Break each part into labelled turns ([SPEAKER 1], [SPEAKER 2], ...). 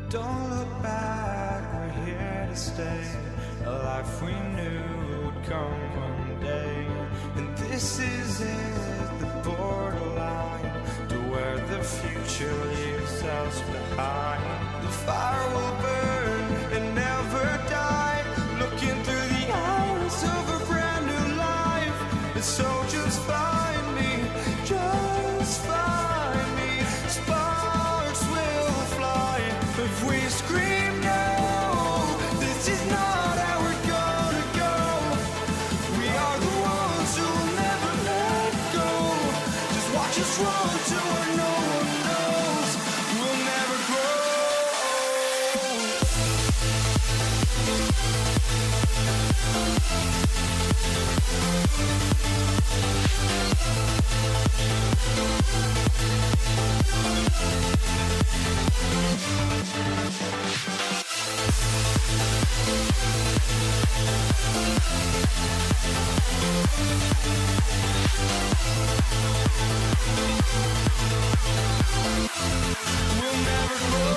[SPEAKER 1] Don't look back, we're here to stay. A life we knew would come one day. And this is it, the borderline to where the future leaves us behind. The fire will burn and never die, looking through the eyes of a brand new life. And so just find me, just find me. Sparks will fly if we scream no. This is not how we're gonna go. We are the ones who will never let go. Just watch us run to where no one knows. We'll never grow. We'll never grow.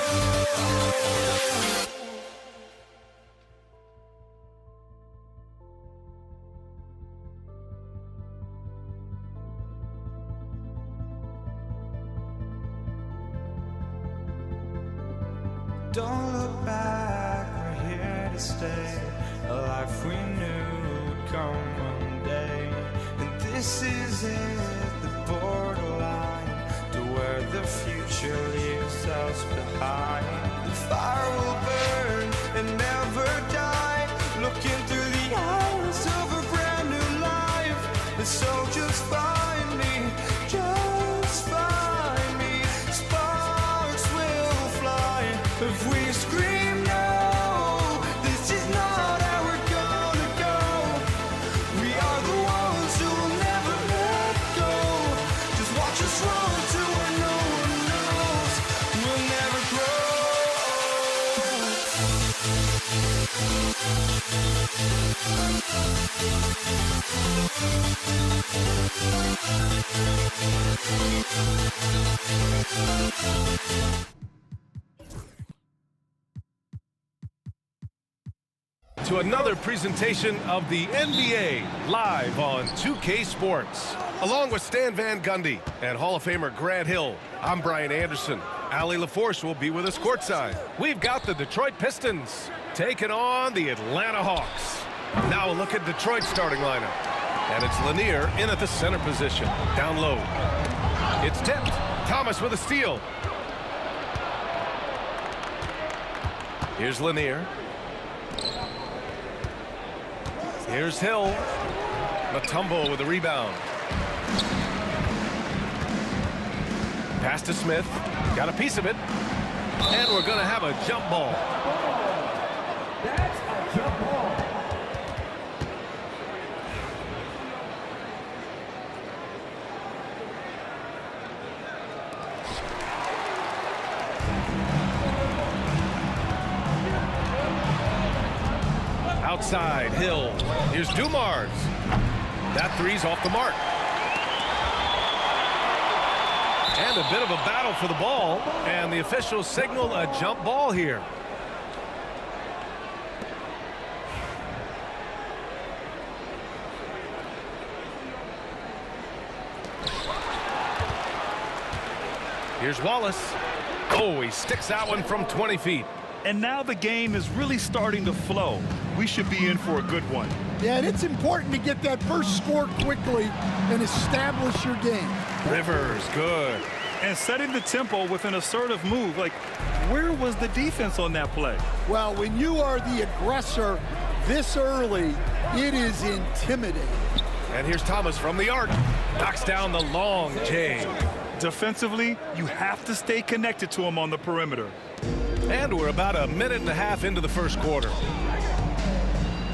[SPEAKER 1] Don't look back, we're here to stay. A life we knew would come one day. And this is it, the borderline to where the future leaves us behind. The fire will burn and never die, looking through the eyes of a brand new life. And so just find me, just find me. Sparks will fly if we scream no. This is not how we're gonna go. We are the ones who will never let go. Just watch us run to where no one knows. We'll never
[SPEAKER 2] To another presentation of the NBA live on 2K Sports. Along with Stan Van Gundy and Hall of Famer Grant Hill, I'm Brian Anderson. Ali LaForce will be with us courtside. We've got the Detroit Pistons taking on the Atlanta Hawks. Now a look at Detroit's starting lineup. And it's Lanier in at the center position. Down low. It's tipped. Thomas with a steal. Here's Lanier. Here's Hill. Mutombo with a rebound. Pass to Smith. Got a piece of it. And we're going to have a jump ball.
[SPEAKER 3] That's a jump ball.
[SPEAKER 2] Outside, Hill. Here's Dumars. That three's off the mark. And a bit of a battle for the ball. And the officials signal a jump ball here. Here's Wallace. Oh, he sticks that one from 20 feet.
[SPEAKER 4] And now the game is really starting to flow. We should be in for a good one.
[SPEAKER 5] Yeah, and it's important to get that first score quickly and establish your game.
[SPEAKER 2] Rivers, good.
[SPEAKER 4] And setting the tempo with an assertive move. Like, where was the defense on that play?
[SPEAKER 5] Well, when you are the aggressor this early, it is intimidating.
[SPEAKER 2] And here's Thomas from the arc. Knocks down the long J.
[SPEAKER 4] Defensively, you have to stay connected to him on the perimeter.
[SPEAKER 2] And we're about a minute and a half into the first quarter.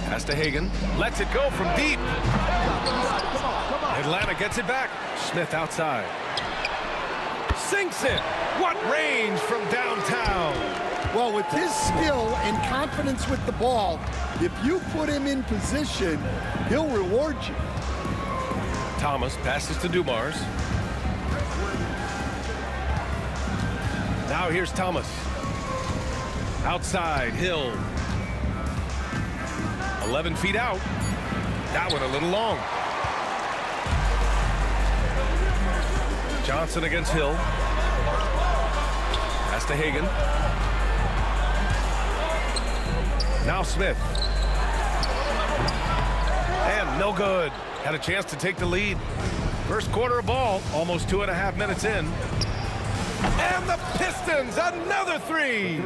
[SPEAKER 2] Pass to Hagan. Lets it go from deep. Atlanta gets it back. Smith outside. Sinks it. What range from downtown.
[SPEAKER 5] Well, with his skill and confidence with the ball, if you put him in position, he'll reward you.
[SPEAKER 2] Thomas passes to Dumars. Now here's Thomas. Outside, Hill. 11 feet out. That one a little long. Johnson against Hill. Pass to Hagan. Now Smith. And no good. Had a chance to take the lead. First quarter of ball, almost 2.5 minutes in. And the Pistons, another three.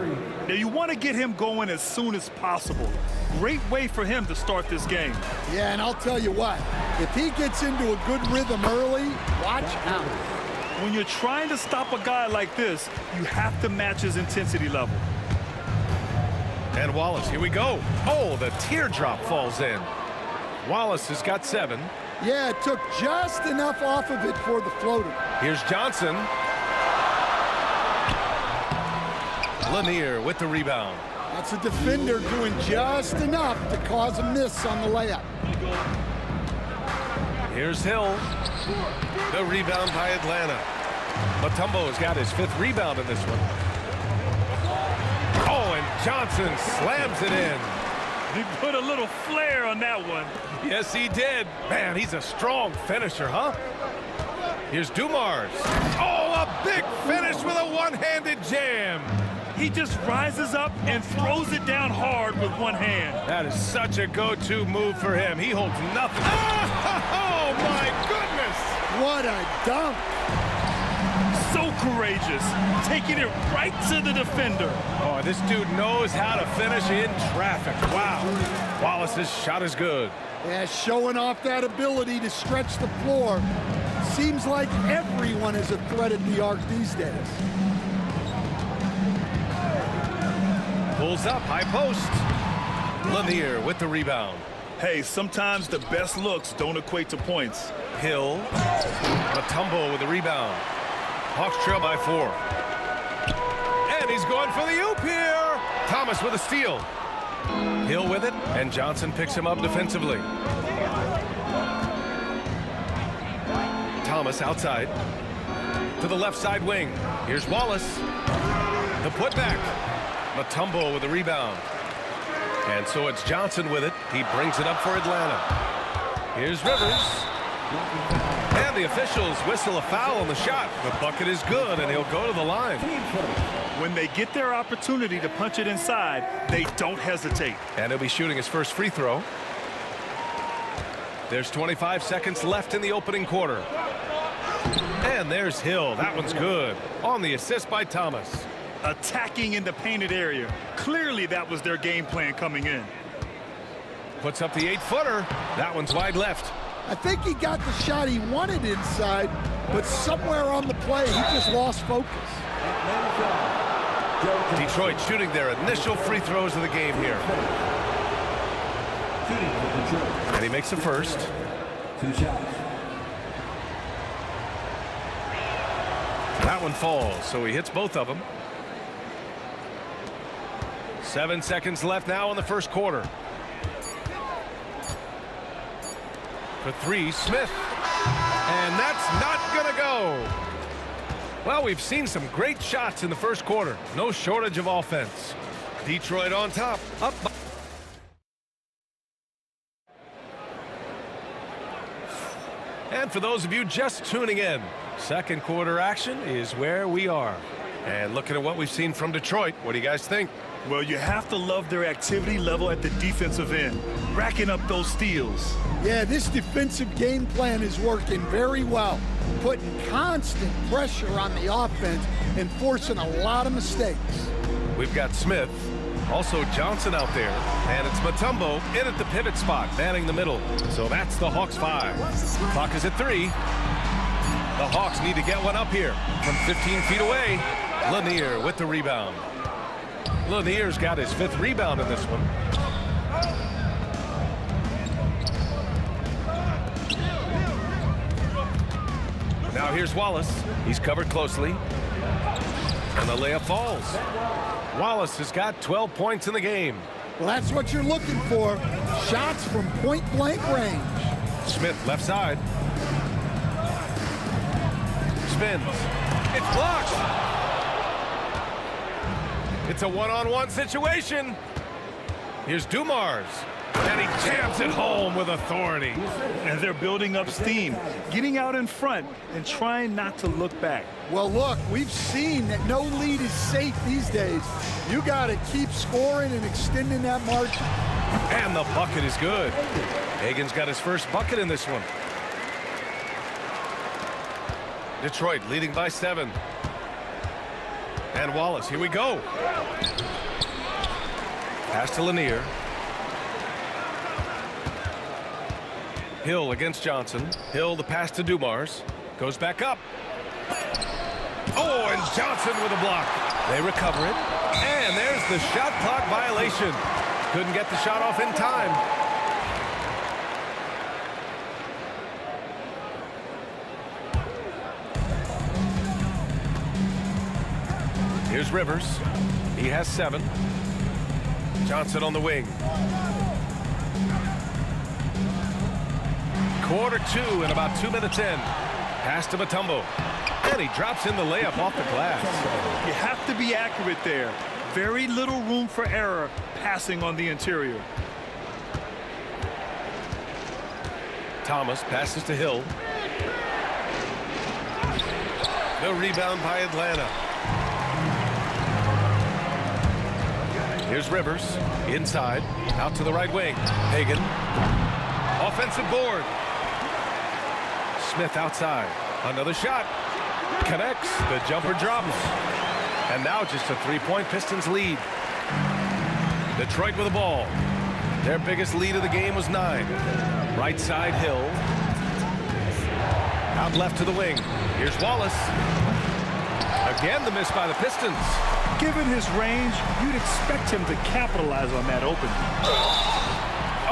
[SPEAKER 4] Now, you want to get him going as soon as possible. Great way for him to start this game.
[SPEAKER 5] Yeah, and I'll tell you what, if he gets into a good rhythm early, watch out.
[SPEAKER 4] When you're trying to stop a guy like this, you have to match his intensity level.
[SPEAKER 2] And Wallace, here we go. Oh, the teardrop falls in. Wallace has got 7.
[SPEAKER 5] Yeah, it took just enough off of it for the floater.
[SPEAKER 2] Here's Johnson. Lanier with the rebound.
[SPEAKER 5] That's a defender doing just enough to cause a miss on the layup.
[SPEAKER 2] Here's Hill. The rebound by Atlanta. Mutombo's got his 5th rebound in this one. Oh, and Johnson slams it in.
[SPEAKER 4] He put a little flair on that one.
[SPEAKER 2] Yes, he did. Man, he's a strong finisher, huh? Here's Dumars. Oh, a big finish with a one-handed jam.
[SPEAKER 4] He just rises up and throws it down hard with one hand.
[SPEAKER 2] That is such a go-to move for him. He holds nothing. Oh, my goodness.
[SPEAKER 5] What a dunk.
[SPEAKER 4] So courageous, taking it right to the defender.
[SPEAKER 2] Oh, this dude knows how to finish in traffic. Wow. Wallace's shot is good.
[SPEAKER 5] Yeah, showing off that ability to stretch the floor. Seems like everyone is a threat at the arc these days.
[SPEAKER 2] Pulls up, high post. Lanier with the rebound.
[SPEAKER 4] Hey, sometimes the best looks don't equate to points.
[SPEAKER 2] Hill. Mutombo with the rebound. Hawks trail by 4. And he's going for the oop here. Thomas with a steal. Hill with it, and Johnson picks him up defensively. Thomas outside. To the left side wing. Here's Wallace. The putback. Mutombo with the rebound. And so it's Johnson with it. He brings it up for Atlanta. Here's Rivers. And the officials whistle a foul on the shot. The bucket is good, and he'll go to the line.
[SPEAKER 4] When they get their opportunity to punch it inside, they don't hesitate.
[SPEAKER 2] And he'll be shooting his first free throw. There's 25 seconds left in the opening quarter. And there's Hill. That one's good. On the assist by Thomas.
[SPEAKER 4] Attacking in the painted area. Clearly that was their game plan coming in.
[SPEAKER 2] Puts up the 8-footer. That one's wide left.
[SPEAKER 5] I think he got the shot he wanted inside, but somewhere on the play, he just lost focus.
[SPEAKER 2] Detroit shooting their initial free throws of the game here. And he makes the first.
[SPEAKER 3] 2 shots.
[SPEAKER 2] That one falls, so he hits both of them. 7 seconds left now in the first quarter. For 3, Smith. And that's not gonna go. Well, we've seen some great shots in the first quarter. No shortage of offense. Detroit on top. Up. And for those of you just tuning in, second quarter action is where we are. And looking at what we've seen from Detroit, what do you guys think?
[SPEAKER 4] Well, you have to love their activity level at the defensive end, racking up those steals.
[SPEAKER 5] Yeah, this defensive game plan is working very well, putting constant pressure on the offense and forcing a lot of mistakes.
[SPEAKER 2] We've got Smith, also Johnson out there, and it's Mutombo in at the pivot spot, manning the middle. So that's the Hawks 5. Clock is at 3. The Hawks need to get one up here from 15 feet away. Lanier with the rebound. Lanier's got his 5th rebound in this one. Now here's Wallace. He's covered closely. And the layup falls. Wallace has got 12 points in the game.
[SPEAKER 5] Well, that's what you're looking for. Shots from point-blank range.
[SPEAKER 2] Smith left side. Spins. It's blocked. It's a one-on-one situation. Here's Dumars. And he jams it home with authority.
[SPEAKER 4] And they're building up steam, getting out in front and trying not to look back.
[SPEAKER 5] Well, look, we've seen that no lead is safe these days. You got to keep scoring and extending that margin.
[SPEAKER 2] And the bucket is good. Hagan's got his first bucket in this one. Detroit leading by 7. And Wallace, here we go. Pass to Lanier. Hill against Johnson. Hill the pass to Dumars. Goes back up. Oh, and Johnson with a block. They recover it. And there's the shot clock violation. Couldn't get the shot off in time. Here's Rivers. He has 7. Johnson on the wing. Quarter 2 and about 2 minutes in. Pass to Mutombo. And he drops in the layup off the glass.
[SPEAKER 4] You have to be accurate there. Very little room for error passing on the interior.
[SPEAKER 2] Thomas passes to Hill. The rebound by Atlanta. Here's Rivers. Inside. Out to the right wing. Hagan. Offensive board. Smith outside. Another shot. Connects. The jumper drops. And now just a 3-point Pistons lead. Detroit with the ball. Their biggest lead of the game was 9. Right side Hill. Out left to the wing. Here's Wallace. Again the miss by the Pistons.
[SPEAKER 4] Given his range, you'd expect him to capitalize on that opening.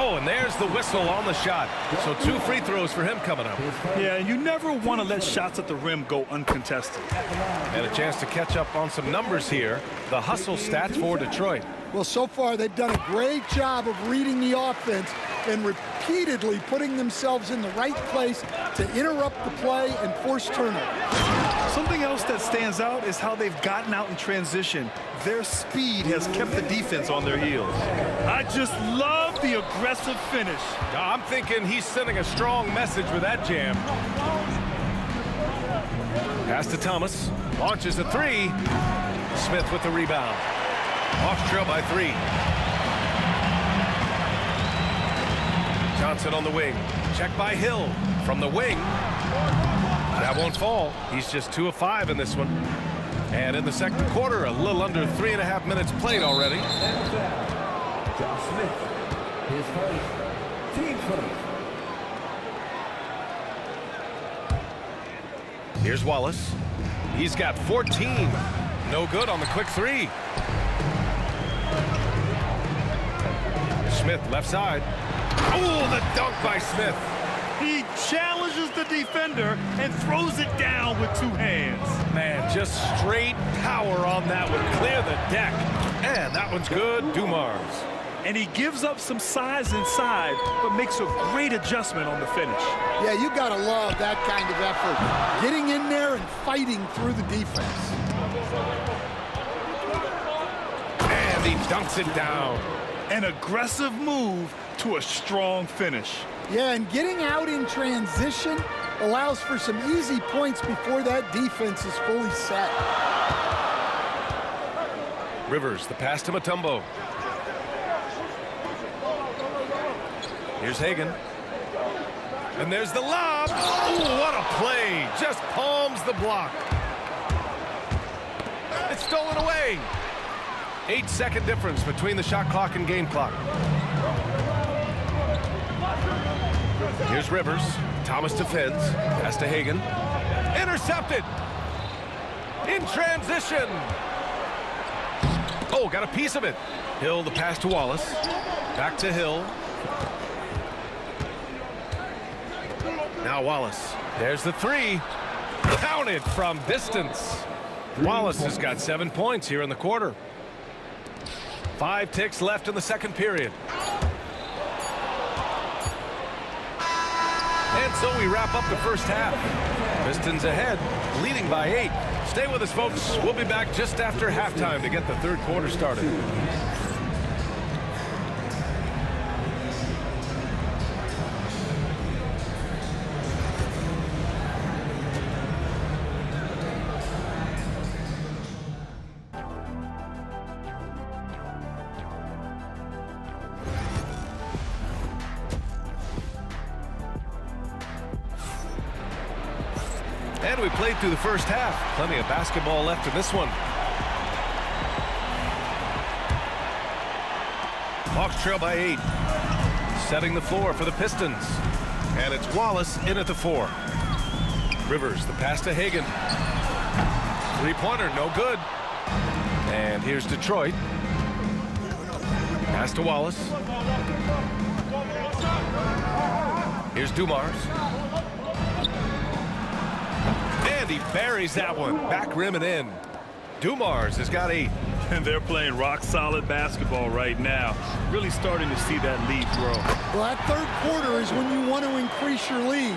[SPEAKER 2] Oh, and there's the whistle on the shot. So 2 free throws for him coming up.
[SPEAKER 4] Yeah, you never want to let shots at the rim go uncontested.
[SPEAKER 2] And a chance to catch up on some numbers here. The hustle stats for Detroit.
[SPEAKER 5] Well, so far they've done a great job of reading the offense and repeatedly putting themselves in the right place to interrupt the play and force turnover.
[SPEAKER 4] Something else that stands out is how they've gotten out in transition. Their speed has kept the defense on their heels. I just love the aggressive finish.
[SPEAKER 2] I'm thinking he's sending a strong message with that jam. Pass to Thomas. Launches a 3. Smith with the rebound. Off trail by 3. Johnson on the wing. Check by Hill from the wing. That won't fall. He's just 2 of 5 in this one. And in the second quarter, a little under 3.5 minutes played already.
[SPEAKER 3] Josh Smith, his first, team first.
[SPEAKER 2] Here's Wallace. He's got 14. No good on the quick 3. Smith left side. Oh, the dunk by Smith.
[SPEAKER 4] He challenges the defender and throws it down with 2 hands.
[SPEAKER 2] Man, just straight power on that one. Clear the deck. And that one's good. Dumars.
[SPEAKER 4] And he gives up some size inside, but makes a great adjustment on the finish.
[SPEAKER 5] Yeah, you got to love that kind of effort. Getting in there and fighting through the defense.
[SPEAKER 2] And he dunks it down.
[SPEAKER 4] An aggressive move to a strong finish.
[SPEAKER 5] Yeah, and getting out in transition allows for some easy points before that defense is fully set.
[SPEAKER 2] Rivers, the pass to Mutombo. Here's Hagan. And there's the lob. Oh, what a play. Just palms the block. It's stolen away. 8-second difference between the shot clock and game clock. Here's Rivers. Thomas defends. Pass to Hagan. Intercepted. In transition. Oh, got a piece of it. Hill, the pass to Wallace. Back to Hill. Now Wallace. There's the 3. Counted from distance. Wallace has got 7 points here in the quarter. 5 ticks left in the second period. And so we wrap up the first half. Pistons ahead, leading by 8. Stay with us, folks. We'll be back just after halftime to get the third quarter started. And we played through the first half. Plenty of basketball left in this one. Hawks trail by 8. Setting the floor for the Pistons. And it's Wallace in at the 4. Rivers, the pass to Hagan. 3-pointer, no good. And here's Detroit. Pass to Wallace. Here's Dumars. And he buries that one. Back rim and in. Dumars has got 8.
[SPEAKER 4] And they're playing rock-solid basketball right now. Really starting to see that lead grow.
[SPEAKER 5] Well, that third quarter is when you want to increase your lead.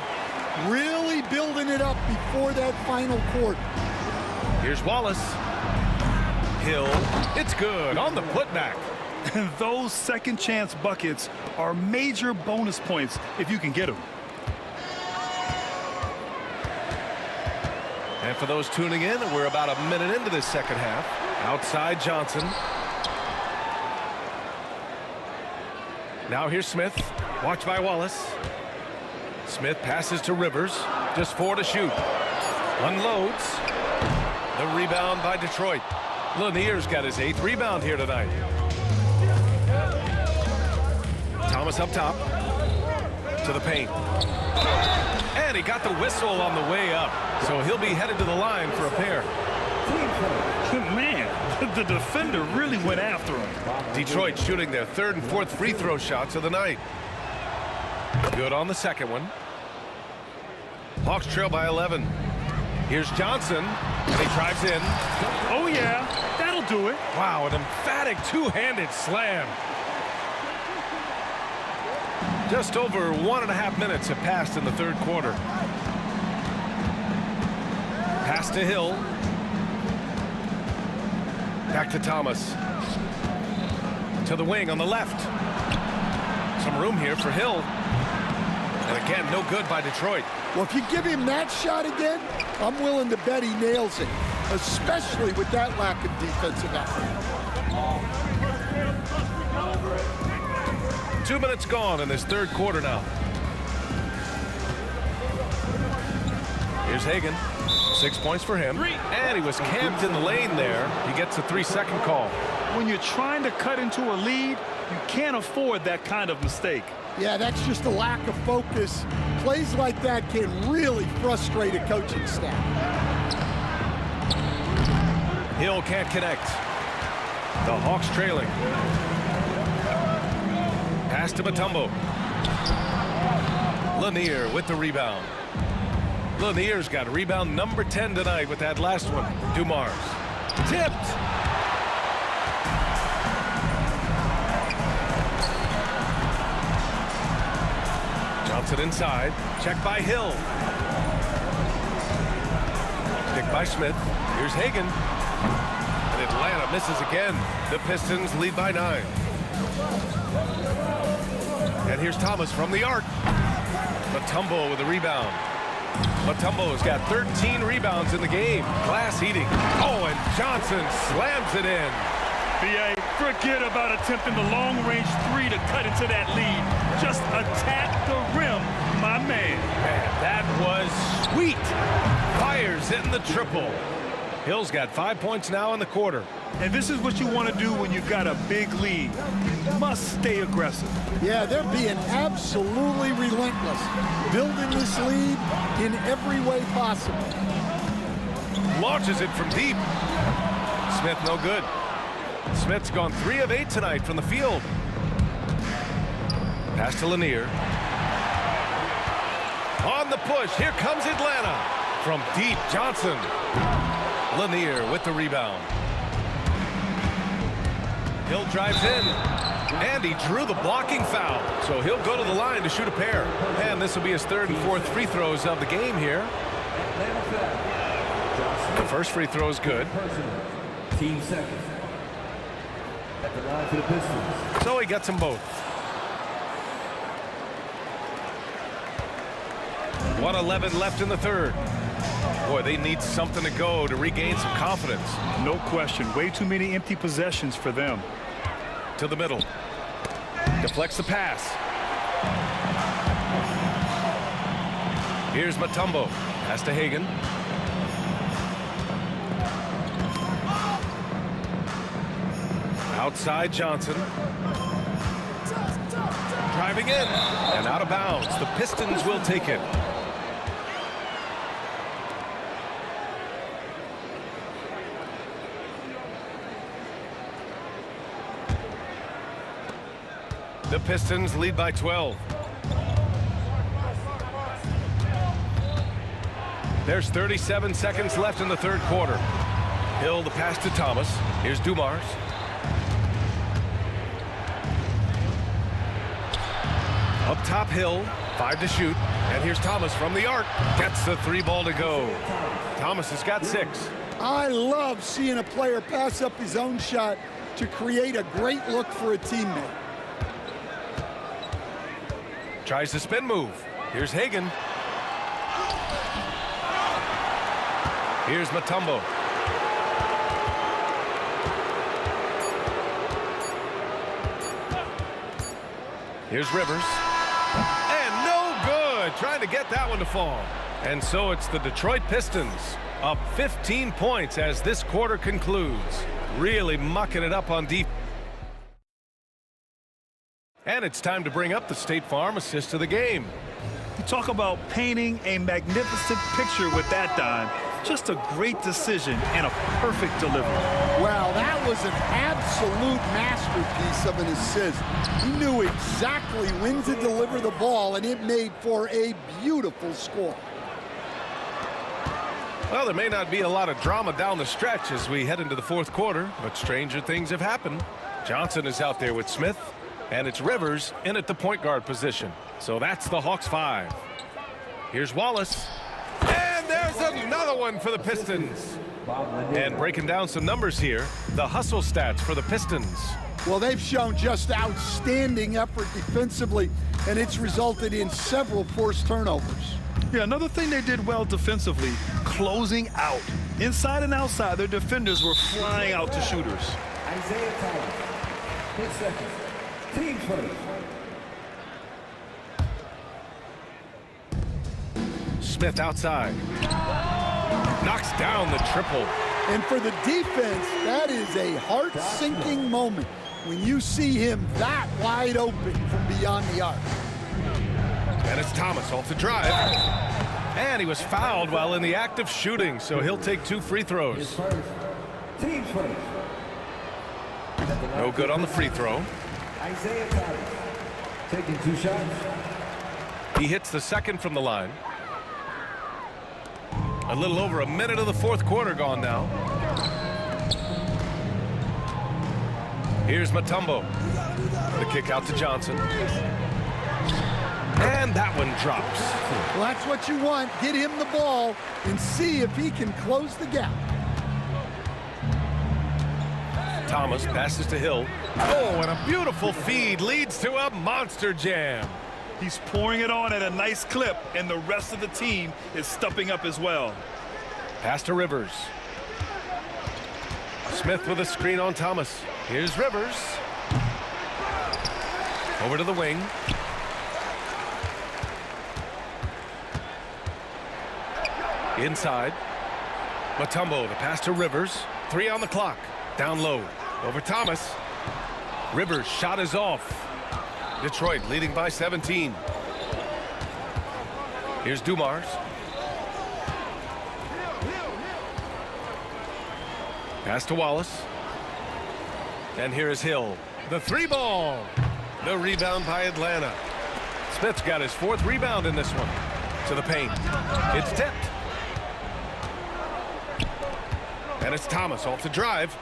[SPEAKER 5] Really building it up before that final quarter.
[SPEAKER 2] Here's Wallace. Hill. It's good on the putback.
[SPEAKER 4] And those second chance buckets are major bonus points if you can get them.
[SPEAKER 2] And for those tuning in, we're about a minute into this second half. Outside Johnson. Now here's Smith. Watched by Wallace. Smith passes to Rivers. Just 4 to shoot. Unloads. The rebound by Detroit. Lanier's got his 8th rebound here tonight. Thomas up top. To the paint. And he got the whistle on the way up. So he'll be headed to the line for a pair.
[SPEAKER 4] Man, the defender really went after him.
[SPEAKER 2] Detroit shooting their 3rd and 4th free throw shots of the night. Good on the second one. Hawks trail by 11. Here's Johnson. He drives in.
[SPEAKER 4] Oh, yeah, that'll do it.
[SPEAKER 2] Wow, an emphatic two-handed slam. Just over 1.5 minutes have passed in the third quarter. Pass to Hill. Back to Thomas. To the wing on the left. Some room here for Hill. And again, no good by Detroit.
[SPEAKER 5] Well, if you give him that shot again, I'm willing to bet he nails it, especially with that lack of defensive effort.
[SPEAKER 2] 2 minutes gone in this third quarter now. Here's Hagan. 6 points for him. And he was camped in the lane there. He gets a 3-second call.
[SPEAKER 4] When you're trying to cut into a lead, you can't afford that kind of mistake.
[SPEAKER 5] Yeah, that's just a lack of focus. Plays like that can really frustrate a coaching staff.
[SPEAKER 2] Hill can't connect. The Hawks trailing. Pass to Mutombo. Lanier with the rebound. Lanier's got rebound number 10 tonight with that last one. Dumars. Tipped. Johnson inside. Checked by Hill. Picked by Smith. Here's Hagan. And Atlanta misses again. The Pistons lead by 9. And here's Thomas from the arc. Mutombo with a rebound. Mutombo's got 13 rebounds in the game. Glass heating. Oh, and Johnson slams it in.
[SPEAKER 4] B.A., forget about attempting the long-range 3 to cut into that lead. Just attack the rim, my man.
[SPEAKER 2] Man, that was sweet. Fires hitting the triple. Hill's got 5 points now in the quarter.
[SPEAKER 4] And this is what you want to do when you've got a big lead. You must stay aggressive.
[SPEAKER 5] Yeah, they're being absolutely relentless, building this lead in every way possible.
[SPEAKER 2] Launches it from deep. Smith no good. Smith's gone 3 of 8 tonight from the field. Pass to Lanier. On the push, here comes Atlanta. From deep, Johnson. Lanier with the rebound. Hill drives in. And he drew the blocking foul. So he'll go to the line to shoot a pair. And this will be his 3rd and 4th free throws of the game here. The first free throw is good.
[SPEAKER 3] Team second. At the line for the Pistons.
[SPEAKER 2] So he gets them both. 1:11 left in the third. Boy, they need something to go to regain some confidence.
[SPEAKER 4] No question. Way too many empty possessions for them.
[SPEAKER 2] To the middle. Deflects the pass. Here's Mutombo. Pass to Hagan. Outside Johnson. Driving in. And out of bounds. The Pistons will take it. The Pistons lead by 12. There's 37 seconds left in the third quarter. Hill the pass to Thomas. Here's Dumars. Up top, Hill. 5 to shoot. And here's Thomas from the arc. Gets the 3 ball to go. Thomas has got 6.
[SPEAKER 5] I love seeing a player pass up his own shot to create a great look for a teammate.
[SPEAKER 2] Tries the spin move. Here's Hagan. Here's Mutombo. Here's Rivers. And no good. Trying to get that one to fall. And so it's the Detroit Pistons up 15 points as this quarter concludes. Really mucking it up on defense. And it's time to bring up the State Farm assist of the game.
[SPEAKER 4] You talk about painting a magnificent picture with that dime. Just a great decision and a perfect delivery.
[SPEAKER 5] Wow, that was an absolute masterpiece of an assist. He knew exactly when to deliver the ball, and it made for a beautiful score.
[SPEAKER 2] Well, there may not be a lot of drama down the stretch as we head into the fourth quarter, but stranger things have happened. Johnson is out there with Smith, and it's Rivers in at the point guard position. So that's the Hawks 5. Here's Wallace. And there's another one for the Pistons. And breaking down some numbers here, the hustle stats for the Pistons.
[SPEAKER 5] Well, they've shown just outstanding effort defensively, and it's resulted in several forced turnovers.
[SPEAKER 4] Yeah, another thing they did well defensively, closing out. Inside and outside, their defenders were flying out to shooters.
[SPEAKER 3] Isaiah Thomas, 10 seconds. Team first.
[SPEAKER 2] Smith outside. Knocks down the triple.
[SPEAKER 5] And for the defense, that is a heart-sinking moment when you see him that wide open from beyond the arc.
[SPEAKER 2] And it's Thomas off the drive. And he was fouled while in the act of shooting, so he'll take 2 free throws.
[SPEAKER 3] Team first.
[SPEAKER 2] No good on the free throw.
[SPEAKER 3] Isaiah Thomas taking 2 shots.
[SPEAKER 2] He hits the second from the line. A little over a minute of the fourth quarter gone now. Here's Mutombo. The kick out to Johnson. And that one drops.
[SPEAKER 5] Well, that's what you want. Get him the ball and see if he can close the gap.
[SPEAKER 2] Thomas passes to Hill. Oh, and a beautiful feed leads to a monster jam.
[SPEAKER 4] He's pouring it on at a nice clip, and the rest of the team is stepping up as well.
[SPEAKER 2] Pass to Rivers. Smith with a screen on Thomas. Here's Rivers. Over to the wing. Inside. Mutombo, the pass to Rivers. 3 on the clock. Down low. Over Thomas. Rivers' shot is off. Detroit leading by 17. Here's Dumars. Pass to Wallace. And here is Hill. The 3 ball. The rebound by Atlanta. Smith's got his 4th rebound in this one. To the paint. It's tipped. And it's Thomas off the drive.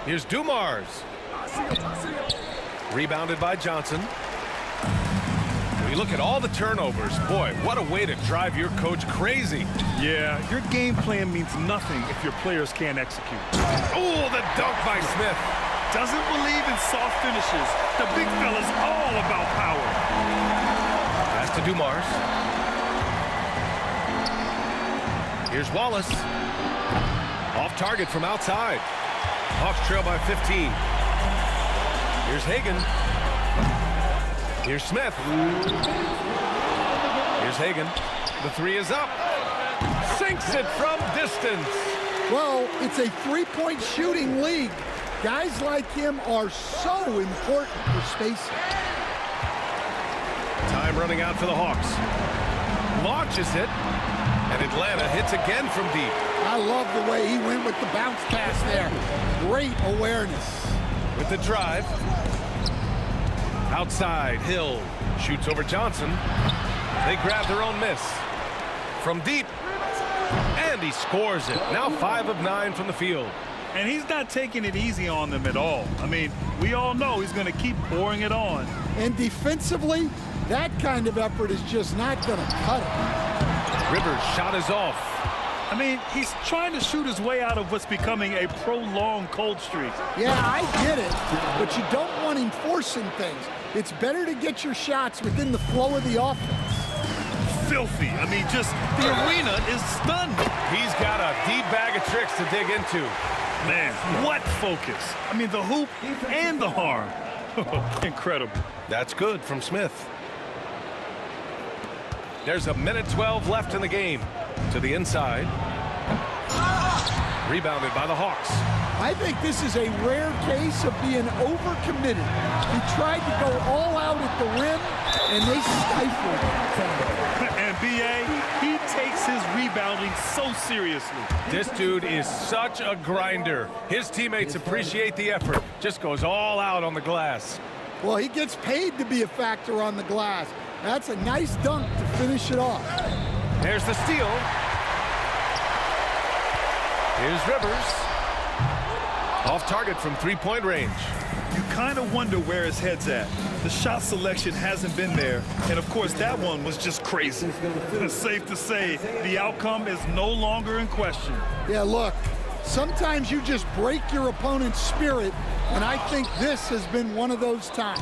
[SPEAKER 2] Here's Dumars. Rebounded by Johnson. When you look at all the turnovers, boy, what a way to drive your coach crazy.
[SPEAKER 4] Yeah, your game plan means nothing if your players can't execute.
[SPEAKER 2] Oh, the dunk by Smith.
[SPEAKER 4] Doesn't believe in soft finishes. The big fella's all about power.
[SPEAKER 2] Pass to Dumars. Here's Wallace. Off target from outside. Hawks trail by 15. Here's Hagan. Here's Smith. Here's Hagan. The 3 is up. Sinks it from distance.
[SPEAKER 5] Well, it's a 3-point shooting league. Guys like him are so important for spacing.
[SPEAKER 2] Time running out for the Hawks. Launches it. And Atlanta hits again from deep.
[SPEAKER 5] I love the way he went with the bounce pass there. Great awareness.
[SPEAKER 2] with the drive. Outside, Hill shoots over Johnson. They grab their own miss. From deep, and he scores it. Now 5 of 9 from the field.
[SPEAKER 4] And he's not taking it easy on them at all. I mean, we all know he's going to keep pouring it on.
[SPEAKER 5] And defensively, that kind of effort is just not going to cut it.
[SPEAKER 2] Rivers' shot is off.
[SPEAKER 4] I mean, he's trying to shoot his way out of what's becoming a prolonged cold streak.
[SPEAKER 5] Yeah, I get it, but you don't want him forcing things. It's better to get your shots within the flow of the offense.
[SPEAKER 4] Filthy. I mean, just the arena is stunned.
[SPEAKER 2] He's got a deep bag of tricks to dig into.
[SPEAKER 4] Man, what focus. I mean, the hoop and the harm. Incredible.
[SPEAKER 2] That's good from Smith. There's a minute 12 left in the game. To the inside. Rebounded by the Hawks.
[SPEAKER 5] I think this is a rare case of being overcommitted. He tried to go all out at the rim, and they stifled him.
[SPEAKER 4] And B.A., he takes his rebounding so seriously.
[SPEAKER 2] This dude is such a grinder. His teammates appreciate the effort. Just goes all out on the glass.
[SPEAKER 5] Well, he gets paid to be a factor on the glass. That's a nice dunk to finish it off.
[SPEAKER 2] There's the steal. Here's Rivers. Off target from three-point range.
[SPEAKER 4] You kind of wonder where his head's at. The shot selection hasn't been there. And, of course, that one was just crazy. It's safe to say the outcome is no longer in question.
[SPEAKER 5] Yeah, look, sometimes you just break your opponent's spirit, and I think this has been one of those times.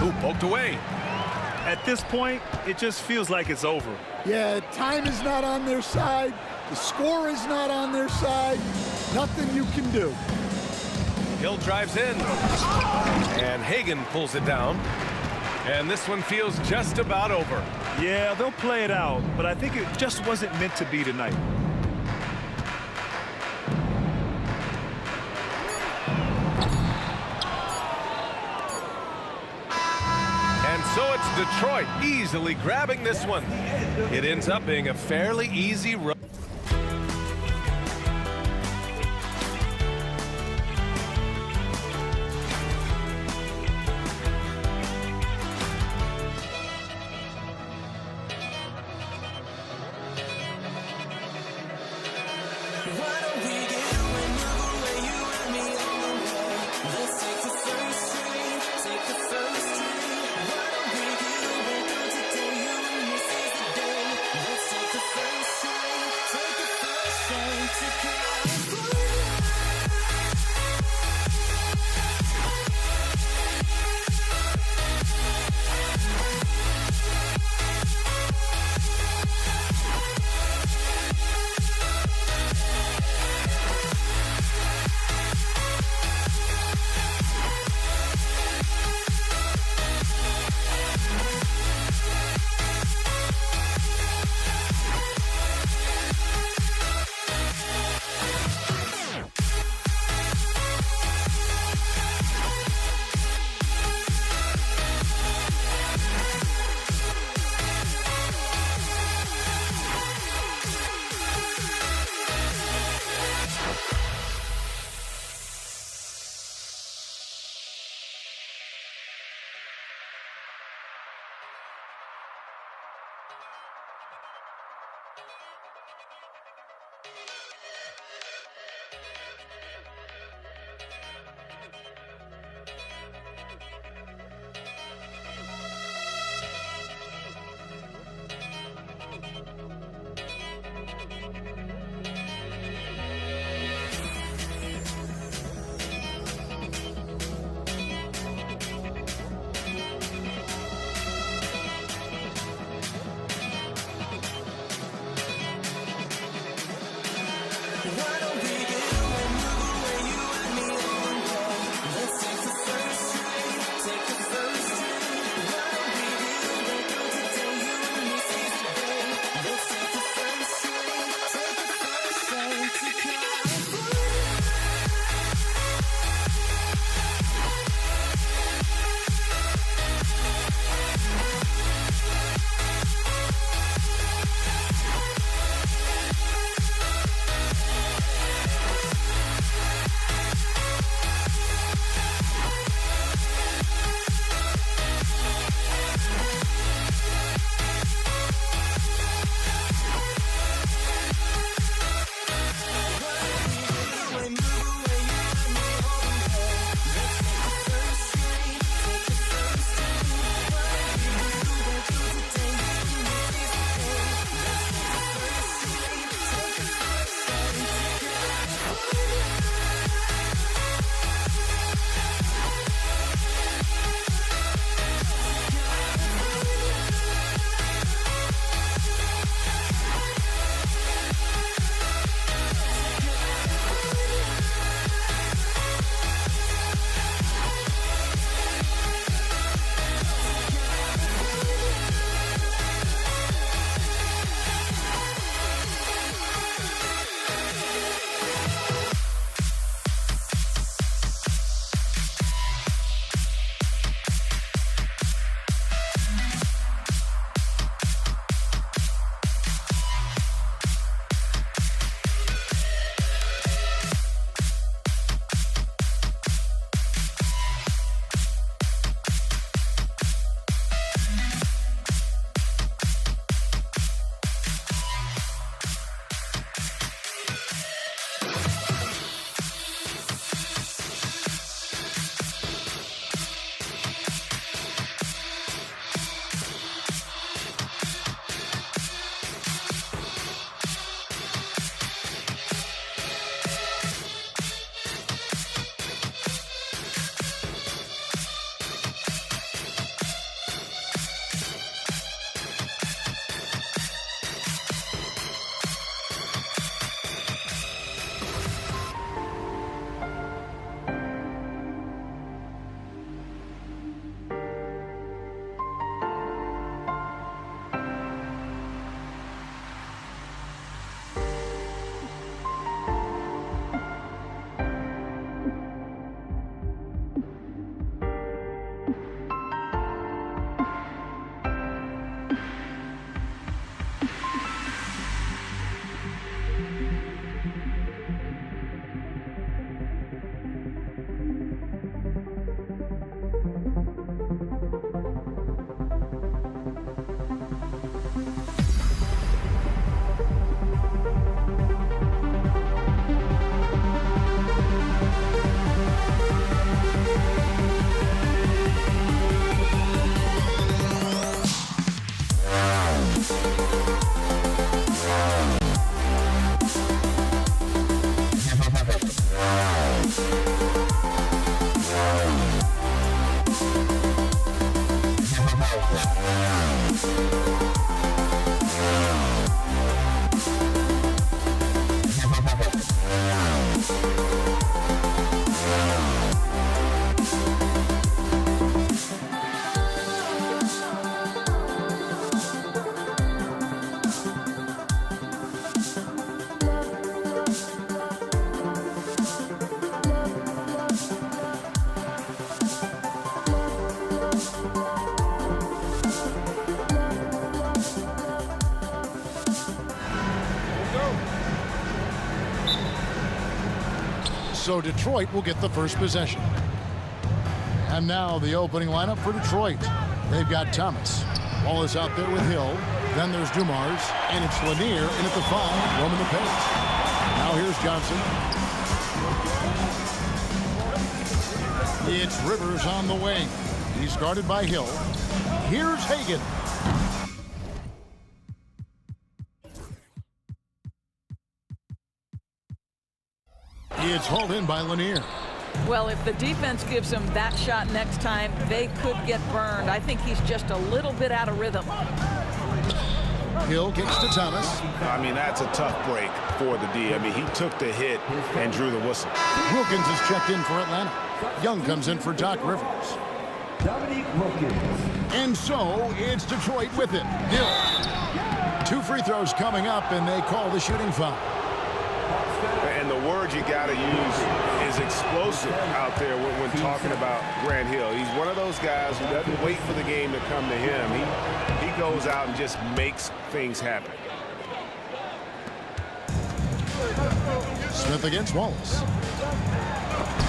[SPEAKER 2] Ooh, poked away.
[SPEAKER 4] At this point, it just feels like it's over.
[SPEAKER 5] Yeah, time is not on their side. The score is not on their side. Nothing you can do.
[SPEAKER 2] Hill drives in. And Hagan pulls it down. And this one feels just about over.
[SPEAKER 4] Yeah, they'll play it out, but I think it just wasn't meant to be tonight.
[SPEAKER 2] So it's Detroit easily grabbing this one. It ends up being a fairly easy run.
[SPEAKER 6] So Detroit will get the first possession. And now the opening lineup for Detroit. They've got Thomas. Wallace out there with Hill. Then there's Dumars. And it's Lanier in at the 5, roaming the pace. Now here's Johnson. It's Rivers on the wing. He's guarded by Hill. Here's Hagan. It's hauled in by Lanier.
[SPEAKER 7] Well, if the defense gives him that shot next time, they could get burned. I think he's just a little bit out of rhythm.
[SPEAKER 6] Hill kicks to Thomas.
[SPEAKER 8] I mean, that's a tough break for the D. I mean, he took the hit and drew the whistle.
[SPEAKER 6] Wilkins is checked in for Atlanta. Young comes in for Doc Rivers. And so it's Detroit with it. Hill. 2 free throws coming up, and they call the shooting foul.
[SPEAKER 8] And the word you got to use is explosive out there when talking about Grant Hill. He's one of those guys who doesn't wait for the game to come to him. He goes out and just makes things happen.
[SPEAKER 6] Smith against Wallace.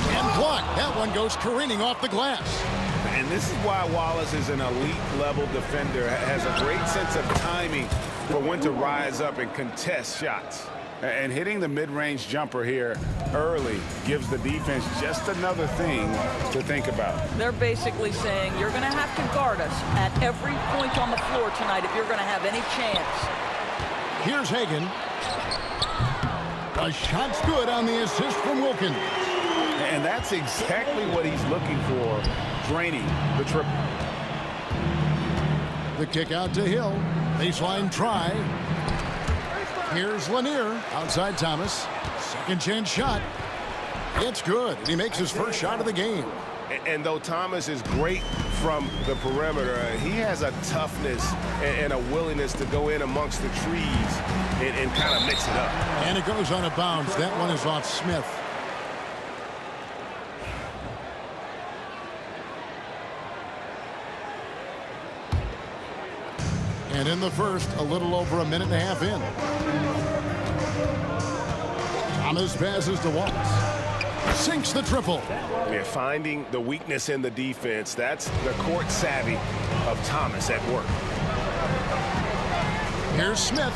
[SPEAKER 6] And blocked. That one goes careening off the glass.
[SPEAKER 8] And this is why Wallace is an elite-level defender, has a great sense of timing for when to rise up and contest shots. And hitting the mid-range jumper here early gives the defense just another thing to think about.
[SPEAKER 7] They're basically saying you're going to have to guard us at every point on the floor tonight if you're going to have any chance.
[SPEAKER 6] Here's Hagan. The shot's good on the assist from Wilkins.
[SPEAKER 8] And that's exactly what he's looking for, draining the triple.
[SPEAKER 6] The kick out to Hill. Baseline try. Here's Lanier outside Thomas. Second chance shot. It's good. He makes his first shot of the game.
[SPEAKER 8] And though Thomas is great from the perimeter, he has a toughness and a willingness to go in amongst the trees and kind of mix it up.
[SPEAKER 6] And it goes on a bounce. That one is off Smith. And in the first, a little over a minute and a half in. Thomas passes to Wallace. Sinks the triple.
[SPEAKER 2] Yeah, finding the weakness in the defense. That's the court savvy of Thomas at work.
[SPEAKER 6] Here's Smith.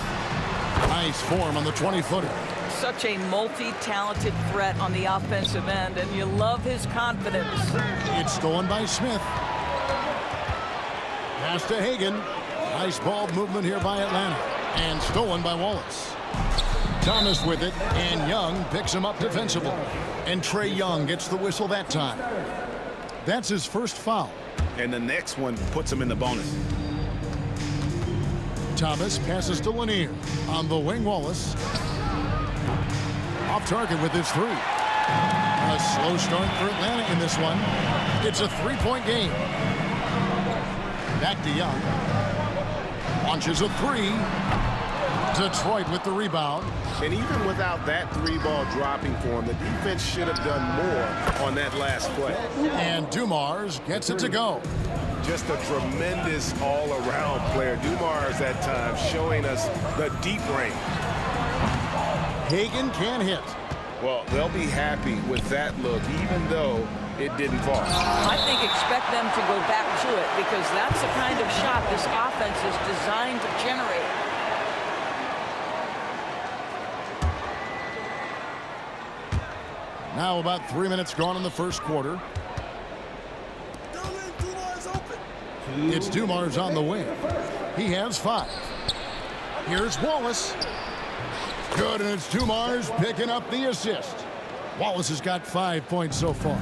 [SPEAKER 6] Nice form on the 20-footer.
[SPEAKER 7] Such a multi-talented threat on the offensive end, and you love his confidence.
[SPEAKER 6] It's stolen by Smith. Pass to Hagan. Nice ball movement here by Atlanta. And stolen by Wallace. Thomas with it, and Young picks him up defensively. And Trey Young gets the whistle that time. That's his first foul.
[SPEAKER 8] And the next one puts him in the bonus.
[SPEAKER 6] Thomas passes to Lanier. On the wing, Wallace. Off target with his 3. A slow start for Atlanta in this one. It's a 3-point game. Back to Young. Launches a 3. Detroit with the rebound.
[SPEAKER 8] And even without that 3-ball dropping for him, the defense should have done more on that last play.
[SPEAKER 6] And Dumars gets it to go.
[SPEAKER 2] Just a tremendous all-around player. Dumars at times showing us the deep range.
[SPEAKER 6] Hagan can hit.
[SPEAKER 8] Well, they'll be happy with that look, even though it didn't fall.
[SPEAKER 7] I think expect them to go back to it because that's the kind of shot this offense is designed to generate.
[SPEAKER 6] Now about 3 minutes gone in the first quarter. It's Dumars on the wing. He has 5. Here's Wallace. Good, and it's Dumars picking up the assist. Wallace has got 5 points so far.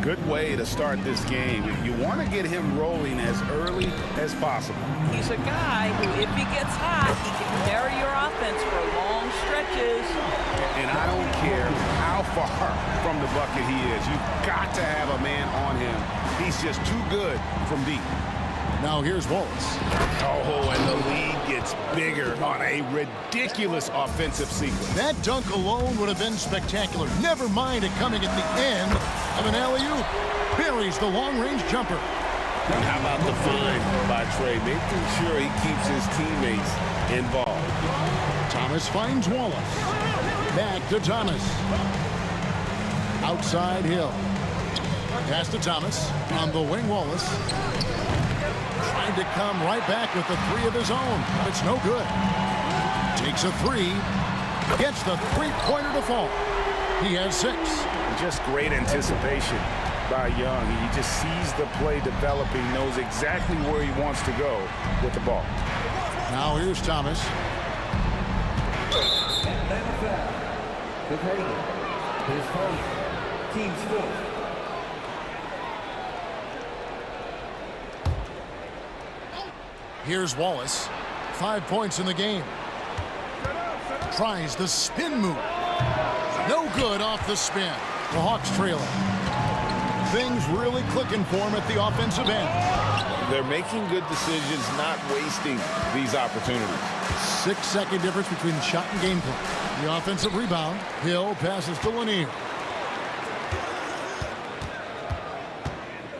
[SPEAKER 8] Good way to start this game. You want to get him rolling as early as possible.
[SPEAKER 7] He's a guy who, if he gets hot, he can carry your offense for long stretches.
[SPEAKER 8] And I don't care how far from the bucket he is. You've got to have a man on him. He's just too good from deep.
[SPEAKER 6] Now here's Wallace.
[SPEAKER 2] Oh, and the lead gets bigger on a ridiculous offensive sequence.
[SPEAKER 6] That dunk alone would have been spectacular. Never mind it coming at the end of an alley-oop. Buries the long-range jumper.
[SPEAKER 2] And how about the find by Trey, making sure he keeps his teammates involved.
[SPEAKER 6] Thomas finds Wallace. Back to Thomas. Outside Hill. Pass to Thomas. On the wing, Wallace. Trying to come right back with the three of his own. But it's no good. Takes a three. Gets the three-pointer to fall. He has 6.
[SPEAKER 8] Just great anticipation by Young. He just sees the play developing, knows exactly where he wants to go with the ball.
[SPEAKER 6] Now here's Thomas.
[SPEAKER 3] His first, team's fourth.
[SPEAKER 6] Here's Wallace. 5 points in the game. Tries the spin move. No good off the spin. The Hawks trailing. Things really clicking for him at the offensive end.
[SPEAKER 8] They're making good decisions, not wasting these opportunities.
[SPEAKER 6] 6-second difference between shot and gameplay. The offensive rebound. Hill passes to Lanier.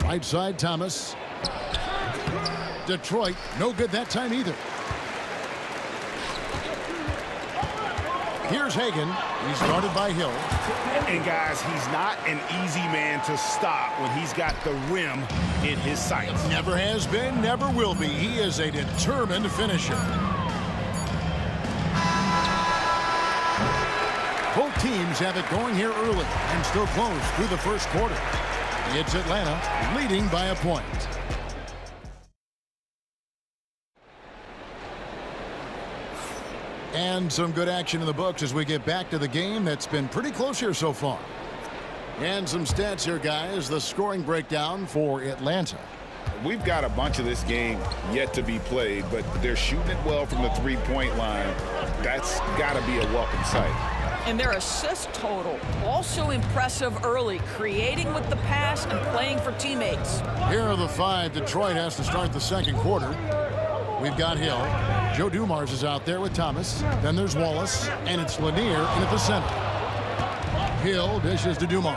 [SPEAKER 6] Right side, Thomas. Detroit, no good that time either. Here's Hagan. He's guarded by Hill.
[SPEAKER 8] And guys, he's not an easy man to stop when he's got the rim in his sights.
[SPEAKER 6] Never has been, never will be. He is a determined finisher. Both teams have it going here early and still close through the first quarter. It's Atlanta leading by a point. And some good action in the books as we get back to the game that's been pretty close here so far. And some stats here, guys. The scoring breakdown for Atlanta.
[SPEAKER 8] We've got a bunch of this game yet to be played, but they're shooting it well from the three-point line. That's got to be a welcome sight.
[SPEAKER 7] And their assist total, also impressive early, creating with the pass and playing for teammates.
[SPEAKER 6] Here are the 5. Detroit has to start the second quarter. We've got Hill. Joe Dumars is out there with Thomas. Then there's Wallace, and it's Lanier in at the center. Hill dishes to Dumars.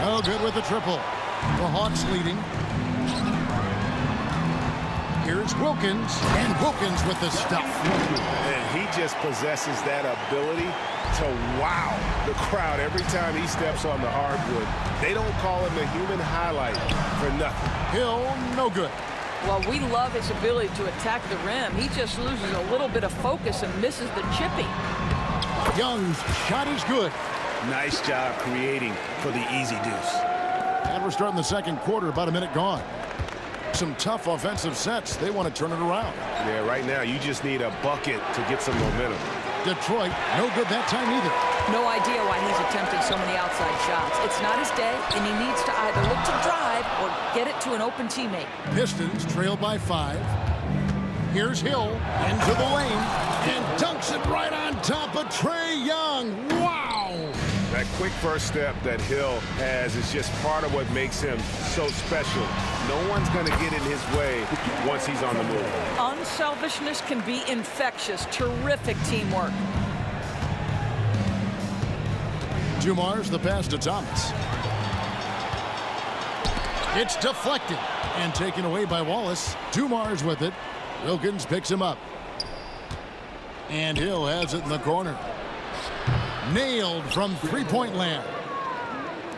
[SPEAKER 6] No good with the triple. The Hawks leading. Here's Wilkins, and Wilkins with the stuff.
[SPEAKER 8] And he just possesses that ability to wow the crowd every time he steps on the hardwood. They don't call him the human highlight for nothing.
[SPEAKER 6] Hill, no good.
[SPEAKER 7] Well, we love his ability to attack the rim. He just loses a little bit of focus and misses the chippy.
[SPEAKER 6] Young's shot is good.
[SPEAKER 8] Nice job creating for the easy deuce.
[SPEAKER 6] And we're starting the second quarter, about a minute gone. Some tough offensive sets. They want to turn it around.
[SPEAKER 8] Yeah, right now you just need a bucket to get some momentum.
[SPEAKER 6] Detroit, no good that time either.
[SPEAKER 7] No idea why he's attempting so many outside shots. It's not his day, and he needs to either look to drive or get it to an open teammate.
[SPEAKER 6] Pistons trail by 5. Here's Hill into the lane and dunks it right on top of Trae Young. Wow!
[SPEAKER 8] That quick first step that Hill has is just part of what makes him so special. No one's going to get in his way once he's on the move.
[SPEAKER 7] Unselfishness can be infectious. Terrific teamwork.
[SPEAKER 6] Dumars, the pass to Thomas. It's deflected and taken away by Wallace. Dumars with it. Wilkins picks him up. And Hill has it in the corner. Nailed from three-point land.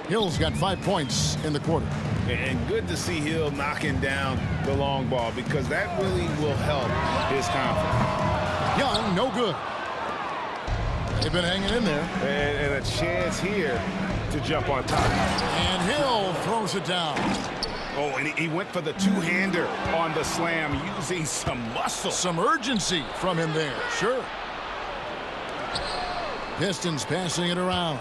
[SPEAKER 6] Hill's got 5 points in the quarter.
[SPEAKER 8] And good to see Hill knocking down the long ball because that really will help his confidence.
[SPEAKER 6] Young, no good. They've been hanging in there.
[SPEAKER 8] And a chance here to jump on top.
[SPEAKER 6] And Hill throws it down.
[SPEAKER 8] Oh, and he went for the two-hander on the slam using some muscle.
[SPEAKER 6] Some urgency from him there, sure. Pistons passing it around.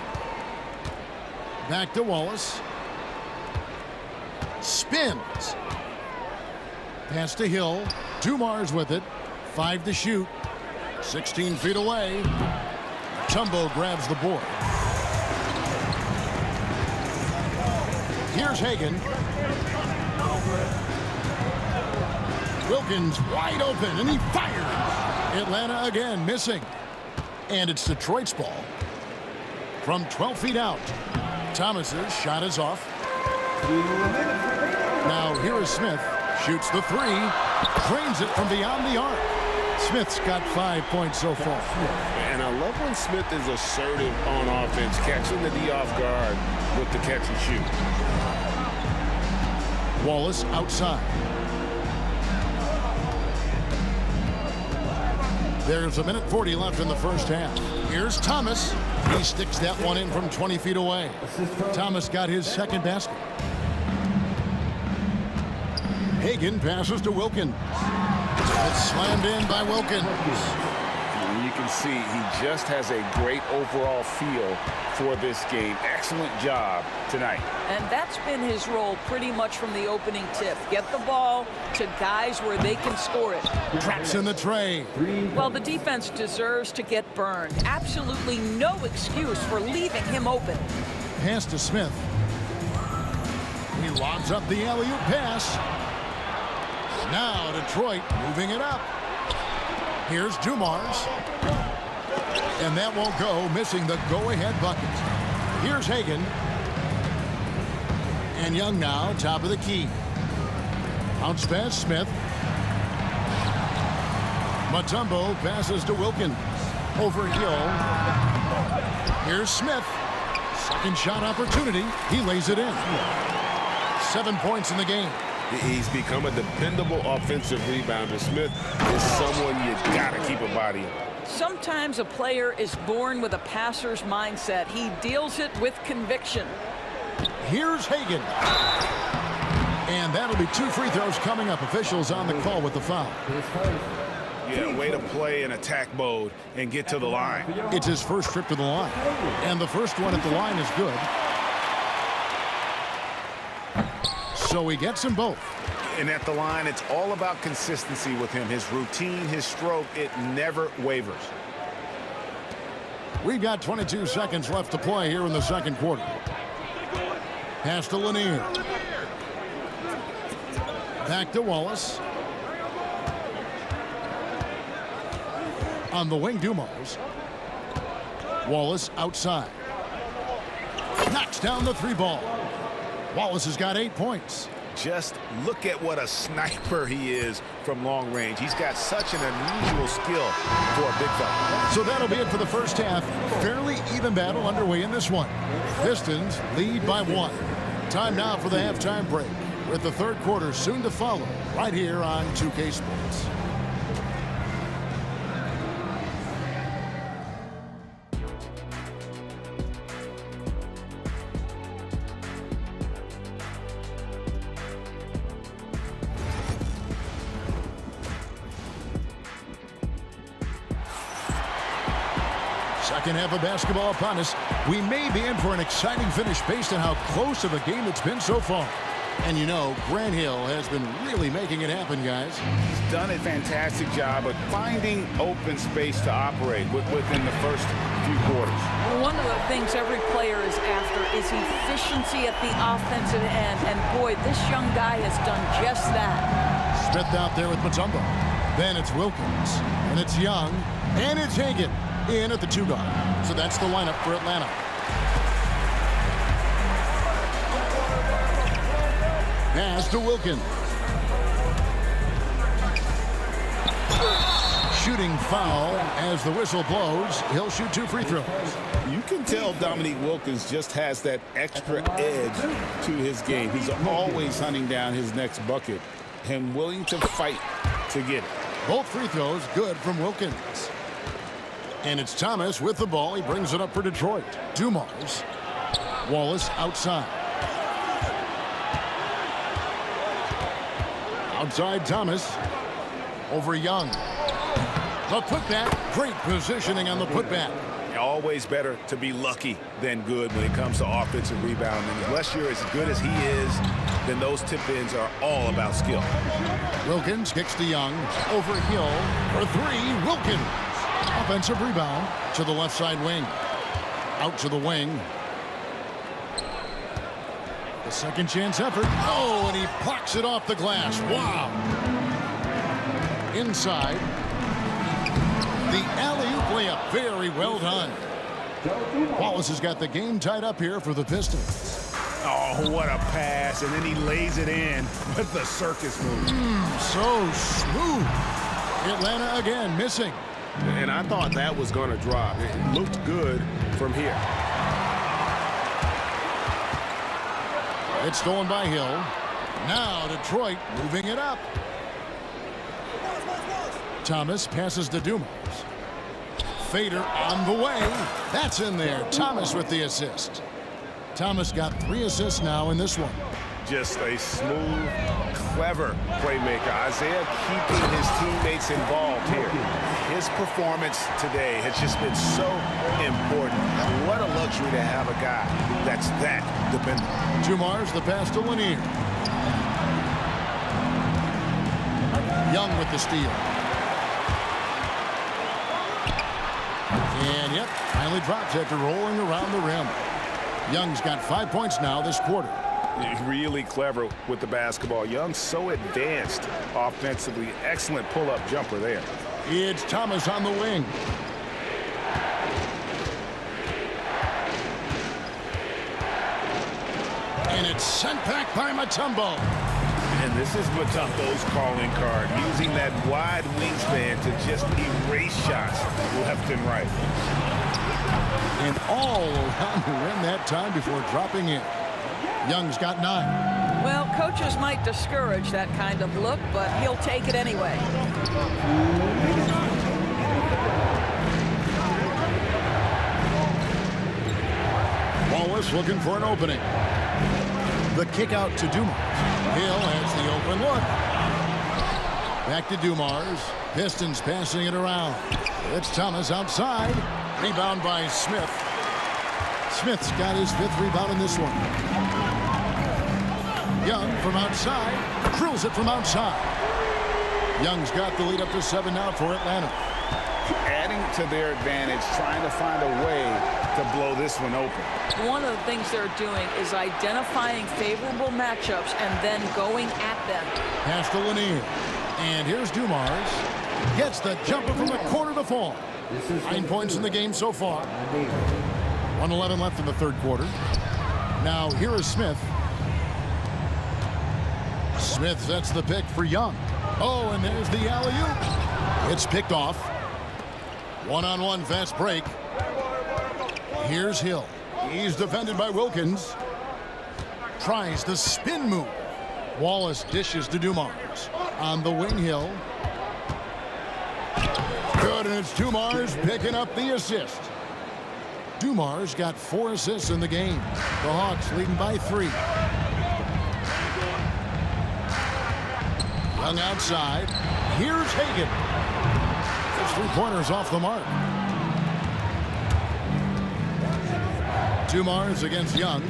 [SPEAKER 6] Back to Wallace. Spins. Pass to Hill. Dumars with it. 5 to shoot. 16 feet away. Tumbo grabs the board. Here's Hagan. Wilkins wide open, and he fires. Atlanta again missing. And it's Detroit's ball. From 12 feet out. Thomas's shot is off. Now here is Smith. Shoots the 3. Drains it from beyond the arc. Smith's got 5 points so far.
[SPEAKER 8] And I love when Smith is assertive on offense, catching the D off guard with the catch and shoot.
[SPEAKER 6] Wallace outside. There's 1:40 left in the first half. Here's Thomas. He sticks that one in from 20 feet away. Thomas got his second basket. Hagan passes to Wilkins. It's slammed in by Wilkins.
[SPEAKER 8] And you can see he just has a great overall feel for this game. Excellent job tonight.
[SPEAKER 7] And that's been his role pretty much from the opening tip. Get the ball to guys where they can score it.
[SPEAKER 6] Traps in the tray.
[SPEAKER 7] Well, the defense deserves to get burned. Absolutely no excuse for leaving him open.
[SPEAKER 6] Pass to Smith. He lobs up the alley-oop pass. Now Detroit moving it up. Here's Dumars. And that won't go, missing the go-ahead bucket. Here's Hagan. And Young now, top of the key. Bounce pass, Smith. Mutombo passes to Wilkins. Over Hill. Here's Smith. Second shot opportunity. He lays it in. 7 points in the game.
[SPEAKER 8] He's become a dependable offensive rebounder. Smith is someone you gotta keep a body on.
[SPEAKER 7] Sometimes a player is born with a passer's mindset. He deals it with conviction.
[SPEAKER 6] Here's Hagan. And that'll be 2 free throws coming up. Officials on the call with the foul.
[SPEAKER 8] Yeah, way to play in attack mode and get to the line.
[SPEAKER 6] It's his first trip to the line. And the first one at the line is good. So he gets them both.
[SPEAKER 8] And at the line, it's all about consistency with him. His routine, his stroke, it never wavers.
[SPEAKER 6] We've got 22 seconds left to play here in the second quarter. Pass to Lanier. Back to Wallace. On the wing, Dumars. Wallace outside. Knocks down the 3 ball. Wallace has got 8 points.
[SPEAKER 8] Just look at what a sniper he is from long range. He's got such an unusual skill for a big fella.
[SPEAKER 6] So that'll be it for the first half. Fairly even battle underway in this one. Pistons lead by 1. Time now for the halftime break, with the third quarter soon to follow right here on 2K Sports. Second half of basketball upon us. We may be in for an exciting finish based on how close of a game it's been so far. And you know, Grant Hill has been really making it happen, guys.
[SPEAKER 8] He's done a fantastic job of finding open space to operate within the first few quarters.
[SPEAKER 7] One of the things every player is after is efficiency at the offensive end. And boy, this young guy has done just that.
[SPEAKER 6] Smith out there with Mutombo. Then it's Wilkins. And it's Young. And it's Hagan in at the 2 guard. So that's the lineup for Atlanta. Pass to Wilkins. Shooting foul as the whistle blows. He'll shoot 2 free throws.
[SPEAKER 8] You can tell Dominique Wilkins just has that extra edge to his game. He's always hunting down his next bucket and willing to fight to get it.
[SPEAKER 6] Both free throws good from Wilkins. And it's Thomas with the ball. He brings it up for Detroit. Dumars. Wallace outside. Outside Thomas. Over Young. The putback. Great positioning on the putback.
[SPEAKER 8] Always better to be lucky than good when it comes to offensive rebounding. Unless you're as good as he is, then those tip-ins are all about skill.
[SPEAKER 6] Wilkins kicks to Young. Over Hill for 3. Wilkins. Offensive rebound to the left side wing. Out to the wing. The second chance effort. Oh, and he plucks it off the glass. Wow. Inside. The alley-oop layup. Very well done. Wallace has got the game tied up here for the Pistons.
[SPEAKER 8] Oh, what a pass. And then he lays it in with the circus move.
[SPEAKER 6] So smooth. Atlanta again missing.
[SPEAKER 8] And I thought that was going to drop. It looked good from here.
[SPEAKER 6] It's stolen by Hill. Now Detroit moving it up. Thomas passes to Dumars. Fader on the way. That's in there. Thomas with the assist. Thomas got 3 assists now in this one.
[SPEAKER 8] Just a smooth, clever playmaker. Isaiah keeping his teammates involved here. His performance today has just been so important. What a luxury to have a guy that's that dependable.
[SPEAKER 6] Dumars the pass to Lanier. Young with the steal. And yep, finally drops after rolling around the rim. Young's got 5 points now this quarter.
[SPEAKER 8] Really clever with the basketball. Young's so advanced offensively. Excellent pull-up jumper there.
[SPEAKER 6] It's Thomas on the wing. And it's sent back by Mutombo.
[SPEAKER 8] And this is Mutombo's calling card, using that wide wingspan to just erase shots left and right.
[SPEAKER 6] And all around the rim that time before dropping in. Young's got 9.
[SPEAKER 7] Well, coaches might discourage that kind of look, but he'll take it anyway.
[SPEAKER 6] Wallace looking for an opening. The kick out to Dumars. Hill has the open look. Back to Dumars. Pistons passing it around. It's Thomas outside. Rebound by Smith. Smith's got his 5th rebound in this one. Young from outside. Drills it from outside. Young's got the lead up to 7 now for Atlanta.
[SPEAKER 8] Adding to their advantage, trying to find a way to blow this one open.
[SPEAKER 7] One of the things they're doing is identifying favorable matchups and then going at them.
[SPEAKER 6] Pass to Lanier. And here's Dumars. Gets the jumper from the corner to fall. 9 points in the game so far. 1:11 left in the 3rd quarter. Now here is Smith. Smith sets the pick for Young. Oh, and there's the alley-oop. It's picked off. One-on-one fast break. Here's Hill. He's defended by Wilkins. Tries the spin move. Wallace dishes to Dumars. On the wing, Hill. Good, and it's Dumars picking up the assist. Dumars got 4 assists in the game. The Hawks leading by 3. Young outside. Here's Hagan. His 3-pointers off the mark. Dumars against Young.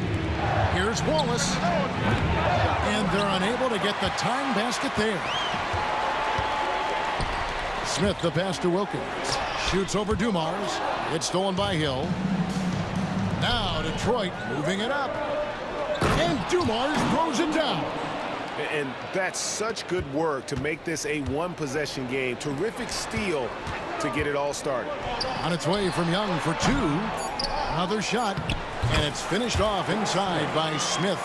[SPEAKER 6] Here's Wallace. And they're unable to get the tying basket there. Smith the pass to Wilkins. Shoots over Dumars. It's stolen by Hill. Now Detroit moving it up. And Dumars throws it down.
[SPEAKER 8] And that's such good work to make this a 1-possession game. Terrific steal to get it all started.
[SPEAKER 6] On its way from Young for 2. Another shot. And it's finished off inside by Smith.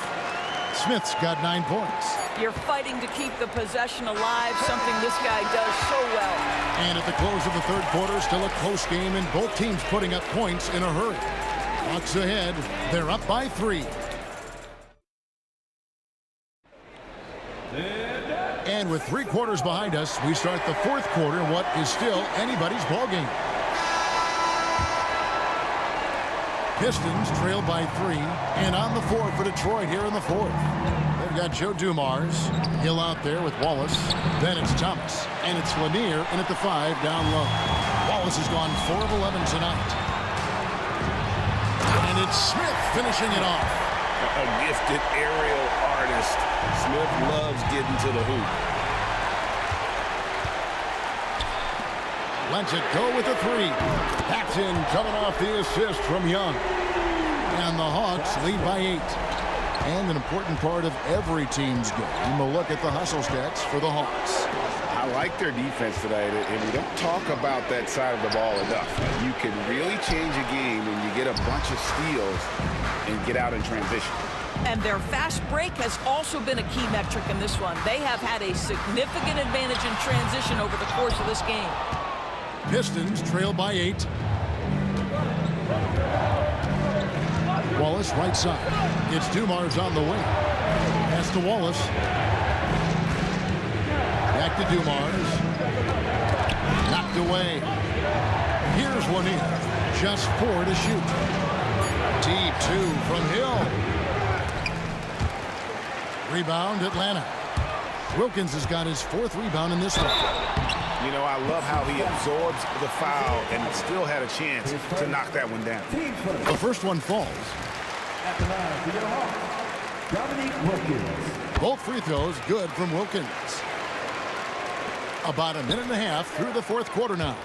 [SPEAKER 6] Smith's got 9 points.
[SPEAKER 7] You're fighting to keep the possession alive, something this guy does so well.
[SPEAKER 6] And at the close of the 3rd quarter, still a close game, and both teams putting up points in a hurry. Hawks ahead. They're up by 3. And with 3 quarters behind us, we start the 4th quarter in what is still anybody's ball game. Pistons trail by 3, and on the 4 for Detroit here in the 4th. They've got Joe Dumars. Hill out there with Wallace. Then it's Thomas, and it's Lanier in at the 5 down low. Wallace has gone 4 of 11 tonight. And it's Smith finishing it off.
[SPEAKER 8] A gifted aerial artist. Smith loves getting to the hoop.
[SPEAKER 6] Lets it go with a 3. Paxton coming off the assist from Young. And the Hawks lead by 8. And an important part of every team's game, a look at the hustle stats for the Hawks.
[SPEAKER 8] I like their defense tonight, and we don't talk about that side of the ball enough. You can really change a game when you get a bunch of steals and get out in transition.
[SPEAKER 7] And their fast break has also been a key metric in this one. They have had a significant advantage in transition over the course of this game.
[SPEAKER 6] Pistons trail by 8. Wallace right side. It's Dumars on the wing. Pass to Wallace. Back to Dumars. Knocked away. Here's Lanier. Just 4 to shoot. Deep 2 from Hill. Rebound, Atlanta. Wilkins has got his 4th rebound in this one.
[SPEAKER 8] You know, I love how he absorbs the foul and still had a chance to knock that one down.
[SPEAKER 6] The first one falls.
[SPEAKER 3] At the line for your Hawks, Dominique Wilkins.
[SPEAKER 6] Both free throws good from Wilkins. About a minute and a half through the 4th quarter now.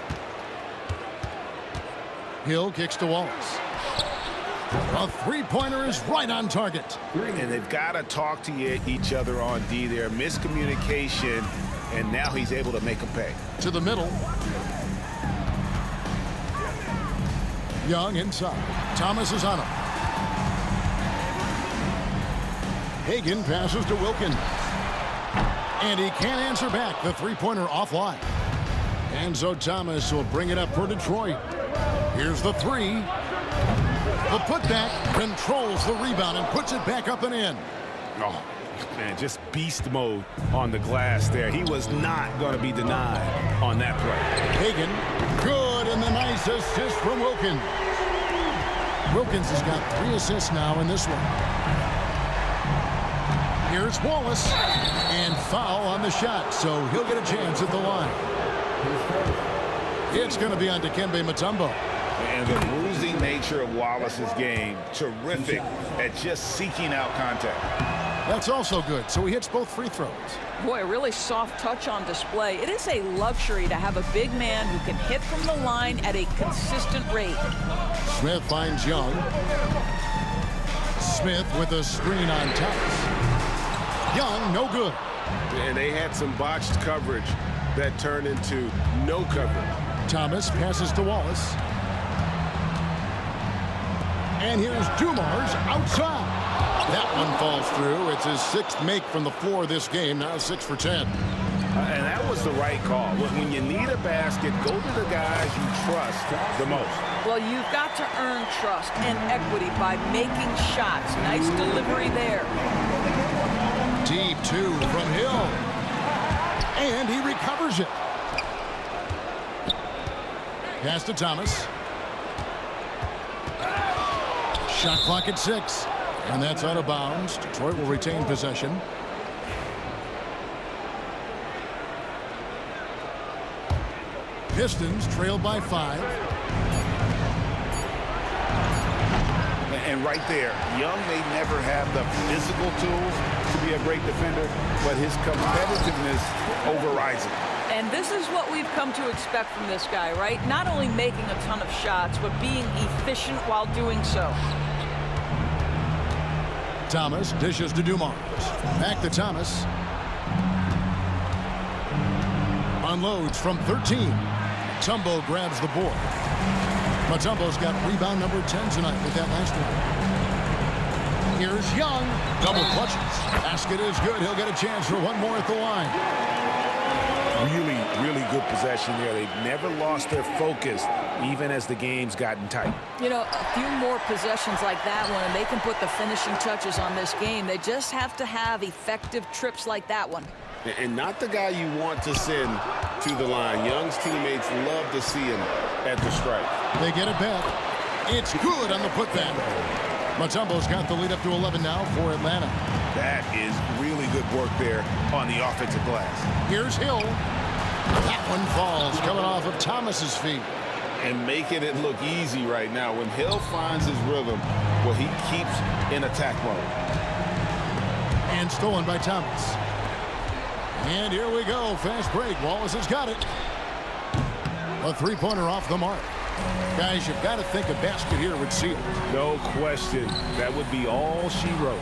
[SPEAKER 6] Hill kicks to Wallace. A three-pointer is right on target.
[SPEAKER 8] And they've got to talk to each other on D there. Miscommunication, and now he's able to make them pay.
[SPEAKER 6] To the middle. Young inside. Thomas is on him. Hagan passes to Wilkins. And he can't answer back. The three-pointer offline. And so Thomas will bring it up for Detroit. Here's the 3. The putback controls the rebound and puts it back up and in.
[SPEAKER 8] Oh, man, just beast mode on the glass there. He was not going to be denied on that play.
[SPEAKER 6] Hagan, good, and the nice assist from Wilkins. Wilkins has got 3 assists now in this one. Here's Wallace, and foul on the shot, so he'll get a chance at the line. It's going to be on Dikembe Mutombo.
[SPEAKER 8] And the bruising nature of Wallace's game, terrific at just seeking out contact.
[SPEAKER 6] That's also good, so he hits both free throws.
[SPEAKER 7] Boy, a really soft touch on display. It is a luxury to have a big man who can hit from the line at a consistent rate.
[SPEAKER 6] Smith finds Young. Smith with a screen on Thomas. Young, no good.
[SPEAKER 2] And they had some botched coverage that turned into no coverage.
[SPEAKER 6] Thomas passes to Wallace. And here's Dumars outside. That one falls through. It's his 6th make from the floor this game, now 6 for 10.
[SPEAKER 8] And that was the right call. When you need a basket, go to the guys you trust the most.
[SPEAKER 7] Well, you've got to earn trust and equity by making shots. Nice delivery there.
[SPEAKER 6] Deep 2 from Hill. And he recovers it. Pass to Thomas. Shot clock at 6. And that's out of bounds. Detroit will retain possession. Pistons trail by 5.
[SPEAKER 8] And right there, Young may never have the physical tools to be a great defender, but his competitiveness overrides it.
[SPEAKER 7] And this is what we've come to expect from this guy, right? Not only making a ton of shots, but being efficient while doing so.
[SPEAKER 6] Thomas dishes to Dumars. Back to Thomas. Unloads from 13. Mutombo grabs the board. Mutombo's got rebound number 10 tonight with that last one. Here's Young. Double clutches. Basket is good. He'll get a chance for one more at the line.
[SPEAKER 8] Really good possession there. They've never lost their focus, even as the game's gotten tight.
[SPEAKER 7] You know, a few more possessions like that one, and they can put the finishing touches on this game. They just have to have effective trips like that one.
[SPEAKER 2] And not the guy you want to send to the line. Young's teammates love to see him at the stripe.
[SPEAKER 6] They get it back. It's good on the putback. Mutombo's got the lead up to 11 now for Atlanta.
[SPEAKER 8] That is really good work there on the offensive glass.
[SPEAKER 6] Here's Hill. That one falls, coming off of Thomas's feet.
[SPEAKER 2] And making it look easy right now. When Hill finds his rhythm, well, he keeps in attack mode.
[SPEAKER 6] And stolen by Thomas. And here we go. Fast break. Wallace has got it. A three-pointer off the mark. Guys, you've got to think a basket here would seal it.
[SPEAKER 8] No question. That would be all she wrote.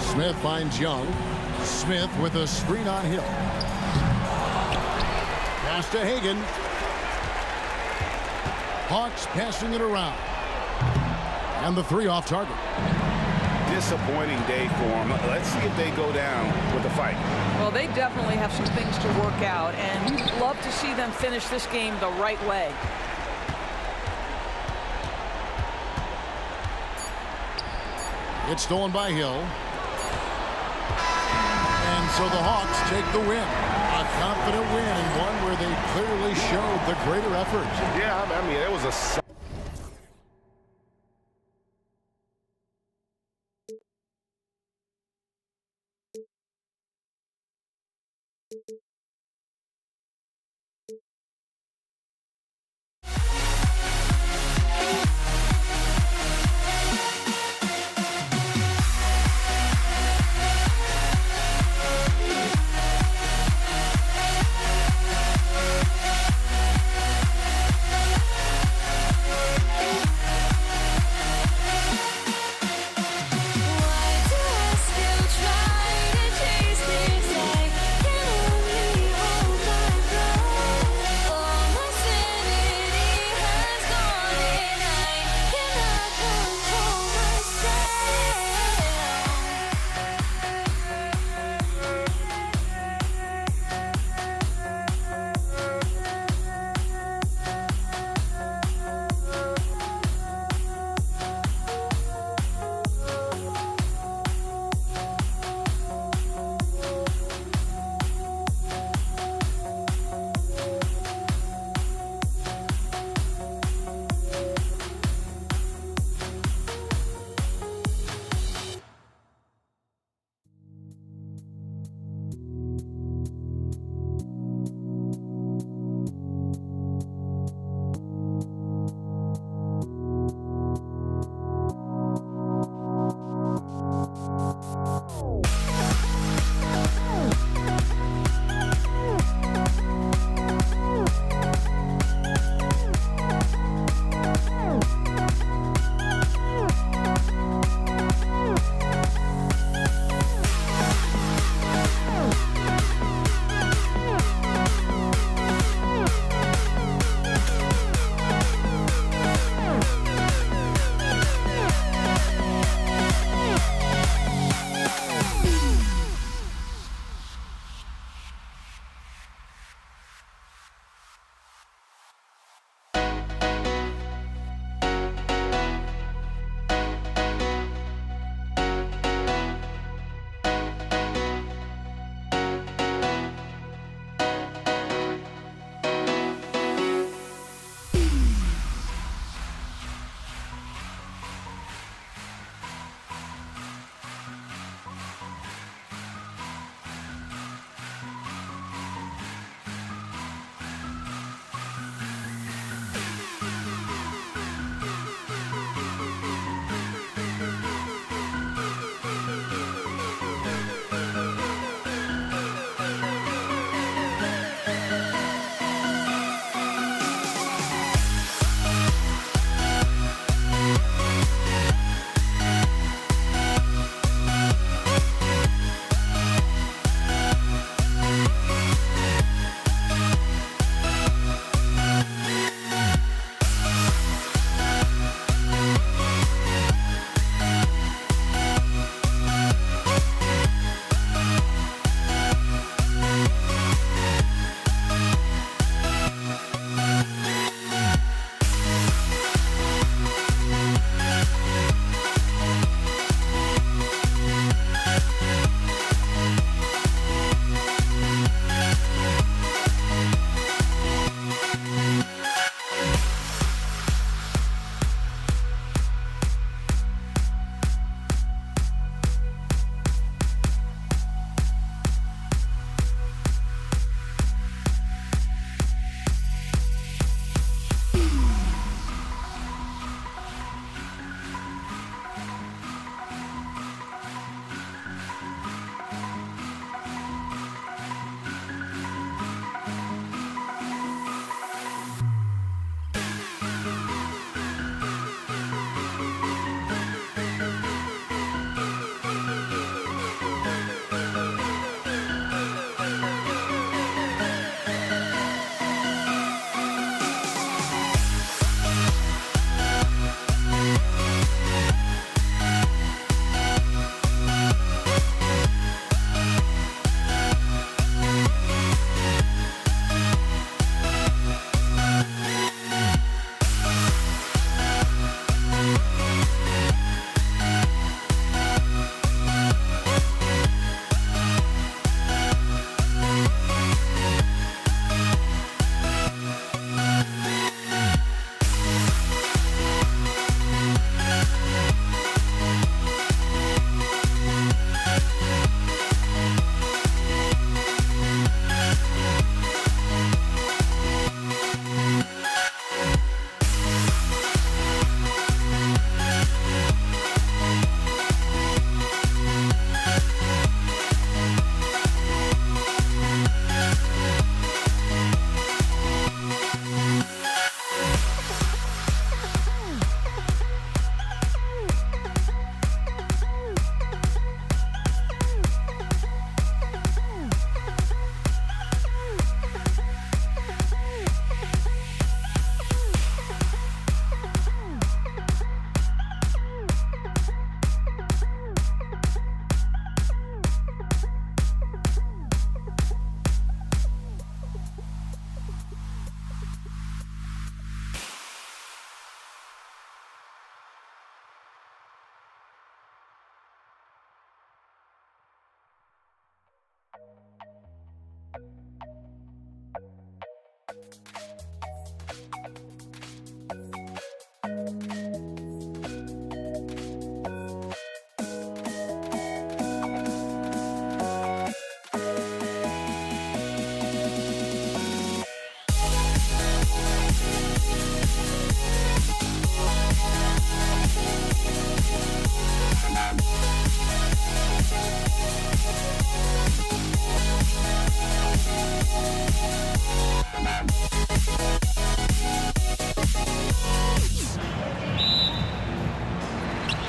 [SPEAKER 6] Smith finds Young. Smith with a screen on Hill. Pass to Hagan. Hawks passing it around. And the 3 off target.
[SPEAKER 8] disappointing day for them. Let's see if they go down with a fight.
[SPEAKER 7] Well, they definitely have some things to work out, and you'd love to see them finish this game the right way.
[SPEAKER 6] It's stolen by Hill. And so the Hawks take the win. A confident win, and one where they clearly showed the greater effort.
[SPEAKER 2] Yeah, I mean, it was a...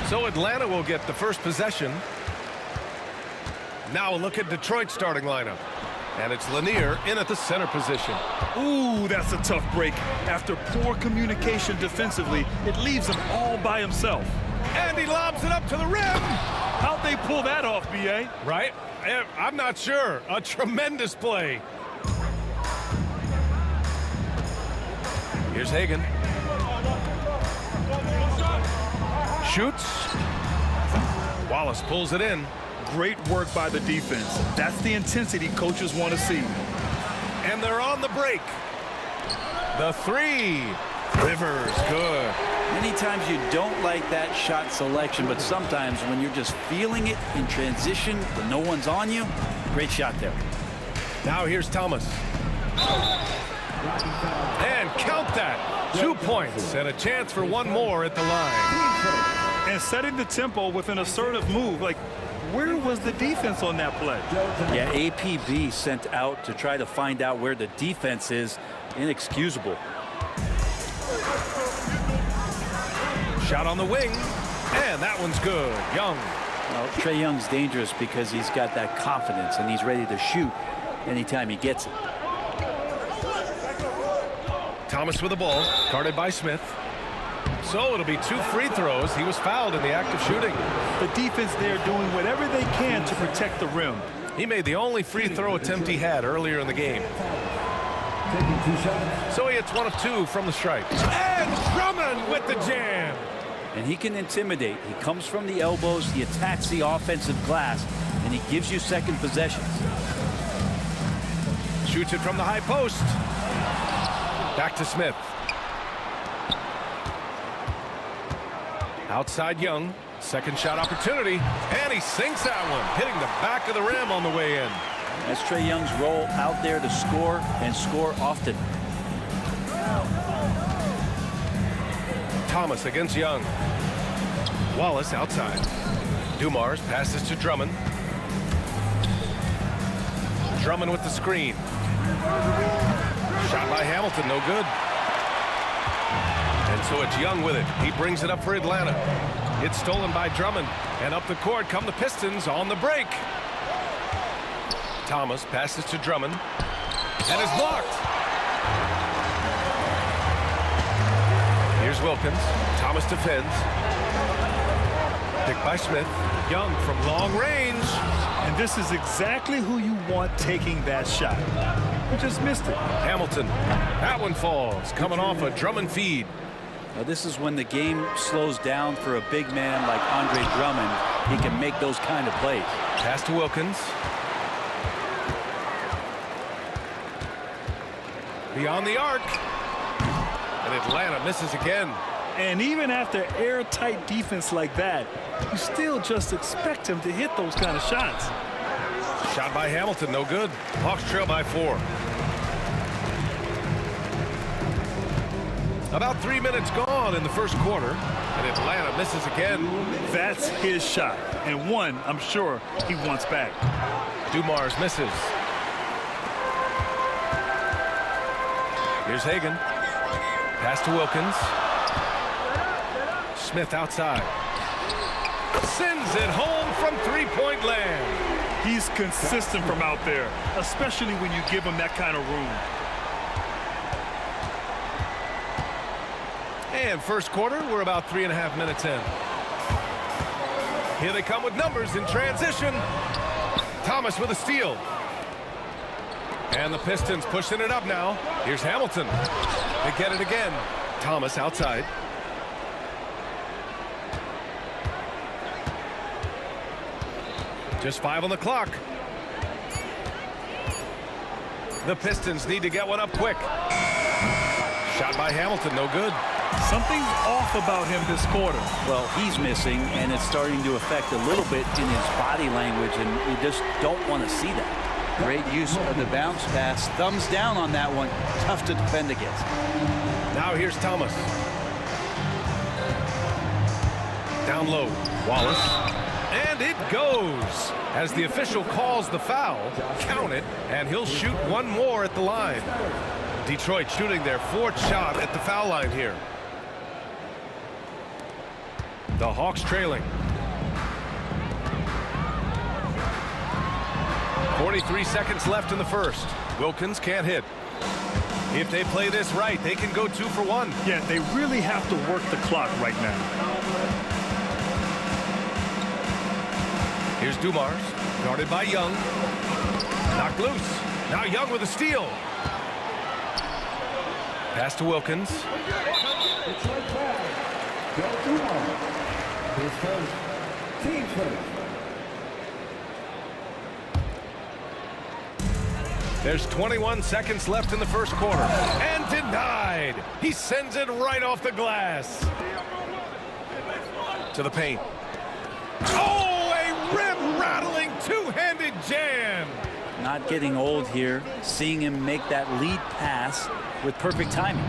[SPEAKER 2] So Atlanta will get the first possession. Now a look at Detroit's starting lineup. And it's Lanier in at the center position.
[SPEAKER 4] Ooh, that's a tough break. After poor communication defensively, it leaves him all by himself.
[SPEAKER 2] And he lobs it up to the rim.
[SPEAKER 4] How'd they pull that off, B.A.?
[SPEAKER 2] Right? I'm not sure. A tremendous play. Here's Hagan. Shoots. Wallace pulls it in.
[SPEAKER 4] Great work by the defense. That's the intensity coaches want to see.
[SPEAKER 2] And they're on the break. The three. Rivers, good.
[SPEAKER 9] Many times you don't like that shot selection, but sometimes when you're just feeling it in transition, when no one's on you, great shot there.
[SPEAKER 2] Now here's Thomas. And count that. 2 points and a chance for one more at the line.
[SPEAKER 4] And setting the tempo with an assertive move. Like, where was the defense on that play?
[SPEAKER 9] Yeah, APB sent out to try to find out where the defense is. Inexcusable.
[SPEAKER 2] Shot on the wing, and that one's good. Young.
[SPEAKER 9] Well, Trae Young's dangerous because he's got that confidence and he's ready to shoot anytime he gets it.
[SPEAKER 2] Thomas with the ball, guarded by Smith. So it'll be 2 free throws. He was fouled in the act of shooting.
[SPEAKER 4] The defense there doing whatever they can to protect the rim.
[SPEAKER 2] He made the only free throw attempt he had earlier in the game. So he hits 1 of 2 from the stripe. And Drummond with the jam.
[SPEAKER 9] And he can intimidate. He comes from the elbows, he attacks the offensive glass, and he gives you second possessions.
[SPEAKER 2] Shoots it from the high post. Back to Smith. Outside Young. Second shot opportunity. And he sinks that one, hitting the back of the rim on the way in.
[SPEAKER 9] That's Trae Young's role, out there to score and score often.
[SPEAKER 2] Thomas against Young. Wallace outside. Dumars passes to Drummond. Drummond with the screen. Shot by Hamilton, no good. And so it's Young with it. He brings it up for Atlanta. It's stolen by Drummond. And up the court come the Pistons on the break. Thomas passes to Drummond. And is blocked. Here's Wilkins. Thomas defends. Picked by Smith. Young from long range.
[SPEAKER 4] And this is exactly who you want taking that shot. You just missed it.
[SPEAKER 2] Hamilton. That one falls. Coming off a Drummond feed.
[SPEAKER 9] Now this is when the game slows down for a big man like Andre Drummond. He can make those kind of plays.
[SPEAKER 2] Pass to Wilkins. Beyond the arc. And Atlanta misses again.
[SPEAKER 4] And even after airtight defense like that, you still just expect him to hit those kind of shots.
[SPEAKER 2] Shot by Hamilton, no good. Hawks trail by 4. About 3 minutes gone in the first quarter, and Atlanta misses again.
[SPEAKER 4] That's his shot, and one I'm sure he wants back.
[SPEAKER 2] Dumars misses. Here's Hagan. Pass to Wilkins. Smith outside. Sends it home from three-point land.
[SPEAKER 4] He's consistent from out there, especially when you give him that kind of room.
[SPEAKER 2] And first quarter, we're about 3.5 minutes in. Here they come with numbers in transition. Thomas with a steal. And the Pistons pushing it up now. Here's Hamilton. They get it again. Thomas outside. Just 5 on the clock. The Pistons need to get one up quick. Shot by Hamilton, no good.
[SPEAKER 4] Something's off about him this quarter.
[SPEAKER 9] Well, he's missing, and it's starting to affect a little bit in his body language, and you just don't want to see that. Great use of the bounce pass. Thumbs down on that one. Tough to defend against.
[SPEAKER 2] Now here's Thomas. Down low. Wallace. And it goes. As the official calls the foul, count it, and he'll shoot one more at the line. Detroit shooting their 4th shot at the foul line here. The Hawks trailing. 43 seconds left in the first. Wilkins can't hit. If they play this right, they can go 2 for 1.
[SPEAKER 4] Yeah, they really have to work the clock right now.
[SPEAKER 2] Here's Dumars, guarded by Young. Knocked loose. Now Young with a steal. Pass to Wilkins. There's 21 seconds left in the first quarter. And denied. He sends it right off the glass. To the paint. Oh, a rim-rattling two-handed jam.
[SPEAKER 9] Not getting old here. Seeing him make that lead pass with perfect timing.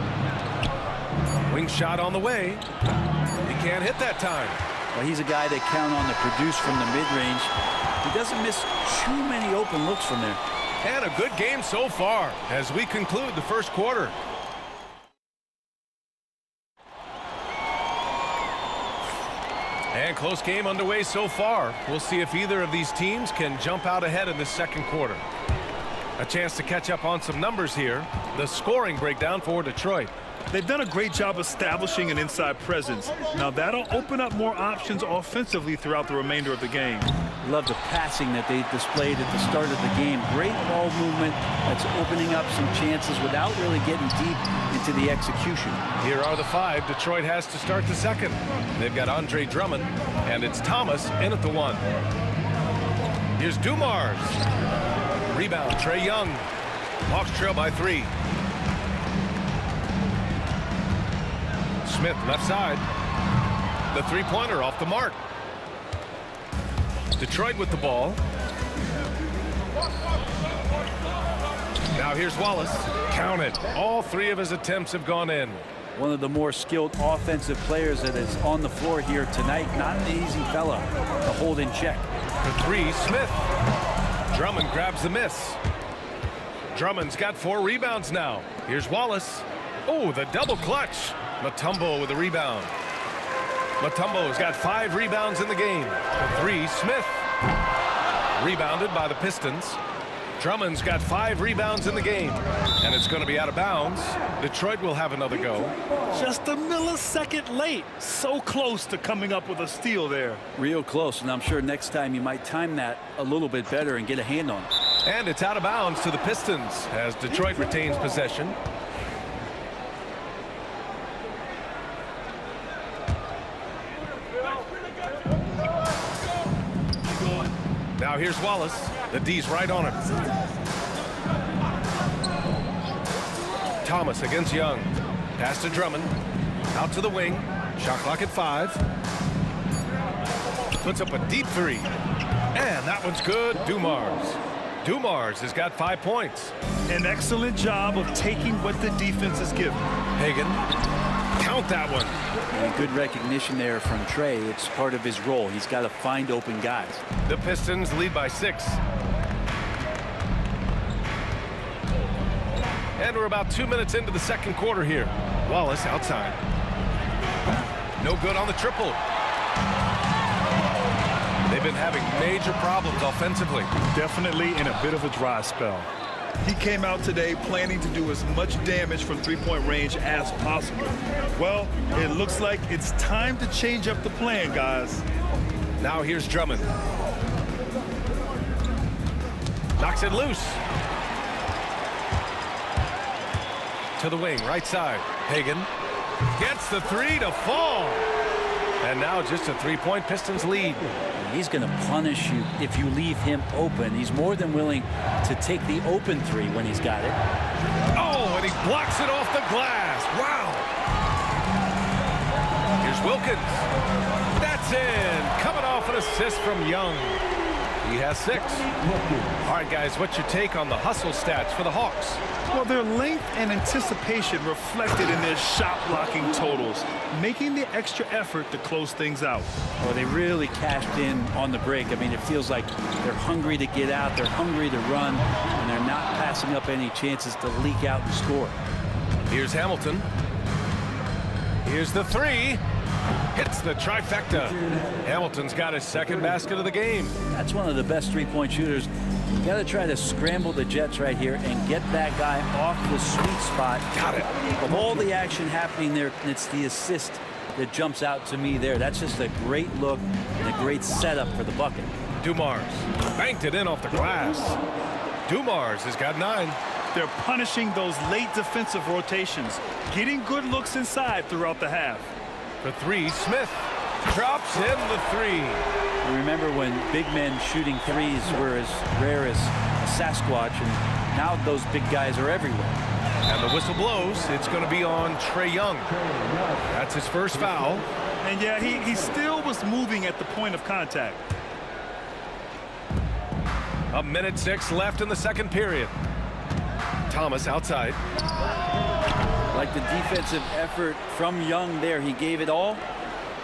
[SPEAKER 2] Wing shot on the way. He can't hit that time.
[SPEAKER 9] Well, he's a guy they count on to produce from the mid-range. He doesn't miss too many open looks from there.
[SPEAKER 2] And a good game so far as we conclude the first quarter. And close game underway so far. We'll see if either of these teams can jump out ahead in the second quarter. A chance to catch up on some numbers here. The scoring breakdown for Detroit.
[SPEAKER 4] They've done a great job establishing an inside presence. Now that'll open up more options offensively throughout the remainder of the game.
[SPEAKER 9] Love the passing that they displayed at the start of the game. Great ball movement that's opening up some chances without really getting deep into the execution.
[SPEAKER 2] Here are the 5 Detroit has to start the second. They've got Andre Drummond, and it's Thomas in at the 1. Here's Dumars. Rebound, Trae Young. Hawks trail by 3. Smith left side. The three-pointer off the mark. Detroit with the ball. Now here's Wallace. Count it. All 3 of his attempts have gone in.
[SPEAKER 9] One of the more skilled offensive players that is on the floor here tonight. Not an easy fella to hold in check.
[SPEAKER 2] For 3, Smith. Drummond grabs the miss. Drummond's got 4 rebounds now. Here's Wallace. Oh, the double clutch. Mutombo with the rebound. Mutombo's got 5 rebounds in the game. For 3, Smith. Rebounded by the Pistons. Drummond's got 5 rebounds in the game. And it's going to be out of bounds. Detroit will have another go.
[SPEAKER 4] Just a millisecond late. So close to coming up with a steal there.
[SPEAKER 9] Real close, and I'm sure next time you might time that a little bit better and get a hand on it.
[SPEAKER 2] And it's out of bounds to the Pistons as Detroit retains possession. Now here's Wallace. The D's right on him. Thomas against Young. Pass to Drummond. Out to the wing. Shot clock at 5. Puts up a deep 3. And that one's good. Dumars. Dumars has got 5 points.
[SPEAKER 4] An excellent job of taking what the defense is given.
[SPEAKER 2] Hagan. Count that one.
[SPEAKER 9] And good recognition there from Trae. It's part of his role. He's got to find open guys.
[SPEAKER 2] The Pistons lead by 6. And we're about 2 minutes into the second quarter here. Wallace outside. No good on the triple. They've been having major problems offensively.
[SPEAKER 4] Definitely in a bit of a dry spell. He came out today planning to do as much damage from three-point range as possible. Well, it looks like it's time to change up the plan, guys.
[SPEAKER 2] Now here's Drummond. Knocks it loose. To the wing, right side. Hagan gets the 3 to fall. And now just a 3-point Pistons lead.
[SPEAKER 9] He's going to punish you if you leave him open. He's more than willing to take the open 3 when he's got it.
[SPEAKER 2] Oh, and he blocks it off the glass. Wow. Here's Wilkins. That's in. Coming off an assist from Young. He has 6. All right, guys, what's your take on the hustle stats for the Hawks?
[SPEAKER 4] Well, their length and anticipation reflected in their shot blocking totals, making the extra effort to close things out.
[SPEAKER 9] Well, they really cashed in on the break. I mean, it feels like they're hungry to get out, they're hungry to run, and they're not passing up any chances to leak out and score.
[SPEAKER 2] Here's Hamilton. Here's the 3. Hits the trifecta. Hamilton's got his second basket of the game.
[SPEAKER 9] That's one of the best three-point shooters. You got to try to scramble the Jets right here and get that guy off the sweet spot.
[SPEAKER 2] Got it.
[SPEAKER 9] Of all the action happening there, it's the assist that jumps out to me there. That's just a great look and a great setup for the bucket.
[SPEAKER 2] Dumars banked it in off the glass. Dumars has got 9.
[SPEAKER 4] They're punishing those late defensive rotations, getting good looks inside throughout the half.
[SPEAKER 2] For 3, Smith drops in the 3.
[SPEAKER 9] You remember when big men shooting threes were as rare as a Sasquatch, and now those big guys are everywhere.
[SPEAKER 2] And the whistle blows. It's going to be on Trae Young. That's his first foul.
[SPEAKER 4] And yeah, he still was moving at the point of contact.
[SPEAKER 2] 1:06 left in the second period. Thomas outside.
[SPEAKER 9] Like the defensive effort from Young there. He gave it all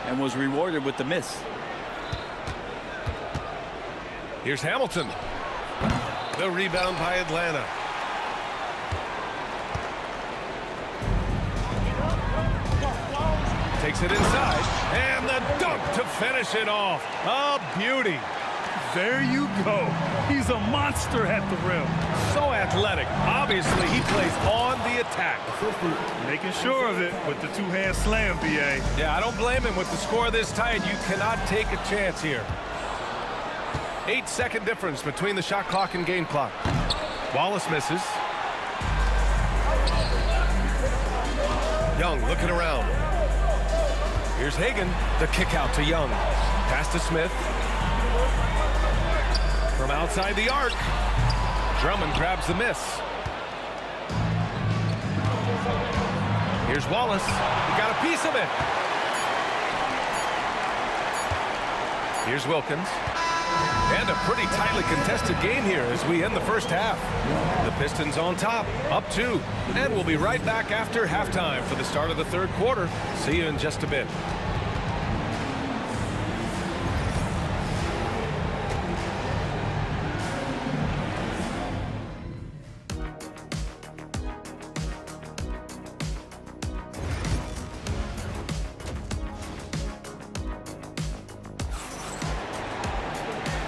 [SPEAKER 9] and was rewarded with the miss.
[SPEAKER 2] Here's Hamilton. The rebound by Atlanta. Takes it inside. And the dunk to finish it off. A beauty.
[SPEAKER 4] There you go. He's a monster at the rim.
[SPEAKER 2] So athletic. Obviously, he plays on the attack.
[SPEAKER 4] Making sure of it with the two-hand slam, B.A.
[SPEAKER 2] Yeah, I don't blame him. With the score this tight, you cannot take a chance here. 8-second difference between the shot clock and game clock. Wallace misses. Young looking around. Here's Hagan. The kick out to Young. Pass to Smith. From outside the arc, Drummond grabs the miss. Here's Wallace. He got a piece of it. Here's Wilkins. And a pretty tightly contested game here as we end the first half. The Pistons on top, up 2. And we'll be right back after halftime for the start of the third quarter. See you in just a bit.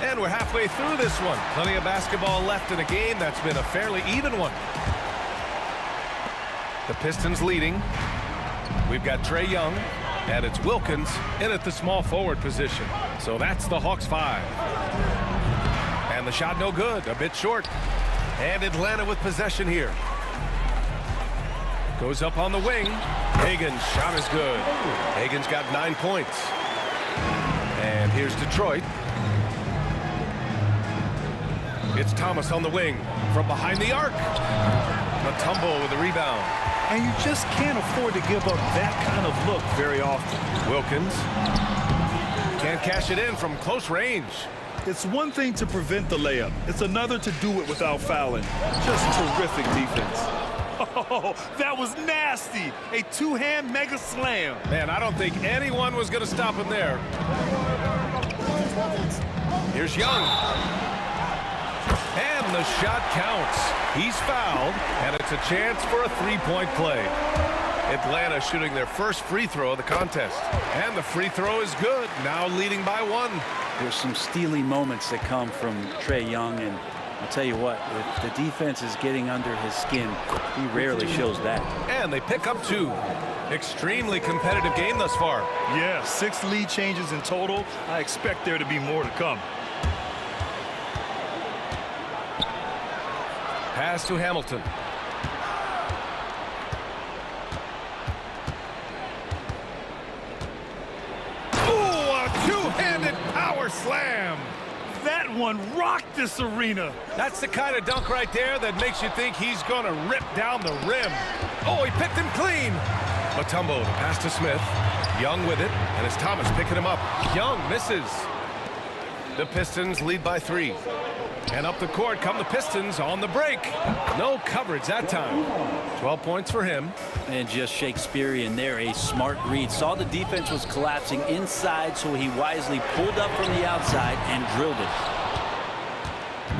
[SPEAKER 2] And we're halfway through this one. Plenty of basketball left in a game that's been a fairly even one. The Pistons leading. We've got Trae Young, and it's Wilkins in at the small forward position. So that's the Hawks 5. And the shot no good, a bit short. And Atlanta with possession here. Goes up on the wing. Hagan's shot is good. Hagan's got 9 points. And here's Detroit. It's Thomas on the wing from behind the arc. Mutombo with the rebound.
[SPEAKER 4] And you just can't afford to give up that kind of look very often.
[SPEAKER 2] Wilkins can't cash it in from close range.
[SPEAKER 4] It's one thing to prevent the layup. It's another to do it without fouling. Just terrific defense. Oh, that was nasty. A two-hand mega slam.
[SPEAKER 2] Man, I don't think anyone was going to stop him there. Here's Young. And the shot counts. He's fouled, and it's a chance for a three-point play. Atlanta shooting their first free throw of the contest. And the free throw is good, now leading by 1.
[SPEAKER 9] There's some steely moments that come from Trae Young, and I'll tell you what, if the defense is getting under his skin, he rarely shows that.
[SPEAKER 2] And they pick up 2. Extremely competitive game thus far.
[SPEAKER 4] Yeah, 6 lead changes in total. I expect there to be more to come.
[SPEAKER 2] Pass to Hamilton. Ooh, a two-handed power slam.
[SPEAKER 4] That one rocked this arena.
[SPEAKER 2] That's the kind of dunk right there that makes you think he's going to rip down the rim. Oh, he picked him clean. Mutombo, the pass to Smith. Young with it, and it's Thomas picking him up. Young misses. The Pistons lead by 3. And up the court come the Pistons on the break. No coverage that time. 12 points for him.
[SPEAKER 9] And just Shakespearean there, a smart read. Saw the defense was collapsing inside, so he wisely pulled up from the outside and drilled it.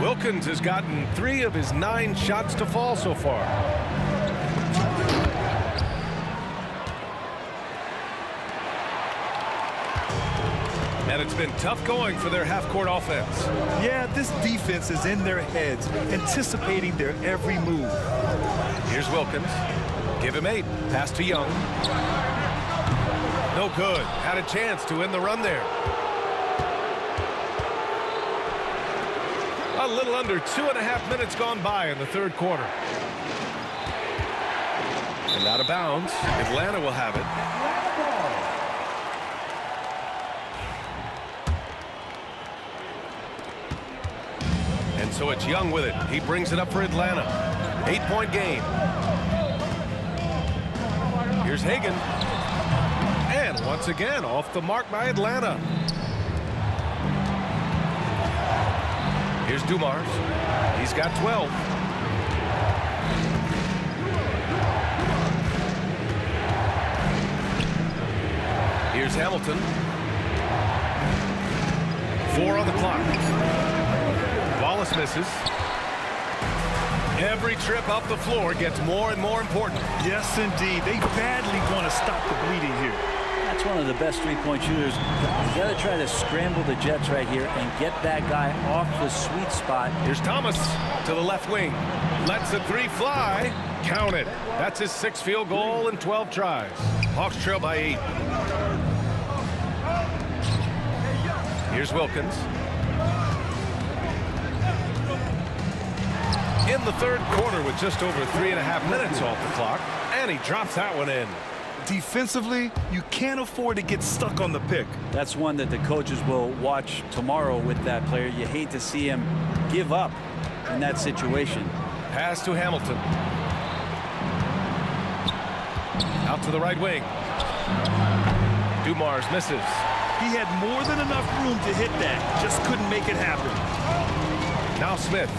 [SPEAKER 2] Wilkins has gotten 3 of his 9 shots to fall so far. And it's been tough going for their half-court offense.
[SPEAKER 4] Yeah, this defense is in their heads, anticipating their every move.
[SPEAKER 2] Here's Wilkins. Give him 8. Pass to Young. No good. Had a chance to end the run there. A little under 2.5 minutes gone by in the third quarter. And out of bounds. Atlanta will have it. And so it's Young with it. He brings it up for Atlanta. 8-point game. Here's Hagan. And once again, off the mark by Atlanta. Here's Dumars. He's got 12. Here's Hamilton. 4 on the clock. Wallace misses. Every trip up the floor gets more and more important.
[SPEAKER 4] Yes, indeed. They badly want to stop the bleeding here.
[SPEAKER 9] That's one of the best three-point shooters. You got to try to scramble the Jets right here and get that guy off the sweet spot.
[SPEAKER 2] Here's Thomas to the left wing. Lets the 3 fly. Count it. That's his 6th field goal in 12 tries. Hawks trail by 8. Here's Wilkins. In the third quarter with just over 3.5 minutes off the clock. And he drops that one in.
[SPEAKER 4] Defensively, you can't afford to get stuck on the pick.
[SPEAKER 9] That's one that the coaches will watch tomorrow with that player. You hate to see him give up in that situation.
[SPEAKER 2] Pass to Hamilton. Out to the right wing. Dumars misses.
[SPEAKER 4] He had more than enough room to hit that. Just couldn't make it happen.
[SPEAKER 2] Now Smith.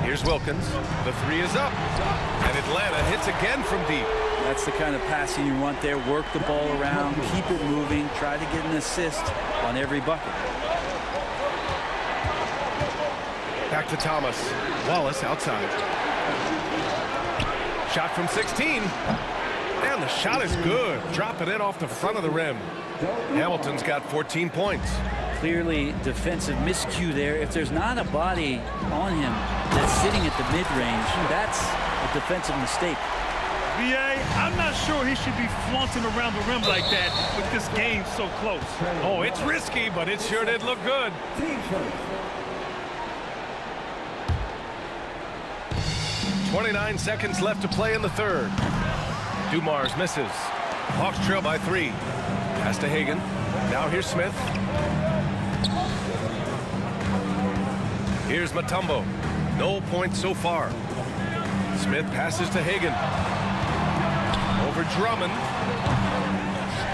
[SPEAKER 2] Here's Wilkins. The 3 is up. And Atlanta hits again from deep.
[SPEAKER 9] That's the kind of passing you want there. Work the ball around, keep it moving, try to get an assist on every bucket.
[SPEAKER 2] Back to Thomas. Wallace outside. Shot from 16. And the shot is good. Dropping it off the front of the rim. Hamilton's got 14 points.
[SPEAKER 9] Clearly defensive miscue there. If there's not a body on him that's sitting at the mid-range, that's a defensive mistake.
[SPEAKER 4] B.A., I'm not sure he should be flaunting around the rim like that with this game so close.
[SPEAKER 2] Oh, it's risky, but it sure did look good. 29 seconds left to play in the third. Dumars misses. Hawks trail by 3. Pass to Hagan. Now here's Smith. Here's Mutombo. No points so far. Smith passes to Hagan. Over Drummond.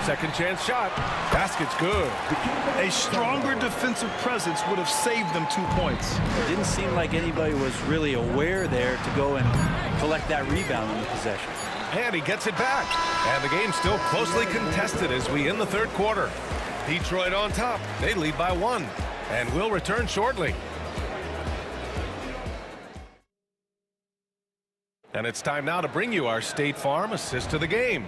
[SPEAKER 2] Second chance shot. Basket's good.
[SPEAKER 4] A stronger defensive presence would have saved them 2 points.
[SPEAKER 9] It didn't seem like anybody was really aware there to go and collect that rebound in the possession.
[SPEAKER 2] And he gets it back. And the game's still closely contested as we end the third quarter. Detroit on top. They lead by 1. And will return shortly. And it's time now to bring you our State Farm assist to the game.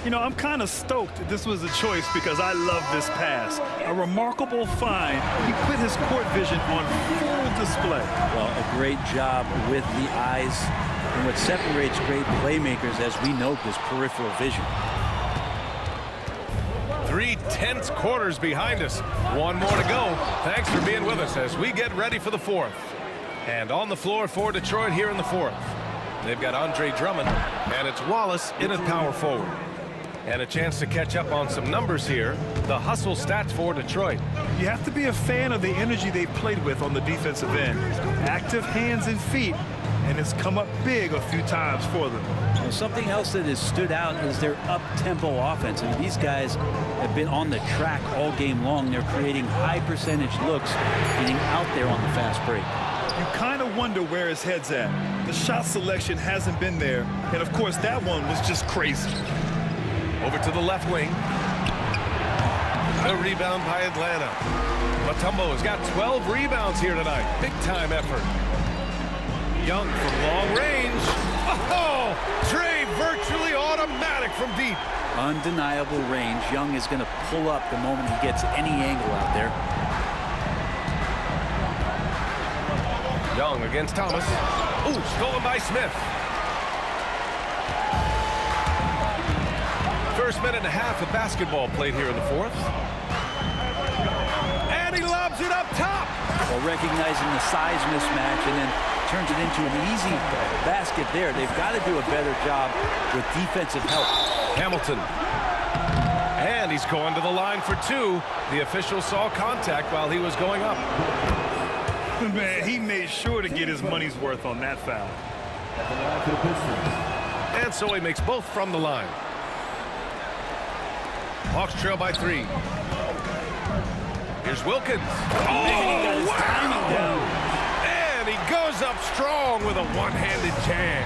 [SPEAKER 4] You know, I'm kind of stoked this was a choice because I love this pass. A remarkable find. He put his court vision on full display.
[SPEAKER 9] Well, a great job with the eyes. And what separates great playmakers, as we note, is peripheral vision.
[SPEAKER 2] 3/10 quarters behind us. 1 more to go. Thanks for being with us as we get ready for the 4th. And on the floor for Detroit here in the 4th. They've got Andre Drummond, and it's Wallace in at power forward. And a chance to catch up on some numbers here. The hustle stats for Detroit.
[SPEAKER 4] You have to be a fan of the energy they've played with on the defensive end. Active hands and feet, and it's come up big a few times for them.
[SPEAKER 9] Well, something else that has stood out is their up-tempo offense. And these guys have been on the track all game long. They're creating high-percentage looks, getting out there on the fast break.
[SPEAKER 4] You kind of wonder where his head's at. The shot selection hasn't been there, and of course that one was just crazy.
[SPEAKER 2] Over to the left wing. The rebound by Atlanta. Mutombo has got 12 rebounds here tonight. Big time effort. Young from long range. Oh, Trey virtually automatic from deep.
[SPEAKER 9] Undeniable range. Young is going to pull up the moment he gets any angle out there.
[SPEAKER 2] Young against Thomas. Ooh, stolen by Smith. First minute and a half of basketball played here in the fourth. And he lobs it up top.
[SPEAKER 9] Well, recognizing the size mismatch and then turns it into an easy basket there. They've got to do a better job with defensive help.
[SPEAKER 2] Hamilton. And he's going to the line for two. The official saw contact while he was going up.
[SPEAKER 4] Man, he made sure to get his money's worth on that foul.
[SPEAKER 2] And so he makes both from the line. Hawks trail by 3. Here's Wilkins. Oh, wow! And he goes up strong with a one-handed jam.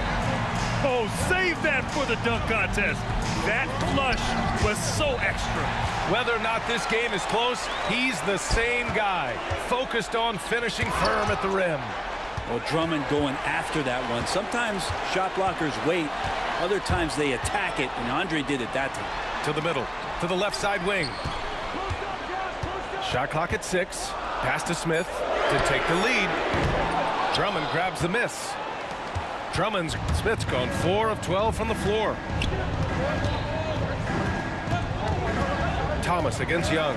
[SPEAKER 4] Oh, save that for the dunk contest. That flush was so extra.
[SPEAKER 2] Whether or not this game is close, he's the same guy, focused on finishing firm at the rim.
[SPEAKER 9] Well, Drummond going after that one. Sometimes shot blockers wait. Other times they attack it, and Andre did it that time.
[SPEAKER 2] To the middle, to the left side wing. Shot clock at 6. Pass to Smith to take the lead. Drummond grabs the miss. Smith's gone 4 of 12 from the floor. Thomas against Young.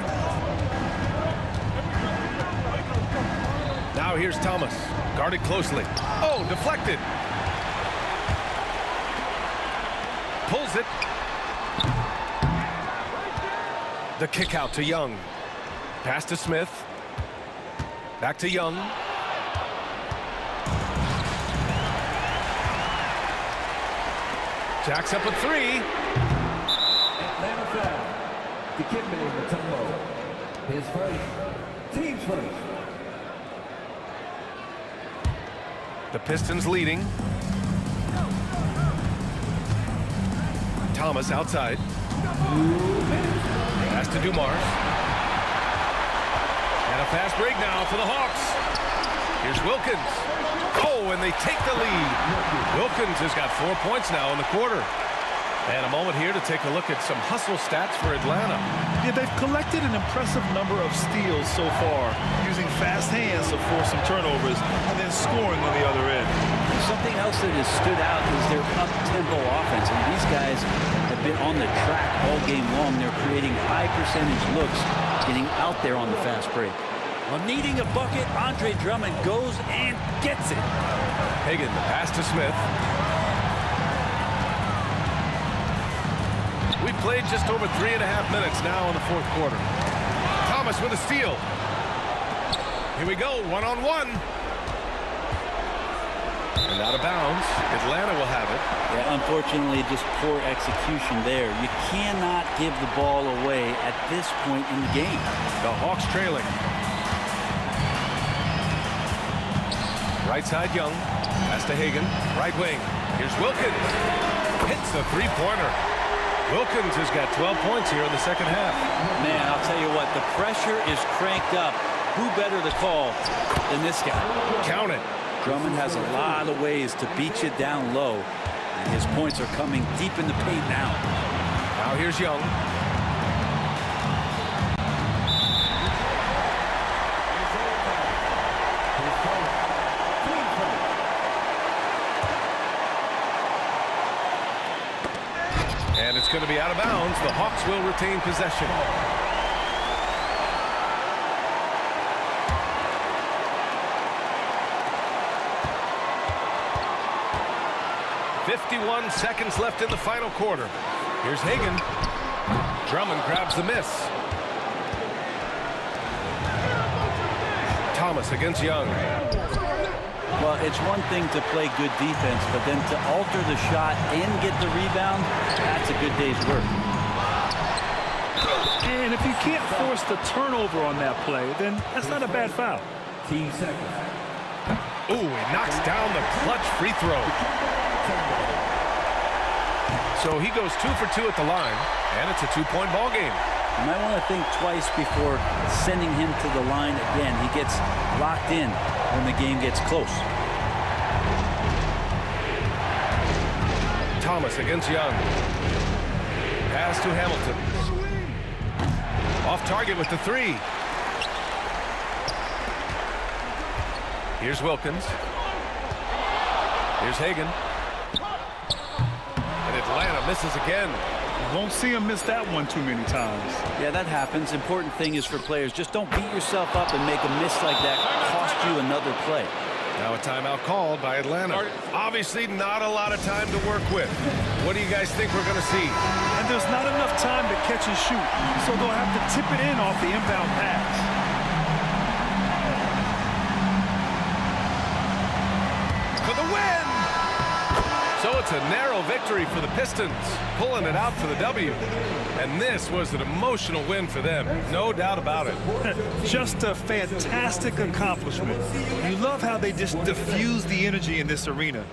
[SPEAKER 2] Now here's Thomas, guarded closely. Oh, deflected. Pulls it. The kick out to Young. Pass to Smith. Back to Young. Jacks up a 3.
[SPEAKER 3] Atlanta foul. The kid made the tempo. His first. Team's first.
[SPEAKER 2] The Pistons leading. Thomas outside. Pass to Dumars. And a fast break now for the Hawks. Here's Wilkins. Oh, and they take the lead. Wilkins has got 4 points now in the quarter. And a moment here to take a look at some hustle stats for Atlanta.
[SPEAKER 4] Yeah, they've collected an impressive number of steals so far, using fast hands to force some turnovers and then scoring on the other end.
[SPEAKER 9] Something else that has stood out is their up-tempo offense. And these guys have been on the track all game long. They're creating high-percentage looks, getting out there on the fast break. Well, needing a bucket, Andre Drummond goes and gets it.
[SPEAKER 2] Hagan, the pass to Smith. We played just over 3.5 minutes now in the fourth quarter. Thomas with a steal. Here we go, one-on-one. And out of bounds. Atlanta will have it.
[SPEAKER 9] Yeah, unfortunately, just poor execution there. You cannot give the ball away at this point in the game.
[SPEAKER 2] The Hawks trailing. Right side, Young. Pass to Hagan. Right wing. Here's Wilkins. Hits the three-pointer. Wilkins has got 12 points here in the second half.
[SPEAKER 9] Man, I'll tell you what, the pressure is cranked up. Who better to call than this guy?
[SPEAKER 2] Count it.
[SPEAKER 9] Drummond has a lot of ways to beat you down low, and his points are coming deep in the paint now.
[SPEAKER 2] Now here's Young. And it's going to be out of bounds. The Hawks will retain possession. .51 seconds left in the final quarter. Here's Hagan. Drummond grabs the miss. Thomas against Young.
[SPEAKER 9] Well, it's one thing to play good defense, but then to alter the shot and get the rebound, that's a good day's work.
[SPEAKER 4] And if you can't force the turnover on that play, then that's not a bad foul.
[SPEAKER 3] 10 seconds.
[SPEAKER 2] Ooh, he knocks down the clutch free throw. So he goes 2 for 2 at the line, and it's a 2-point ball game.
[SPEAKER 9] You might want to think twice before sending him to the line again. He gets locked in when the game gets close.
[SPEAKER 2] Thomas against Young. Pass to Hamilton. Off target with the 3. Here's Wilkins. Here's Hagan. And Atlanta misses again.
[SPEAKER 4] You won't see him miss that one too many times.
[SPEAKER 9] Yeah, that happens. Important thing is for players, just don't beat yourself up and make a miss like that cost you another play.
[SPEAKER 2] Now a timeout called by Atlanta. Obviously not a lot of time to work with. What do you guys think we're going to see?
[SPEAKER 4] And there's not enough time to catch and shoot, so they'll have to tip it in off the inbound pass.
[SPEAKER 2] For the win! So it's a narrow victory for the Pistons, pulling it out for the W. And this was an emotional win for them, no doubt about it.
[SPEAKER 4] Just a fantastic accomplishment. You love how they just diffuse the energy in this arena.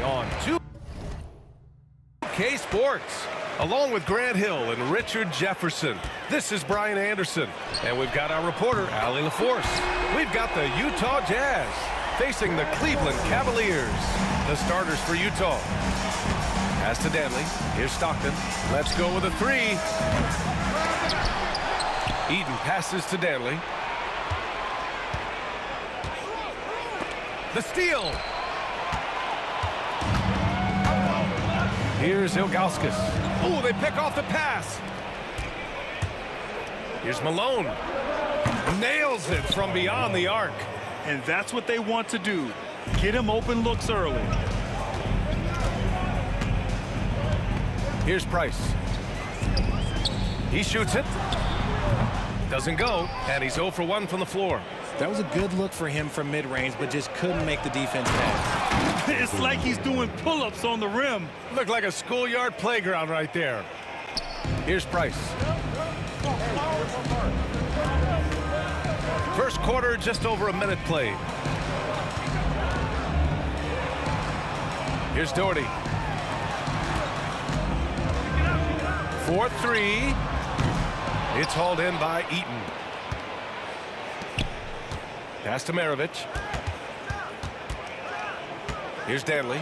[SPEAKER 2] On 2K Sports, along with Grant Hill and Richard Jefferson. This is Brian Anderson, and we've got our reporter, Allie LaForce. We've got the Utah Jazz facing the Cleveland Cavaliers. The starters for Utah. Pass to Danley. Here's Stockton. Let's go with a three. Eden passes to Danley. The steal. Here's Ilgauskas. Oh, they pick off the pass. Here's Malone. Nails it from beyond the arc.
[SPEAKER 4] And that's what they want to do. Get him open looks early.
[SPEAKER 2] Here's Price. He shoots it. Doesn't go, and he's 0 for 1 from the floor.
[SPEAKER 10] That was a good look for him from mid-range, but just couldn't make the defense pay.
[SPEAKER 4] It's like he's doing pull-ups on the rim.
[SPEAKER 2] Looked like a schoolyard playground right there. Here's Price. First quarter, just over a minute played. Here's Doherty. 4-3. It's hauled in by Eaton. Pass to Maravich. Here's Danley.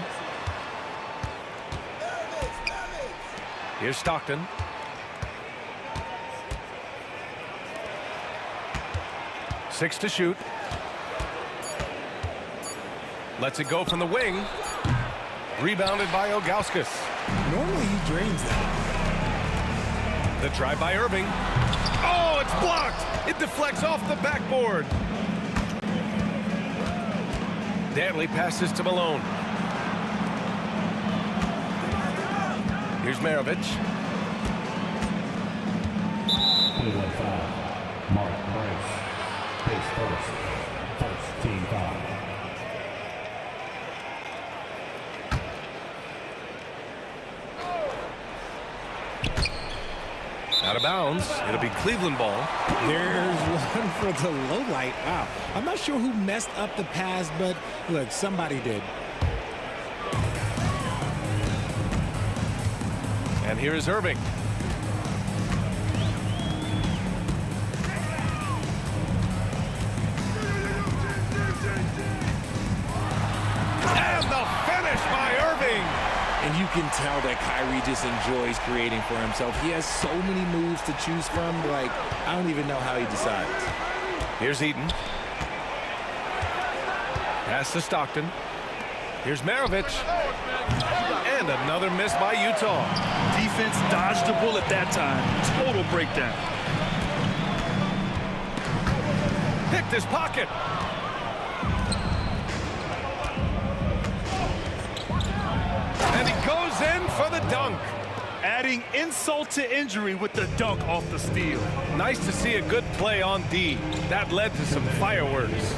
[SPEAKER 2] Here's Stockton. Six to shoot. Lets it go from the wing. Rebounded by Ilgauskas.
[SPEAKER 10] Normally he drains that.
[SPEAKER 2] The drive by Irving. Oh, it's blocked. It deflects off the backboard. Danley passes to Malone. Here's Maravich.
[SPEAKER 3] Mark Price. Pace first. First team foul.
[SPEAKER 2] Out of bounds. It'll be Cleveland ball.
[SPEAKER 10] There's one for the low light. Wow. I'm not sure who messed up the pass, but look, somebody did.
[SPEAKER 2] And here is Irving. And the finish by Irving.
[SPEAKER 10] And you can tell that Kyrie just enjoys creating for himself. He has so many moves to choose from. Like, I don't even know how he decides.
[SPEAKER 2] Here's Eaton. Pass to Stockton. Here's Maravich. And another miss by Utah.
[SPEAKER 4] Defense dodged the bullet that time. Total breakdown.
[SPEAKER 2] Picked his pocket. And he goes in for the dunk.
[SPEAKER 4] Adding insult to injury with the dunk off the steal.
[SPEAKER 2] Nice to see a good play on D. That led to some fireworks.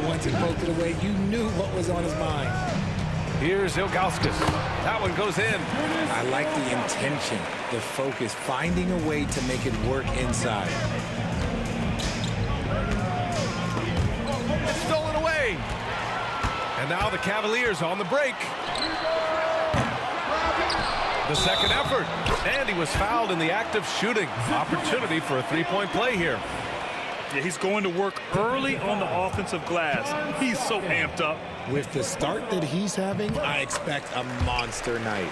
[SPEAKER 10] Once he poked it away, you knew what was on his mind.
[SPEAKER 2] Here's Ilgauskas. That one goes in.
[SPEAKER 10] I like the intention, the focus, finding a way to make it work inside.
[SPEAKER 2] It's stolen away. And now the Cavaliers on the break. The second effort. And he was fouled in the act of shooting. Opportunity for a three-point play here.
[SPEAKER 4] Yeah, he's going to work early on the offensive glass. He's so amped up.
[SPEAKER 10] With the start that he's having, I expect a monster night.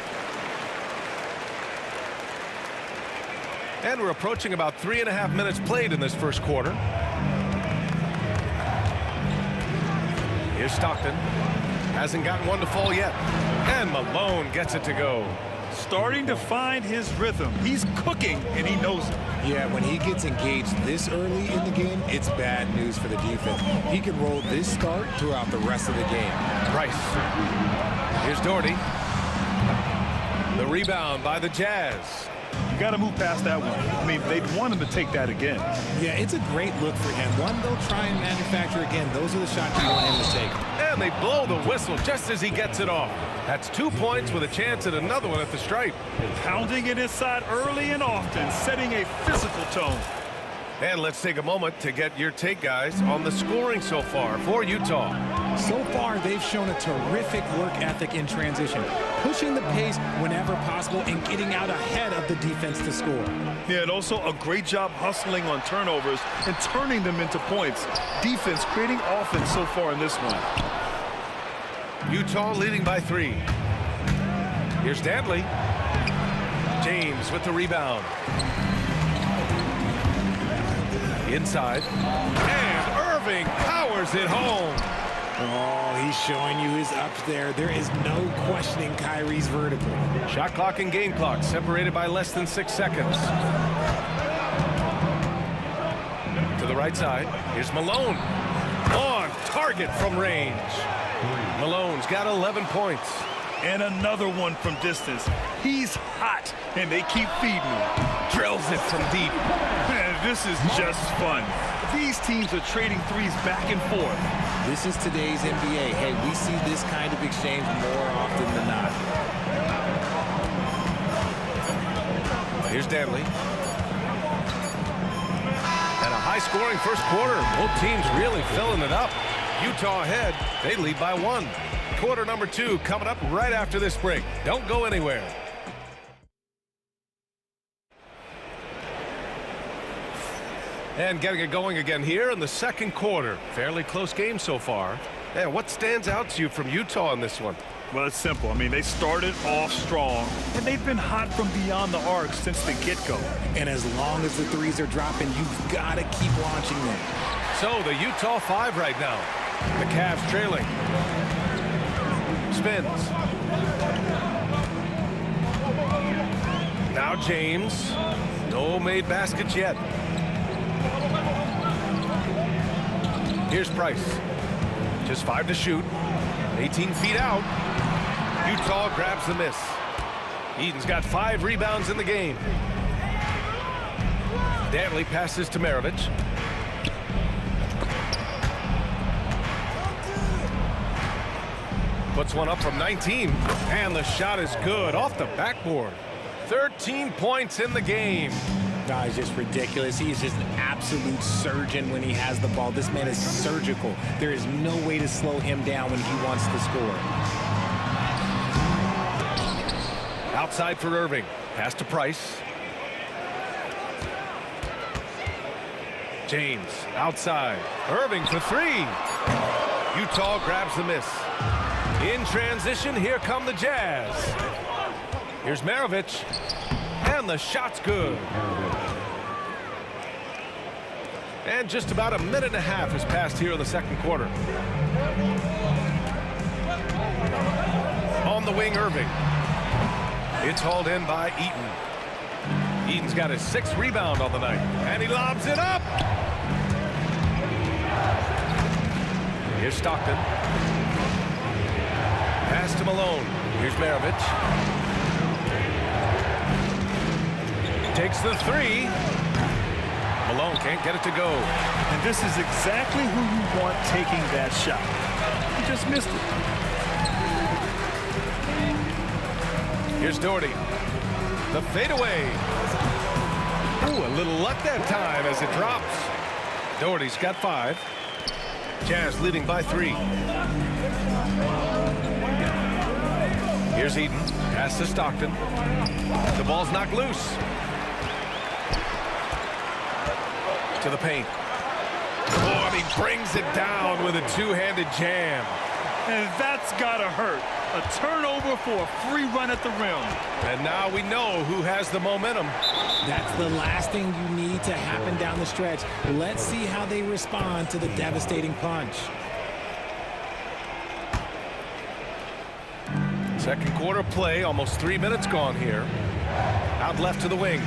[SPEAKER 2] And we're approaching about 3.5 minutes played in this first quarter. Here's Stockton. Hasn't gotten one to fall yet. And Malone gets it to go.
[SPEAKER 4] Starting to find his rhythm. He's cooking, and he knows it.
[SPEAKER 10] Yeah, when he gets engaged this early in the game, it's bad news for the defense. He can roll this start throughout the rest of the game.
[SPEAKER 2] Price. Here's Doherty. The rebound by the Jazz.
[SPEAKER 4] You got to move past that one. I mean, they'd want him to take that again.
[SPEAKER 10] Yeah, it's a great look for him. One they'll try and manufacture again. Those are the shots you want him to take.
[SPEAKER 2] And they blow the whistle just as he gets it off. That's 2 points with a chance at another one at the stripe.
[SPEAKER 4] Pounding it inside early and often, setting a physical tone.
[SPEAKER 2] And let's take a moment to get your take, guys, on the scoring so far for Utah.
[SPEAKER 10] So far, they've shown a terrific work ethic in transition, pushing the pace whenever possible and getting out ahead of the defense to score.
[SPEAKER 4] Yeah, and also a great job hustling on turnovers and turning them into points. Defense creating offense so far in this one.
[SPEAKER 2] Utah leading by 3. Here's Dantley. James with the rebound. Inside. And Irving powers it home.
[SPEAKER 10] Oh, he's showing you his ups there. There is no questioning Kyrie's vertical.
[SPEAKER 2] Shot clock and game clock separated by less than 6 seconds. To the right side. Here's Malone. On target from range. Malone's got 11 points.
[SPEAKER 4] And another one from distance. He's hot, and they keep feeding him.
[SPEAKER 2] Drills it from deep.
[SPEAKER 4] Man, this is just fun. These teams are trading threes back and forth.
[SPEAKER 10] This is today's NBA. Hey, we see this kind of exchange more often than not.
[SPEAKER 2] Here's Dantley. And a high-scoring first quarter. Both teams really filling it up. Utah ahead. They lead by 1. Quarter number 2 coming up right after this break. Don't go anywhere. And getting it going again here in the second quarter. Fairly close game so far. And what stands out to you from Utah in this one?
[SPEAKER 4] Well, it's simple. I mean, they started off strong, and they've been hot from beyond the arc since the get-go.
[SPEAKER 10] And as long as the threes are dropping, you've got to keep launching them.
[SPEAKER 2] So the Utah 5 right now. The Cavs trailing. Spins. Now James. No made baskets yet. Here's Price. Just 5 to shoot. 18 feet out. Utah grabs the miss. Eden's got 5 rebounds in the game. Dantley passes to Maravich. Puts one up from 19. And the shot is good off the backboard. 13 points in the game.
[SPEAKER 10] He's just ridiculous. He is just an absolute surgeon when he has the ball. This man is surgical. There is no way to slow him down when he wants to score.
[SPEAKER 2] Outside for Irving. Pass to Price. James outside. Irving for 3. Utah grabs the miss. In transition, here come the Jazz. Here's Maravich. And the shot's good. And just about a minute and a half has passed here in the second quarter. On the wing, Irving. It's hauled in by Eaton. Eaton's got his 6th rebound on the night. And he lobs it up. Here's Stockton. Pass to Malone. Here's Maravich. Takes the 3. Malone can't get it to go.
[SPEAKER 4] And this is exactly who you want taking that shot. He just missed it.
[SPEAKER 2] Here's Doherty. The fadeaway. Ooh, a little luck that time as it drops. Doherty's got 5. Jazz leading by 3. Here's Eden. Pass to Stockton. The ball's knocked loose. To the paint. Oh, and he brings it down with a 2-handed jam.
[SPEAKER 4] And that's gotta hurt. A turnover for a free run at the rim.
[SPEAKER 2] And now we know who has the momentum.
[SPEAKER 10] That's the last thing you need to happen down the stretch. Let's see how they respond to the devastating punch.
[SPEAKER 2] Second quarter play, almost 3 minutes gone here. Out left to the wing.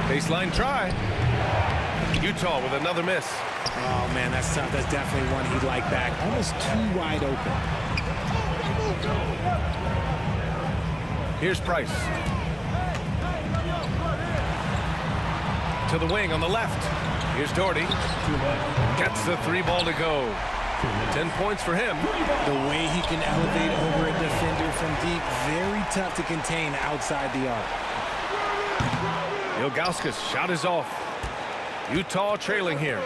[SPEAKER 2] Baseline try. Utah with another miss.
[SPEAKER 10] Oh, man, that's tough. That's definitely one he'd like back. Almost too wide open.
[SPEAKER 2] Here's Price. To the wing on the left. Here's Doherty. Gets the 3 ball to go. 10 points for him.
[SPEAKER 10] The way he can elevate over a defender from deep, very tough to contain outside the arc.
[SPEAKER 2] Ilgauskas shot is off. Utah trailing here.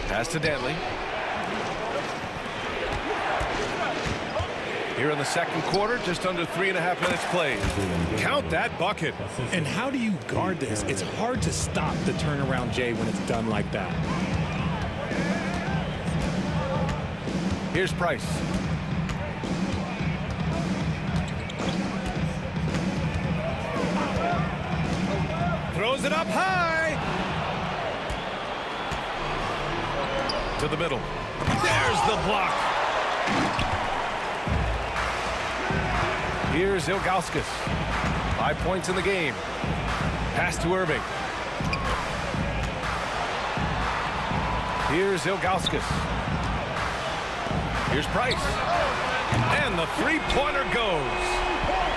[SPEAKER 2] Pass to Dantley. Here in the second quarter, just under 3.5 minutes played. Count that bucket.
[SPEAKER 10] And how do you guard this? It's hard to stop the turnaround Jay when it's done like that.
[SPEAKER 2] Here's Price. Throws it up high. To the middle. There's the block. Here's Ilgauskas. 5 points in the game. Pass to Irving. Here's Ilgauskas. Here's Price. And the 3-pointer goes.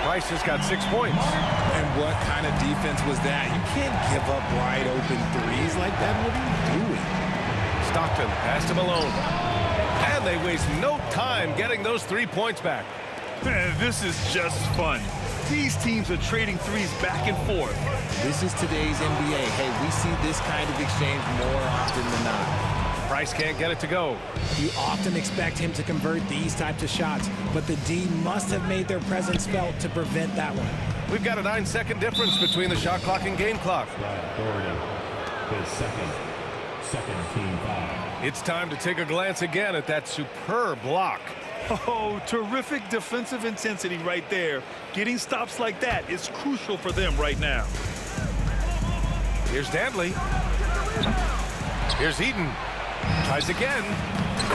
[SPEAKER 2] Price has got 6 points.
[SPEAKER 10] And what kind of defense was that? You can't give up wide open threes like that. What are you doing?
[SPEAKER 2] Stockton pass to Malone. And they waste no time getting those 3 points back.
[SPEAKER 4] Man, this is just fun. These teams are trading threes back and forth.
[SPEAKER 10] This is today's NBA. Hey, we see this kind of exchange more often than not.
[SPEAKER 2] Price can't get it to go.
[SPEAKER 10] You often expect him to convert these types of shots, but the D must have made their presence felt to prevent that one.
[SPEAKER 2] We've got a 9-second difference between the shot clock and game clock.
[SPEAKER 3] His second team foul.
[SPEAKER 2] It's time to take a glance again at that superb block.
[SPEAKER 4] Oh, terrific defensive intensity right there. Getting stops like that is crucial for them right now.
[SPEAKER 2] Here's Dantley. Here's Eaton. Tries again.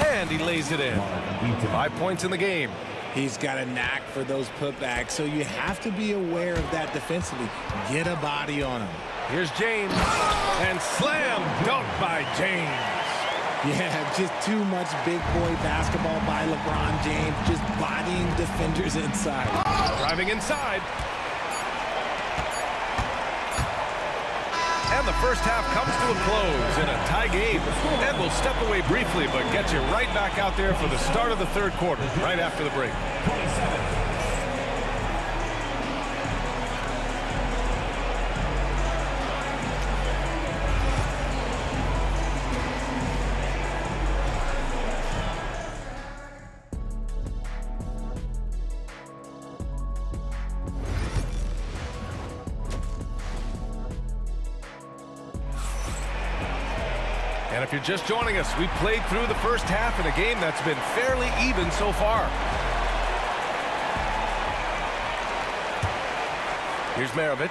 [SPEAKER 2] And he lays it in. 5 points in the game.
[SPEAKER 10] He's got a knack for those putbacks, so you have to be aware of that defensively. Get a body on him.
[SPEAKER 2] Here's James. And slam dunk by James.
[SPEAKER 10] Yeah, just too much big boy basketball by LeBron James, just bodying defenders inside.
[SPEAKER 2] Driving inside. And the first half comes to a close in a tie game. And we'll step away briefly, but get you right back out there for the start of the third quarter, right after the break. And if you're just joining us, we played through the first half in a game that's been fairly even so far. Here's Maravich.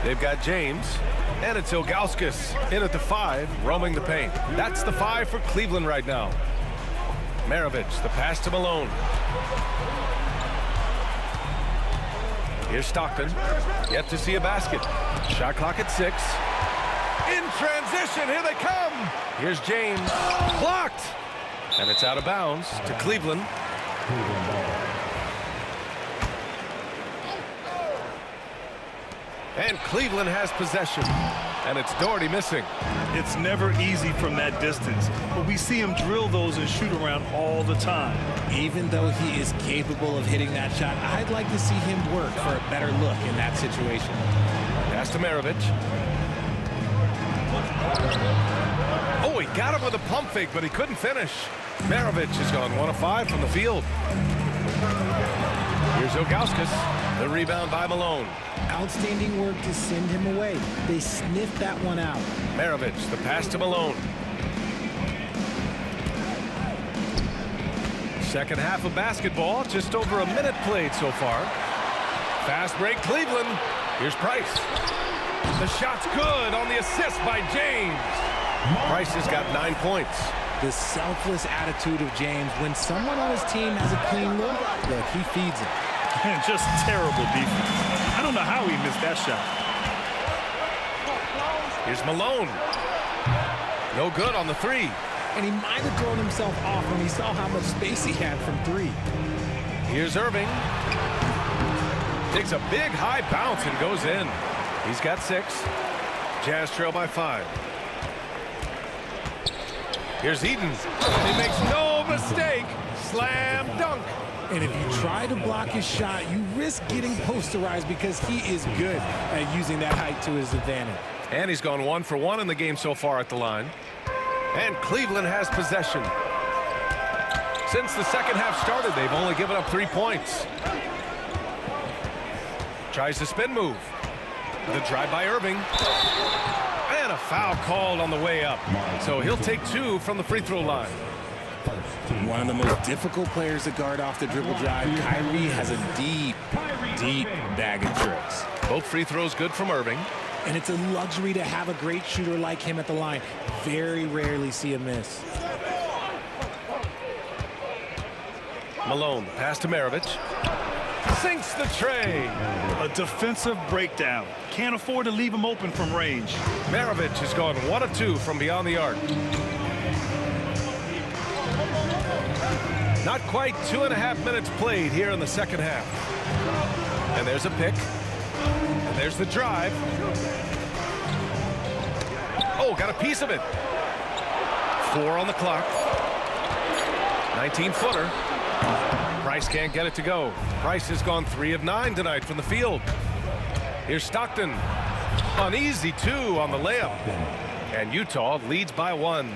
[SPEAKER 2] They've got James. And it's Ilgauskas in at the 5, roaming the paint. That's the 5 for Cleveland right now. Maravich, the pass to Malone. Here's Stockton. Yet to see a basket. Shot clock at 6. In transition, here they come. Here's James, blocked. And it's out of bounds to Cleveland. And Cleveland has possession. And it's Doherty missing.
[SPEAKER 4] It's never easy from that distance, but we see him drill those and shoot around all the time.
[SPEAKER 10] Even though he is capable of hitting that shot, I'd like to see him work for a better look in that situation.
[SPEAKER 2] Pass to Maravich. Oh, he got him with a pump fake, but he couldn't finish. Maravich has gone 1 of 5 from the field. Here's Ilgauskas. The rebound by Malone.
[SPEAKER 10] Outstanding work to send him away. They sniffed that one out.
[SPEAKER 2] Maravich, the pass to Malone. Second half of basketball, just over a minute played so far. Fast break, Cleveland. Here's Price. The shot's good on the assist by James. Price has got 9 points.
[SPEAKER 10] The selfless attitude of James. When someone on his team has a clean look, he feeds it.
[SPEAKER 4] And just terrible defense. I don't know how he missed that shot.
[SPEAKER 2] Here's Malone. No good on the three.
[SPEAKER 10] And he might have thrown himself off when he saw how much space he had from three.
[SPEAKER 2] Here's Irving. Takes a big high bounce and goes in. He's got 6. Jazz trail by 5. Here's Eden. He makes no mistake. Slam dunk.
[SPEAKER 10] And if you try to block his shot, you risk getting posterized because he is good at using that height to his advantage.
[SPEAKER 2] And he's gone 1 for 1 in the game so far at the line. And Cleveland has possession. Since the second half started, they've only given up 3 points. Tries the spin move. The drive by Irving. And a foul called on the way up. So he'll take 2 from the free throw line.
[SPEAKER 10] One of the most difficult players to guard off the dribble drive. Kyrie has a deep, deep bag of tricks.
[SPEAKER 2] Both free throws good from Irving.
[SPEAKER 10] And it's a luxury to have a great shooter like him at the line. Very rarely see a miss.
[SPEAKER 2] Malone, pass to Maravich. Sinks the tray.
[SPEAKER 4] A defensive breakdown. Can't afford to leave him open from range.
[SPEAKER 2] Maravich has gone 1 of 2 from beyond the arc. Not quite 2.5 minutes played here in the second half. And there's a pick. And there's the drive. Oh, got a piece of it. 4 on the clock. 19-footer. Price can't get it to go. Price has gone 3 of 9 tonight from the field. Here's Stockton. An easy 2 on the layup. And Utah leads by 1.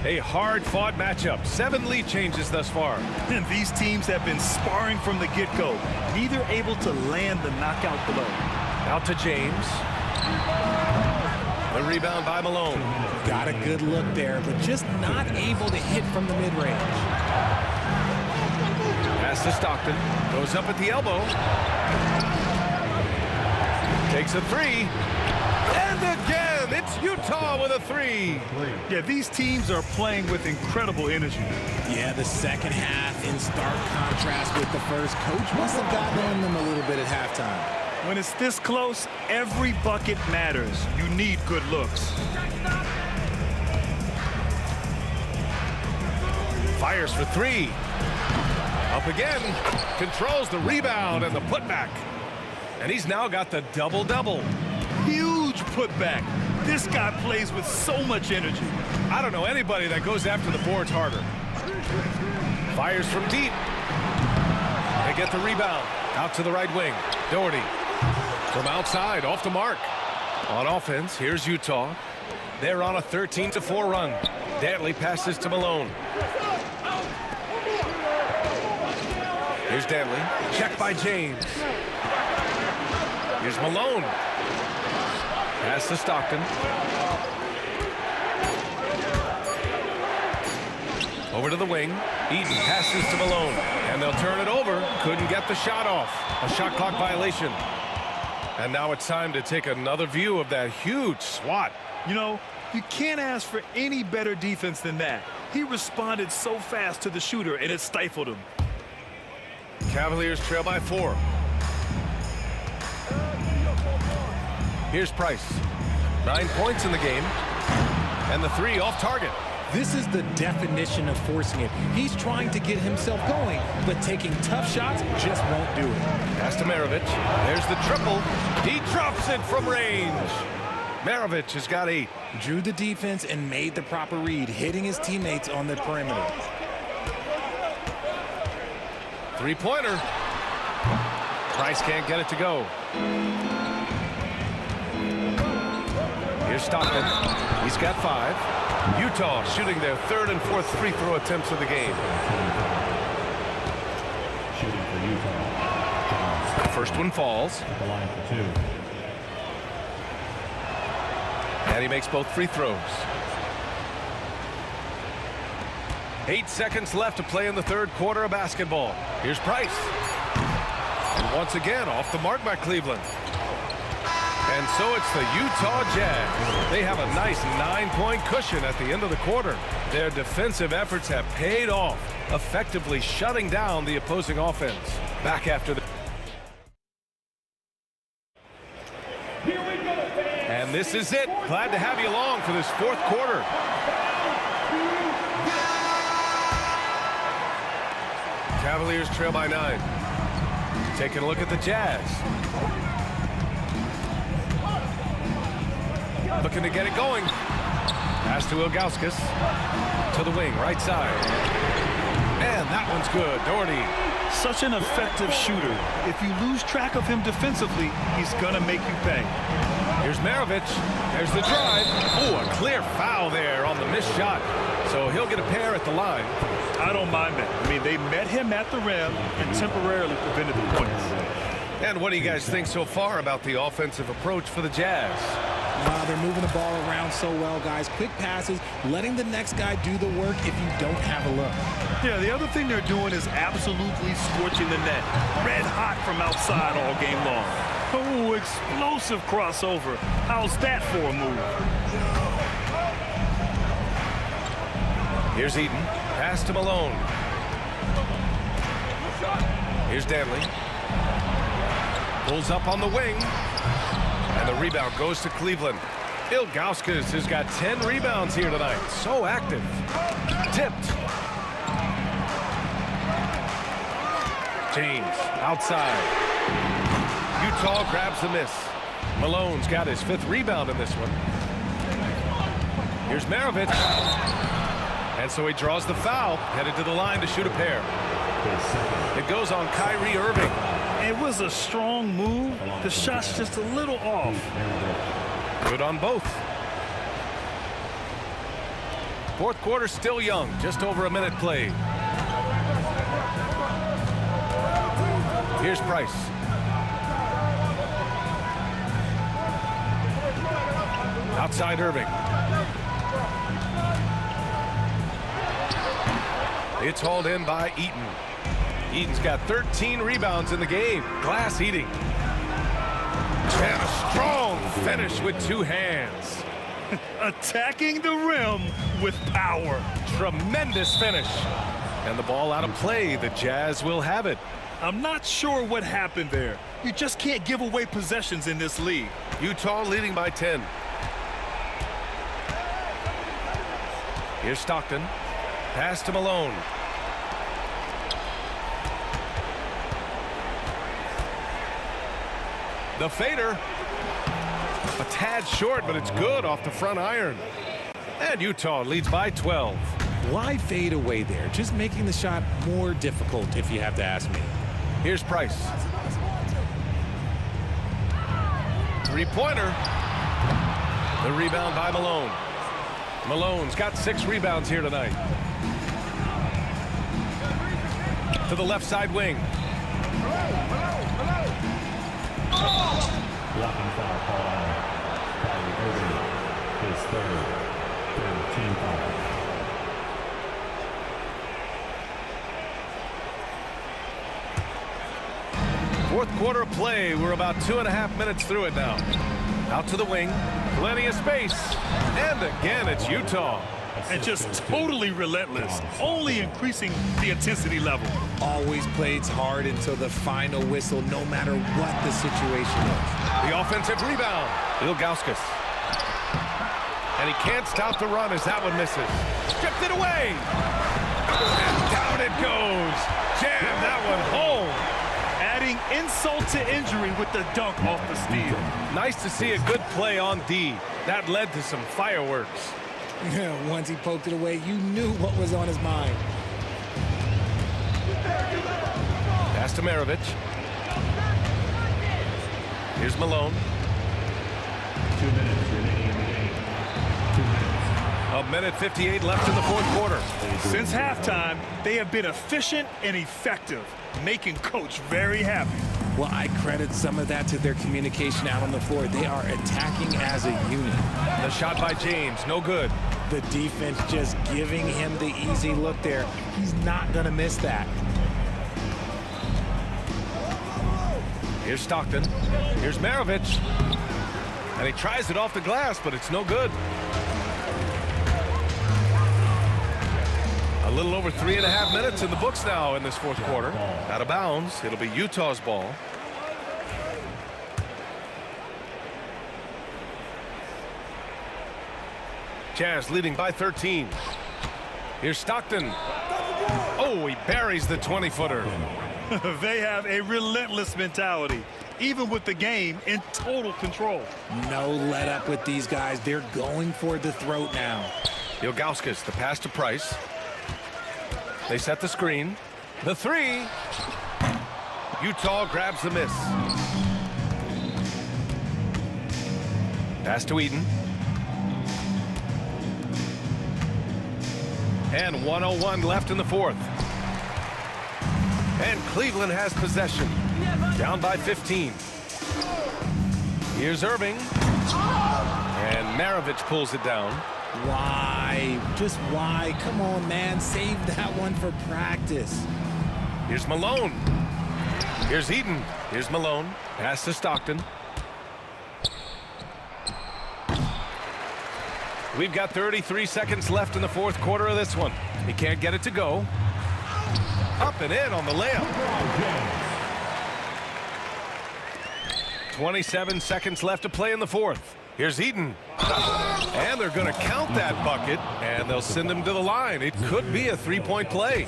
[SPEAKER 2] A hard-fought matchup. 7 lead changes thus far.
[SPEAKER 4] And these teams have been sparring from the get-go. Neither able to land the knockout blow.
[SPEAKER 2] Out to James. The rebound by Malone.
[SPEAKER 10] Got a good look there, but just not able to hit from the mid-range.
[SPEAKER 2] Pass to Stockton. Goes up at the elbow. Takes a 3. And again, it's Utah with a 3.
[SPEAKER 4] Yeah, these teams are playing with incredible energy.
[SPEAKER 10] Yeah, the second half in stark contrast with the first. Coach must have gotten on them a little bit at halftime.
[SPEAKER 4] When it's this close, every bucket matters. You need good looks.
[SPEAKER 2] Fires for 3. Up again. Controls the rebound and the putback. And he's now got the double-double.
[SPEAKER 4] Huge putback. This guy plays with so much energy.
[SPEAKER 2] I don't know anybody that goes after the boards harder. Fires from deep. They get the rebound. Out to the right wing. Doherty. From outside, off the mark. On offense, here's Utah. They're on a 13-4 run. Dantley passes to Malone. Here's Dantley. Checked by James. Here's Malone. Pass to Stockton. Over to the wing. Eden passes to Malone. And they'll turn it over. Couldn't get the shot off. A shot clock violation. And now it's time to take another view of that huge swat.
[SPEAKER 4] You know, you can't ask for any better defense than that. He responded so fast to the shooter, and it stifled him.
[SPEAKER 2] Cavaliers trail by 4. Here's Price. 9 points in the game. And the 3 off target.
[SPEAKER 10] This is the definition of forcing it. He's trying to get himself going, but taking tough shots just won't do it.
[SPEAKER 2] Pass to Maravich. There's the triple. He drops it from range. Maravich has got 8.
[SPEAKER 10] Drew the defense and made the proper read, hitting his teammates on the perimeter.
[SPEAKER 2] 3-pointer. Price can't get it to go. Here's Stockton. He's got 5. Utah shooting their 3rd and 4th free throw attempts of the game.
[SPEAKER 11] Shooting for Utah.
[SPEAKER 2] First one falls.
[SPEAKER 11] At the line for 2.
[SPEAKER 2] And he makes both free throws. 8 seconds left to play in the third quarter of basketball. Here's Price. And once again, off the mark by Cleveland. And so it's the Utah Jazz. They have a nice 9-point cushion at the end of the quarter. Their defensive efforts have paid off, effectively shutting down the opposing offense. Back after the... And this is it. Glad to have you along for this fourth quarter. Cavaliers trail by 9. Taking a look at the Jazz. Looking to get it going. Pass to Ilgauskas. To the wing, right side. And that one's good. Doherty.
[SPEAKER 4] Such an effective shooter. If you lose track of him defensively, he's going to make you pay.
[SPEAKER 2] Here's Maravich. There's the drive. Oh, a clear foul there on the missed shot. So he'll get a pair at the line.
[SPEAKER 4] I don't mind that. I mean, they met him at the rim and temporarily prevented the points.
[SPEAKER 2] And what do you guys think so far about the offensive approach for the Jazz?
[SPEAKER 10] Wow, they're moving the ball around so well, guys. Quick passes, letting the next guy do the work if you don't have a look.
[SPEAKER 4] Yeah, the other thing they're doing is absolutely scorching the net. Red hot from outside all game long. Oh, explosive crossover. How's that for a move?
[SPEAKER 2] Here's Eaton. Pass to Malone. Here's Danley. Pulls up on the wing. And the rebound goes to Cleveland. Ilgauskas has got 10 rebounds here tonight. So active. Tipped. James outside. Utah grabs the miss. Malone's got his 5th rebound in this one. Here's Maravich. And so he draws the foul, headed to the line to shoot a pair. It goes on Kyrie Irving.
[SPEAKER 4] It was a strong move. The shot's just a little off.
[SPEAKER 2] Good on both. Fourth quarter still young, just over a minute played. Here's Price. Outside Irving. It's hauled in by Eaton. Eaton's got 13 rebounds in the game. Glass eating. And a strong finish with 2 hands.
[SPEAKER 4] Attacking the rim with power.
[SPEAKER 2] Tremendous finish. And the ball out of play. The Jazz will have it.
[SPEAKER 4] I'm not sure what happened there. You just can't give away possessions in this league.
[SPEAKER 2] Utah leading by 10. Here's Stockton. Pass to Malone. The fader. A tad short, but it's good off the front iron. And Utah leads by 12.
[SPEAKER 10] Why fade away there? Just making the shot more difficult, if you have to ask me.
[SPEAKER 2] Here's Price. 3-pointer. The rebound by Malone. Malone's got 6 rebounds here tonight. To the left side wing.
[SPEAKER 11] Blocking foul called on Kyrie Irving. His third team foul.
[SPEAKER 2] Fourth quarter of play. We're about 2.5 minutes through it now. Out to the wing. Plenty of space. And again, it's Utah.
[SPEAKER 4] And just totally relentless, only increasing the intensity level.
[SPEAKER 10] Always plays hard until the final whistle, no matter what the situation is.
[SPEAKER 2] The offensive rebound. Ilgauskas. And he can't stop the run as that one misses. Stripped it away. And down it goes. Jam that one home.
[SPEAKER 4] Adding insult to injury with the dunk off the steal.
[SPEAKER 2] Nice to see a good play on D. That led to some fireworks.
[SPEAKER 10] Once he poked it away, you knew what was on his mind.
[SPEAKER 2] Pass to Maravich. Here's Malone.
[SPEAKER 11] 2 minutes remaining in the game. 2 minutes.
[SPEAKER 2] 1:58 left in the fourth quarter.
[SPEAKER 4] Since halftime, they have been efficient and effective, making Coach very happy.
[SPEAKER 10] Well, I credit some of that to their communication out on the floor. They are attacking as a unit.
[SPEAKER 2] The shot by James, no good.
[SPEAKER 10] The defense just giving him the easy look there. He's not going to miss that.
[SPEAKER 2] Here's Stockton. Here's Maravich. And he tries it off the glass, but it's no good. A little over 3.5 minutes in the books now in this fourth quarter. Out of bounds. It'll be Utah's ball. Jazz leading by 13. Here's Stockton. Oh, he buries the 20-footer.
[SPEAKER 4] They have a relentless mentality, even with the game in total control.
[SPEAKER 10] No let up with these guys. They're going for the throat now.
[SPEAKER 2] Ilgauskas, the pass to Price. They set the screen. The three. Utah grabs the miss. Pass to Eden. And 1:01 left in the fourth. And Cleveland has possession. Down by 15. Here's Irving. And Maravich pulls it down.
[SPEAKER 10] Why? Just why? Come on, man. Save that one for practice.
[SPEAKER 2] Here's Malone. Here's Eden. Here's Malone. Pass to Stockton. We've got 33 seconds left in the fourth quarter of this one. He can't get it to go. Up and in on the layup. 27 seconds left to play in the fourth. Here's Eden. And they're going to count that bucket, and they'll send him to the line. It could be a three-point play.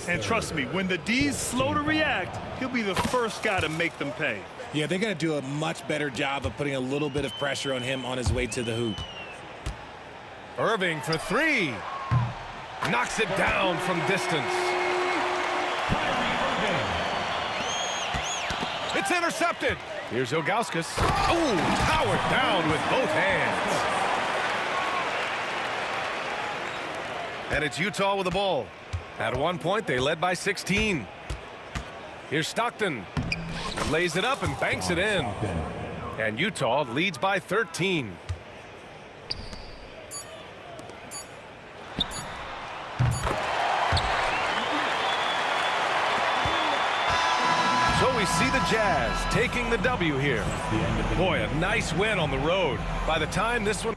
[SPEAKER 4] And trust me, when the D's slow to react, he'll be the first guy to make them pay.
[SPEAKER 10] Yeah, they're going to do a much better job of putting a little bit of pressure on him on his way to the hoop.
[SPEAKER 2] Irving for three. Knocks it down from distance. It's intercepted. Here's Ilgauskas. Oh, powered down with both hands. And it's Utah with the ball. At one point, they led by 16. Here's Stockton. Lays it up and banks it in. And Utah leads by 13. So we see the Jazz taking the W here. Boy, a nice win on the road. By the time this one...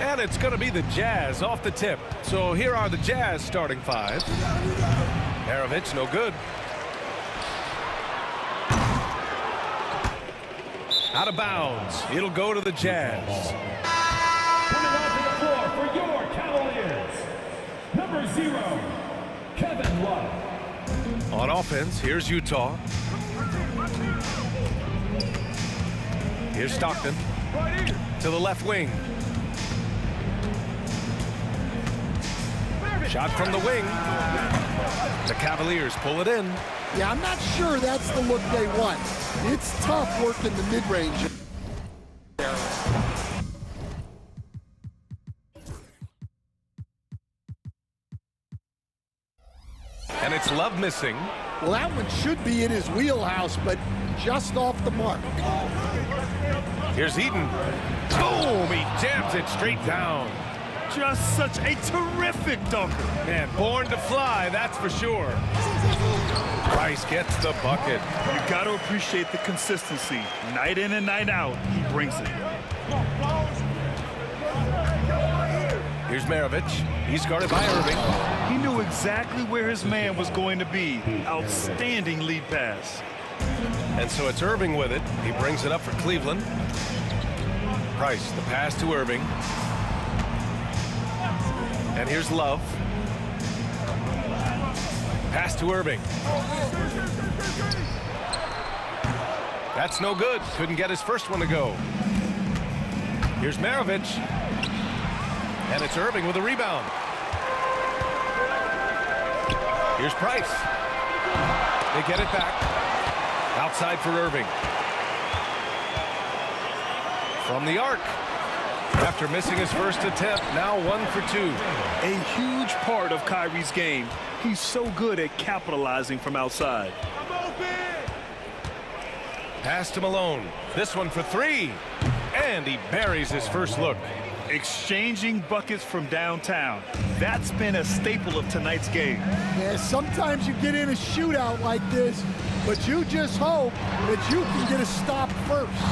[SPEAKER 2] And it's going to be the Jazz off the tip. So here are the Jazz starting five. Maravich, no good. Out of bounds. It'll go to the Jazz.
[SPEAKER 3] Coming onto the floor for your Cavaliers, number 0, Kevin Love.
[SPEAKER 2] On offense, here's Utah. Here's Stockton. To the left wing. Shot from the wing. The Cavaliers pull it in.
[SPEAKER 5] Yeah, I'm not sure that's the look they want. It's tough working the mid-range.
[SPEAKER 2] And it's Love missing.
[SPEAKER 5] Well, that one should be in his wheelhouse, but just off the mark.
[SPEAKER 2] Here's Eden. Boom! He jams it straight down.
[SPEAKER 4] Just such a terrific dunker.
[SPEAKER 2] Man, born to fly, that's for sure. Price gets the bucket.
[SPEAKER 4] You got to appreciate the consistency. Night in and night out, he brings it.
[SPEAKER 2] Here's Maravich. He's guarded by Irving.
[SPEAKER 4] He knew exactly where his man was going to be. Outstanding lead pass.
[SPEAKER 2] And so it's Irving with it. He brings it up for Cleveland. Price, the pass to Irving. And here's Love. Pass to Irving. That's no good. Couldn't get his first one to go. Here's Maravich. And it's Irving with a rebound. Here's Price. They get it back. Outside for Irving. From the arc. After missing his first attempt, now 1 for 2.
[SPEAKER 4] A huge part of Kyrie's game. He's so good at capitalizing from outside.
[SPEAKER 2] Pass to Malone. This one for 3. And he buries his first look.
[SPEAKER 4] Exchanging buckets from downtown. That's been a staple of tonight's game.
[SPEAKER 5] Yeah, sometimes you get in a shootout like this, but you just hope that you can get a stop first.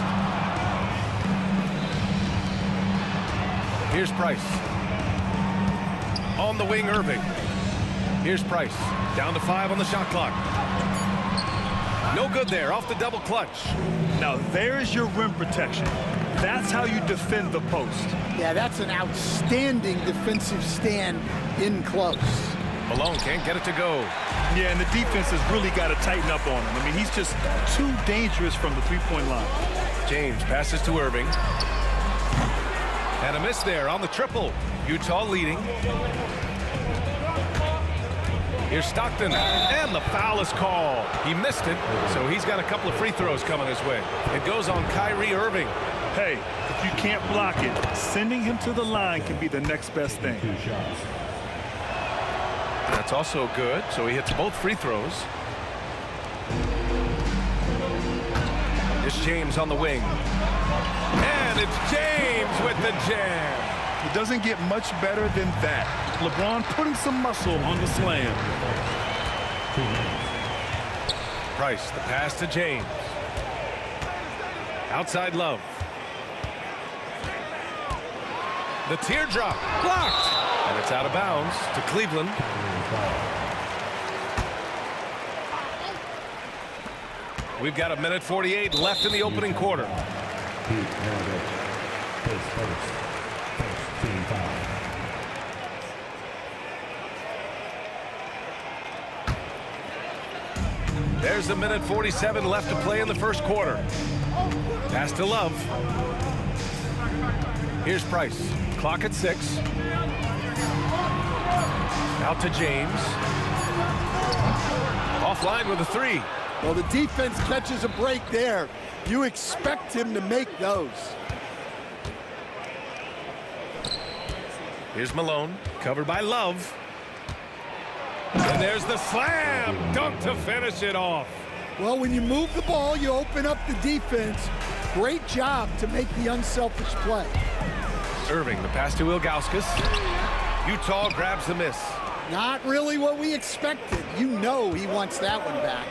[SPEAKER 2] Here's Price. On the wing, Irving. Here's Price. Down to 5 on the shot clock. No good there, off the double clutch.
[SPEAKER 4] Now there's your rim protection. That's how you defend the post.
[SPEAKER 5] Yeah, that's an outstanding defensive stand in close.
[SPEAKER 2] Malone can't get it to go.
[SPEAKER 4] Yeah, and the defense has really got to tighten up on him. I mean, he's just too dangerous from the three-point line.
[SPEAKER 2] James passes to Irving. And a miss there on the triple. Utah leading. Here's Stockton, and the foul is called. He missed it, so he's got a couple of free throws coming his way. It goes on Kyrie Irving.
[SPEAKER 4] Hey, if you can't block it, sending him to the line can be the next best thing.
[SPEAKER 2] That's also good, so he hits both free throws. It's James on the wing. And it's James with the jam.
[SPEAKER 4] It doesn't get much better than that. LeBron putting some muscle on the slam.
[SPEAKER 2] Price, the pass to James. Outside Love. The teardrop blocked. And it's out of bounds to Cleveland. We've got 1:48 left in the opening quarter. There's 1:47 left to play in the first quarter. Pass to Love. Here's Price. Clock at 6. Out to James. Offline with a 3.
[SPEAKER 5] Well, the defense catches a break there. You expect him to make those.
[SPEAKER 2] Here's Malone, covered by Love. And there's the slam dunk to finish it off.
[SPEAKER 5] Well, when you move the ball, you open up the defense. Great job to make the unselfish play.
[SPEAKER 2] Irving, the pass to Ilgauskas. Utah grabs the miss.
[SPEAKER 5] Not really what we expected. You know he wants that one back.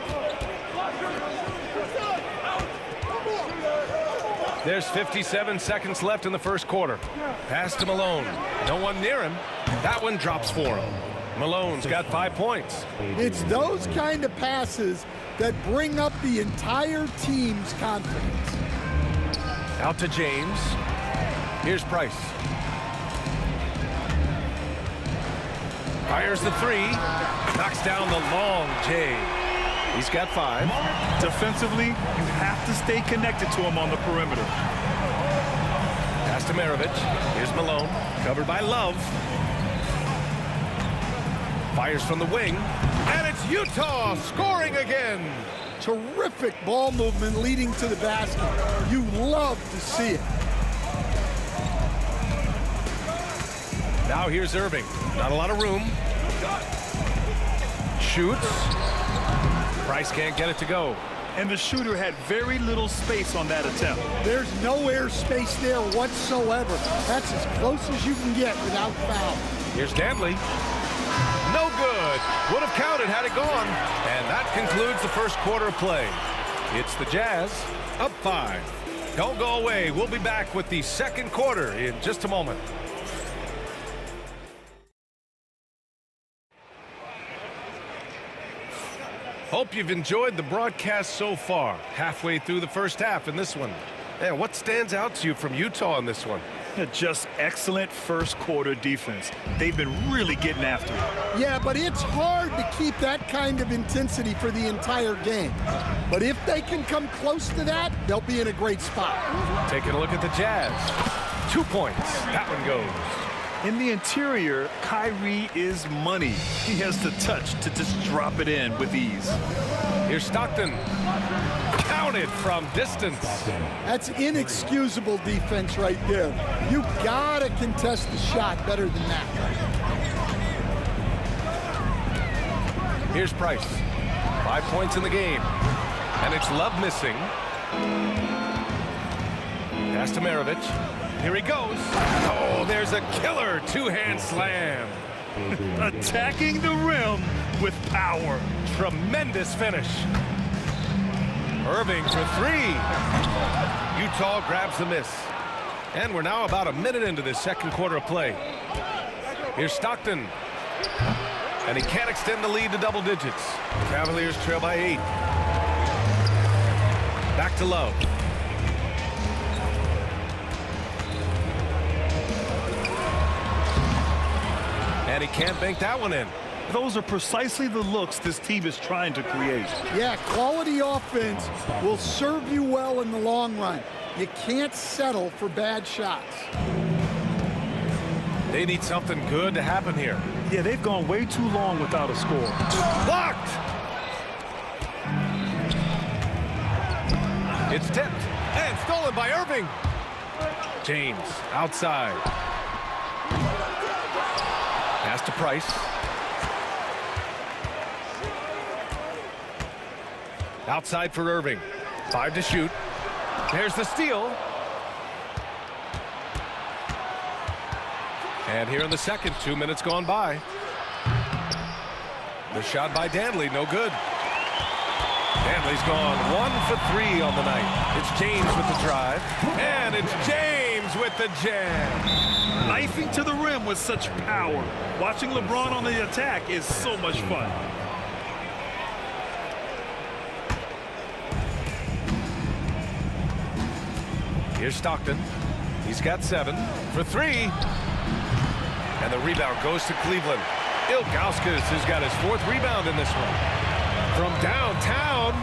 [SPEAKER 2] There's 57 seconds left in the first quarter. Pass to Malone. No one near him. That one drops for him. Malone's got 5 points.
[SPEAKER 5] It's those kind of passes that bring up the entire team's confidence.
[SPEAKER 2] Out to James. Here's Price. Fires the three. Knocks down the long J. He's got 5.
[SPEAKER 4] Defensively, you have to stay connected to him on the perimeter.
[SPEAKER 2] Pass to Maravich. Here's Malone. Covered by Love. Fires from the wing. And it's Utah scoring again.
[SPEAKER 5] Terrific ball movement leading to the basket. You love to see it.
[SPEAKER 2] Now here's Irving. Not a lot of room. Shoots. Price can't get it to go.
[SPEAKER 4] And the shooter had very little space on that attempt.
[SPEAKER 5] There's no air space there whatsoever. That's as close as you can get without foul.
[SPEAKER 2] Here's Dantley. No good. Would have counted had it gone. And that concludes the first quarter of play. It's the Jazz up 5. Don't go away. We'll be back with the second quarter in just a moment. Hope you've enjoyed the broadcast so far. Halfway through the first half in this one. And what stands out to you from Utah in this one?
[SPEAKER 4] Just excellent first quarter defense. They've been really getting after it.
[SPEAKER 5] Yeah, but it's hard to keep that kind of intensity for the entire game. But if they can come close to that, they'll be in a great spot.
[SPEAKER 2] Taking a look at the Jazz. 2 points. That one goes.
[SPEAKER 4] In the interior, Kyrie is money. He has the touch to just drop it in with ease.
[SPEAKER 2] Here's Stockton. Counted from distance.
[SPEAKER 5] That's inexcusable defense right there. You gotta contest the shot better than that.
[SPEAKER 2] Here's Price. 5 points in the game. And it's Love missing. Pass to Maravich. Here he goes. Oh, there's a killer two-hand slam.
[SPEAKER 4] Attacking the rim with power.
[SPEAKER 2] Tremendous finish. Irving for 3. Utah grabs the miss. And we're now about a minute into this second quarter of play. Here's Stockton. And he can't extend the lead to double digits. Cavaliers trail by 8. Back to Love. And he can't bank that one in.
[SPEAKER 4] Those are precisely the looks this team is trying to create.
[SPEAKER 5] Yeah, quality offense will serve you well in the long run. You can't settle for bad shots.
[SPEAKER 2] They need something good to happen here.
[SPEAKER 4] Yeah, they've gone way too long without a score.
[SPEAKER 2] Blocked! It's tipped and stolen by Irving. James outside. Pass to Price. Outside for Irving. 5 to shoot. There's the steal. And here in the second, 2 minutes gone by. The shot by Dantley, no good. Dantley's gone 1 for 3 on the night. It's James with the drive. And it's James with the jam.
[SPEAKER 4] Knifing to the rim with such power. Watching LeBron on the attack is so much fun.
[SPEAKER 2] Here's Stockton. He's got 7 for 3. And the rebound goes to Cleveland. Ilgauskas has got his 4th rebound in this one. From downtown,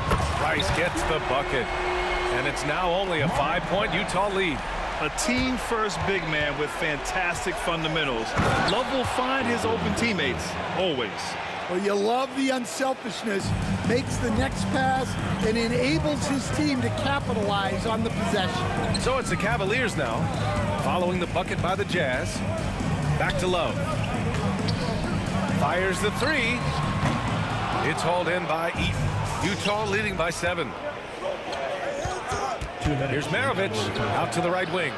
[SPEAKER 2] Price gets the bucket. And it's now only a 5-point Utah lead.
[SPEAKER 4] A team-first big man with fantastic fundamentals. Love will find his open teammates, always.
[SPEAKER 5] Well, you love the unselfishness, makes the next pass, and enables his team to capitalize on the possession.
[SPEAKER 2] So it's the Cavaliers now, following the bucket by the Jazz. Back to Love. Fires the 3. It's hauled in by Eaton. Utah leading by 7. Here's Maravich out to the right wing.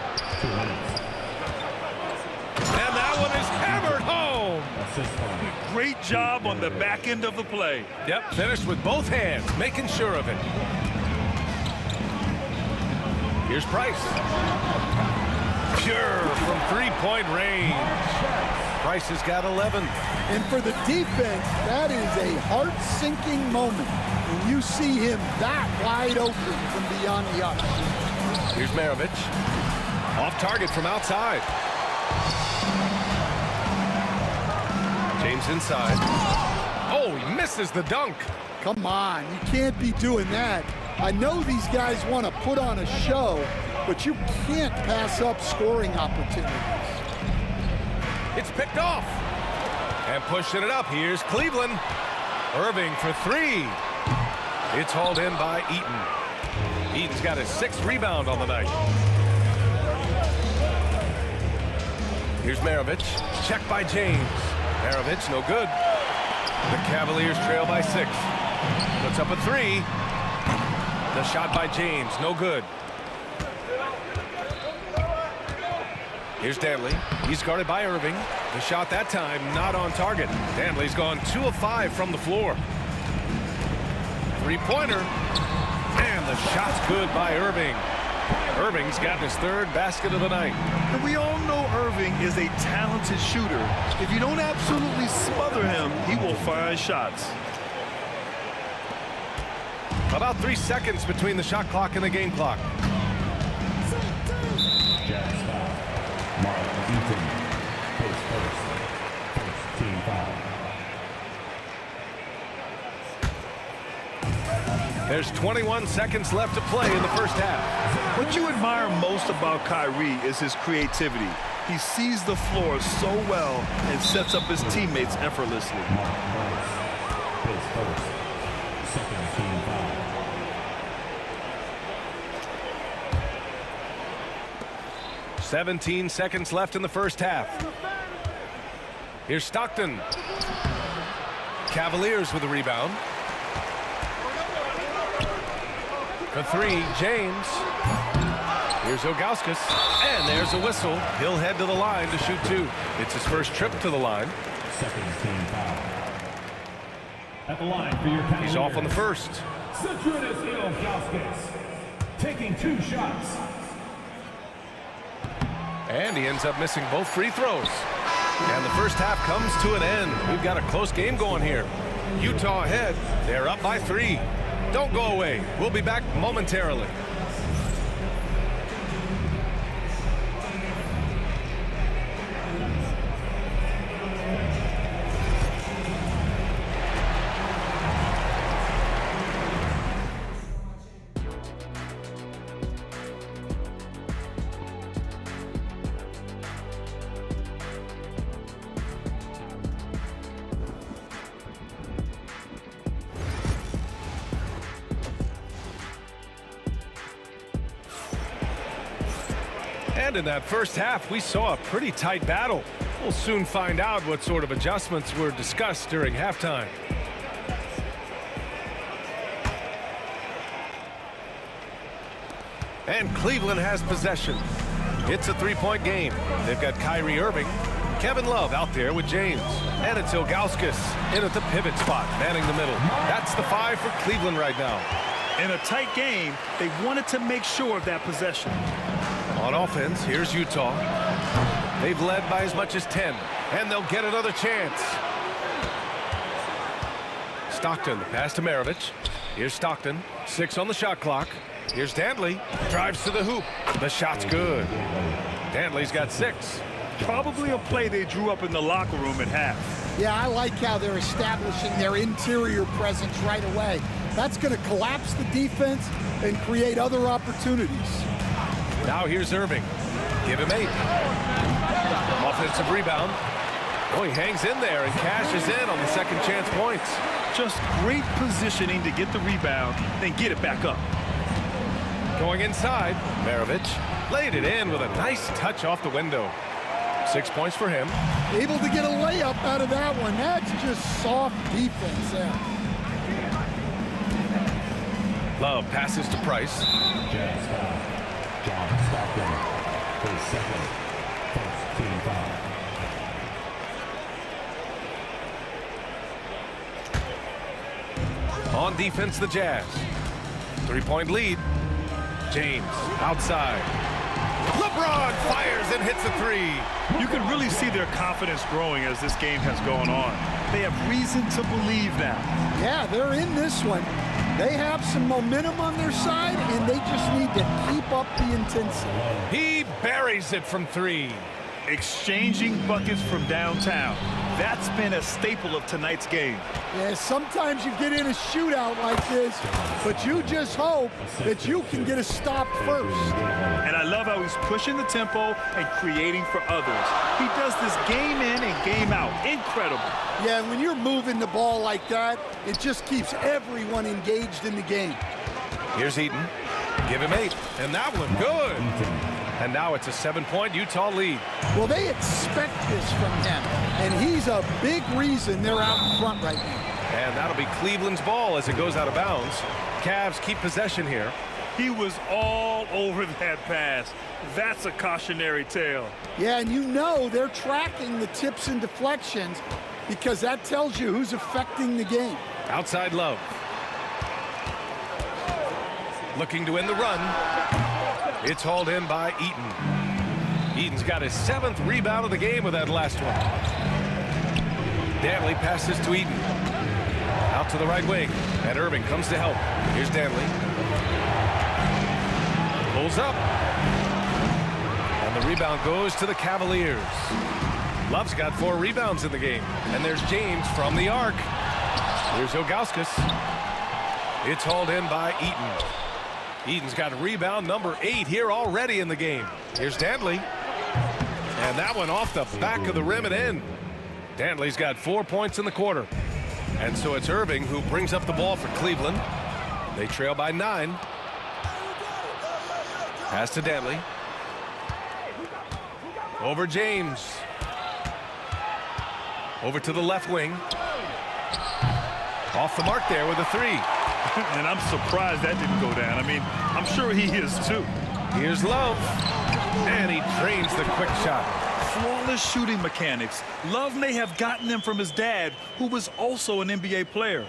[SPEAKER 2] And that one is hammered home.
[SPEAKER 4] Great job on the back end of the play.
[SPEAKER 2] Yep, finished with both hands, making sure of it. Here's Price. Pure from three-point range. Price has got 11.
[SPEAKER 5] And for the defense, that is a heart-sinking moment when you see him that wide open from beyond the arc.
[SPEAKER 2] Here's Maravich. Off target from outside. James inside. Oh, he misses the dunk.
[SPEAKER 5] Come on, you can't be doing that. I know these guys want to put on a show, but you can't pass up scoring opportunities.
[SPEAKER 2] It's picked off. And pushing it up. Here's Cleveland. Irving for three. It's hauled in by Eaton. Eaton's got his 6th rebound on the night. Here's Maravich. Checked by James. Maravich, no good. The Cavaliers trail by 6. Puts up a 3. The shot by James, no good. Here's Danley. He's guarded by Irving. The shot that time not on target. Danley's gone 2 of 5 from the floor. Three-pointer. And the shot's good by Irving. Irving's got his 3rd basket of the night.
[SPEAKER 4] And we all know Irving is a talented shooter. If you don't absolutely smother him, he will find shots.
[SPEAKER 2] About 3 seconds between the shot clock and the game clock.
[SPEAKER 11] Jazz foul. Mark Eaton. First team foul.
[SPEAKER 2] There's 21 seconds left to play in the first half.
[SPEAKER 4] What you admire most about Kyrie is his creativity. He sees the floor so well and sets up his teammates effortlessly.
[SPEAKER 11] Mark first. Second team foul.
[SPEAKER 2] 17 seconds left in the first half. Here's Stockton. Cavaliers with the rebound. For 3, James. Here's Ilgauskas. And there's a whistle. He'll head to the line to shoot 2. It's his first trip to the line.
[SPEAKER 11] Second team foul. At the line for your Cavaliers.
[SPEAKER 2] He's off on the first.
[SPEAKER 11] Zydrunas Ilgauskas taking 2 shots.
[SPEAKER 2] And he ends up missing both free throws. And the first half comes to an end. We've got a close game going here. Utah ahead. They're up by 3. Don't go away. We'll be back momentarily. And in that first half, we saw a pretty tight battle. We'll soon find out what sort of adjustments were discussed during halftime. And Cleveland has possession. It's a 3-point game. They've got Kyrie Irving, Kevin Love out there with James. And it's Ilgauskas in at the pivot spot, manning the middle. That's the 5 for Cleveland right now.
[SPEAKER 4] In a tight game, they wanted to make sure of that possession.
[SPEAKER 2] On offense, here's Utah. They've led by as much as 10, and they'll get another chance. Stockton, the pass to Maravich. Here's Stockton, 6 on the shot clock. Here's Danley, drives to the hoop. The shot's good. Danley's got 6.
[SPEAKER 4] Probably a play they drew up in the locker room at half.
[SPEAKER 5] Yeah, I like how they're establishing their interior presence right away. That's going to collapse the defense and create other opportunities.
[SPEAKER 2] Now here's Irving. Give him 8. Offensive rebound. Oh, he hangs in there and cashes in on the second chance points.
[SPEAKER 4] Just great positioning to get the rebound, then get it back up.
[SPEAKER 2] Going inside, Maravich laid it in with a nice touch off the window. 6 points for him.
[SPEAKER 5] Able to get a layup out of that one. That's just soft defense there.
[SPEAKER 2] Love passes to Price.
[SPEAKER 11] Jazz foul. John Stockton, his second. First team foul.
[SPEAKER 2] On defense, the Jazz. 3-point lead. James, outside. LeBron fires and hits a three.
[SPEAKER 4] You can really see their confidence growing as this game has gone on. They have reason to believe now.
[SPEAKER 5] Yeah, they're in this one. They have some momentum on their side, and they just need to keep up the intensity.
[SPEAKER 2] He buries it from three.
[SPEAKER 4] Exchanging buckets from downtown. That's been a staple of tonight's game.
[SPEAKER 5] Yeah, sometimes you get in a shootout like this, but you just hope that you can get a stop first.
[SPEAKER 4] And I love how he's pushing the tempo and creating for others. He does this game in and game out. Incredible.
[SPEAKER 5] Yeah, and when you're moving the ball like that, it just keeps everyone engaged in the game.
[SPEAKER 2] Here's Eaton. Give him 8. And that one good. And now it's a 7-point Utah lead.
[SPEAKER 5] Well, they expect this from him, and he's a big reason they're out in front right now.
[SPEAKER 2] And that'll be Cleveland's ball as it goes out of bounds. Cavs keep possession here.
[SPEAKER 4] He was all over that pass. That's a cautionary tale.
[SPEAKER 5] Yeah, and you know they're tracking the tips and deflections because that tells you who's affecting the game.
[SPEAKER 2] Outside Love. Looking to win the run. It's hauled in by Eaton. Eaton's got his 7th rebound of the game with that last one. Danley passes to Eaton. Out to the right wing. And Irving comes to help. Here's Danley. Pulls up. And the rebound goes to the Cavaliers. Love's got 4 rebounds in the game. And there's James from the arc. Here's Ilgauskas. It's hauled in by Eaton. Eaton's got rebound number 8 here already in the game. Here's Danley. And that one off the back of the rim and in. Danley's got 4 points in the quarter. And so it's Irving who brings up the ball for Cleveland. They trail by 9. Pass to Danley. Over James. Over to the left wing. Off the mark there with a 3.
[SPEAKER 4] And I'm surprised that didn't go down. I mean, I'm sure he is too.
[SPEAKER 2] Here's Love. And he drains the quick shot.
[SPEAKER 4] Flawless shooting mechanics. Love may have gotten them from his dad, who was also an NBA player.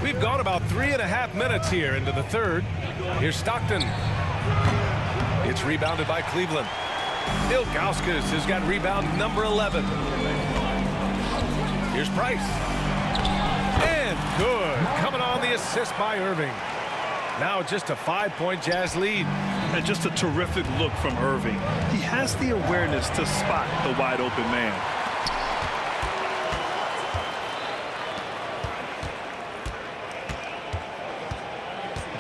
[SPEAKER 2] We've gone about 3.5 minutes here into the third. Here's Stockton. It's rebounded by Cleveland. Ilgauskas has got rebound number 11. Here's Price. And good. Coming on the assist by Irving. Now just a 5-point Jazz lead.
[SPEAKER 4] And just a terrific look from Irving. He has the awareness to spot the wide open man.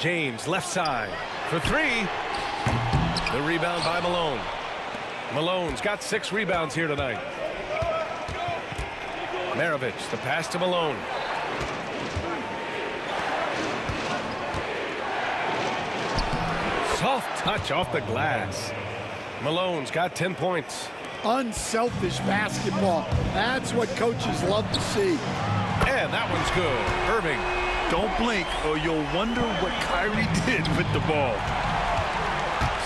[SPEAKER 2] James left side for 3. The rebound by Malone. Malone's got 6 rebounds here tonight. Maravich, the pass to Malone. Soft touch off the glass. Malone's got 10 points.
[SPEAKER 5] Unselfish basketball. That's what coaches love to see.
[SPEAKER 2] And that one's good. Irving.
[SPEAKER 4] Don't blink or you'll wonder what Kyrie did with the ball.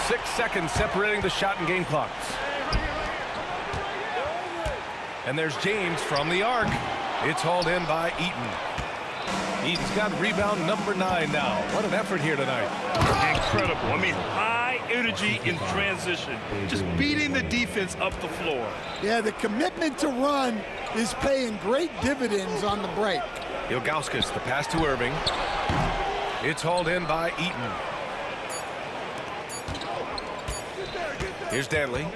[SPEAKER 2] 6 seconds separating the shot and game clocks. And there's James from the arc. It's hauled in by Eaton. Eaton's got rebound number 9 now. What an effort here tonight.
[SPEAKER 4] Incredible. I mean, high energy in transition. Just beating the defense up the floor.
[SPEAKER 5] Yeah, the commitment to run is paying great dividends on the break.
[SPEAKER 2] Ilgauskas, the pass to Irving. It's hauled in by Eaton. Here's Danley.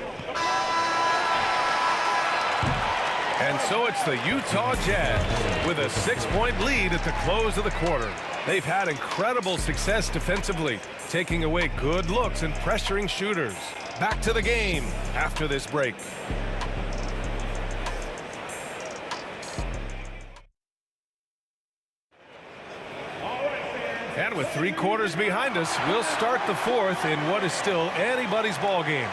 [SPEAKER 2] And so it's the Utah Jazz with a 6-point lead at the close of the quarter. They've had incredible success defensively, taking away good looks and pressuring shooters. Back to the game after this break. And with 3 quarters behind us, we'll start the 4th in what is still anybody's ball game.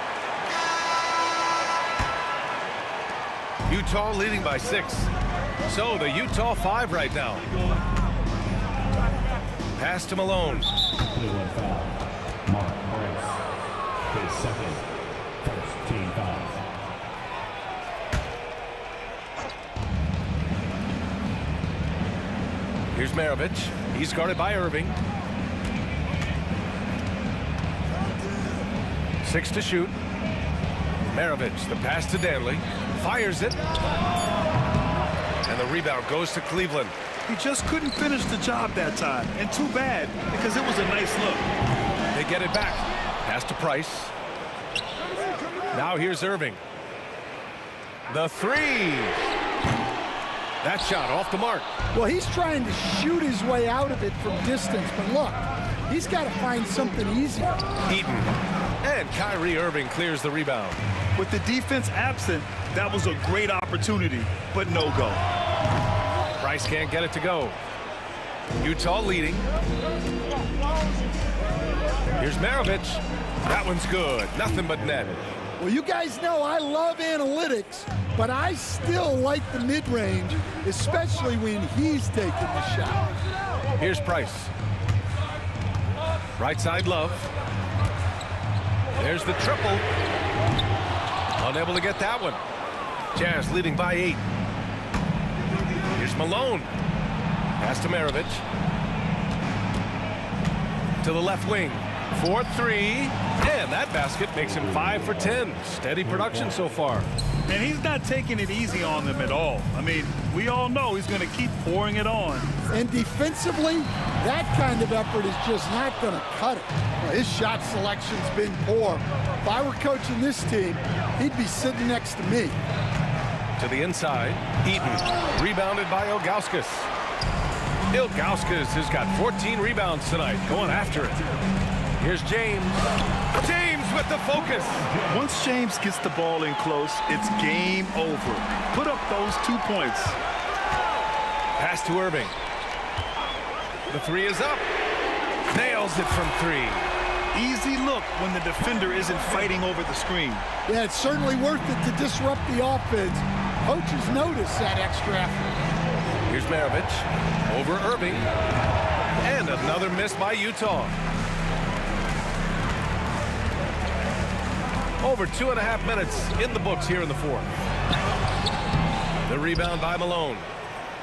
[SPEAKER 2] Utah leading by 6. So the Utah 5 right now. Pass to Malone.
[SPEAKER 11] Cleveland foul. Mark Price. His second. First team foul.
[SPEAKER 2] Here's Maravich. He's guarded by Irving. 6 to shoot. Maravich, the pass to Danley. Fires it. And the rebound goes to Cleveland.
[SPEAKER 4] He just couldn't finish the job that time. And too bad, because it was a nice look.
[SPEAKER 2] They get it back. Pass to Price. Now here's Irving. The three. That shot off the mark.
[SPEAKER 5] Well, he's trying to shoot his way out of it from distance, but look, he's got to find something easier.
[SPEAKER 2] Eaton. And Kyrie Irving clears the rebound.
[SPEAKER 4] With the defense absent, that was a great opportunity, but no go.
[SPEAKER 2] Price can't get it to go. Utah leading. Here's Maravich. That one's good. Nothing but net.
[SPEAKER 5] Well, you guys know I love analytics, but I still like the mid-range, especially when he's taking the shot.
[SPEAKER 2] Here's Price. Right side, Love. There's the triple. Unable to get that one. Jazz leading by 8. Here's Malone. Pass to Maravich. To the left wing. 4-3. And that basket makes him 5 for 10. Steady production so far.
[SPEAKER 4] And he's not taking it easy on them at all. I mean, we all know he's going to keep pouring it on.
[SPEAKER 5] And defensively, that kind of effort is just not going to cut it. Well, his shot selection's been poor. If I were coaching this team, he'd be sitting next to me.
[SPEAKER 2] To the inside, Eaton, rebounded by Ilgauskas. Ilgauskas has got 14 rebounds tonight, going after it. Here's James. James with the focus.
[SPEAKER 4] Once James gets the ball in close, it's game over. Put up those 2 points.
[SPEAKER 2] Pass to Irving. The three is up. Nails it from 3.
[SPEAKER 4] Easy look when the defender isn't fighting over the screen.
[SPEAKER 5] Yeah, it's certainly worth it to disrupt the offense. Coaches notice that extra effort.
[SPEAKER 2] Here's Maravich. Over Irving. And another miss by Utah. Over 2.5 minutes in the books here in the fourth. The rebound by Malone.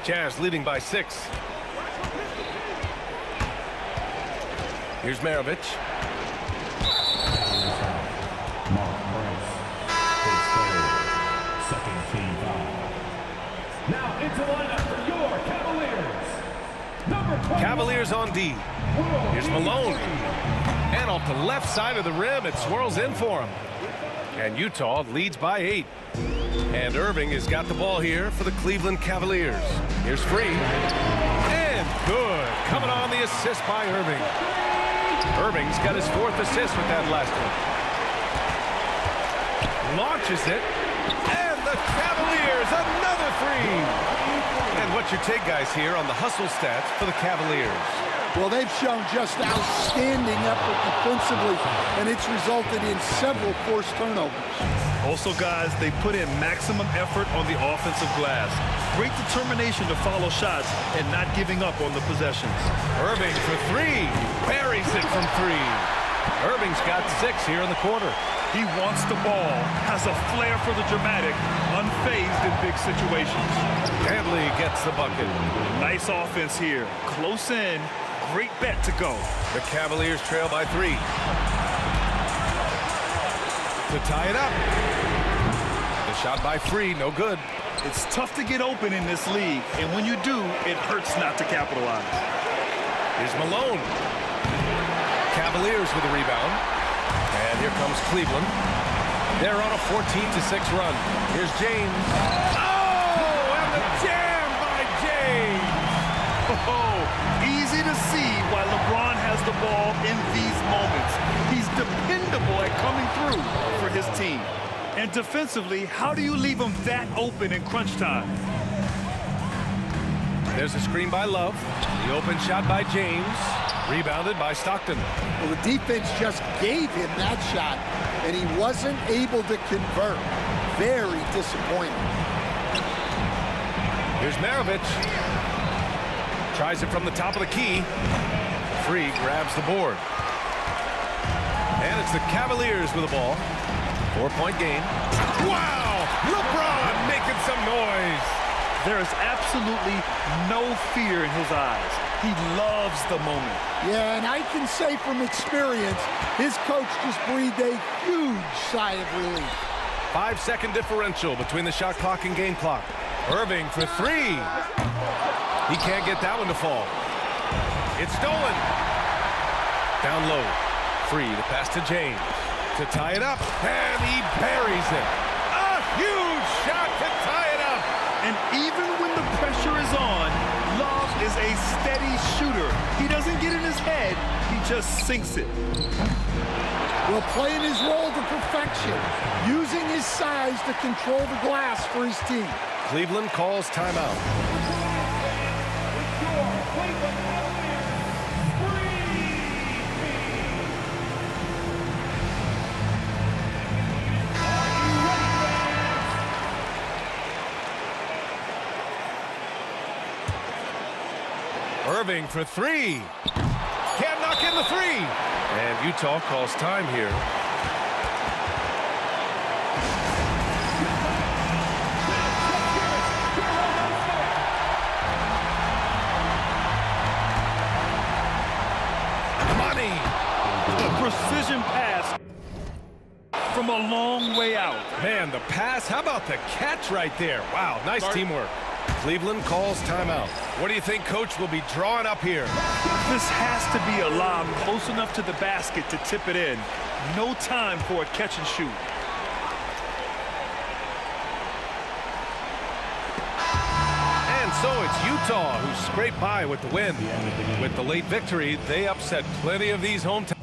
[SPEAKER 2] Jazz leading by 6. Here's Maravich.
[SPEAKER 11] Now into lineup for your Cavaliers. Number 21.
[SPEAKER 2] Cavaliers on D. Here's Malone. And off the left side of the rim, it swirls in for him. And Utah leads by 8. And Irving has got the ball here for the Cleveland Cavaliers. Here's free. And good. Coming on the assist by Irving. Irving's got his 4th assist with that last one. Launches it. And the Cavaliers, another 3. And what's your take, guys, here on the hustle stats for the Cavaliers?
[SPEAKER 5] Well, they've shown just outstanding effort defensively, and it's resulted in several forced turnovers.
[SPEAKER 4] Also, guys, they put in maximum effort on the offensive glass. Great determination to follow shots and not giving up on the possessions.
[SPEAKER 2] Irving for 3. Buries it from 3. Irving's got 6 here in the quarter.
[SPEAKER 4] He wants the ball, has a flair for the dramatic, unfazed in big situations.
[SPEAKER 2] Danley gets the bucket.
[SPEAKER 4] Nice offense here. Close in. Great bet to go.
[SPEAKER 2] The Cavaliers trail by 3. To tie it up. The shot by Free, no good.
[SPEAKER 4] It's tough to get open in this league, and when you do, it hurts not to capitalize.
[SPEAKER 2] Here's Malone. Cavaliers with a rebound. And here comes Cleveland. They're on a 14-6 run. Here's James. Oh, and the jam by James.
[SPEAKER 4] Oh, easy to see why LeBron has the ball in these moments. He's dependable at coming through for his team. And defensively, how do you leave him that open in crunch time?
[SPEAKER 2] There's a screen by Love. The open shot by James. Rebounded by Stockton.
[SPEAKER 5] Well, the defense just gave him that shot, and he wasn't able to convert. Very disappointing.
[SPEAKER 2] Here's Maravich. Tries it from the top of the key. Free grabs the board. And it's the Cavaliers with the ball. 4-point game. Wow! LeBron making some noise.
[SPEAKER 4] There is absolutely no fear in his eyes. He loves the moment.
[SPEAKER 5] Yeah, and I can say from experience, his coach just breathed a huge sigh of relief.
[SPEAKER 2] 5-second differential between the shot clock and game clock. Irving for three. He can't get that one to fall. It's stolen. Down low. Free to pass to James. To tie it up, and he buries it. A huge shot to tie it up.
[SPEAKER 4] And even when the pressure is on, Love is a steady shooter. He doesn't get in his head, he just sinks it.
[SPEAKER 5] Well, playing his role to perfection, using his size to control the glass for his team.
[SPEAKER 2] Cleveland calls timeout. Irving for three. Can't knock in the three. And Utah calls time here. Money.
[SPEAKER 4] A precision pass from a long way out.
[SPEAKER 2] Man, the pass. How about the catch right there? Wow, nice teamwork. Cleveland calls timeout. What do you think Coach will be drawing up here?
[SPEAKER 4] This has to be a lob close enough to the basket to tip it in. No time for a catch and shoot.
[SPEAKER 2] And so it's Utah who scraped by with the win. With the late victory, they upset plenty of these hometown.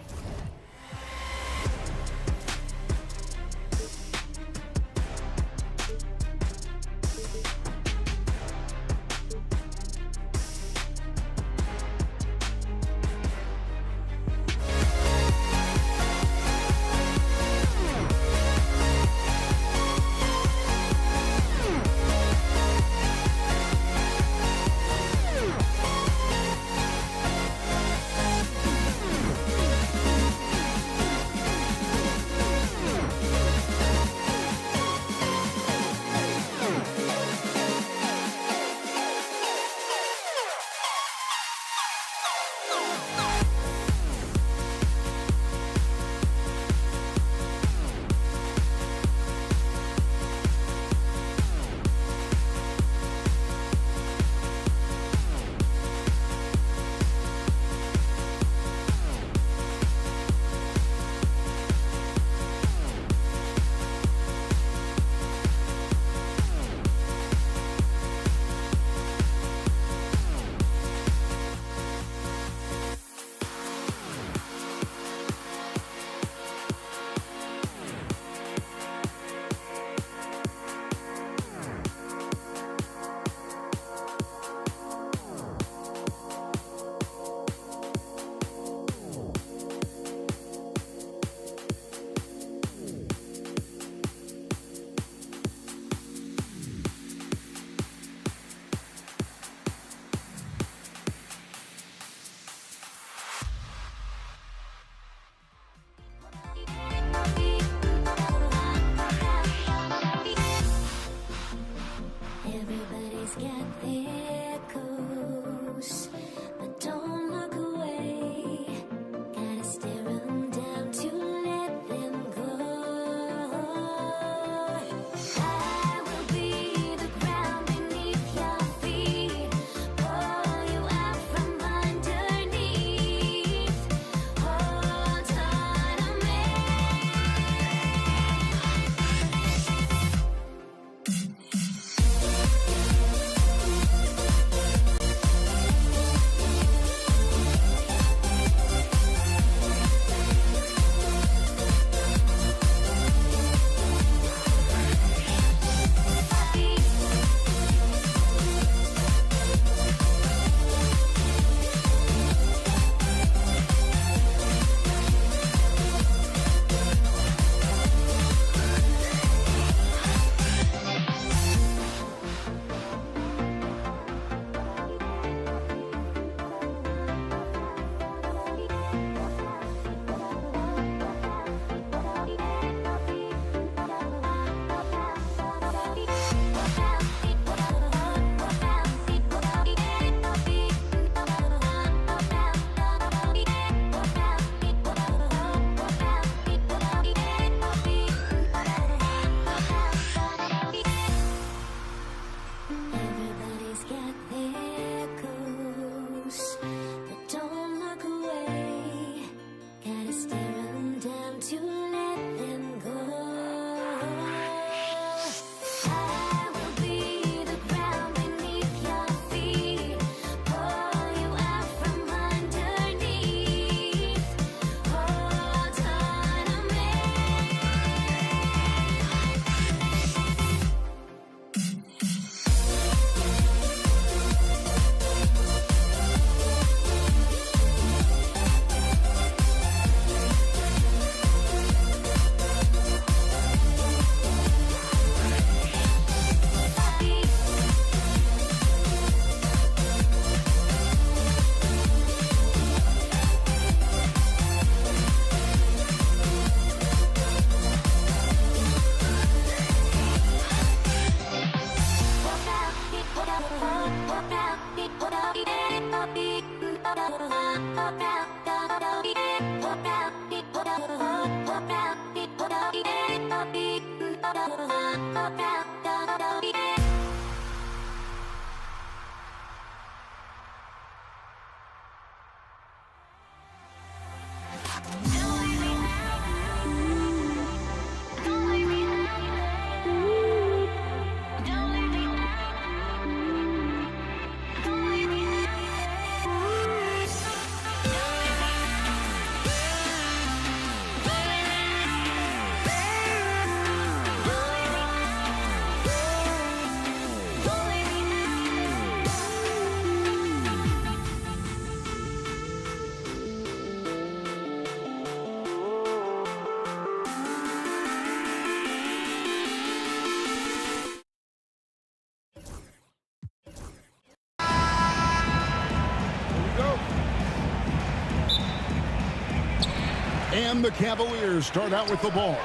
[SPEAKER 6] And the Cavaliers start out with the ball.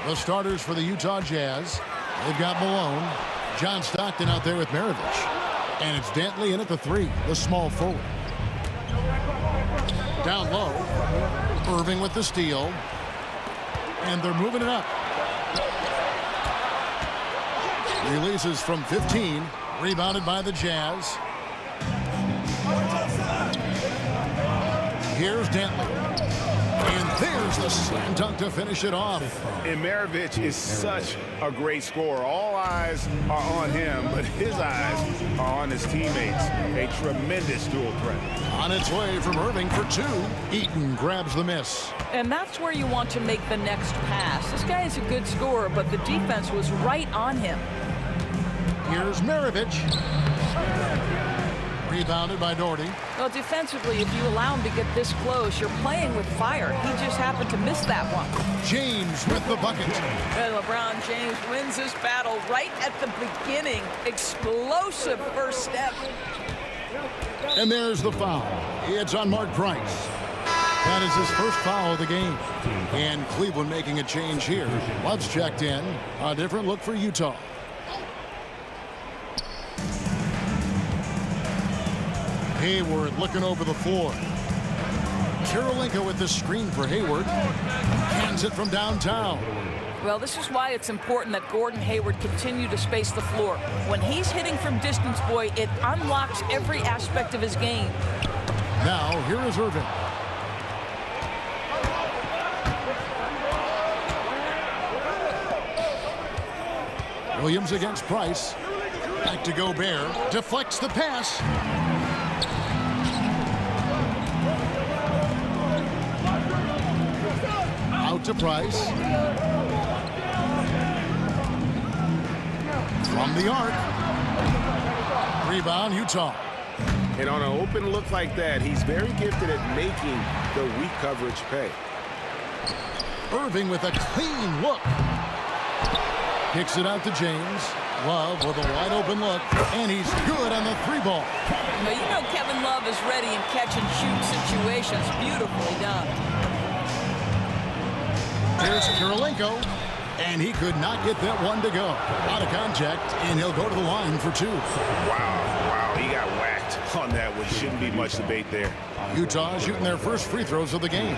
[SPEAKER 6] The starters for the Utah Jazz. They've got Malone. John Stockton out there with Maravich. And it's Dantley in at the 3, the small forward. Down low. Irving with the steal. And they're moving it up. Releases from 15. Rebounded by the Jazz. Here's Dantley. And there's the slam dunk to finish it off.
[SPEAKER 8] And Maravich is such a great scorer. All eyes are on him, but his eyes are on his teammates. A tremendous dual threat.
[SPEAKER 6] On its way from Irving for 2. Eaton grabs the miss.
[SPEAKER 7] And that's where you want to make the next pass. This guy is a good scorer, but the defense was right on him.
[SPEAKER 6] Here's Maravich. Rebounded by Doherty.
[SPEAKER 7] Well, defensively, if you allow him to get this close, you're playing with fire. He just happened to miss that one.
[SPEAKER 6] James with the bucket.
[SPEAKER 7] And LeBron James wins this battle right at the beginning. Explosive first step.
[SPEAKER 6] And there's the foul. It's on Mark Price. That is his first foul of the game. And Cleveland making a change here. Love's checked in. A different look for Utah. Hayward looking over the floor. Karolinka with the screen for Hayward. Hands it from downtown.
[SPEAKER 7] Well, this is why it's important that Gordon Hayward continue to space the floor. When he's hitting from distance, boy, it unlocks every aspect of his game.
[SPEAKER 6] Now, here is Irving. Williams against Price. Back to Gobert. Deflects the pass. Out to Price. From the arc. Rebound, Utah.
[SPEAKER 8] And on an open look like that, he's very gifted at making the weak coverage pay.
[SPEAKER 6] Irving with a clean look. Kicks it out to James. Love with a wide open look. And he's good on the 3-ball.
[SPEAKER 7] Now, you know Kevin Love is ready in catch-and-shoot situations. Beautifully done.
[SPEAKER 6] Here's Karolinko, and he could not get that one to go. Out of contact, and he'll go to the line for 2.
[SPEAKER 8] Wow, he got whacked on that one. Shouldn't be much debate there.
[SPEAKER 6] Utah shooting their first free throws of the game.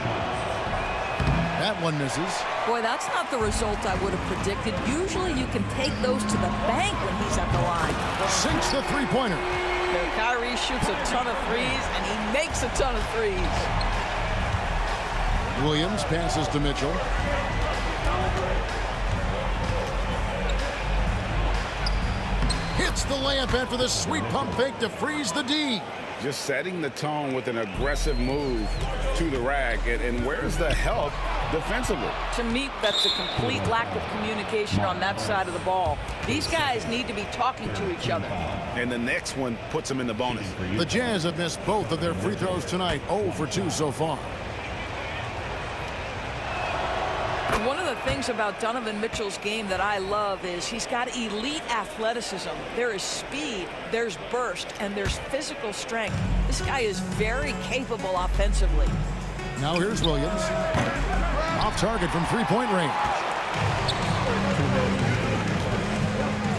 [SPEAKER 6] That one misses.
[SPEAKER 7] Boy, that's not the result I would have predicted. Usually you can take those to the bank when he's at the line.
[SPEAKER 6] Sinks the three-pointer.
[SPEAKER 7] Kyrie shoots a ton of threes, and he makes a ton of threes.
[SPEAKER 6] Williams passes to Mitchell. Hits the layup after the sweet pump fake to freeze the D.
[SPEAKER 8] Just setting the tone with an aggressive move to the rack. And where's the help defensively?
[SPEAKER 7] To me, that's a complete lack of communication on that side of the ball. These guys need to be talking to each other.
[SPEAKER 8] And the next one puts them in the bonus.
[SPEAKER 6] The Jazz have missed both of their free throws tonight. 0 for 2 so far.
[SPEAKER 7] One of the things about Donovan Mitchell's game that I love is he's got elite athleticism. There is speed, there's burst, and there's physical strength. This guy is very capable offensively.
[SPEAKER 6] Now here's Williams. Off target from three-point range.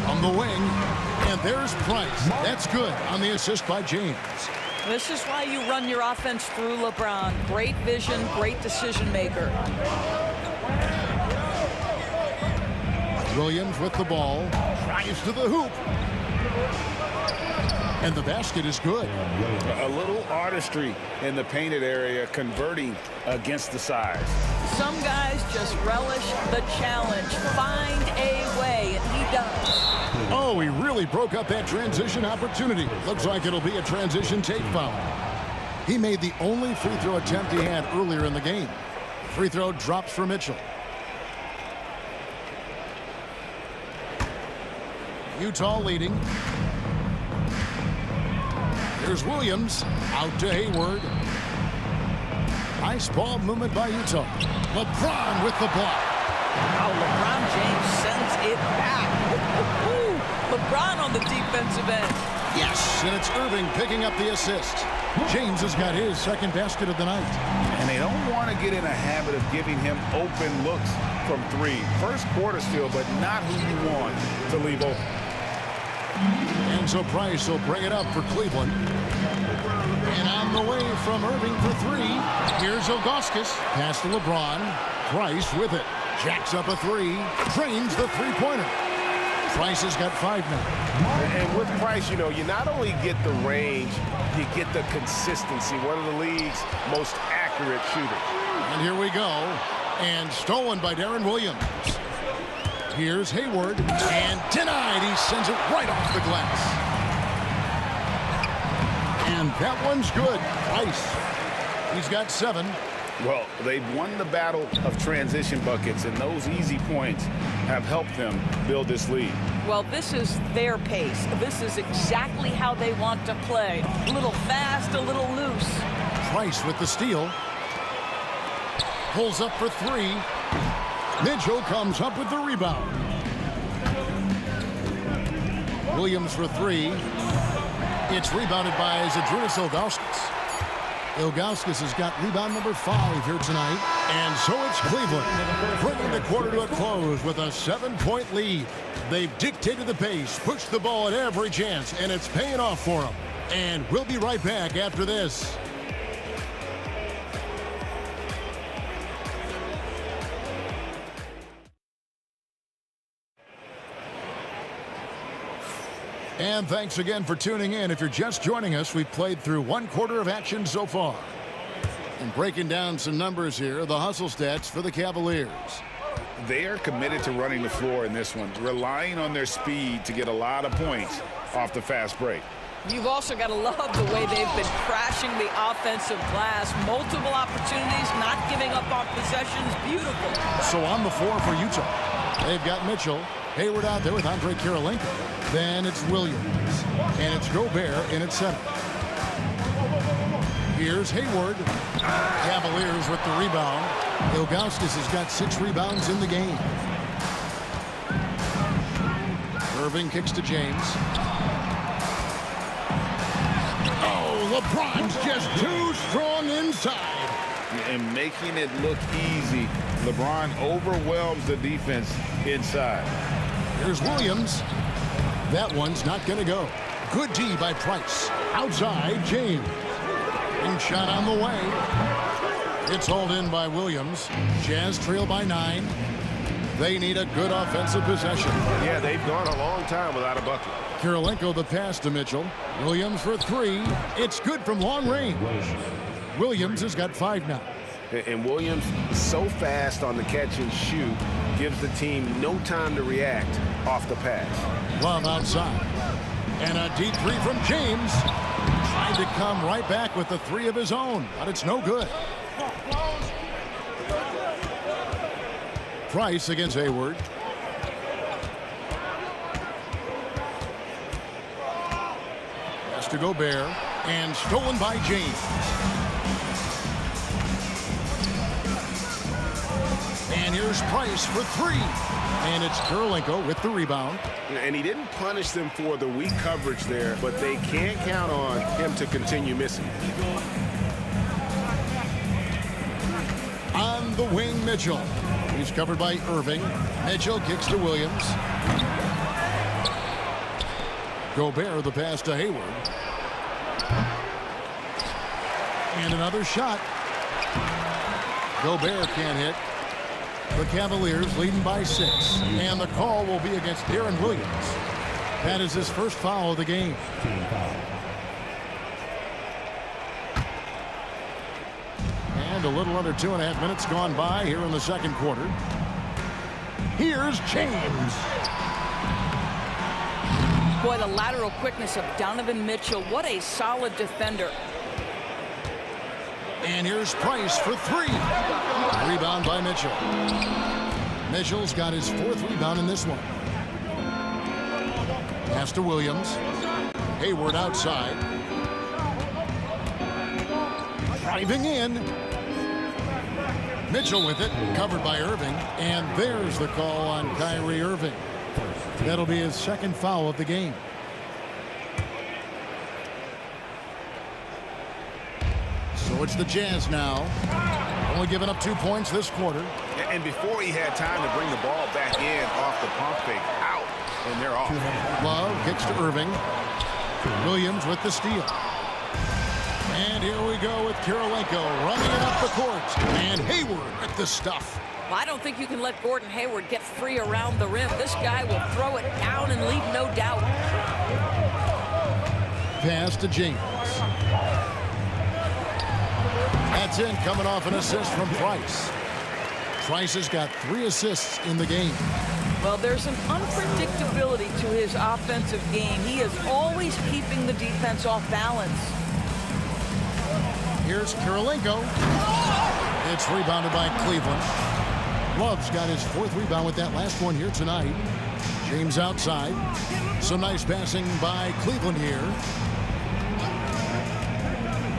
[SPEAKER 6] On the wing, and there's Price. That's good on the assist by James.
[SPEAKER 7] This is why you run your offense through LeBron. Great vision, great decision maker.
[SPEAKER 6] Williams with the ball. Drives to the hoop. And the basket is good.
[SPEAKER 8] A little artistry in the painted area, converting against the size.
[SPEAKER 7] Some guys just relish the challenge. Find a way, and he does.
[SPEAKER 6] Oh, he really broke up that transition opportunity. Looks like it'll be a transition tape foul. He made the only free throw attempt he had earlier in the game. Free throw drops for Mitchell. Utah leading. Here's Williams out to Hayward. Nice ball movement by Utah. LeBron with the block.
[SPEAKER 7] Oh, LeBron James sends it back. LeBron on the defensive end.
[SPEAKER 6] Yes, and it's Irving picking up the assist. James has got his second basket of the night.
[SPEAKER 8] And they don't want to get in a habit of giving him open looks from three. First quarter still, but not who you want to leave open.
[SPEAKER 6] And so Price will bring it up for Cleveland. And on the way from Irving for three. Here's Ilgauskas. Pass to LeBron. Price with it. Jacks up a three. Drains the three-pointer. Price has got 5 now.
[SPEAKER 2] And with Price, you not only get the range, you get the consistency. One of the league's most accurate shooters.
[SPEAKER 6] And here we go. And stolen by Darren Williams. Here's Hayward. And denied. He sends it right off the glass. And that one's good. Price. He's got 7.
[SPEAKER 8] Well, they've won the battle of transition buckets, and those easy points have helped them build this lead.
[SPEAKER 7] Well, this is their pace. This is exactly how they want to play. A little fast, a little loose.
[SPEAKER 6] Price with the steal. Pulls up for 3. Mitchell comes up with the rebound. Williams for 3. It's rebounded by Zydrunas Ilgauskas. Ilgauskas has got rebound number 5 here tonight. And so it's Cleveland bringing the quarter to a close with a 7-point lead. They've dictated the pace, pushed the ball at every chance, and it's paying off for them. And we'll be right back after this. And thanks again for tuning in. If you're just joining us, we've played through 1 quarter of action so far. And breaking down some numbers here, the hustle stats for the Cavaliers.
[SPEAKER 8] They are committed to running the floor in this one, relying on their speed to get a lot of points off the fast break.
[SPEAKER 7] You've also got to love the way they've been crashing the offensive glass. Multiple opportunities, not giving up on possessions. Beautiful.
[SPEAKER 6] So on the floor for Utah, they've got Mitchell. Hayward out there with Andre Kirilenko. Then it's Williams. And it's Gobert in at center. Here's Hayward. Cavaliers with the rebound. Ilgauskas has got 6 rebounds in the game. Irving kicks to James. Oh, LeBron's just too strong inside.
[SPEAKER 8] And making it look easy, LeBron overwhelms the defense inside.
[SPEAKER 6] Here's Williams. That one's not going to go. Good D by Price. Outside, James. And shot on the way. It's hauled in by Williams. Jazz trail by 9. They need a good offensive possession.
[SPEAKER 2] Yeah, they've gone a long time without a bucket.
[SPEAKER 6] Kirilenko the pass to Mitchell. Williams for 3. It's good from long range. Williams has got 5 now.
[SPEAKER 2] And Williams, so fast on the catch and shoot, gives the team no time to react off the pass.
[SPEAKER 6] Love outside. And a deep 3 from James. Trying to come right back with the 3 of his own, but it's no good. Price against Hayward. Pass to Gobert. And stolen by James. And here's Price for 3. And it's Kirilenko with the rebound.
[SPEAKER 2] And he didn't punish them for the weak coverage there, but they can't count on him to continue missing.
[SPEAKER 6] On the wing, Mitchell. He's covered by Irving. Mitchell kicks to Williams. Gobert the pass to Hayward. And another shot. Gobert can't hit. The Cavaliers leading by 6. And the call will be against Darren Williams. That is his first foul of the game.
[SPEAKER 11] Team foul.
[SPEAKER 6] And a little under 2.5 minutes gone by here in the second quarter. Here's James.
[SPEAKER 7] Boy, the lateral quickness of Donovan Mitchell. What a solid defender.
[SPEAKER 6] And here's Price for 3. Rebound by Mitchell. Mitchell's got his 4th rebound in this one. Pass to Williams. Hayward outside. Driving in. Mitchell with it, covered by Irving. And there's the call on Kyrie Irving. That'll be his second foul of the game. So it's the Jazz now. Only giving up 2 points this quarter.
[SPEAKER 8] And before he had time to bring the ball back in off the pump fake, out, and they're off.
[SPEAKER 6] Love kicks to Irving. Williams with the steal. And here we go with Kirilenko running it up the court. And Hayward with the stuff.
[SPEAKER 7] Well, I don't think you can let Gordon Hayward get free around the rim. This guy will throw it down and leave no doubt.
[SPEAKER 6] Pass to James. That's in, coming off an assist from Price. Price has got 3 assists in the game.
[SPEAKER 7] Well, there's an unpredictability to his offensive game. He is always keeping the defense off balance.
[SPEAKER 6] Here's Kirilenko. It's rebounded by Cleveland. Love's got his 4th rebound with that last one here tonight. James outside. Some nice passing by Cleveland here.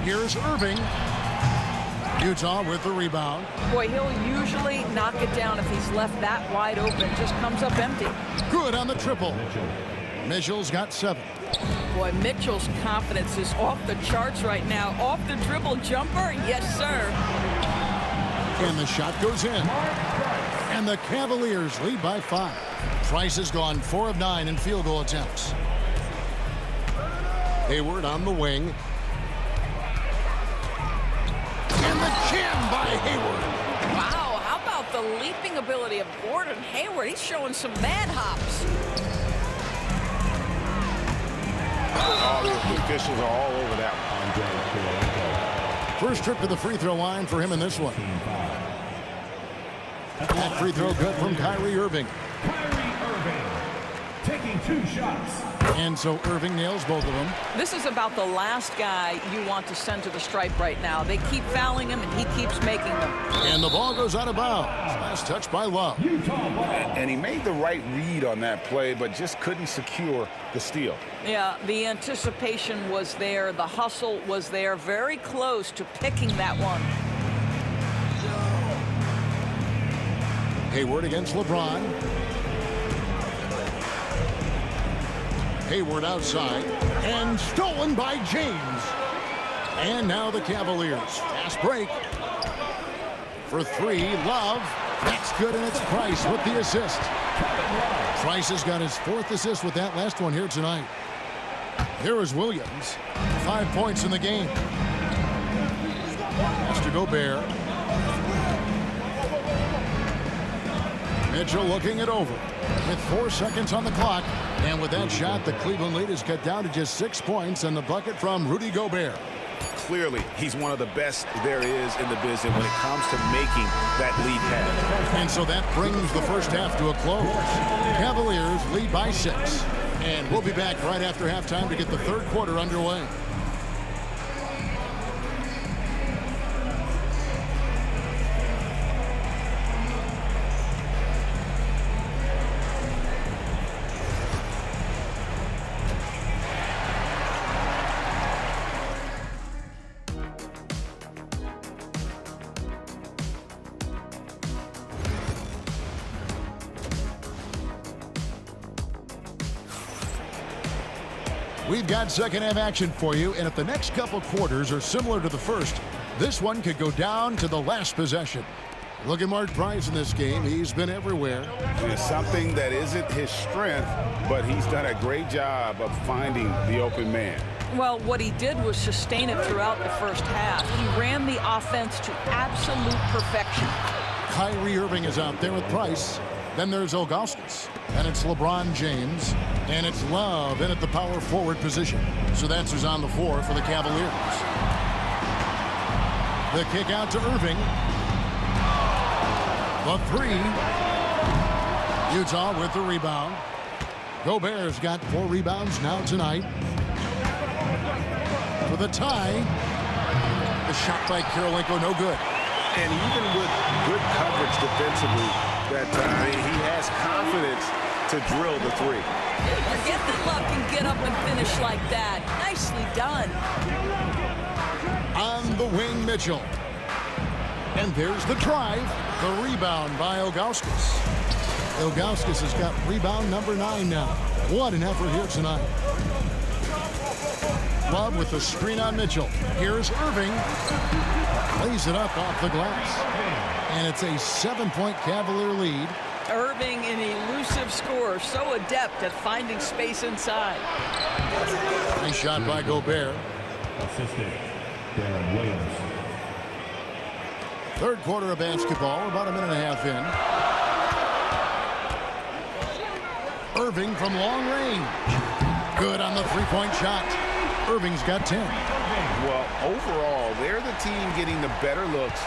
[SPEAKER 6] Here's Irving. Utah with the rebound.
[SPEAKER 7] Boy, he'll usually knock it down if he's left that wide open. Just comes up empty.
[SPEAKER 6] Good on the triple. Mitchell's got 7.
[SPEAKER 7] Boy, Mitchell's confidence is off the charts right now. Off the dribble jumper, yes, sir.
[SPEAKER 6] And the shot goes in. And the Cavaliers lead by 5. Price has gone 4 of 9 in field goal attempts. Hayward on the wing. And the jam by Hayward.
[SPEAKER 7] Wow, how about the leaping ability of Gordon Hayward? He's showing some mad hops.
[SPEAKER 8] Oh, the officials are all over that one.
[SPEAKER 6] First trip to the free throw line for him in this one. That free throw good from Kyrie Irving.
[SPEAKER 11] Kyrie Irving taking 2 shots.
[SPEAKER 6] And so Irving nails both of them.
[SPEAKER 7] This is about the last guy you want to send to the stripe right now. They keep fouling him, and he keeps making them.
[SPEAKER 6] And the ball goes out of bounds. Last touch by Love.
[SPEAKER 8] And he made the right read on that play, but just couldn't secure the steal.
[SPEAKER 7] Yeah, the anticipation was there. The hustle was there. Very close to picking that one.
[SPEAKER 6] Hayward against LeBron. Hayward outside. And stolen by James. And now the Cavaliers. Fast break. For 3, Love. That's good, and it's Price with the assist. Price has got his 4th assist with that last one here tonight. Here is Williams. 5 points in the game. Has to Gobert. Mitchell looking it over with 4 seconds on the clock. And with that shot, the Cleveland lead is cut down to just 6 points, and the bucket from Rudy Gobert.
[SPEAKER 8] Clearly, he's one of the best there is in the business when it comes to making that lead pass.
[SPEAKER 6] And so that brings the first half to a close. Cavaliers lead by 6. And we'll be back right after halftime to get the third quarter underway. We've got second half action for you, and if the next couple quarters are similar to the first, this one could go down to the last possession. Look at Mark Price in this game. He's been everywhere.
[SPEAKER 8] It's something that isn't his strength, but he's done a great job of finding the open man.
[SPEAKER 7] Well, what he did was sustain it throughout the first half. He ran the offense to absolute perfection.
[SPEAKER 6] Kyrie Irving is out there with Price. Then there's Augustus. And it's LeBron James. And it's Love in at the power forward position. So that's who's on the floor for the Cavaliers. The kick out to Irving. The three. Utah with the rebound. Gobert's got 4 rebounds now tonight. For the tie. The shot by Karolinko, no good.
[SPEAKER 8] And even with good coverage defensively, that he has confidence to drill the three.
[SPEAKER 7] Forget that Love can get up and finish like that. Nicely done.
[SPEAKER 6] On the wing, Mitchell. And there's the drive. The rebound by Augustus. Augustus has got rebound number 9 now. What an effort here tonight. Love with the screen on Mitchell. Here's Irving. Lays it up off the glass. And it's a 7-point Cavalier lead.
[SPEAKER 7] Irving, an elusive scorer, so adept at finding space inside.
[SPEAKER 6] Nice shot by Gobert.
[SPEAKER 11] Assistant, Darren Williams.
[SPEAKER 6] Third quarter of basketball, about a minute and a half in. Irving from long range. Good on the three-point shot. Irving's got 10.
[SPEAKER 8] Well, overall, they're the team getting the better looks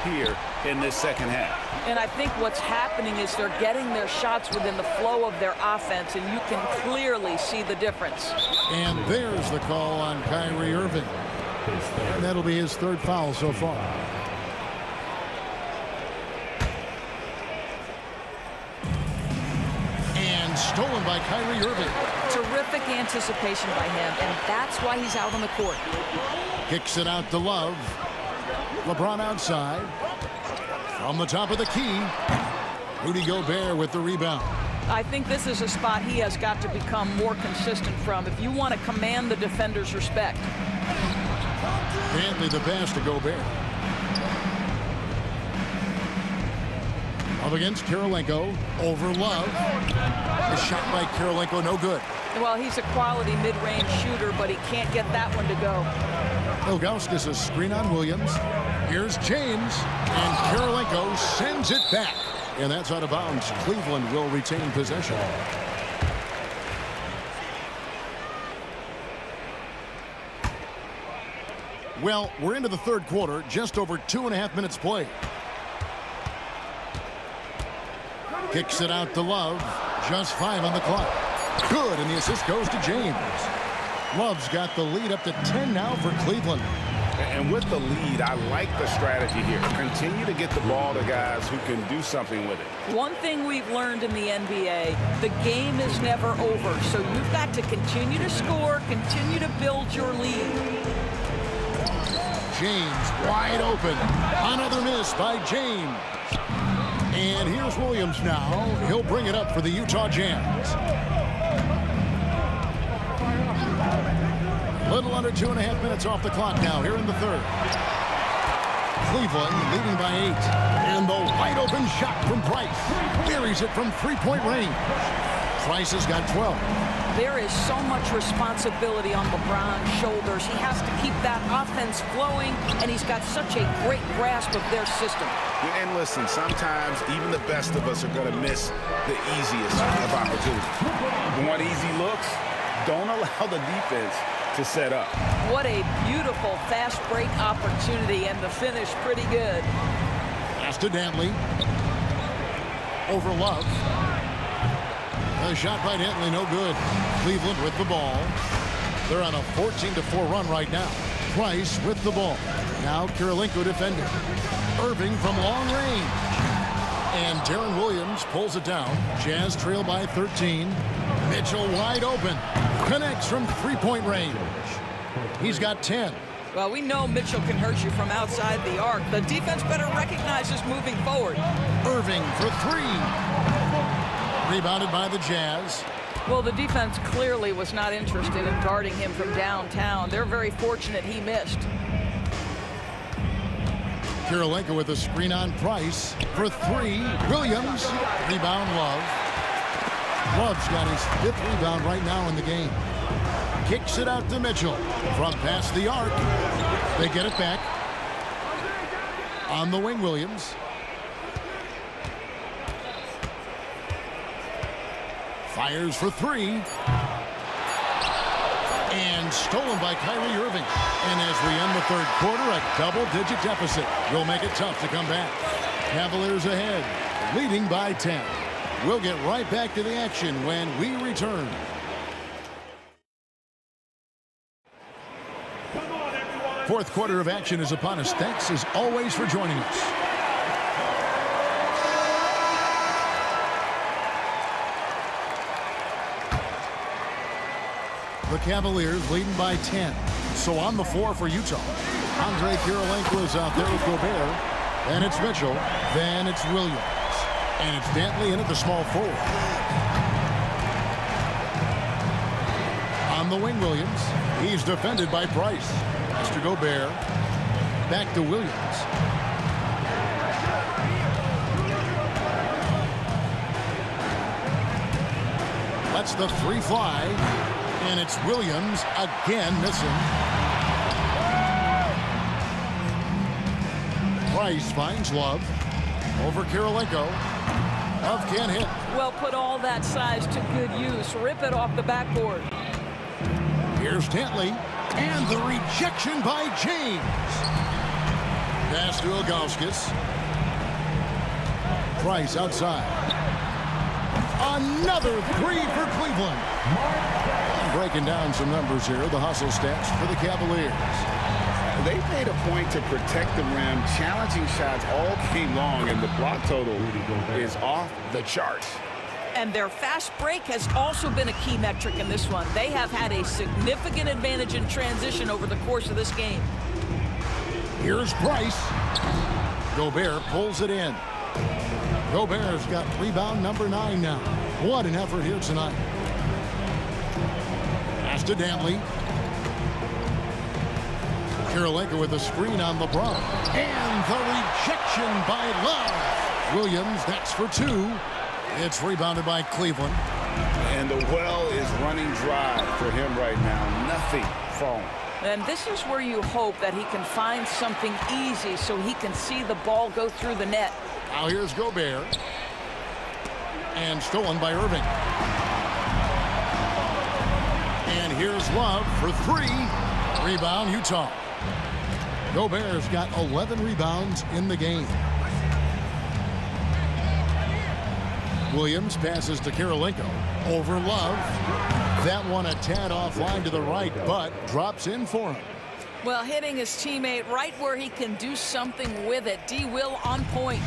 [SPEAKER 8] here in this second half.
[SPEAKER 7] And I think what's happening is they're getting their shots within the flow of their offense, and you can clearly see the difference.
[SPEAKER 6] And there's the call on Kyrie Irving. And that'll be his 3rd foul so far. And stolen by Kyrie Irving.
[SPEAKER 7] Terrific anticipation by him, and that's why he's out on the court.
[SPEAKER 6] Kicks it out to Love. LeBron outside. From the top of the key. Rudy Gobert with the rebound.
[SPEAKER 7] I think this is a spot he has got to become more consistent from if you want to command the defender's respect.
[SPEAKER 6] Bentley the pass to Gobert. Up against Karolinko. Over Love. A shot by Karolinko, no good.
[SPEAKER 7] Well, he's a quality mid-range shooter, but he can't get that one to go.
[SPEAKER 6] Augustus, a screen on Williams. Here's James. And Karolinko sends it back. And that's out of bounds. Cleveland will retain possession. Well, we're into the third quarter. Just over 2.5 minutes played. Kicks it out to Love. Just 5 on the clock. Good, and the assist goes to James. Love's got the lead up to 10 now for Cleveland.
[SPEAKER 8] And with the lead, I like the strategy here. Continue to get the ball to guys who can do something with it.
[SPEAKER 7] One thing we've learned in the NBA, the game is never over. So you've got to continue to score, continue to build your lead.
[SPEAKER 6] James wide open. Another miss by James. And here's Williams now. He'll bring it up for the Utah Jazz. Little under 2.5 minutes off the clock now here in the third. Cleveland leading by 8. And the wide open shot from Price. Buries it from 3-point range. Price has got 12.
[SPEAKER 7] There is so much responsibility on LeBron's shoulders. He has to keep that offense flowing, and he's got such a great grasp of their system.
[SPEAKER 8] And listen, sometimes even the best of us are going to miss the easiest of opportunities. You want easy looks? Don't allow the defense to set up.
[SPEAKER 7] What a beautiful fast break opportunity, and the finish pretty good.
[SPEAKER 6] Pass to Dantley. Over Love. A shot by Dantley, no good. Cleveland with the ball. They're on a 14-4 run right now. Price with the ball. Now Karolinko defending. Irving from long range. And Darren Williams pulls it down. Jazz trail by 13. Mitchell wide open. Connects from 3-point range. He's got 10.
[SPEAKER 7] Well, we know Mitchell can hurt you from outside the arc. The defense better recognize this moving forward.
[SPEAKER 6] Irving for 3. Rebounded by the Jazz.
[SPEAKER 7] Well, the defense clearly was not interested in guarding him from downtown. They're very fortunate he missed.
[SPEAKER 6] Karolinko with a screen on Price for 3. Williams. Rebound Love. Love's got his 5th rebound right now in the game. Kicks it out to Mitchell from past the arc. They get it back. On the wing, Williams. Fires for three. And stolen by Kyrie Irving. And as we end the third quarter, a double-digit deficit will make it tough to come back. Cavaliers ahead, leading by 10. We'll get right back to the action when we return. Fourth quarter of action is upon us. Thanks, as always, for joining us. The Cavaliers leading by 10. So on the floor for Utah, Andre Kirilenko is out there with Gobert. Then it's Mitchell. Then it's Williams. And it's Dantley in at the small forward. On the wing, Williams. He's defended by Price. Mr. Gobert. Back to Williams. Lets the three fly. And it's Williams again missing. Price finds Love. Over Kirilenko. Love can't hit.
[SPEAKER 7] Well, put all that size to good use. Rip it off the backboard.
[SPEAKER 6] Here's Dantley. And the rejection by James. Pass to Ilgauskas. Price outside. Another three for Cleveland. Breaking down some numbers here. The hustle stats for the Cavaliers.
[SPEAKER 8] They made a point to protect the rim, challenging shots all game long, and the block total is off the charts.
[SPEAKER 7] And their fast break has also been a key metric in this one. They have had a significant advantage in transition over the course of this game.
[SPEAKER 6] Here's Price. Gobert pulls it in. Gobert's got rebound number 9 now. What an effort here tonight. Pass to Dantley. Kirilenko with a screen on LeBron. And the rejection by Love. Williams, that's for 2. It's rebounded by Cleveland.
[SPEAKER 8] And the well is running dry for him right now. Nothing falling.
[SPEAKER 7] And this is where you hope that he can find something easy so he can see the ball go through the net.
[SPEAKER 6] Now here's Gobert. And stolen by Irving. And here's Love for 3. Rebound, Utah. Gobert's got 11 rebounds in the game. Williams passes to Kirilenko. Over Love. That one a tad offline to the right, but drops in for him.
[SPEAKER 7] Well, hitting his teammate right where he can do something with it. D. Will on point.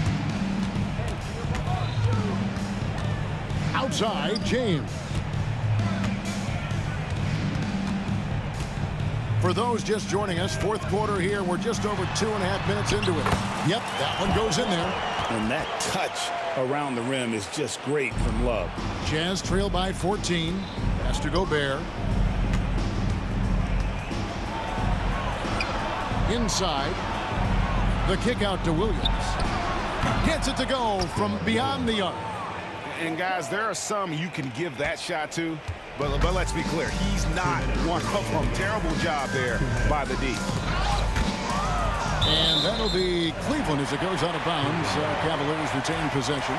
[SPEAKER 6] Outside, James. For those just joining us, fourth quarter here. We're just over 2.5 minutes into it. Yep, that one goes in there.
[SPEAKER 8] And that touch around the rim is just great from Love.
[SPEAKER 6] Jazz trail by 14. Pass to Gobert. Inside. The kick out to Williams. Gets it to go from beyond the arc.
[SPEAKER 8] And guys, there are some you can give that shot to, but let's be clear, he's not one of them. Terrible job there by the D.
[SPEAKER 6] And that'll be Cleveland as it goes out of bounds. Cavaliers retain possession.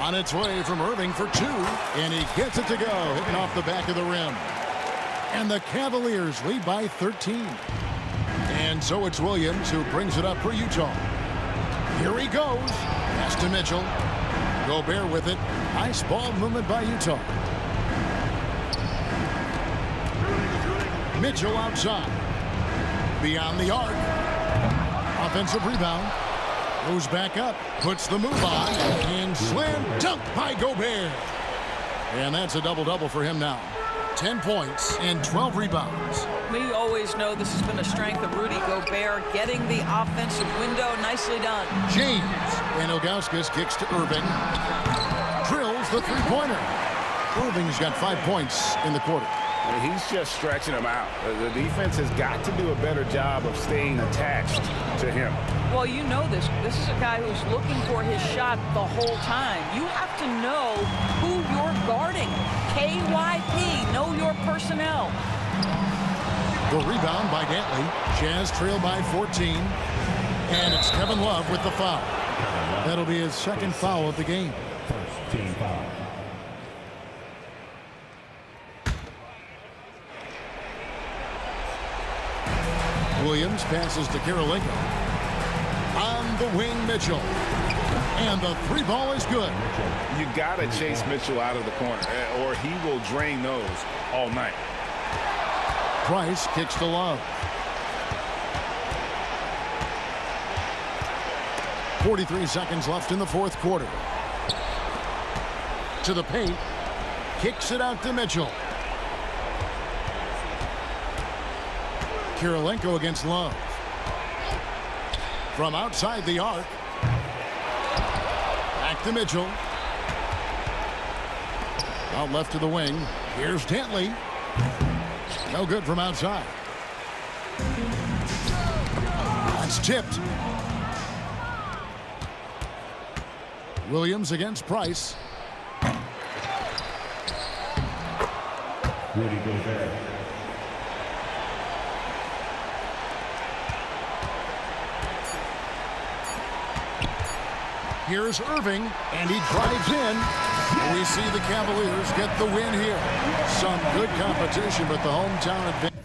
[SPEAKER 6] On its way from Irving for 2, and he gets it to go, hitting off the back of the rim. And the Cavaliers lead by 13. And so it's Williams who brings it up for Utah. Here he goes. Pass to Mitchell. Gobert with it. Nice ball movement by Utah. Mitchell outside. Beyond the arc. Offensive rebound. Goes back up. Puts the move on. And slam dunk by Gobert. And that's a double-double for him now. 10 points and 12 rebounds.
[SPEAKER 7] We always know this has been a strength of Rudy Gobert, getting the offensive window. Nicely done.
[SPEAKER 6] James. And Ilgauskas kicks to Irving. Drills the three-pointer. Irving's got 5 points in the quarter.
[SPEAKER 8] He's just stretching him out. The defense has got to do a better job of staying attached to him.
[SPEAKER 7] Well, you know this. This is a guy who's looking for his shot the whole time. You have to know who you're guarding. KYP, know your personnel.
[SPEAKER 6] The rebound by Dantley. Jazz trail by 14. And it's Kevin Love with the foul. That'll be his second foul of the game.
[SPEAKER 11] First team foul.
[SPEAKER 6] Williams passes to Kirilenko. On the wing, Mitchell. And the three ball is good.
[SPEAKER 8] You got to chase Mitchell out of the corner, or he will drain those all night.
[SPEAKER 6] Price kicks to Love. 43 seconds left in the fourth quarter. To the paint. Kicks it out to Mitchell. Kirilenko against Love. From outside the arc. Back to Mitchell. Out left to the wing. Here's Dantley. No good from outside. That's tipped. Williams against Price.
[SPEAKER 11] Rudy Gobert.
[SPEAKER 6] Here's Irving, and he drives in. We see the Cavaliers get the win here. Some good competition, but the hometown advantage.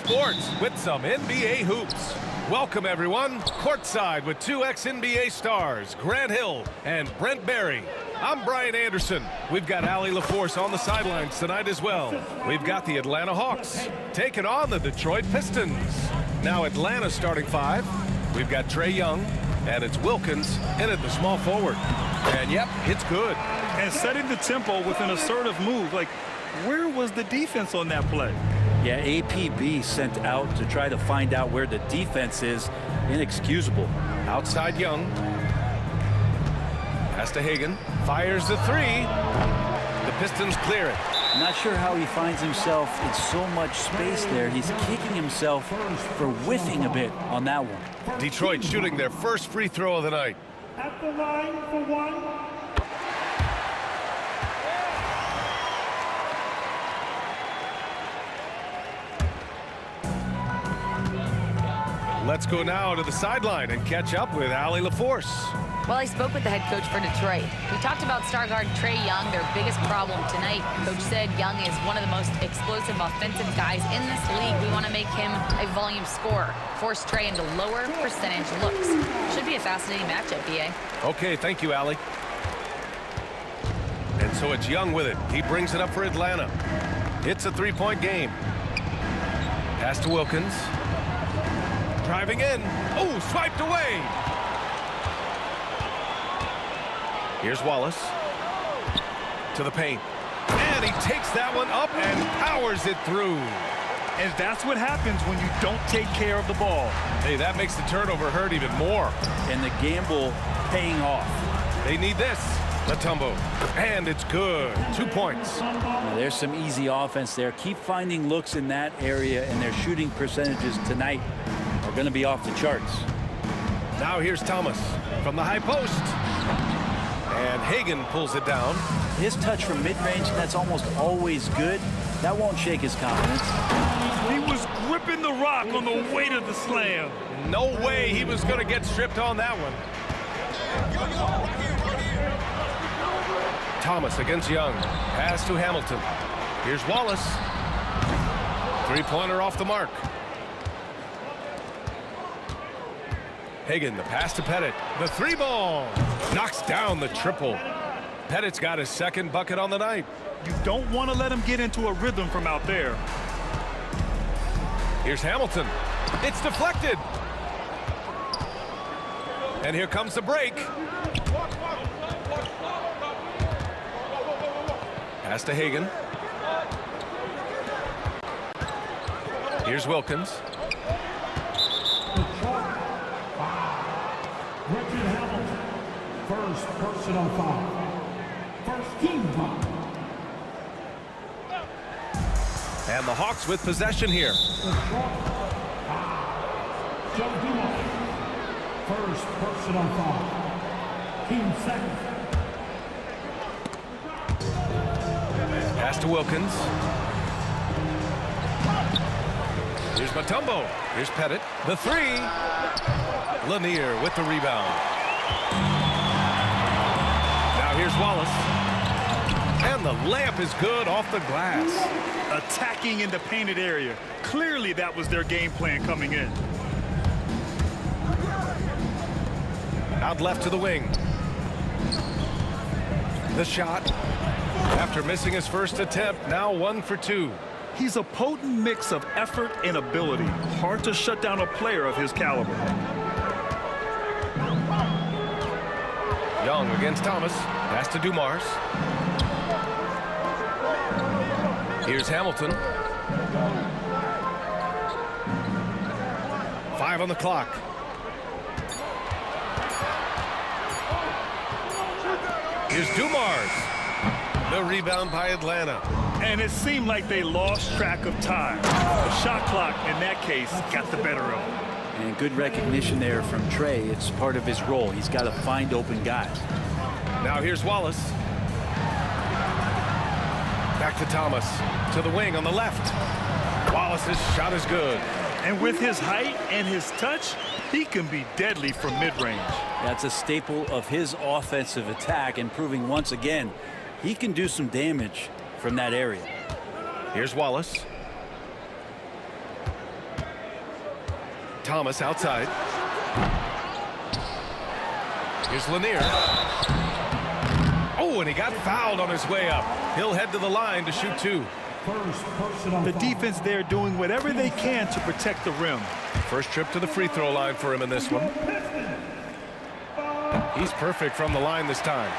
[SPEAKER 2] Sports with some NBA hoops. Welcome, everyone. Courtside with two ex-NBA stars, Grant Hill and Brent Barry. I'm Brian Anderson. We've got Allie LaForce on the sidelines tonight as well. We've got the Atlanta Hawks taking on the Detroit Pistons. Now Atlanta's starting five. We've got Trae Young, and it's Wilkins in at the small forward. And yep, it's good.
[SPEAKER 4] And setting the tempo with an assertive move. Like, where was the defense on that play?
[SPEAKER 9] Yeah, APB sent out to try to find out where the defense is. Inexcusable.
[SPEAKER 2] Outside Young. Pass to Hagan. Fires the three. The Pistons clear it.
[SPEAKER 9] Not sure how he finds himself in so much space there. He's kicking himself for whiffing a bit on that one.
[SPEAKER 2] Detroit shooting their first free throw of the night.
[SPEAKER 12] At the line for one.
[SPEAKER 2] Let's go now to the sideline and catch up with Allie LaForce.
[SPEAKER 13] Well, I spoke with the head coach for Detroit. We talked about star guard Trae Young, their biggest problem tonight. Coach said Young is one of the most explosive offensive guys in this league. We want to make him a volume scorer, force Trae into lower percentage looks. Should be a fascinating matchup, BA.
[SPEAKER 2] Okay, thank you, Allie. And so it's Young with it. He brings it up for Atlanta. It's a three-point game. Pass to Wilkins. Driving in. Oh, swiped away. Here's Wallace. To the paint. And he takes that one up and powers it through.
[SPEAKER 4] And that's what happens when you don't take care of the ball.
[SPEAKER 2] Hey, that makes the turnover hurt even more.
[SPEAKER 9] And the gamble paying off.
[SPEAKER 2] They need this. Latumbo. And it's good. 2 points.
[SPEAKER 9] Now, there's some easy offense there. Keep finding looks in that area, and their shooting percentages tonight are going to be off the charts.
[SPEAKER 2] Now here's Thomas from the high post. And Hagan pulls it down.
[SPEAKER 9] His touch from mid-range, that's almost always good. That won't shake his confidence.
[SPEAKER 4] He was gripping the rock on the weight of the slam.
[SPEAKER 2] No way he was going to get stripped on that one. Thomas against Young. Pass to Hamilton. Here's Wallace. Three-pointer off the mark. Hagan, the pass to Pettit. The three ball. Knocks down the triple. Pettit's got his second bucket on the night.
[SPEAKER 4] You don't want to let him get into a rhythm from out there.
[SPEAKER 2] Here's Hamilton. It's deflected. And here comes the break. Pass to Hagan. Here's Wilkins.
[SPEAKER 12] First personal foul. First team foul.
[SPEAKER 2] And the Hawks with possession here.
[SPEAKER 12] Joe Dumars. First personal foul. Team second.
[SPEAKER 2] Pass to Wilkins. Here's Mutombo. Here's Pettit. The three. Lanier with the rebound. Wallace. And the layup is good off the glass.
[SPEAKER 4] Attacking in the painted area. Clearly that was their game plan coming in.
[SPEAKER 2] Out left to the wing. The shot. After missing his first attempt, now 1 for 2.
[SPEAKER 4] He's a potent mix of effort and ability. Hard to shut down a player of his caliber.
[SPEAKER 2] Young against Thomas. Pass to Dumars. Here's Hamilton. 5 on the clock. Here's Dumars. The rebound by Atlanta.
[SPEAKER 4] And it seemed like they lost track of time. The shot clock, in that case, got the better of them.
[SPEAKER 9] And good recognition there from Trey. It's part of his role. He's got to find open guys.
[SPEAKER 2] Now here's Wallace. Back to Thomas. To the wing on the left. Wallace's shot is good.
[SPEAKER 4] And with his height and his touch, he can be deadly from mid-range.
[SPEAKER 9] That's a staple of his offensive attack, and proving once again he can do some damage from that area.
[SPEAKER 2] Here's Wallace. Thomas outside. Here's Lanier. Oh, and he got fouled on his way up. He'll head to the line to shoot 2.
[SPEAKER 4] The defense there doing whatever they can to protect the rim.
[SPEAKER 2] First trip to the free throw line for him in this one. He's perfect from the line this time.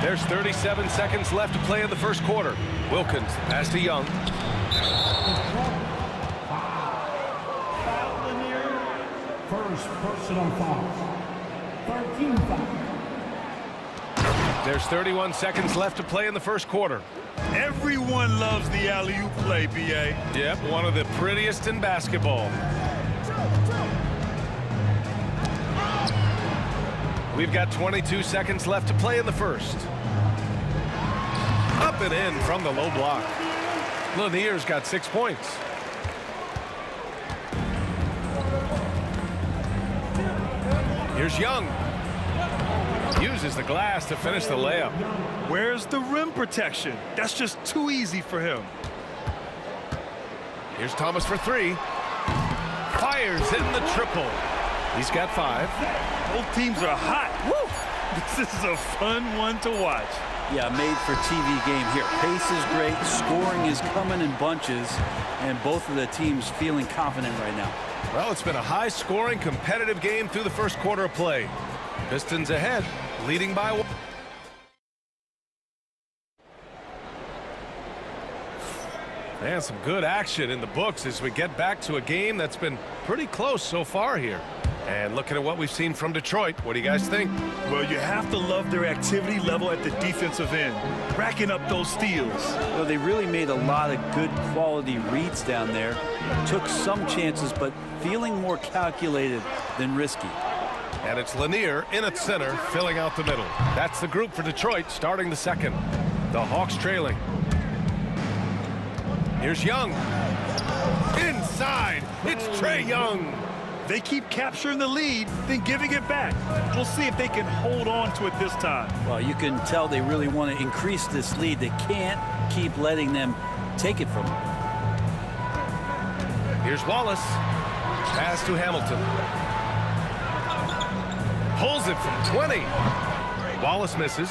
[SPEAKER 2] There's 37 seconds left to play in the first quarter. Wilkins pass to Young.
[SPEAKER 12] First personal foul. 13 foul.
[SPEAKER 2] There's 31 seconds left to play in the first quarter.
[SPEAKER 4] Everyone loves the alley-oop play, B.A.
[SPEAKER 2] Yep, one of the prettiest in basketball. We've got 22 seconds left to play in the first. Up and in from the low block. Lanier's got 6 points. Here's Young. Uses the glass to finish the layup.
[SPEAKER 4] Where's the rim protection? That's just too easy for him.
[SPEAKER 2] Here's Thomas for 3. Fires in the triple. He's got 5.
[SPEAKER 4] Both teams are hot. Woo! This is a fun one to watch.
[SPEAKER 9] Yeah, made for TV game here. Pace is great. Scoring is coming in bunches. And both of the teams feeling confident right now.
[SPEAKER 2] Well, it's been a high-scoring, competitive game through the first quarter of play. Pistons ahead, leading by 1. And some good action in the books as we get back to a game that's been pretty close so far here. And looking at what we've seen from Detroit, what do you guys think?
[SPEAKER 4] Well, you have to love their activity level at the defensive end, racking up those steals.
[SPEAKER 9] Well, they really made a lot of good quality reads down there. Took some chances, but feeling more calculated than risky.
[SPEAKER 2] And it's Lanier in at center, filling out the middle. That's the group for Detroit starting the second. The Hawks trailing. Here's Young. Inside, it's Trey Young.
[SPEAKER 4] They keep capturing the lead, then giving it back. We'll see if they can hold on to it this time.
[SPEAKER 9] Well, you can tell they really want to increase this lead. They can't keep letting them take it from them.
[SPEAKER 2] Here's Wallace. Pass to Hamilton. Pulls it from 20. Wallace misses.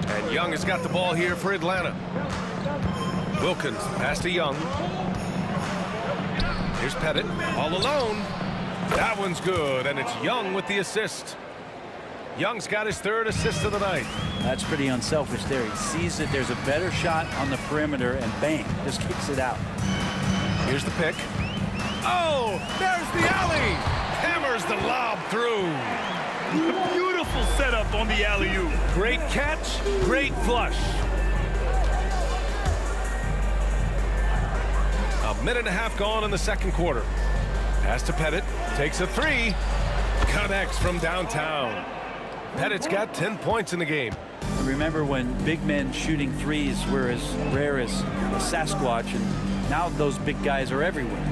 [SPEAKER 2] And Young has got the ball here for Atlanta. Wilkins, pass to Young. Here's Pettit, all alone. That one's good, and it's Young with the assist. Young's got his 3rd assist of the night.
[SPEAKER 9] That's pretty unselfish there. He sees that there's a better shot on the perimeter, and bang, just kicks it out.
[SPEAKER 2] Here's the pick. Oh, there's the alley. Hammers the lob through.
[SPEAKER 4] Beautiful setup on the alley-oop.
[SPEAKER 2] Great catch, great flush. A minute and a half gone in the second quarter. Pass to Pettit, takes a 3, connects from downtown. Pettit's got 10 points in the game.
[SPEAKER 9] Remember when big men shooting threes were as rare as a Sasquatch, and now those big guys are everywhere.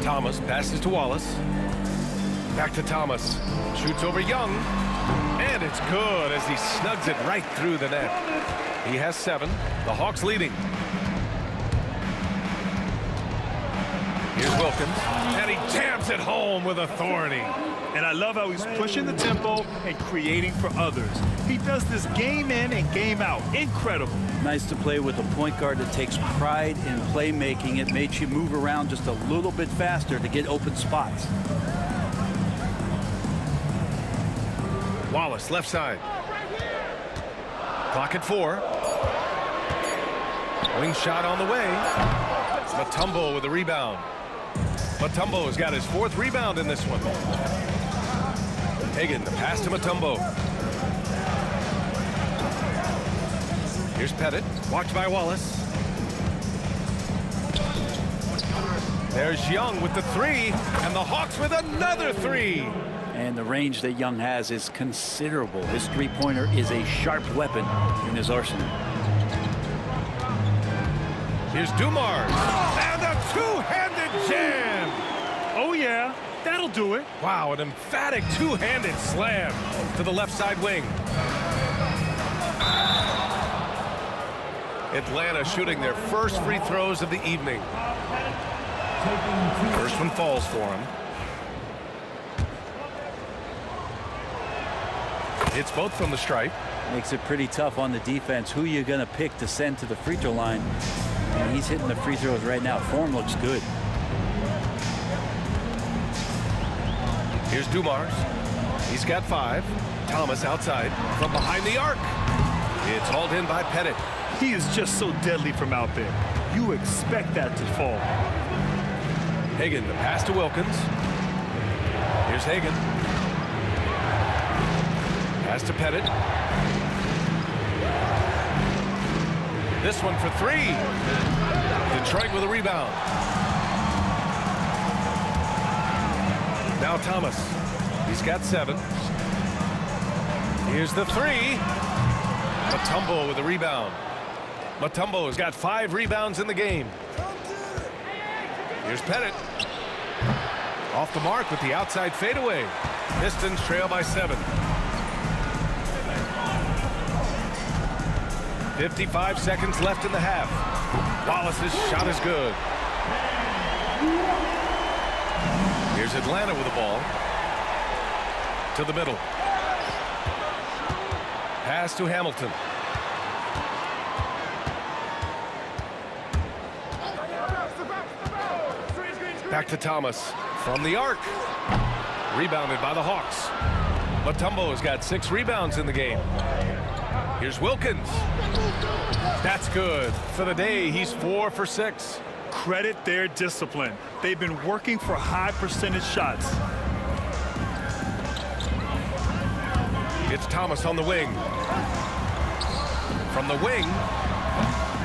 [SPEAKER 2] Thomas passes to Wallace. Back to Thomas. Shoots over Young. And it's good as he snugs it right through the net. He has 7. The Hawks leading. Here's Wilkins. And he jams it home with authority.
[SPEAKER 4] And I love how he's pushing the tempo and creating for others. He does this game in and game out. Incredible.
[SPEAKER 9] Nice to play with a point guard that takes pride in playmaking. It makes you move around just a little bit faster to get open spots.
[SPEAKER 2] Wallace, left side. Clock at 4. Wing shot on the way. Mutombo with a rebound. Mutombo has got his 4th rebound in this one. Hagan, the pass to Mutombo. Here's Pettit, watched by Wallace. There's Young with the 3, and the Hawks with another 3.
[SPEAKER 9] And the range that Young has is considerable. His three-pointer is a sharp weapon in his arsenal.
[SPEAKER 2] Here's Dumars, and a two-handed jam.
[SPEAKER 4] Oh, yeah, that'll do it.
[SPEAKER 2] Wow, an emphatic two-handed slam to the left side wing. Atlanta shooting their first free throws of the evening. First one falls for him. It's both from the stripe.
[SPEAKER 9] Makes it pretty tough on the defense. Who you going to pick to send to the free throw line? And he's hitting the free throws right now. Form looks good.
[SPEAKER 2] Here's Dumars. He's got 5. Thomas outside from behind the arc. It's hauled in by Pettit.
[SPEAKER 4] He is just so deadly from out there. You expect that to fall.
[SPEAKER 2] Hagan, the pass to Wilkins. Here's Hagan. Pass to Pettit. This one for 3. Detroit with a rebound. Now Thomas. He's got 7. Here's the 3. Mutombo with a rebound. Mutombo has got 5 rebounds in the game. Here's Pettit. Off the mark with the outside fadeaway. Pistons trail by 7. 55 seconds left in the half. Wallace's shot is good. Here's Atlanta with the ball. To the middle. Pass to Hamilton. Back to Thomas from the arc. Rebounded by the Hawks. Mutombo has got 6 rebounds in the game. Here's Wilkins. That's good. For the day, he's 4 for 6.
[SPEAKER 4] Credit their discipline. They've been working for high percentage shots.
[SPEAKER 2] It's Thomas on the wing. From the wing,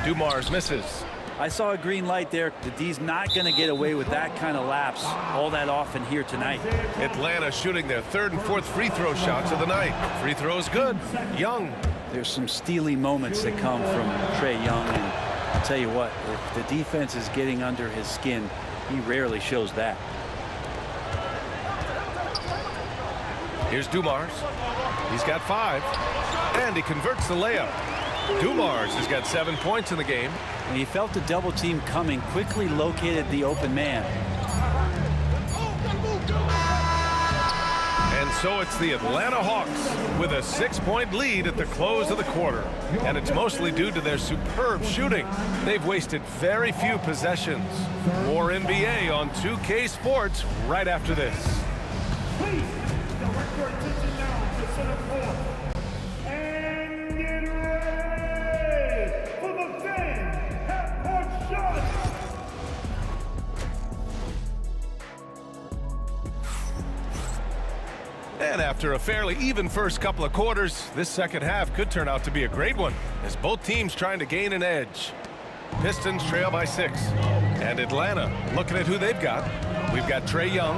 [SPEAKER 2] Dumars misses.
[SPEAKER 9] I saw a green light there. The D's not going to get away with that kind of lapse all that often here tonight.
[SPEAKER 2] Atlanta shooting their 3rd and 4th free throw shots of the night. Free throws good. Young.
[SPEAKER 9] There's some steely moments that come from Trae Young, and I'll tell you what, if the defense is getting under his skin, he rarely shows that.
[SPEAKER 2] Here's Dumars. He's got 5, and he converts the layup. Dumars has got 7 points in the game.
[SPEAKER 9] When he felt the double team coming, quickly located the open man.
[SPEAKER 2] And so it's the Atlanta Hawks with a 6-point lead at the close of the quarter. And it's mostly due to their superb shooting. They've wasted very few possessions. More NBA on 2K Sports right after this.
[SPEAKER 12] Please direct your attention now to center court. And get ready for the fan half-court shot.
[SPEAKER 2] And after a fairly even first couple of quarters, this second half could turn out to be a great one as both teams trying to gain an edge. Pistons trail by 6. And Atlanta looking at who they've got. We've got Trae Young,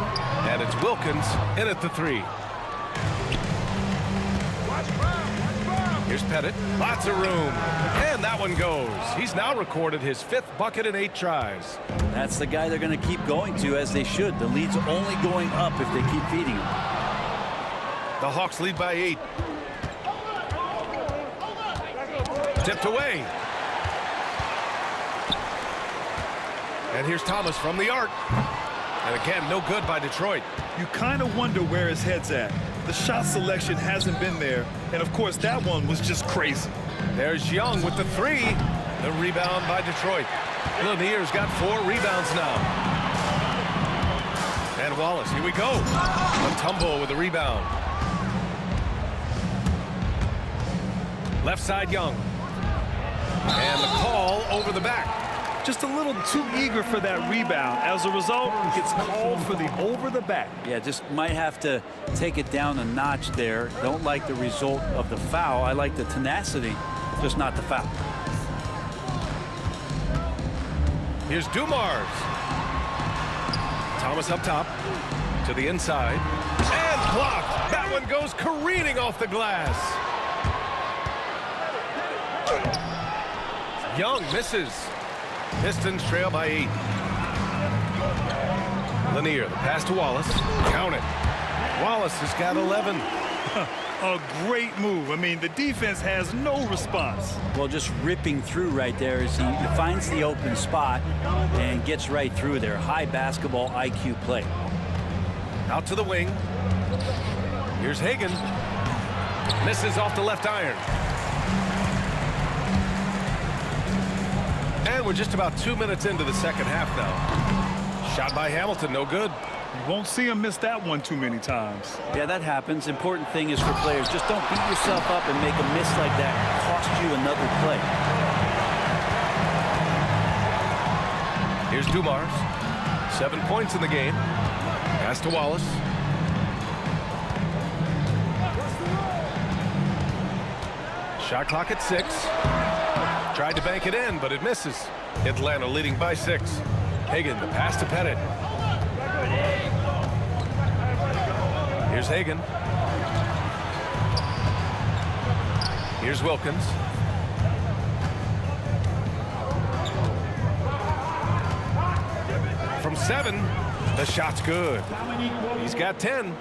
[SPEAKER 2] and it's Wilkins in at the 3. Here's Pettit. Lots of room. And that one goes. He's now recorded his 5th bucket in 8 tries.
[SPEAKER 9] That's the guy they're going to keep going to, as they should. The lead's only going up if they keep feeding him.
[SPEAKER 2] The Hawks lead by 8. Tipped away. And here's Thomas from the arc. And again, no good by Detroit.
[SPEAKER 4] You kind of wonder where his head's at. The shot selection hasn't been there. And, of course, that one was just crazy.
[SPEAKER 2] There's Young with the 3. The rebound by Detroit. Lanier's got 4 rebounds now. And Wallace, here we go. Mutombo with the rebound. Left side, Young. And the call over the back.
[SPEAKER 4] Just a little too eager for that rebound. As a result, gets called for the over the back.
[SPEAKER 9] Yeah, just might have to take it down a notch there. Don't like the result of the foul. I like the tenacity, just not the foul.
[SPEAKER 2] Here's Dumars. Thomas up top to the inside. And blocked. That one goes careening off the glass. Young misses. Pistons trail by 8. Lanier, the pass to Wallace. Count it. Wallace has got 11.
[SPEAKER 4] A great move. I mean, the defense has no response.
[SPEAKER 9] Well, just ripping through right there as he finds the open spot and gets right through there. High basketball IQ play.
[SPEAKER 2] Out to the wing. Here's Hagan. Misses off the left iron. And we're just about 2 minutes into the second half now. Shot by Hamilton, no good.
[SPEAKER 4] You won't see him miss that one too many times.
[SPEAKER 9] Yeah, that happens. Important thing is for players, just don't beat yourself up and make a miss like that cost you another play.
[SPEAKER 2] Here's Dumars. 7 points in the game. Pass to Wallace. Shot clock at 6. Tried to bank it in, but it misses. Atlanta leading by 6. Hagan, the pass to Pettit. Here's Hagan. Here's Wilkins. From 7, the shot's good. He's got 10.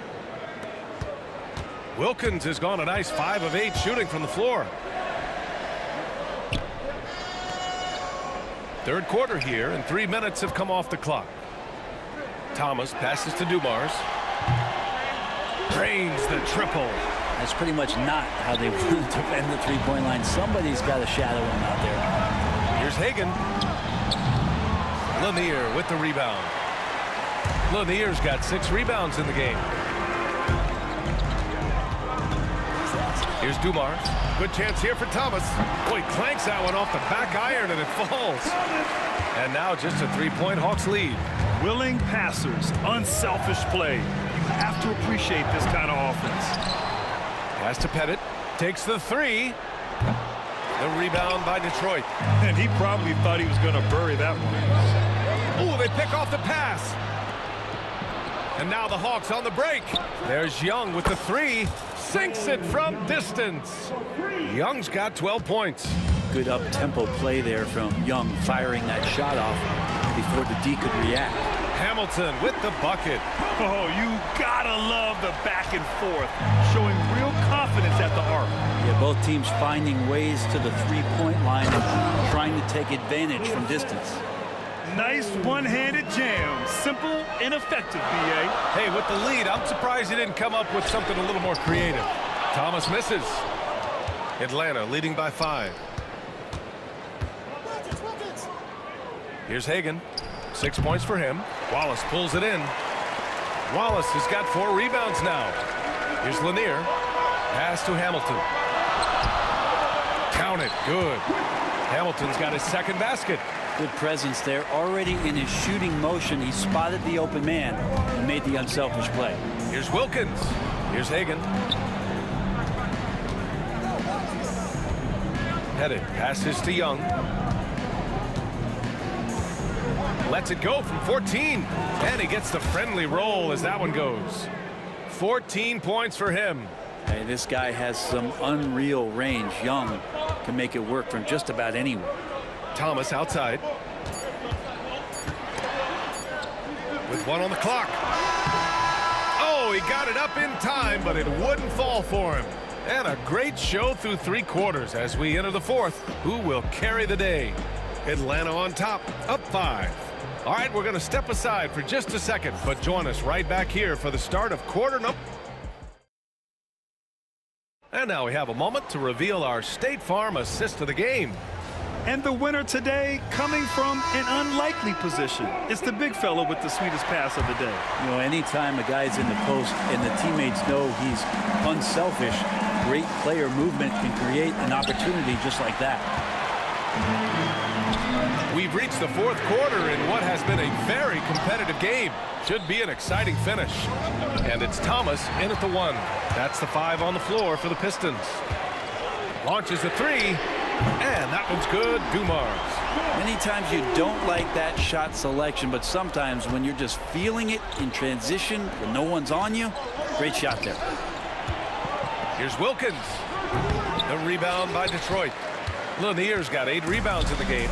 [SPEAKER 2] Wilkins has gone a nice 5 of 8 shooting from the floor. Third quarter here, and 3 minutes have come off the clock. Thomas passes to Dumars. Drains the triple.
[SPEAKER 9] That's pretty much not how they want to defend the three-point line. Somebody's got to shadow him out there.
[SPEAKER 2] Here's Hagan. Lanier with the rebound. Lanier's got 6 rebounds in the game. Here's Dumars. Good chance here for Thomas. Boy, clanks that one off the back iron and it falls. And now just a 3-point Hawks lead.
[SPEAKER 4] Willing passers, unselfish play. You have to appreciate this kind of offense.
[SPEAKER 2] Pass to Pettit. Takes the 3. The rebound by Detroit.
[SPEAKER 4] And he probably thought he was going to bury that one.
[SPEAKER 2] Ooh, they pick off the pass. And now the Hawks on the break. There's Young with the 3. Sinks it from distance. Young's got 12 points.
[SPEAKER 9] Good up-tempo play there from Young, firing that shot off before the D could react.
[SPEAKER 2] Hamilton with the bucket.
[SPEAKER 4] Oh, you gotta love the back and forth, showing real confidence at the arc.
[SPEAKER 9] Yeah, both teams finding ways to the three-point line and trying to take advantage from distance.
[SPEAKER 4] Nice one-handed jam. Simple and effective, B.A.
[SPEAKER 2] Hey, with the lead, I'm surprised he didn't come up with something a little more creative. Thomas misses. Atlanta leading by 5. Here's Hagan. 6 points for him. Wallace pulls it in. Wallace has got 4 rebounds now. Here's Lanier. Pass to Hamilton. Count it. Good. Hamilton's got his second basket.
[SPEAKER 9] Good presence there. Already in his shooting motion, he spotted the open man and made the unselfish play.
[SPEAKER 2] Here's Wilkins. Here's Hagan. Pettit passes to Young. Lets it go from 14. And he gets the friendly roll as that one goes. 14 points for him.
[SPEAKER 9] Hey, this guy has some unreal range. Young can make it work from just about anywhere.
[SPEAKER 2] Thomas outside. With 1 on the clock. Oh, he got it up in time, but it wouldn't fall for him. And a great show through 3 quarters as we enter the 4th. Who will carry the day? Atlanta on top, up 5. All right, we're going to step aside for just a second, but join us right back here for the start of quarter number. And now we have a moment to reveal our State Farm assist of the game.
[SPEAKER 4] And the winner today coming from an unlikely position. It's the big fella with the sweetest pass of the day.
[SPEAKER 9] You know, anytime a guy's in the post and the teammates know he's unselfish, great player movement can create an opportunity just like that.
[SPEAKER 2] We've reached the 4th quarter in what has been a very competitive game. Should be an exciting finish. And it's Thomas in at the 1. That's the 5 on the floor for the Pistons. Launches a 3, and that one's good. Dumars.
[SPEAKER 9] Many times you don't like that shot selection, but sometimes when you're just feeling it in transition, when no one's on you, great shot there.
[SPEAKER 2] Here's Wilkins. The rebound by Detroit. Lanier's got 8 rebounds in the game.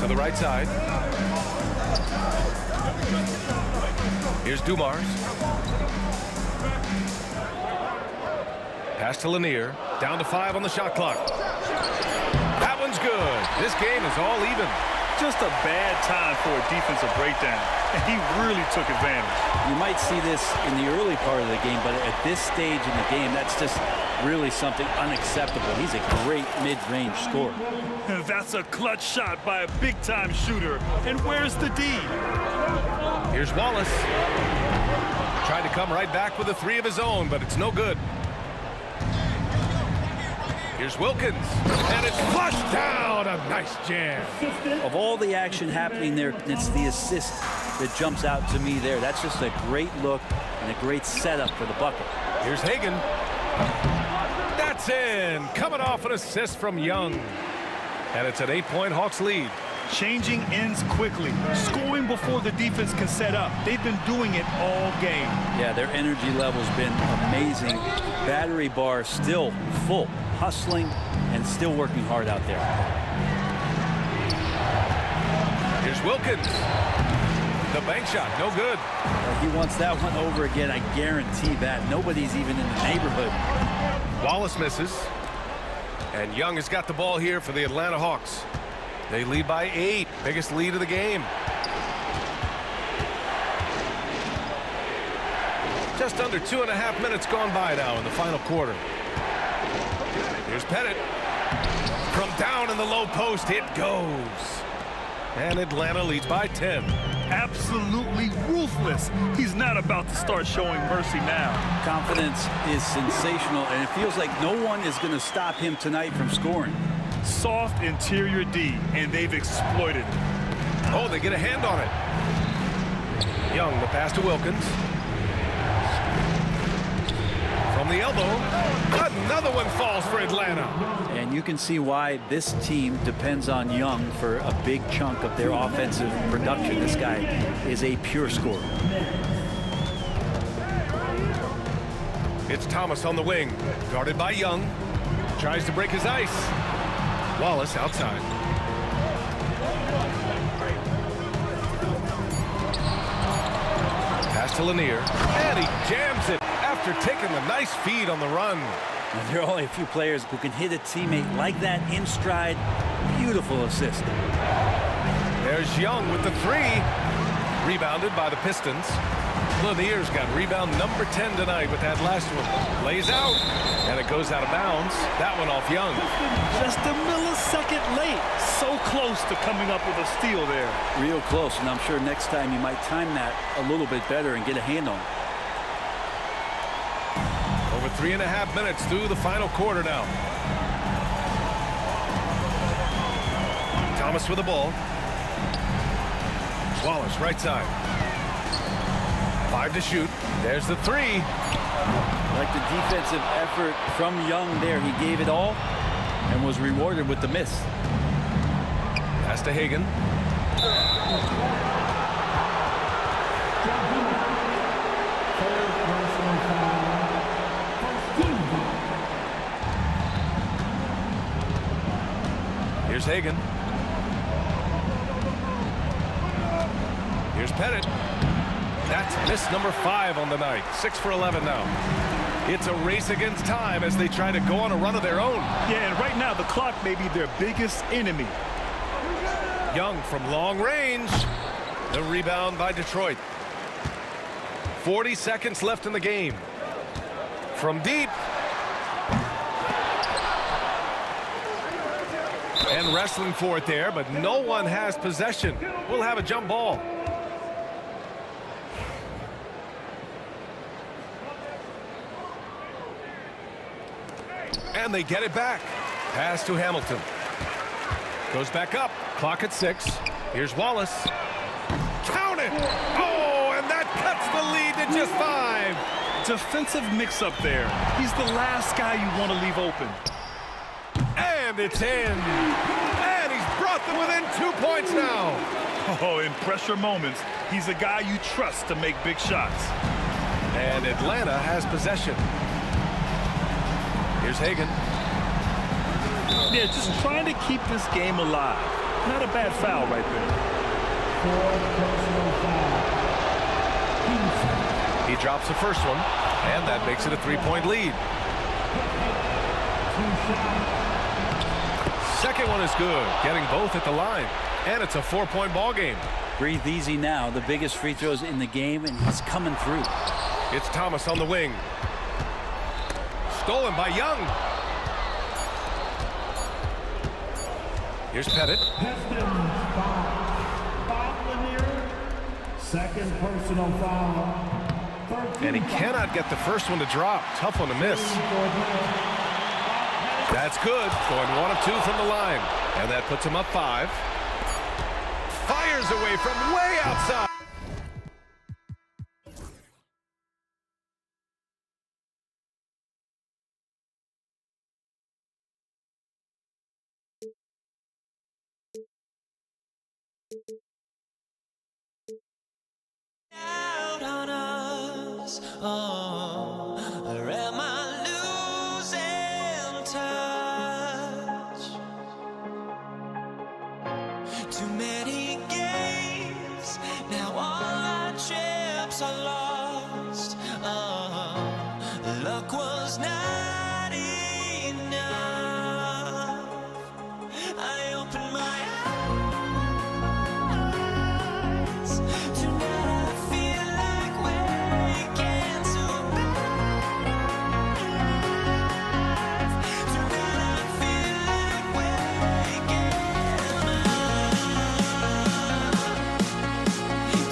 [SPEAKER 2] To the right side. Here's Dumars. Pass to Lanier. Down to 5 on the shot clock. That one's good. This game is all even.
[SPEAKER 4] Just a bad time for a defensive breakdown, and he really took advantage.
[SPEAKER 9] You might see this in the early part of the game, but at this stage in the game, that's just really something unacceptable. He's a great mid-range scorer.
[SPEAKER 4] That's a clutch shot by a big-time shooter. And where's the D?
[SPEAKER 2] Here's Wallace. Tried to come right back with a 3 of his own, but it's no good. Here's Wilkins, and it's flushed down. A nice jam.
[SPEAKER 9] Of all the action happening there, it's the assist that jumps out to me there. That's just a great look and a great setup for the bucket.
[SPEAKER 2] Here's Hagan. That's in. Coming off an assist from Young. And it's an 8-point Hawks lead.
[SPEAKER 4] Changing ends quickly, scoring before the defense can set up. They've been doing it all game.
[SPEAKER 9] Yeah, their energy level's been amazing. Battery bar still full, hustling and still working hard out there.
[SPEAKER 2] Here's Wilkins. The bank shot, no good.
[SPEAKER 9] He wants that one over again, I guarantee that. Nobody's even in the neighborhood.
[SPEAKER 2] Wallace misses. And Young has got the ball here for the Atlanta Hawks. They lead by 8, biggest lead of the game. Just under 2.5 minutes gone by now in the final quarter. Here's Pettit. From down in the low post, it goes. And Atlanta leads by 10.
[SPEAKER 4] Absolutely ruthless. He's not about to start showing mercy now.
[SPEAKER 9] Confidence is sensational, and it feels like no one is going to stop him tonight from scoring.
[SPEAKER 4] Soft interior D, and they've exploited it.
[SPEAKER 2] Oh, they get a hand on it. Young, the pass to Wilkins. From the elbow, another one falls for Atlanta.
[SPEAKER 9] And you can see why this team depends on Young for a big chunk of their offensive production. This guy is a pure scorer.
[SPEAKER 2] It's Thomas on the wing, guarded by Young. Tries to break his ice. Wallace outside. Pass to Lanier, and he jams it after taking the nice feed on the run.
[SPEAKER 9] And there are only a few players who can hit a teammate like that in stride. Beautiful assist.
[SPEAKER 2] There's Young with the 3. Rebounded by the Pistons. Lanier's got rebound number 10 tonight with that last one. Lays out, and it goes out of bounds. That one off Young.
[SPEAKER 4] Just a millisecond late. So close to coming up with a steal there.
[SPEAKER 9] Real close, and I'm sure next time you might time that a little bit better and get a hand on it.
[SPEAKER 2] Over 3.5 minutes through the final quarter now. Thomas with the ball. Wallace right side. 5 to shoot. There's the 3.
[SPEAKER 9] Like the defensive effort from Young there. He gave it all and was rewarded with the miss.
[SPEAKER 2] Pass to Hagan. Here's Hagan. Here's Pettit. That's miss number 5 on the night. 6 for 11 now. It's a race against time as they try to go on a run of their own.
[SPEAKER 4] Yeah, and right now the clock may be their biggest enemy.
[SPEAKER 2] Young from long range. The rebound by Detroit. 40 seconds left in the game. From deep. And wrestling for it there, but no one has possession. We'll have a jump ball. And they get it back. Pass to Hamilton. Goes back up. Clock at 6. Here's Wallace. Count it! Oh, and that cuts the lead to just 5.
[SPEAKER 4] Defensive mix-up there. He's the last guy you want to leave open.
[SPEAKER 2] And it's in. And he's brought them within 2 points now.
[SPEAKER 4] Oh, in pressure moments, he's a guy you trust to make big shots.
[SPEAKER 2] And Atlanta has possession. Here's Hagan.
[SPEAKER 4] Yeah, just trying to keep this game alive. Not a bad foul right there.
[SPEAKER 2] He drops the first one, and that makes it a 3-point lead. Second one is good, getting both at the line, and it's a 4-point ball game.
[SPEAKER 9] Breathe easy now. The biggest free throws in the game, and he's coming through.
[SPEAKER 2] It's Thomas on the wing. Stolen by Young. Here's Pettit.
[SPEAKER 12] Second personal foul.
[SPEAKER 2] And he cannot get the first one to drop. Tough one to miss. That's good. Going 1 of 2 from the line. And that puts him up 5. Fires away from way outside.
[SPEAKER 1] Out on us, oh, or am I losing touch? Too many games, now all our chips are lost. Oh, luck was not enough. I opened my eyes. Tonight I feel like waking to life. Tonight I feel like waking up.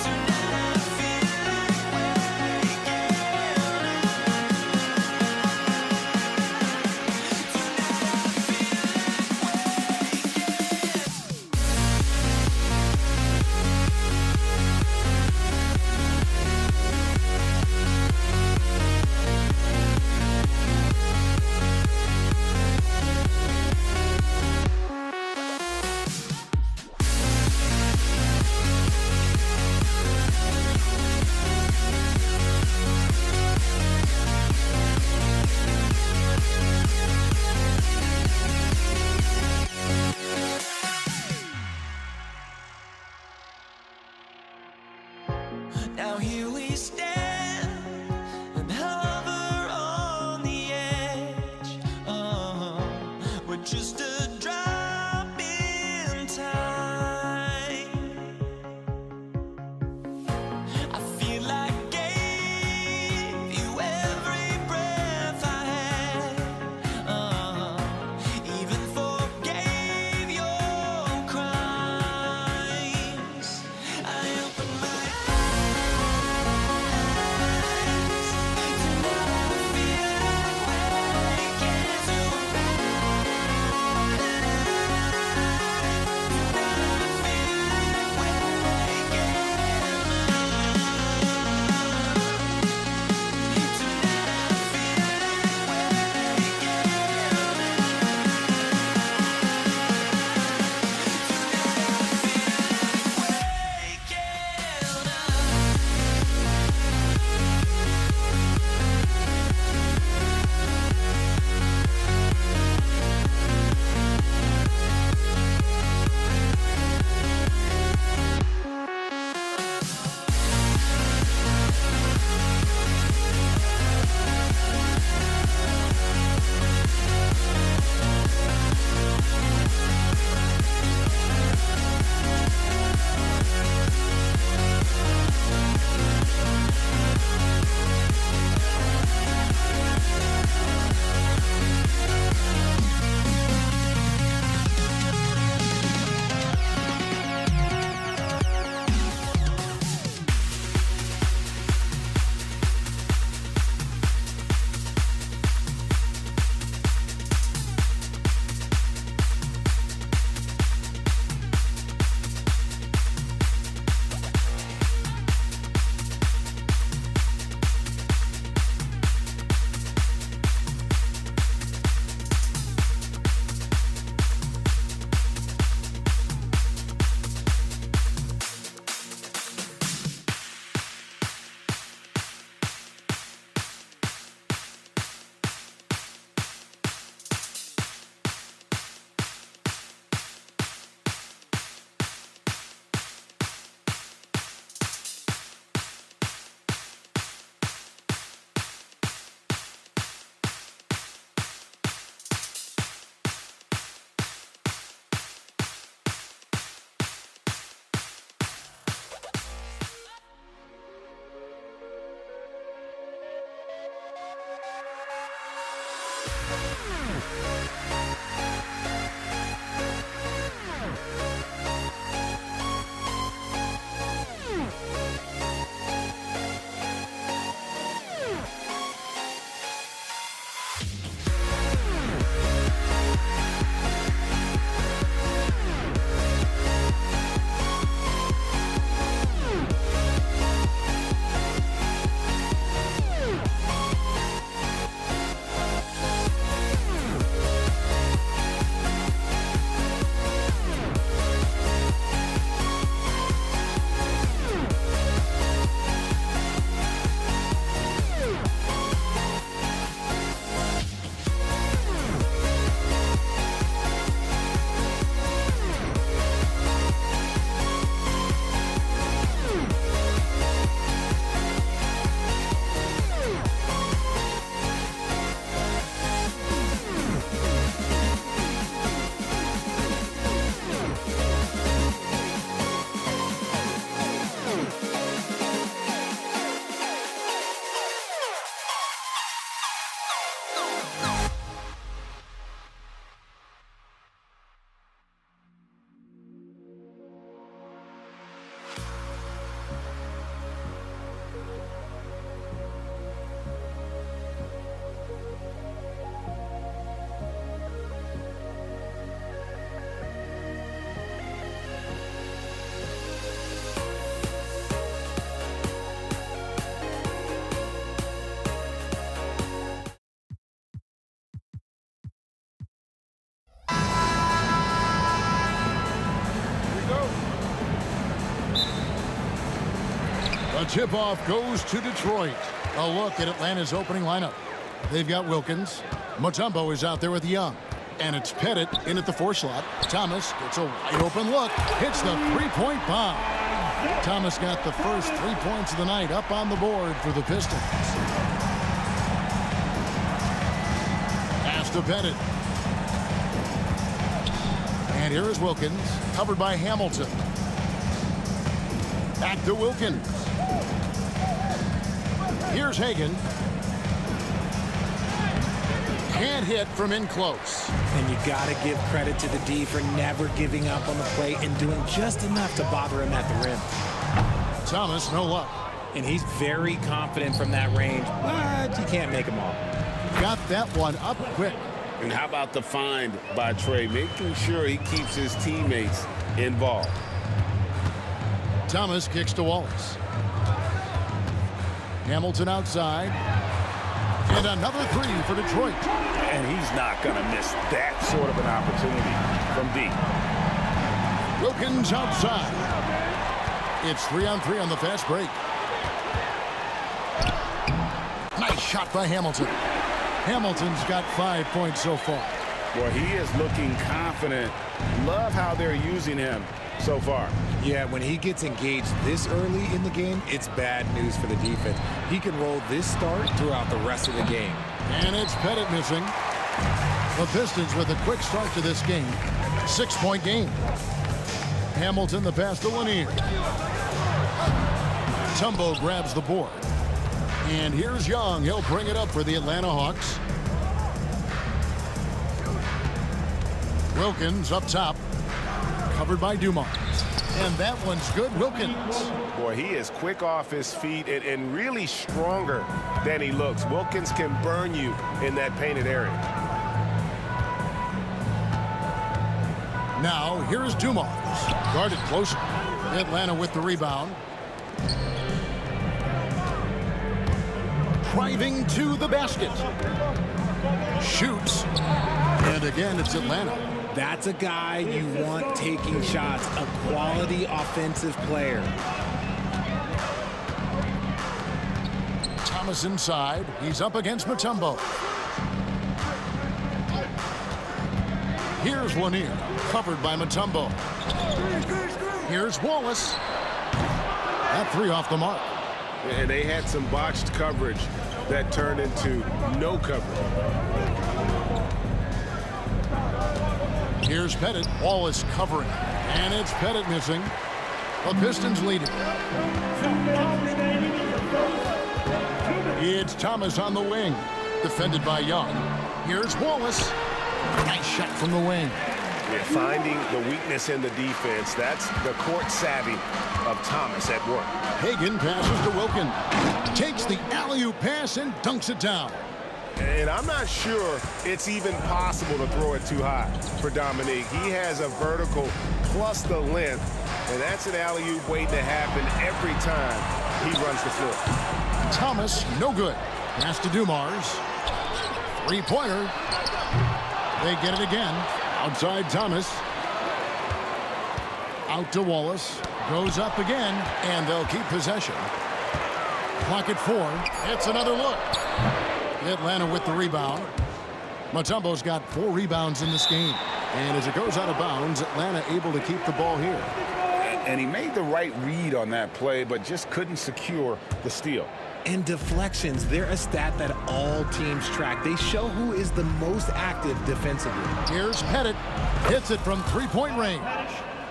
[SPEAKER 1] Tonight I feel like waking Now here we stand and hover on the edge. We're just a drop in time. I feel like I gave you every breath I had. Even forgave your crimes. I opened my eyes. Tonight I feel like waking to life.
[SPEAKER 6] The tip-off goes to Detroit. A look at Atlanta's opening lineup. They've got Wilkins. Mutombo is out there with Young. And it's Pettit in at the 4 slot. Thomas gets a wide open look. Hits the three-point bomb. Thomas got the first 3 points of the night up on the board for the Pistons. Pass to Pettit. And here is Wilkins, covered by Hamilton. Back to Wilkins. Here's Hagan. Can't hit from in close.
[SPEAKER 10] And you got to give credit to the D for never giving up on the play and doing just enough to bother him at the rim.
[SPEAKER 6] Thomas, no luck.
[SPEAKER 10] And he's very confident from that range, but you can't make him all.
[SPEAKER 6] Got that one up quick.
[SPEAKER 8] And how about the find by Trey, making sure he keeps his teammates involved.
[SPEAKER 6] Thomas kicks to Wallace. Hamilton outside. And another 3 for Detroit.
[SPEAKER 8] And he's not going to miss that sort of an opportunity from deep.
[SPEAKER 6] Wilkins outside. It's 3-on-3 on the fast break. Nice shot by Hamilton. Hamilton's got 5 points so far.
[SPEAKER 8] Well, he is looking confident. Love how they're using him so far.
[SPEAKER 10] Yeah, when he gets engaged this early in the game, it's bad news for the defense. He can roll this start throughout the rest of the game.
[SPEAKER 6] And it's Pettit missing. The Pistons with a quick start to this game. 6-point game. Hamilton the pass to Lanier. Mutombo grabs the board. And here's Young. He'll bring it up for the Atlanta Hawks. Wilkins up top. Covered by Dumars. And that one's good. Wilkins.
[SPEAKER 8] Boy, he is quick off his feet and really stronger than he looks. Wilkins can burn you in that painted area.
[SPEAKER 6] Now, here's Dumars. Guarded closer. Atlanta with the rebound. Driving to the basket. Shoots. And again, it's Atlanta.
[SPEAKER 10] That's a guy you want taking shots, a quality offensive player.
[SPEAKER 6] Thomas inside. He's up against Mutombo. Here's Lanier, covered by Mutombo. Here's Wallace. That 3 off the mark.
[SPEAKER 8] And they had some botched coverage that turned into no coverage.
[SPEAKER 6] Here's Pettit. Wallace covering. And it's Pettit missing. The Pistons leading. It's Thomas on the wing. Defended by Young. Here's Wallace. Nice shot from the wing.
[SPEAKER 8] Yeah, finding the weakness in the defense. That's the court savvy of Thomas at work.
[SPEAKER 6] Hagan passes to Wilkins. Takes the alley-oop pass and dunks it down.
[SPEAKER 8] And I'm not sure it's even possible to throw it too high for Dominique. He has a vertical plus the length, and that's an alley-oop waiting to happen every time he runs the floor.
[SPEAKER 6] Thomas, no good. Pass to Dumars. 3-pointer. They get it again. Outside Thomas. Out to Wallace. Goes up again, and they'll keep possession. Clock at 4. It's another look. Atlanta with the rebound. Mutombo's got 4 rebounds in this game. And as it goes out of bounds, Atlanta able to keep the ball here.
[SPEAKER 8] And he made the right read on that play, but just couldn't secure the steal.
[SPEAKER 10] And deflections, they're a stat that all teams track. They show who is the most active defensively.
[SPEAKER 6] Here's Pettit. Hits it from 3-point range.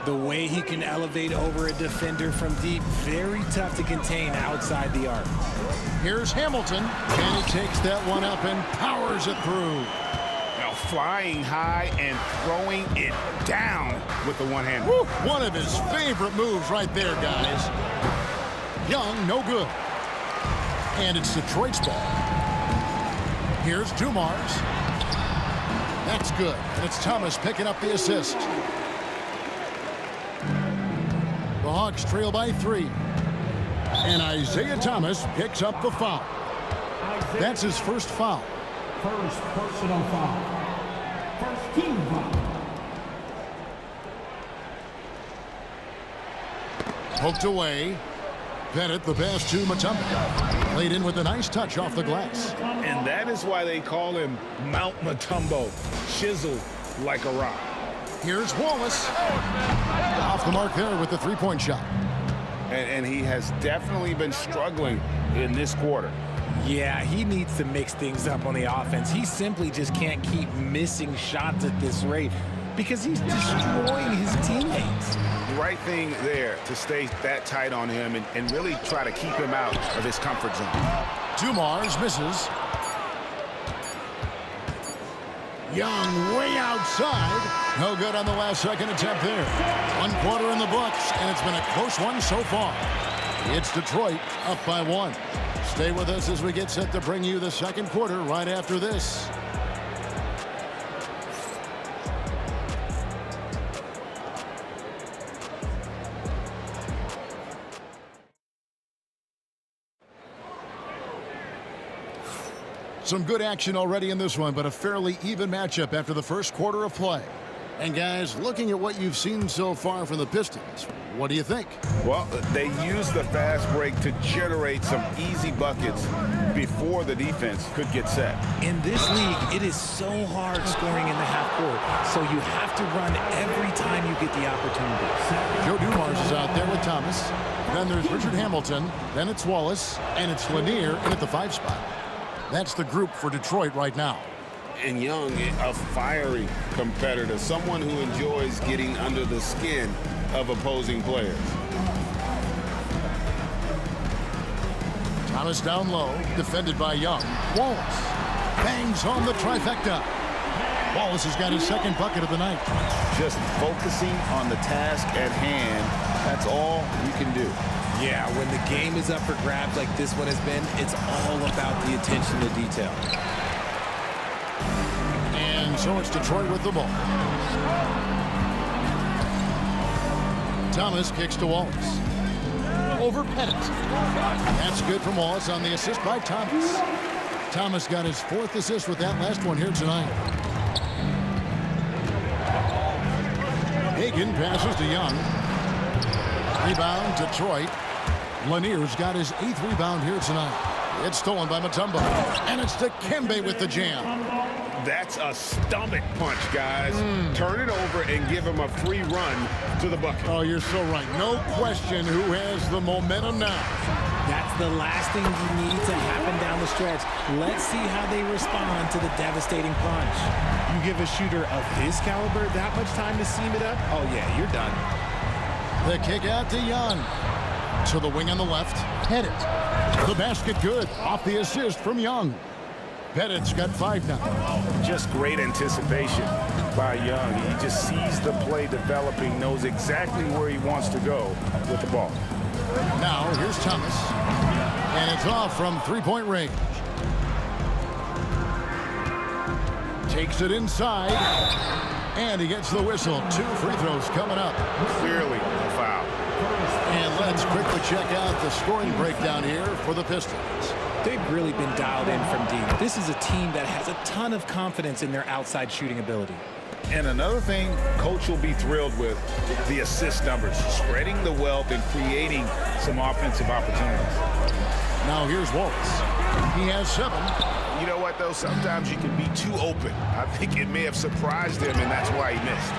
[SPEAKER 10] The way he can elevate over a defender from deep, very tough to contain outside the arc.
[SPEAKER 6] Here's Hamilton, and he takes that one up and powers it through.
[SPEAKER 8] Now flying high and throwing it down with the one hand.
[SPEAKER 6] Woo, one of his favorite moves right there, guys. Young, no good. And it's Detroit's ball. Here's Dumars. That's good. And it's Thomas picking up the assist. The Hawks trail by 3. And Isaiah Thomas picks up the foul. That's his first foul.
[SPEAKER 12] First personal foul. First team foul.
[SPEAKER 6] Poked away. Bennett, the pass to Mutombo. Laid in with a nice touch off the glass.
[SPEAKER 8] And that is why they call him Mount Mutombo, chiseled like a rock.
[SPEAKER 6] Here's Wallace. Off the mark there with the three-point shot.
[SPEAKER 8] And he has definitely been struggling in this quarter.
[SPEAKER 10] Yeah, he needs to mix things up on the offense. He simply just can't keep missing shots at this rate because he's destroying his teammates.
[SPEAKER 8] The right thing there to stay that tight on him and really try to keep him out of his comfort zone.
[SPEAKER 6] Dumars misses. Young way outside. No good on the last second attempt there. 1 quarter in the books, and it's been a close one so far. It's Detroit up by 1. Stay with us as we get set to bring you the second quarter right after this. Some good action already in this one, but a fairly even matchup after the first quarter of play. And guys, looking at what you've seen so far from the Pistons, what do you think?
[SPEAKER 8] Well, they use the fast break to generate some easy buckets before the defense could get set.
[SPEAKER 10] In this league, it is so hard scoring in the half court, so you have to run every time you get the opportunity.
[SPEAKER 6] Joe Dumars is out there with Thomas. Then there's Richard Hamilton. Then it's Wallace. And it's Lanier in at the 5 spot. That's the group for Detroit right now.
[SPEAKER 8] And Young, a fiery competitor, someone who enjoys getting under the skin of opposing players.
[SPEAKER 6] Thomas down low, defended by Young. Wallace bangs home the trifecta. Wallace has got his second bucket of the night.
[SPEAKER 8] Just focusing on the task at hand, that's all you can do.
[SPEAKER 10] Yeah, when the game is up for grabs like this one has been, it's all about the attention to detail.
[SPEAKER 6] And so it's Detroit with the ball. Thomas kicks to Wallace. Over Pettit. That's good from Wallace on the assist by Thomas. Thomas got his 4th assist with that last one here tonight. Hagan passes to Young. Rebound, Detroit. Lanier's got his 8th rebound here tonight. It's stolen by Mutombo. And it's Dikembe with the jam.
[SPEAKER 8] That's a stomach punch, guys. Turn it over and give him a free run to the bucket.
[SPEAKER 6] Oh, you're so right. No question who has the momentum now.
[SPEAKER 10] That's the last thing you need to happen down the stretch. Let's see how they respond to the devastating punch. You give a shooter of his caliber that much time to seam it up, oh yeah, you're done.
[SPEAKER 6] The kick out to Young. To the wing on the left. Pettit. The basket good. Off the assist from Young. Pettit's got 5 now.
[SPEAKER 8] Just great anticipation by Young. He just sees the play developing, knows exactly where he wants to go with the ball.
[SPEAKER 6] Now, here's Thomas. And it's off from 3-point range. Takes it inside. And he gets the whistle. 2 free throws coming up.
[SPEAKER 8] Clearly a foul.
[SPEAKER 6] And let's quickly check out the scoring breakdown here for the Pistons.
[SPEAKER 10] They've really been dialed in from deep. This is a team that has a ton of confidence in their outside shooting ability.
[SPEAKER 8] And another thing Coach will be thrilled with, the assist numbers, spreading the wealth and creating some offensive opportunities.
[SPEAKER 6] Now here's Wallace. He has 7.
[SPEAKER 8] You know what, though? Sometimes you can be too open. I think it may have surprised him, and that's why he missed.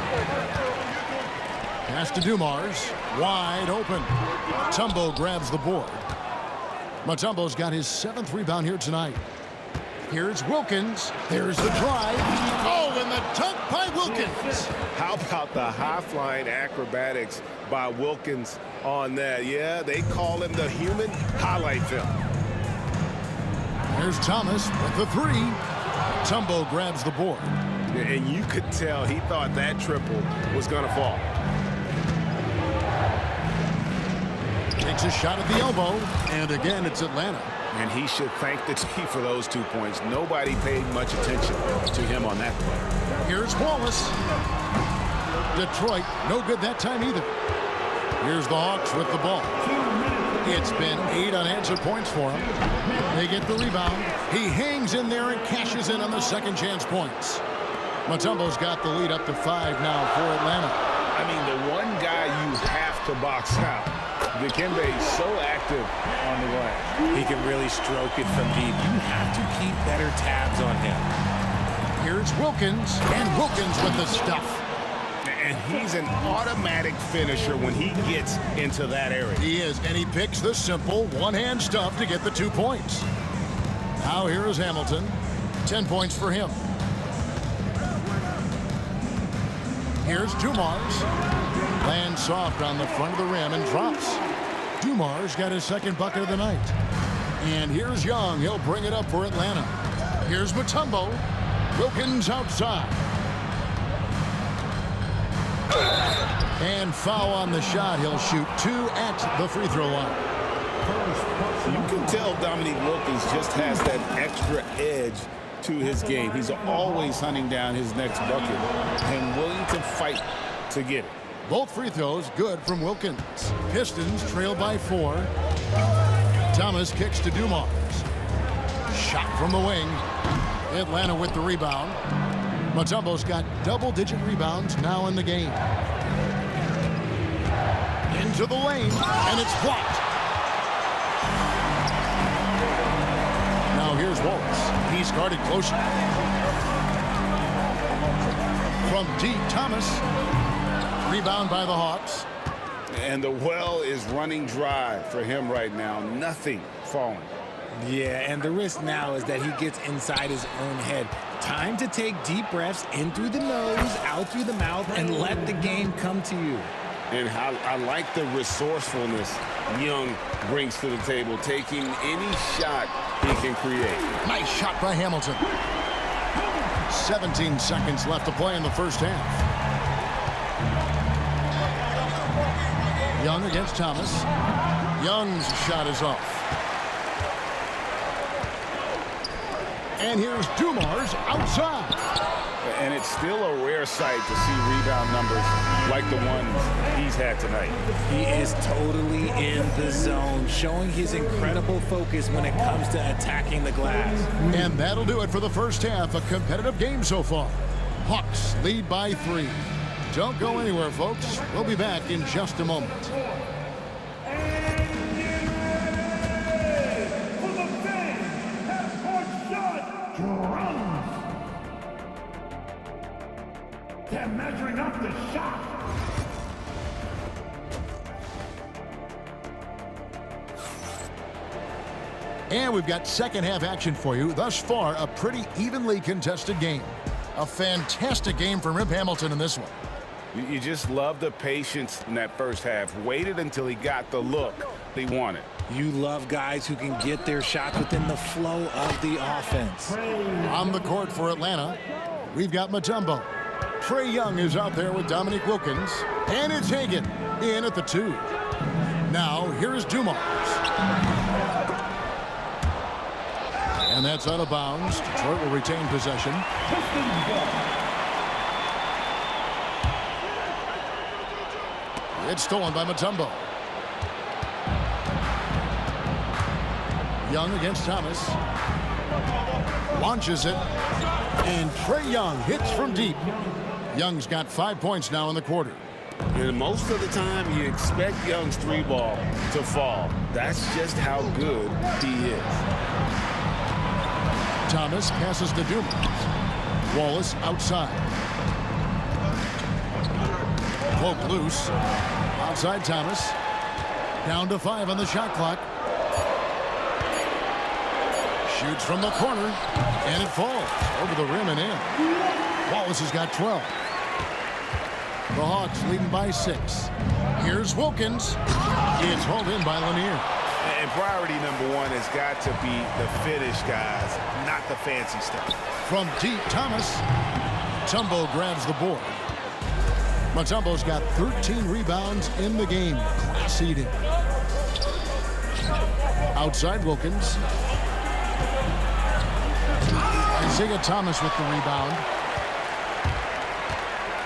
[SPEAKER 6] Pass to Dumars. Wide open. Mutombo grabs the board. Mutombo's got his 7th rebound here tonight. Here's Wilkins. There's the drive. Oh, and the dunk by Wilkins.
[SPEAKER 8] How about the high-flying acrobatics by Wilkins on that? Yeah, they call him the human highlight film.
[SPEAKER 6] There's Thomas with the 3. Mutombo grabs the board.
[SPEAKER 8] And you could tell he thought that triple was going to fall.
[SPEAKER 6] Takes a shot at the elbow, and again, it's Atlanta.
[SPEAKER 8] And he should thank the team for those 2 points. Nobody paid much attention to him on that play.
[SPEAKER 6] Here's Wallace. Detroit, no good that time either. Here's the Hawks with the ball. It's been 8 unanswered points for him. They get the rebound. He hangs in there and cashes in on the second chance points. Mutombo's got the lead up to 5 now for Atlanta.
[SPEAKER 8] I mean, the one guy you have to box out Dikembe is so active on the glass.
[SPEAKER 10] He can really stroke it from deep. You have to keep better tabs on him.
[SPEAKER 6] Here's Wilkins, and Wilkins with the stuff.
[SPEAKER 8] And he's an automatic finisher when he gets into that area.
[SPEAKER 6] He is, and he picks the simple one-hand stuff to get the 2 points. Now here is Hamilton. 10 points for him. Here's Dumars. Lands soft on the front of the rim and drops. Dumars got his second bucket of the night. And here's Young. He'll bring it up for Atlanta. Here's Mutombo. Wilkins outside. And foul on the shot. He'll shoot 2 at the free throw line.
[SPEAKER 8] You can tell Dominique Wilkins just has that extra edge to his game. He's always hunting down his next bucket and willing to fight to get it.
[SPEAKER 6] Both free throws good from Wilkins. Pistons trail by 4. Thomas kicks to Dumars. Shot from the wing. Atlanta with the rebound. Mutombo's got double-digit rebounds now in the game. Into the lane, and it's blocked. Now here's Wallace. He's guarded closely. From deep, Thomas. Rebound by the Hawks.
[SPEAKER 8] And the well is running dry for him right now. Nothing falling.
[SPEAKER 10] Yeah, and the risk now is that he gets inside his own head. Time to take deep breaths in through the nose, out through the mouth, and let the game come to you.
[SPEAKER 8] And I like the resourcefulness Young brings to the table, taking any shot he can create.
[SPEAKER 6] Nice shot by Hamilton. 17 seconds left to play in the first half. Young against Thomas. Young's shot is off. And here's Dumars outside.
[SPEAKER 8] And it's still a rare sight to see rebound numbers like the ones he's had tonight.
[SPEAKER 10] He is totally in the zone, showing his incredible focus when it comes to attacking the glass.
[SPEAKER 6] And that'll do it for the first half. A competitive game so far. Hawks lead by 3. Don't go anywhere, folks. We'll be back in just a moment.
[SPEAKER 12] They're measuring up the shot.
[SPEAKER 6] And we've got second half action for you. Thus far, a pretty evenly contested game. A fantastic game from Rip Hamilton in this one.
[SPEAKER 8] You just love the patience in that first half. Waited until he got the look he wanted.
[SPEAKER 10] You love guys who can get their shots within the flow of the offense.
[SPEAKER 6] On the court for Atlanta, we've got Mutombo. Trae Young is out there with Dominique Wilkins. And it's Hagan in at the 2. Now, here's Dumars. And that's out of bounds. Detroit will retain possession. It's stolen by Mutombo. Young against Thomas. Launches it. And Trae Young hits from deep. Young's got 5 points now in the quarter.
[SPEAKER 8] And most of the time, you expect Young's 3-ball to fall. That's just how good he is.
[SPEAKER 6] Thomas passes to Dumars. Wallace outside. Poke loose. Outside Thomas. Down to 5 on the shot clock. Shoots from the corner. And it falls over the rim and in. Wallace has got 12. The Hawks leading by 6. Here's Wilkins. It's hauled in by Lanier.
[SPEAKER 8] And priority number 1 has got to be the finish, guys, not the fancy stuff.
[SPEAKER 6] From deep, Thomas. Mutombo grabs the board. Mutombo's got 13 rebounds in the game. Class eating. Outside Wilkins. Isaiah Thomas with the rebound.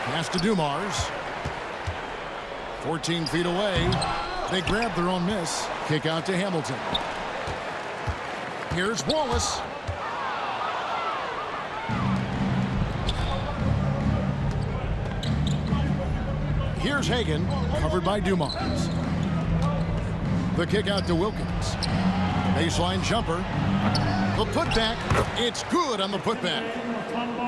[SPEAKER 6] Pass to Dumars. 14 feet away. They grab their own miss. Kick out to Hamilton. Here's Wallace. Here's Hagan, covered by Dumars. The kick out to Wilkins. Baseline jumper. The putback. It's good on the putback.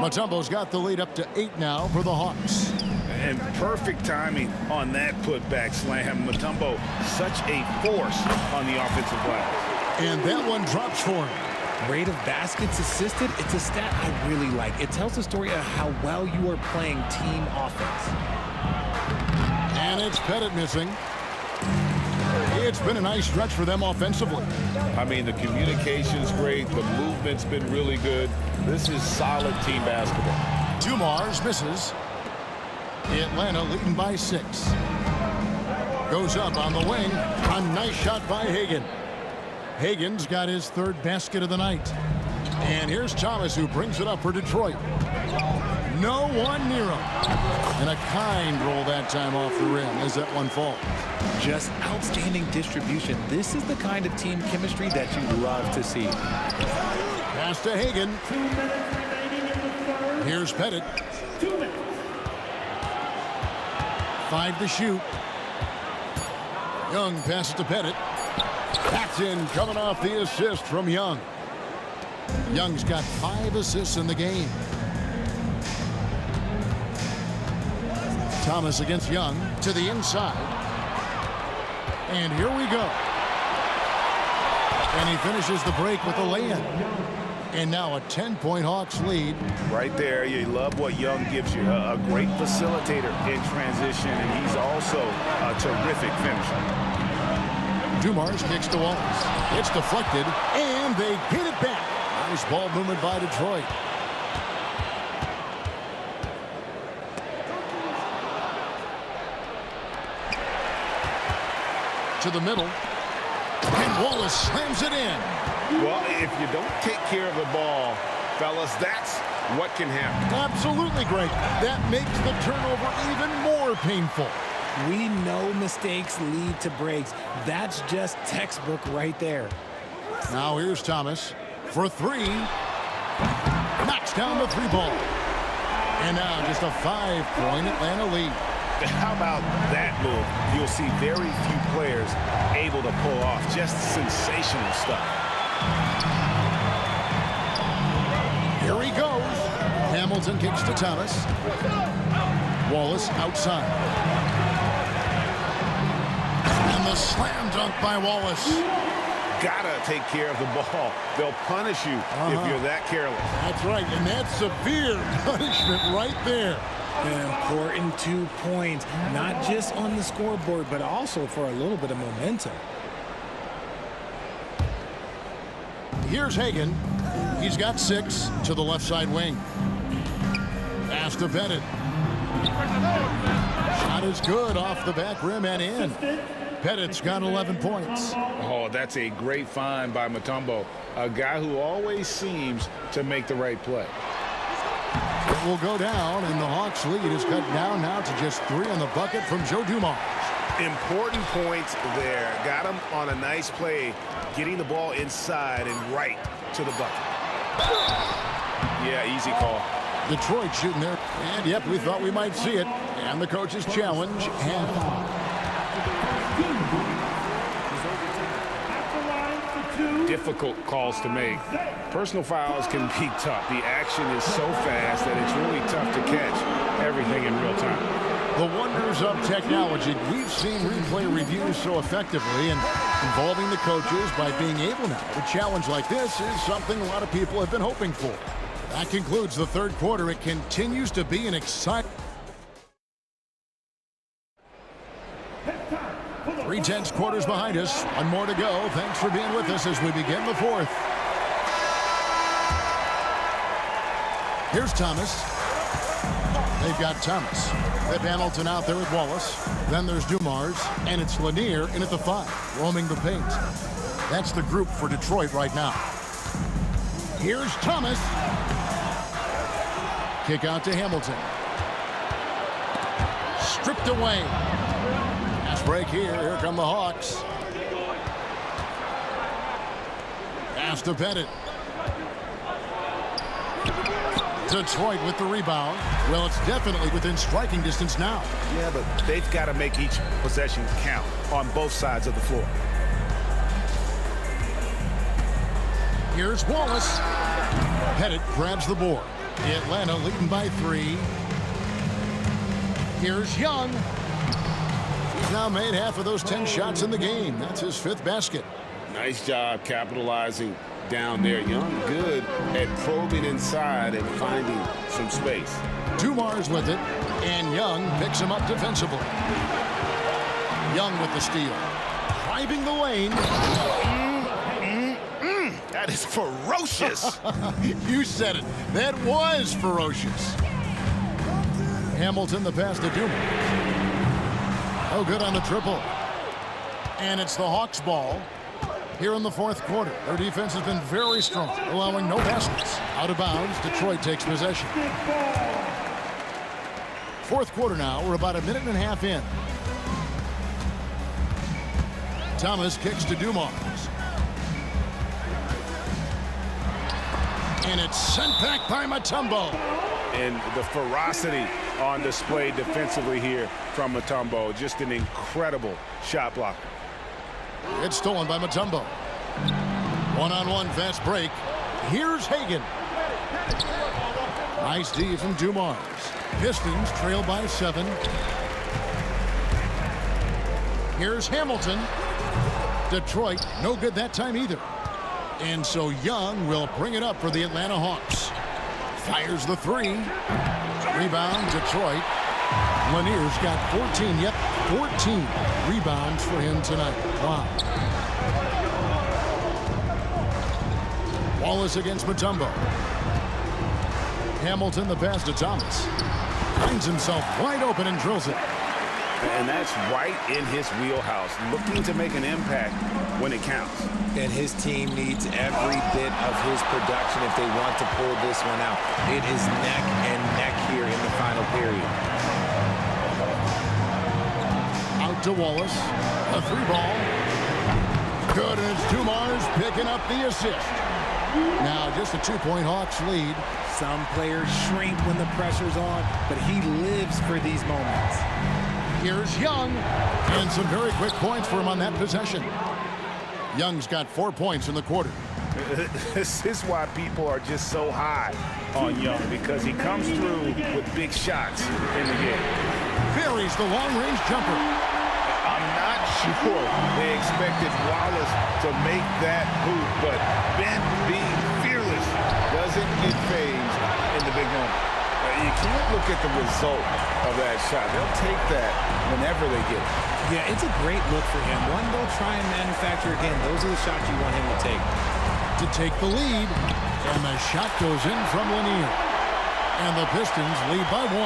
[SPEAKER 6] Mutombo's got the lead up to 8 now for the Hawks.
[SPEAKER 8] And perfect timing on that putback slam. Mutombo, such a force on the offensive glass.
[SPEAKER 6] And that one drops for him.
[SPEAKER 10] Rate of baskets assisted, it's a stat I really like. It tells the story of how well you are playing team offense.
[SPEAKER 6] And it's Pettit missing. It's been a nice stretch for them offensively.
[SPEAKER 8] I mean, the communication's great. The movement's been really good. This is solid team basketball.
[SPEAKER 6] Dumars misses. Atlanta leading by 6. Goes up on the wing. A nice shot by Hagan. Hagan's got his 3rd basket of the night. And here's Thomas, who brings it up for Detroit. No one near him. And a kind roll that time off the rim as that one falls.
[SPEAKER 10] Just outstanding distribution. This is the kind of team chemistry that you love to see.
[SPEAKER 6] Pass to Hagan. Here's Pettit. 5 to shoot. Young passes to Pettit. Paxton coming off the assist from Young. Young's got 5 assists in the game. Thomas against Young to the inside. And here we go. And he finishes the break with a lay-in. And now a 10-point Hawks lead.
[SPEAKER 8] Right there, you love what Young gives you. A great facilitator in transition, and he's also a terrific finisher.
[SPEAKER 6] Dumars kicks to Wallace. It's deflected, and they get it back. Nice ball movement by Detroit. To the middle. And Wallace slams it in.
[SPEAKER 8] Well, if you don't take care of the ball, fellas, that's what can happen.
[SPEAKER 6] Absolutely, Greg. That makes the turnover even more painful.
[SPEAKER 10] We know mistakes lead to breaks. That's just textbook right there.
[SPEAKER 6] Now here's Thomas for 3. Knocks down the 3 ball. And now just a 5-point Atlanta lead.
[SPEAKER 8] How about that move? You'll see very few players able to pull off just sensational stuff.
[SPEAKER 6] Here he goes. Hamilton kicks to Thomas. Wallace outside. And the slam dunk by Wallace.
[SPEAKER 8] Gotta take care of the ball. They'll punish you if you're that careless.
[SPEAKER 6] That's right, and that's severe punishment right there.
[SPEAKER 10] An important 2 points, not just on the scoreboard, but also for a little bit of momentum.
[SPEAKER 6] Here's Hagan. He's got 6 to the left side wing. Pass to Pettit. Shot is good off the back rim and in. Pettit's got 11 points.
[SPEAKER 8] Oh, that's a great find by Mutombo, a guy who always seems to make the right play.
[SPEAKER 6] It will go down, and the Hawks lead is cut down now to just 3 on the bucket from Joe Dumars.
[SPEAKER 8] Important points there. Got him on a nice play, getting the ball inside and right to the bucket. Yeah, easy call.
[SPEAKER 6] Detroit shooting there. And, yep, we thought we might see it. And the coach's challenge.
[SPEAKER 8] Difficult calls to make. Personal fouls can be tough. The action is so fast that it's really tough to catch everything in real time.
[SPEAKER 6] The wonders of technology. We've seen replay reviews so effectively, and involving the coaches by being able now to challenge like this is something a lot of people have been hoping for. That concludes the 3rd quarter. It continues to be an exciting 3/10 quarters behind us. 1 more to go. Thanks for being with us as we begin the 4th. Here's Thomas. They've got Thomas. They have Hamilton out there with Wallace. Then there's Dumars, and it's Lanier in at the 5, roaming the paint. That's the group for Detroit right now. Here's Thomas. Kick out to Hamilton. Stripped away. Fast break here. Here come the Hawks. Pass to Pettit. Detroit with the rebound. Well, it's definitely within striking distance now.
[SPEAKER 8] Yeah, but they've got to make each possession count on both sides of the floor.
[SPEAKER 6] Here's Wallace. Pettit grabs the board. Atlanta leading by 3. Here's Young. He's now made half of those 10 shots in the game. That's his 5th basket.
[SPEAKER 8] Nice job capitalizing down there. Young good at probing inside and finding some space.
[SPEAKER 6] Dumars with it, and Young picks him up defensively. Young with the steal. Driving the lane.
[SPEAKER 8] That is ferocious.
[SPEAKER 6] You said it. That was ferocious. Hamilton the pass to Dumars. Oh, good on the triple. And it's the Hawks' ball here in the 4th quarter. Their defense has been very strong, allowing no baskets. Out of bounds, Detroit takes possession. 4th quarter now. We're about a minute and a half in. Thomas kicks to Dumars. And it's sent back by Mutombo.
[SPEAKER 8] And the ferocity on display defensively here from Mutombo. Just an incredible shot blocker.
[SPEAKER 6] It's stolen by Mutombo. One-on-one fast break. Here's Hagan. Nice D from Dumars. Pistons trail by 7. Here's Hamilton. Detroit, no good that time either. And so Young will bring it up for the Atlanta Hawks. Fires the 3. Rebound, Detroit. Lanier's got 14. Yep, 14 rebounds for him tonight. Wow. Wallace against Mutombo. Hamilton the pass to Thomas. Finds himself wide open and drills it.
[SPEAKER 8] And that's right in his wheelhouse, looking to make an impact when it counts.
[SPEAKER 10] And his team needs every bit of his production if they want to pull this one out. It is neck and neck here in the final period.
[SPEAKER 6] Out to Wallace. A 3-ball. Good, and it's Dumars picking up the assist. Now just a 2-point Hawks lead.
[SPEAKER 10] Some players shrink when the pressure's on, but he lives for these moments.
[SPEAKER 6] Here's Young, and some very quick points for him on that possession. Young's got 4 points in the quarter.
[SPEAKER 8] This is why people are just so high on Young, because he comes through with big shots in the game.
[SPEAKER 6] Buries the long-range jumper.
[SPEAKER 8] I'm not sure they expected Wallace to make that hoop, but Ben being fearless doesn't get phased in the big moment. You can't look at the result of that shot. They'll take that whenever they get it.
[SPEAKER 10] Yeah, it's a great look for him. One they'll try and manufacture again. Those are the shots you want him to take.
[SPEAKER 6] To take the lead, and the shot goes in from Lanier. And the Pistons lead by 1.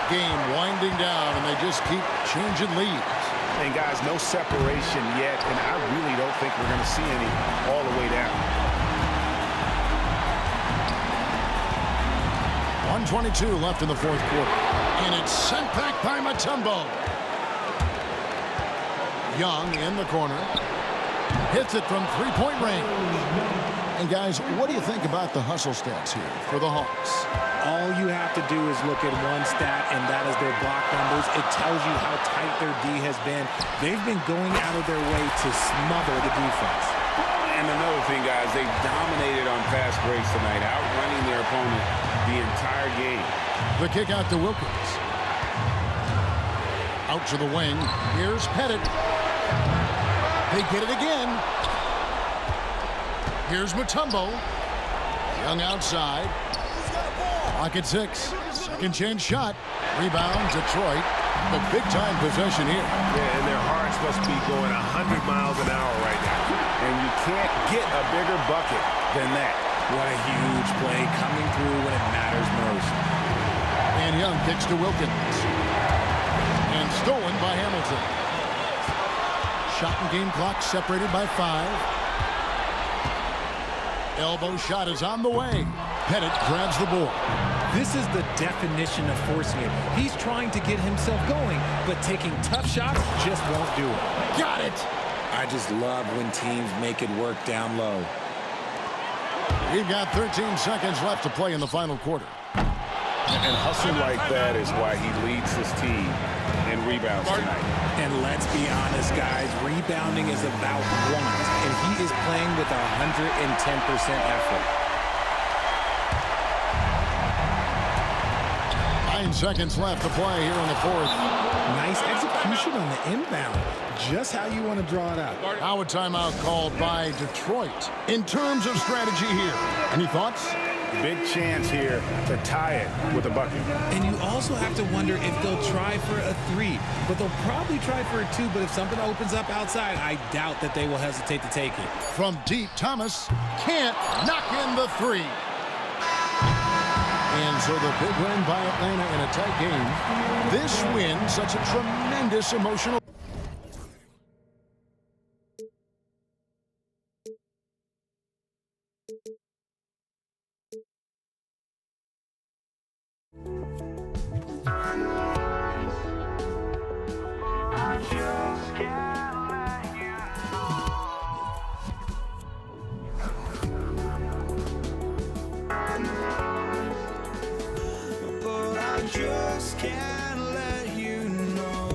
[SPEAKER 6] Game winding down, and they just keep changing leads.
[SPEAKER 8] And guys, no separation yet, and I really don't think we're going to see any all the way down.
[SPEAKER 6] 1:22 left in the 4th quarter. And it's sent back by Mutombo. Young in the corner. Hits it from 3-point range. And guys, what do you think about the hustle stats here for the Hawks?
[SPEAKER 10] All you have to do is look at one stat, and that is their block numbers. It tells you how tight their D has been. They've been going out of their way to smother the defense.
[SPEAKER 8] And another thing, guys, they've dominated on fast breaks tonight, outrunning their opponent the entire game.
[SPEAKER 6] The kick out to Wilkins. Out to the wing. Here's Pettit. They get it again. Here's Mutombo. Young outside. Clock at 6. Second chance shot. Rebound, Detroit. A big-time possession here.
[SPEAKER 8] Yeah, and their hearts must be going 100 miles an hour right now. And you can't get a bigger bucket than that.
[SPEAKER 10] What a huge play coming through when it matters most.
[SPEAKER 6] And Young kicks to Wilkins. And stolen by Hamilton. Shot and game clock separated by 5. Elbow shot is on the way. Pettit grabs the board.
[SPEAKER 10] This is the definition of forcing it. He's trying to get himself going, but taking tough shots just won't do it.
[SPEAKER 6] Got it!
[SPEAKER 10] I just love when teams make it work down low.
[SPEAKER 6] We've got 13 seconds left to play in the final quarter.
[SPEAKER 8] And hustle like that is why he leads his team in rebounds tonight.
[SPEAKER 10] And let's be honest, guys, rebounding is about want, and he is playing with 110% effort.
[SPEAKER 6] 9 seconds left to play here in the fourth.
[SPEAKER 10] Nice execution on the inbound. Just how you want to draw it up.
[SPEAKER 6] Now a timeout called by Detroit. In terms of strategy here, any thoughts?
[SPEAKER 8] Big chance here to tie it with a bucket.
[SPEAKER 10] And you also have to wonder if they'll try for a 3, but they'll probably try for a 2, but if something opens up outside, I doubt that they will hesitate to take it.
[SPEAKER 6] From deep, Thomas can't knock in the 3. And so the big win by Atlanta in a tight game. This win, such a tremendous emotional.
[SPEAKER 1] Just can't let you know.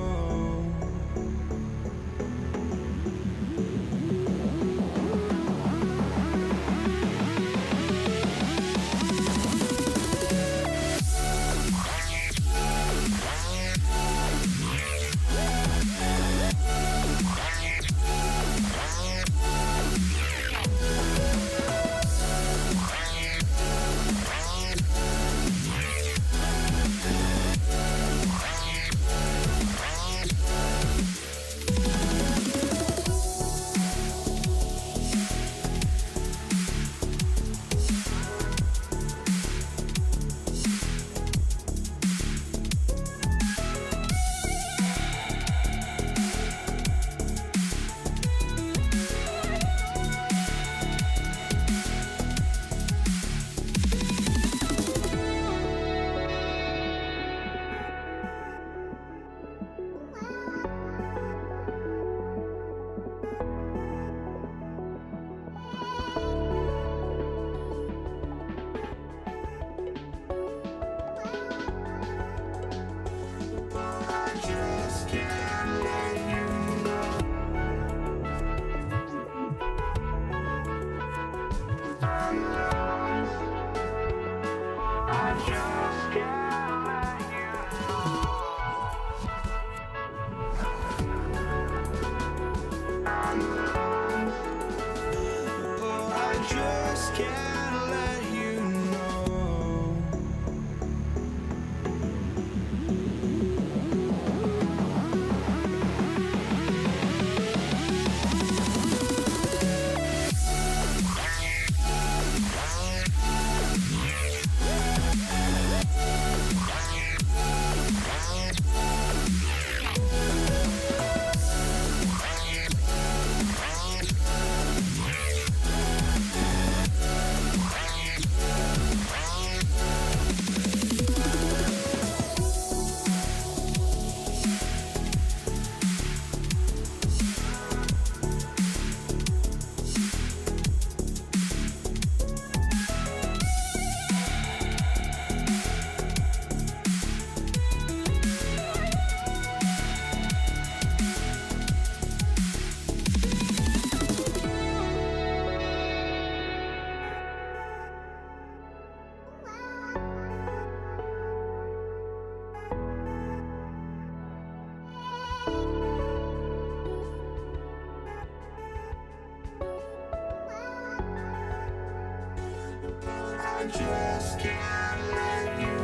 [SPEAKER 1] just can't let you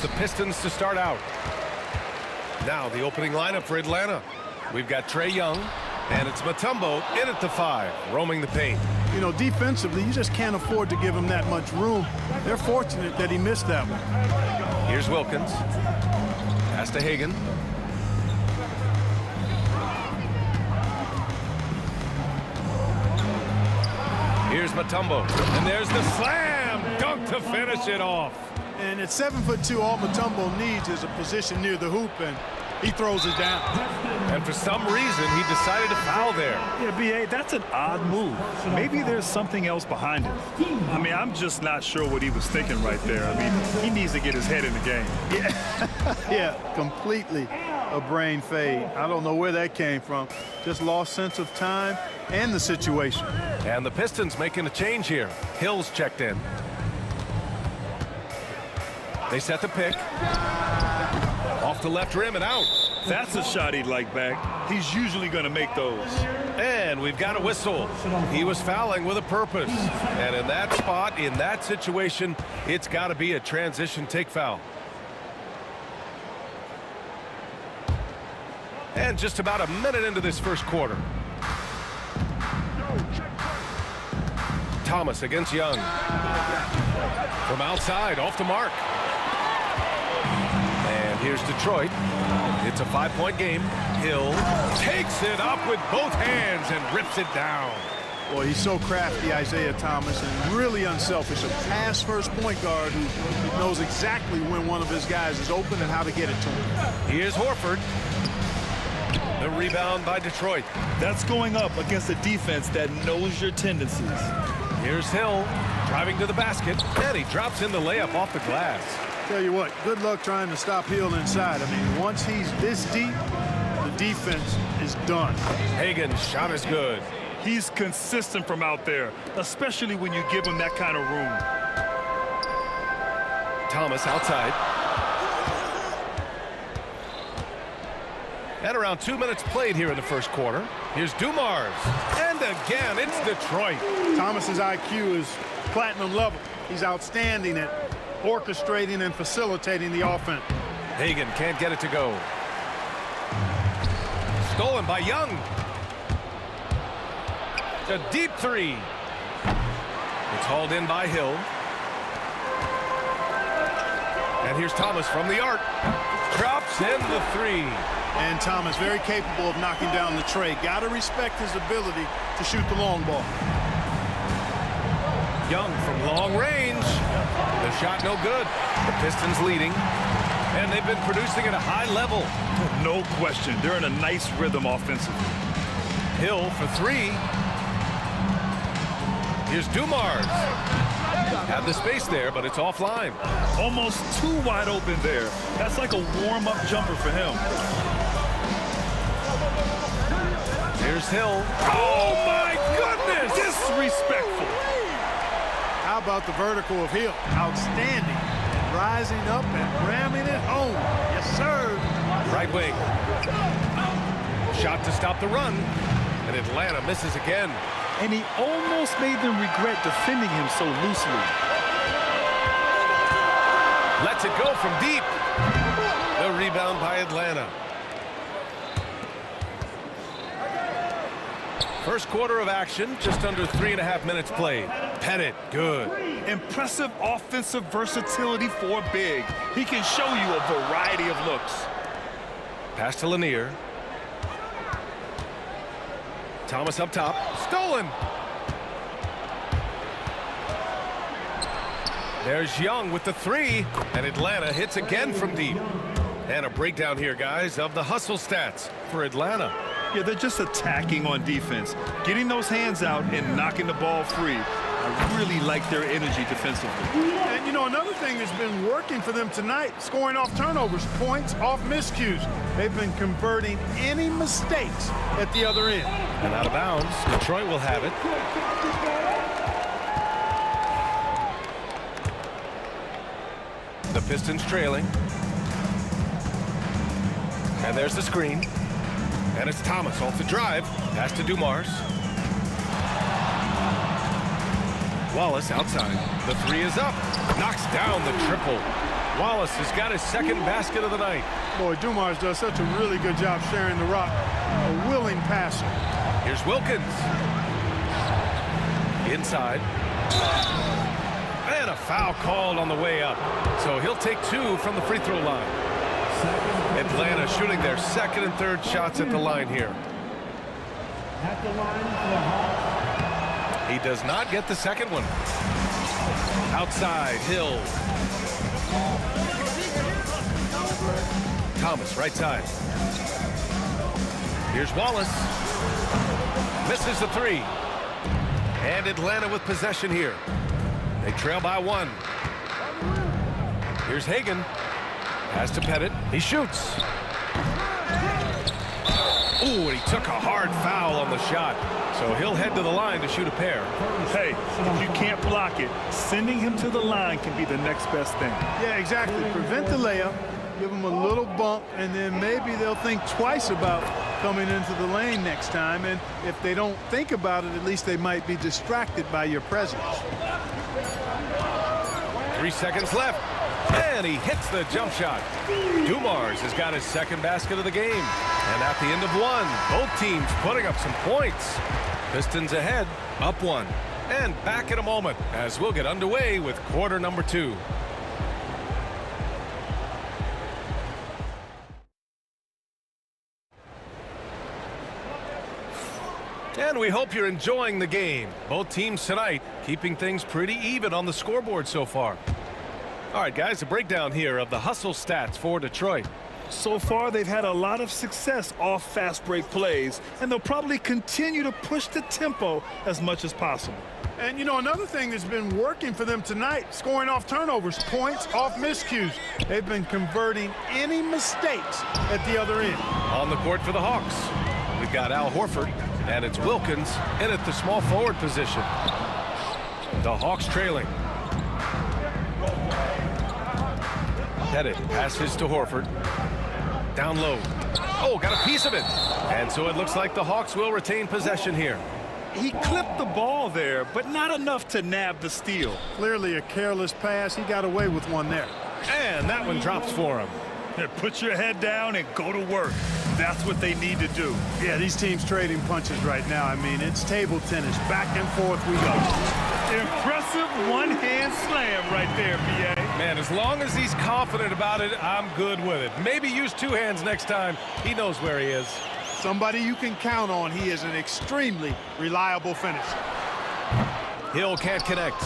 [SPEAKER 2] the Pistons to start out. Now the opening lineup for Atlanta. We've got Trae Young, and it's Mutombo in at the 5, roaming the paint.
[SPEAKER 5] You know, defensively, you just can't afford to give him that much room. They're fortunate that he missed that one.
[SPEAKER 2] Here's Wilkins. Pass to Hagan. Here's Mutombo. And there's the slam dunk to finish it off.
[SPEAKER 5] And at 7'2", all Mutombo needs is a position near the hoop, and he throws it down.
[SPEAKER 2] And for some reason, he decided to foul there.
[SPEAKER 4] Yeah, B.A., that's an odd move. Maybe there's something else behind it. I mean, I'm just not sure what he was thinking right there. I mean, he needs to get his head in the game.
[SPEAKER 5] Yeah, completely a brain fade. I don't know where that came from. Just lost sense of time and the situation.
[SPEAKER 2] And the Pistons making a change here. Hill's checked in. They set the pick. Off the left rim and out.
[SPEAKER 4] That's a shot he'd like back. He's usually going to make those.
[SPEAKER 2] And we've got a whistle. He was fouling with a purpose. And in that spot, in that situation, it's got to be a transition take foul. And just about a minute into this first quarter. Thomas against Young. From outside, off the mark. And here's Detroit. It's a 5-point game. Hill takes it up with both hands and rips it down.
[SPEAKER 5] Boy, he's so crafty, Isaiah Thomas, and really unselfish. A pass-first point guard who knows exactly when one of his guys is open and how to get it to him.
[SPEAKER 2] Here's Horford. The rebound by Detroit.
[SPEAKER 4] That's going up against a defense that knows your tendencies.
[SPEAKER 2] Here's Hill driving to the basket, and he drops in the layup off the glass.
[SPEAKER 5] Tell you what, good luck trying to stop Hill inside. I mean, once he's this deep, the defense is done.
[SPEAKER 2] Hagan's shot is good.
[SPEAKER 4] He's consistent from out there, especially when you give him that kind of room.
[SPEAKER 2] Thomas outside. And around 2 minutes played here in the first quarter. Here's Dumars. And again, it's Detroit.
[SPEAKER 5] Thomas's IQ is platinum level. He's outstanding at orchestrating and facilitating the offense.
[SPEAKER 2] Hagan can't get it to go. Stolen by Young. A deep 3. It's hauled in by Hill. And here's Thomas from the arc. Drops in the 3.
[SPEAKER 5] And Thomas very capable of knocking down the tray. Got to respect his ability to shoot the long ball.
[SPEAKER 2] Young from long range. The shot no good. The Pistons leading. And they've been producing at a high level.
[SPEAKER 4] No question. They're in a nice rhythm offensively.
[SPEAKER 2] Hill for 3. Here's Dumars. Had the space there, but it's offline.
[SPEAKER 4] Almost too wide open there. That's like a warm-up jumper for him.
[SPEAKER 2] Here's Hill. Oh, my goodness!
[SPEAKER 4] Disrespectful.
[SPEAKER 5] How about the vertical of Hill? Outstanding. Rising up and ramming it home. Yes, sir.
[SPEAKER 2] Right wing. Shot to stop the run. And Atlanta misses again.
[SPEAKER 4] And he almost made them regret defending him so loosely.
[SPEAKER 2] Lets it go from deep. The rebound by Atlanta. First quarter of action, just under 3.5 minutes played. Pettit, good.
[SPEAKER 4] Impressive offensive versatility for big. He can show you a variety of looks.
[SPEAKER 2] Pass to Lanier. Thomas up top. Stolen. There's Young with the 3. And Atlanta hits again from deep. And a breakdown here, guys, of the hustle stats for Atlanta.
[SPEAKER 4] Yeah, they're just attacking on defense, getting those hands out and knocking the ball free. I really like their energy defensively.
[SPEAKER 5] And, you know, another thing that's been working for them tonight, scoring off turnovers, points off miscues. They've been converting any mistakes at the other end.
[SPEAKER 2] And out of bounds, Detroit will have it. The Pistons trailing. And there's the screen. And it's Thomas off the drive. Pass to Dumars. Wallace outside. The 3 is up. Knocks down the triple. Wallace has got his second basket of the night.
[SPEAKER 5] Boy, Dumars does such a really good job sharing the rock. A willing passer.
[SPEAKER 2] Here's Wilkins. Inside. And a foul called on the way up. So he'll take 2 from the free throw line. Atlanta shooting their second and third shots at the line here.
[SPEAKER 12] At the line for the Hawks.
[SPEAKER 2] He does not get the second one. Outside, Hill. Thomas, right side. Here's Wallace. Misses the 3. And Atlanta with possession here. They trail by 1. Here's Hagan. Pass to Pettit. He shoots. Ooh, and he took a hard foul on the shot. So he'll head to the line to shoot a pair.
[SPEAKER 4] Hey, if you can't block it, sending him to the line can be the next best thing.
[SPEAKER 5] Yeah, exactly. Prevent the layup, give them a little bump, and then maybe they'll think twice about coming into the lane next time. And if they don't think about it, at least they might be distracted by your presence.
[SPEAKER 2] 3 seconds left. And he hits the jump shot. Dumars has got his second basket of the game. And at the end of 1, both teams putting up some points. Pistons ahead, up 1. And back in a moment as we'll get underway with quarter number 2. And we hope you're enjoying the game. Both teams tonight keeping things pretty even on the scoreboard so far. All right, guys, a breakdown here of the hustle stats for Detroit.
[SPEAKER 4] So far, they've had a lot of success off fast break plays, and they'll probably continue to push the tempo as much as possible.
[SPEAKER 5] And, you know, another thing that's been working for them tonight, scoring off turnovers, points off miscues. They've been converting any mistakes at the other end.
[SPEAKER 2] On the court for the Hawks, we've got Al Horford, and it's Wilkins in at the small forward position. The Hawks trailing. Pettit passes to Horford. Down low. Oh, got a piece of it. And so it looks like the Hawks will retain possession here.
[SPEAKER 4] He clipped the ball there, but not enough to nab the steal.
[SPEAKER 5] Clearly a careless pass. He got away with one there.
[SPEAKER 2] And that one drops for him.
[SPEAKER 4] Here, put your head down and go to work. That's what they need to do.
[SPEAKER 5] Yeah, these teams trading punches right now. I mean, it's table tennis. Back and forth we go.
[SPEAKER 4] Impressive one-hand slam right there, PA.
[SPEAKER 2] Man, as long as he's confident about it, I'm good with it. Maybe use 2 hands next time. He knows where he is.
[SPEAKER 5] Somebody you can count on. He is an extremely reliable finisher.
[SPEAKER 2] Hill can't connect.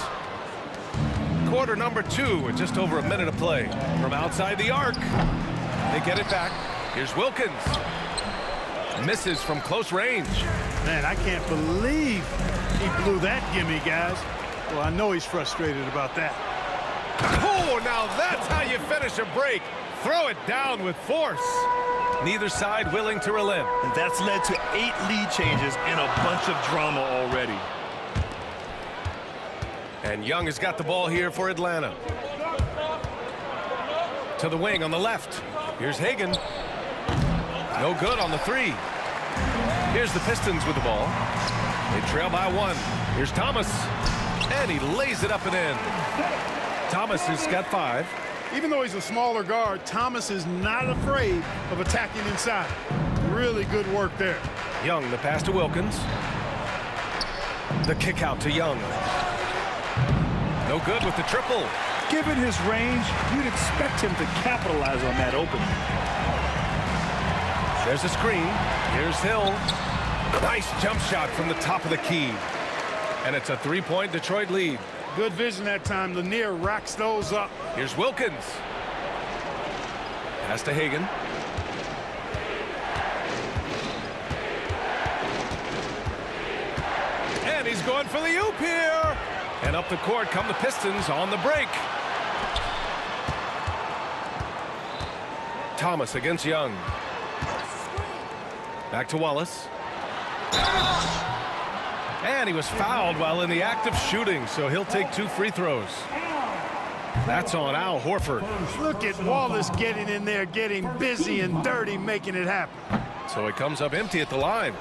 [SPEAKER 2] Quarter number 2 with just over a minute of play. From outside the arc. They get it back. Here's Wilkins. Misses from close range.
[SPEAKER 5] Man, I can't believe he blew that gimme, guys. Well, I know he's frustrated about that.
[SPEAKER 2] Oh, now that's how you finish a break. Throw it down with force. Neither side willing to relent.
[SPEAKER 4] And that's led to 8 lead changes and a bunch of drama already.
[SPEAKER 2] And Young has got the ball here for Atlanta. To the wing on the left. Here's Hagan. No good on the 3. Here's the Pistons with the ball. They trail by 1. Here's Thomas. And he lays it up and in. Thomas has got 5.
[SPEAKER 5] Even though he's a smaller guard, Thomas is not afraid of attacking inside. Really good work there.
[SPEAKER 2] Young, the pass to Wilkins. The kick out to Young. No good with the triple.
[SPEAKER 4] Given his range, you'd expect him to capitalize on that opening.
[SPEAKER 2] There's a screen. Here's Hill. Nice jump shot from the top of the key. And it's a 3-point Detroit lead.
[SPEAKER 5] Good vision that time. Lanier racks those up.
[SPEAKER 2] Here's Wilkins. Pass to Hagan. And he's going for the oop here. And up the court come the Pistons on the break. Thomas against Young. Back to Wallace. And he was fouled while in the act of shooting, so he'll take 2 free throws. That's on Al Horford.
[SPEAKER 5] Look at Wallace getting in there, getting busy and dirty, making it happen.
[SPEAKER 2] So he comes up empty at the line.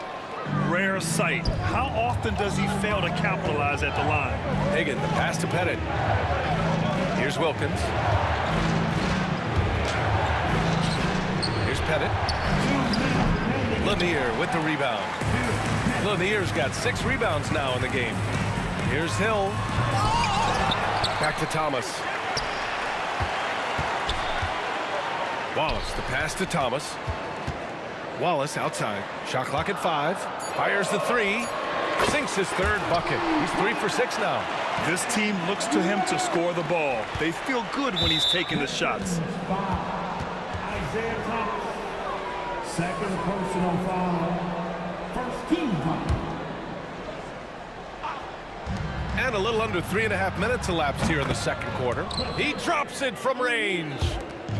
[SPEAKER 4] Rare sight. How often does he fail to capitalize at the line?
[SPEAKER 2] Hagan, the pass to Pettit. Here's Wilkins. Pettit. Lanier with the rebound. Lanier's got 6 rebounds now in the game. Here's Hill. Back to Thomas. Wallace, the pass to Thomas. Wallace outside. Shot clock at 5. Fires the 3. Sinks his 3rd bucket. He's 3 for 6 now.
[SPEAKER 4] This team looks to him to score the ball. They feel good when he's taking the shots.
[SPEAKER 12] Isaiah Thomas, second personal foul, first team foul.
[SPEAKER 2] And a little under 3.5 minutes elapsed here in the second quarter. He drops it from range.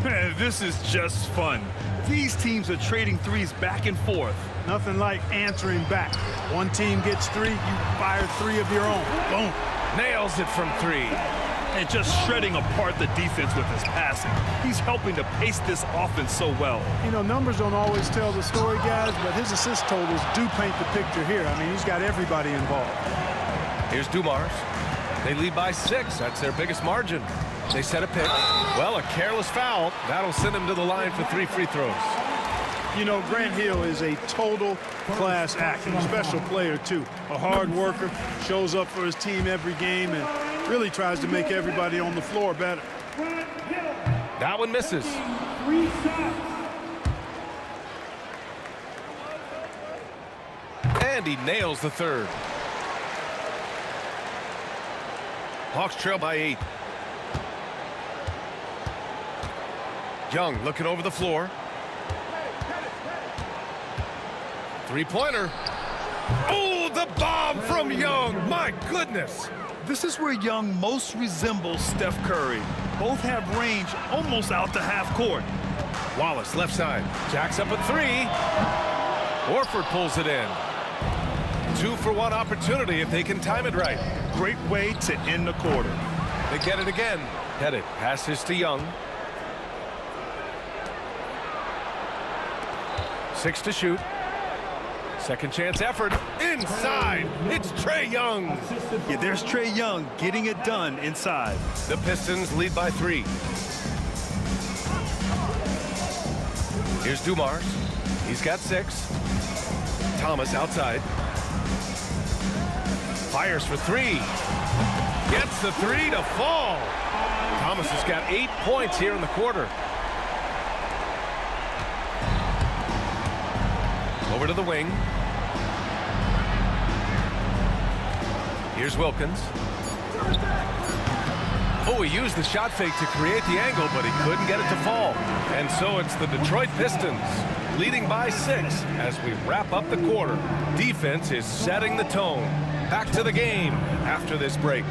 [SPEAKER 4] Man, this is just fun. These teams are trading threes back and forth.
[SPEAKER 5] Nothing like answering back. One team gets 3, you fire 3 of your own. Boom.
[SPEAKER 2] Nails it from 3.
[SPEAKER 4] And just shredding apart the defense with his passing. He's helping to pace this offense so well.
[SPEAKER 5] You know, numbers don't always tell the story, guys, but his assist totals do paint the picture here. I mean, he's got everybody involved.
[SPEAKER 2] Here's Dumars. They lead by 6. That's their biggest margin. They set a pick. Well, a careless foul. That'll send him to the line for 3 free throws.
[SPEAKER 5] You know, Grant Hill is a total class act and a special player, too. A hard worker, shows up for his team every game, and really tries to make everybody on the floor better.
[SPEAKER 2] That one misses.
[SPEAKER 12] 3 shots.
[SPEAKER 2] And he nails the 3rd. Hawks trail by 8. Young looking over the floor. 3-pointer. Oh, the bomb from Young. My goodness.
[SPEAKER 4] This is where Young most resembles Steph Curry. Both have range almost out to half court.
[SPEAKER 2] Wallace left side. Jacks up a 3. Horford pulls it in. 2-for-1 opportunity if they can time it right.
[SPEAKER 4] Great way to end the quarter.
[SPEAKER 2] They get it again. Pettit passes to Young. 6 to shoot. Second chance effort. Inside. It's Trae Young.
[SPEAKER 4] Yeah, there's Trae Young getting it done inside.
[SPEAKER 2] The Pistons lead by 3. Here's Dumars. He's got 6. Thomas outside. Fires for 3. Gets the 3 to fall. Thomas has got 8 points here in the quarter. Over to the wing. Here's Wilkins. Oh, he used the shot fake to create the angle, but he couldn't get it to fall. And so it's the Detroit Pistons leading by 6 as we wrap up the quarter. Defense is setting the tone. Back to the game after this break.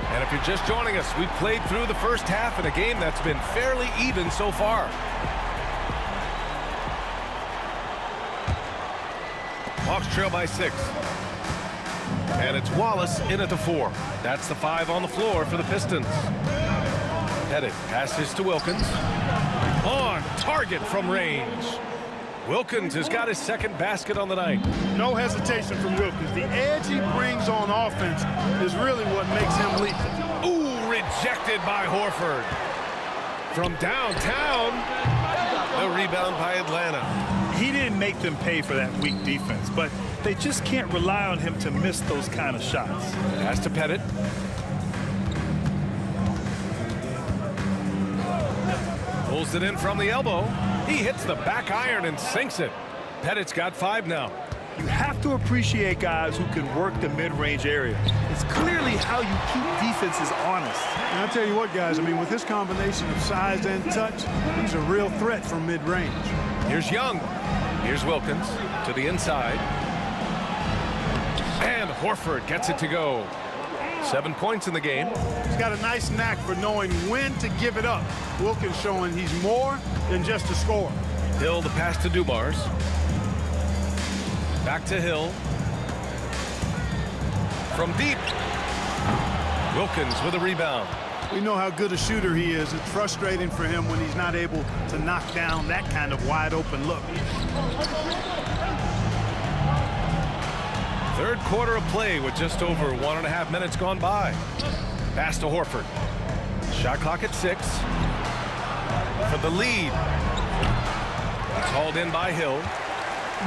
[SPEAKER 2] And if you're just joining us, we've played through the first half in a game that's been fairly even so far. Hawks trail by 6. And it's Wallace in at the 4. That's the 5 on the floor for the Pistons. Pettit passes to Wilkins. On target from range. Wilkins has got his 2nd basket on the night.
[SPEAKER 5] No hesitation from Wilkins. The edge he brings on offense is really what makes him lethal.
[SPEAKER 2] Ooh, rejected by Horford. From downtown, the rebound by Atlanta.
[SPEAKER 4] He didn't make them pay for that weak defense, but they just can't rely on him to miss those kind of shots.
[SPEAKER 2] Pass to Pettit. Pulls it in from the elbow. He hits the back iron and sinks it. Pettit's got 5 now.
[SPEAKER 4] You have to appreciate guys who can work the mid-range area. It's clearly how you keep defenses honest.
[SPEAKER 5] And I'll tell you what, guys, I mean, with this combination of size and touch, he's a real threat from mid-range.
[SPEAKER 2] Here's Young. Here's Wilkins to the inside. And Horford gets it to go. 7 points in the game.
[SPEAKER 5] He's got a nice knack for knowing when to give it up. Wilkins showing he's more than just a scorer.
[SPEAKER 2] Hill the pass to Dumars. Back to Hill. from deep. Wilkins with a rebound.
[SPEAKER 5] We know how good a shooter he is. It's frustrating for him when he's not able to knock down that kind of wide open look.
[SPEAKER 2] Third quarter of play with just over 1.5 minutes gone by. Pass to Horford. Shot clock at 6. For the lead. It's hauled in by Hill.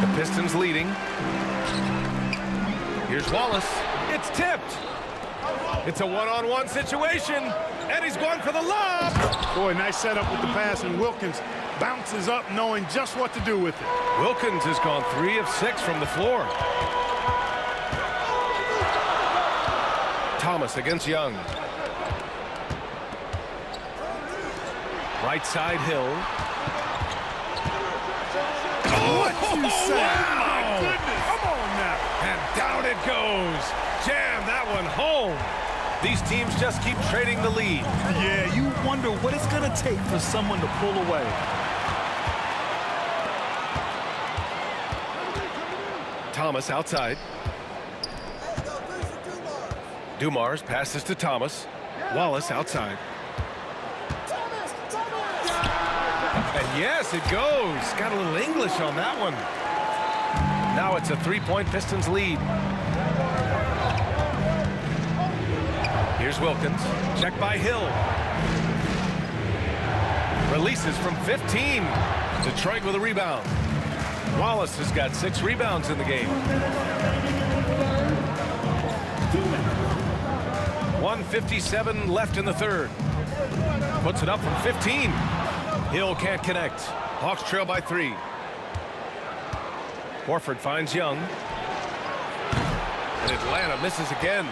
[SPEAKER 2] The Pistons leading. Here's Wallace. It's tipped. It's a one-on-one situation, and he's going for the lob.
[SPEAKER 5] Boy, nice setup with the pass, and Wilkins bounces up knowing just what to do with it.
[SPEAKER 2] Wilkins has gone 3 of 6 from the floor. Thomas against Young. Right side Hill.
[SPEAKER 5] What you say?
[SPEAKER 2] Wow.
[SPEAKER 5] My goodness. Come on now.
[SPEAKER 2] And down it goes. Jam that one home. These teams just keep trading the lead.
[SPEAKER 4] Yeah, you wonder what it's going to take for someone to pull away.
[SPEAKER 2] Thomas outside. Dumars passes to Thomas. Wallace outside. And yes, it goes. Got a little English on that one. Now it's a 3-point Pistons lead. Here's Wilkins. Check by Hill. Releases from 15. Detroit with a rebound. Wallace has got 6 rebounds in the game. 1:57 left in the third. Puts it up from 15. Hill can't connect. Hawks trail by 3. Horford finds Young. And Atlanta misses again.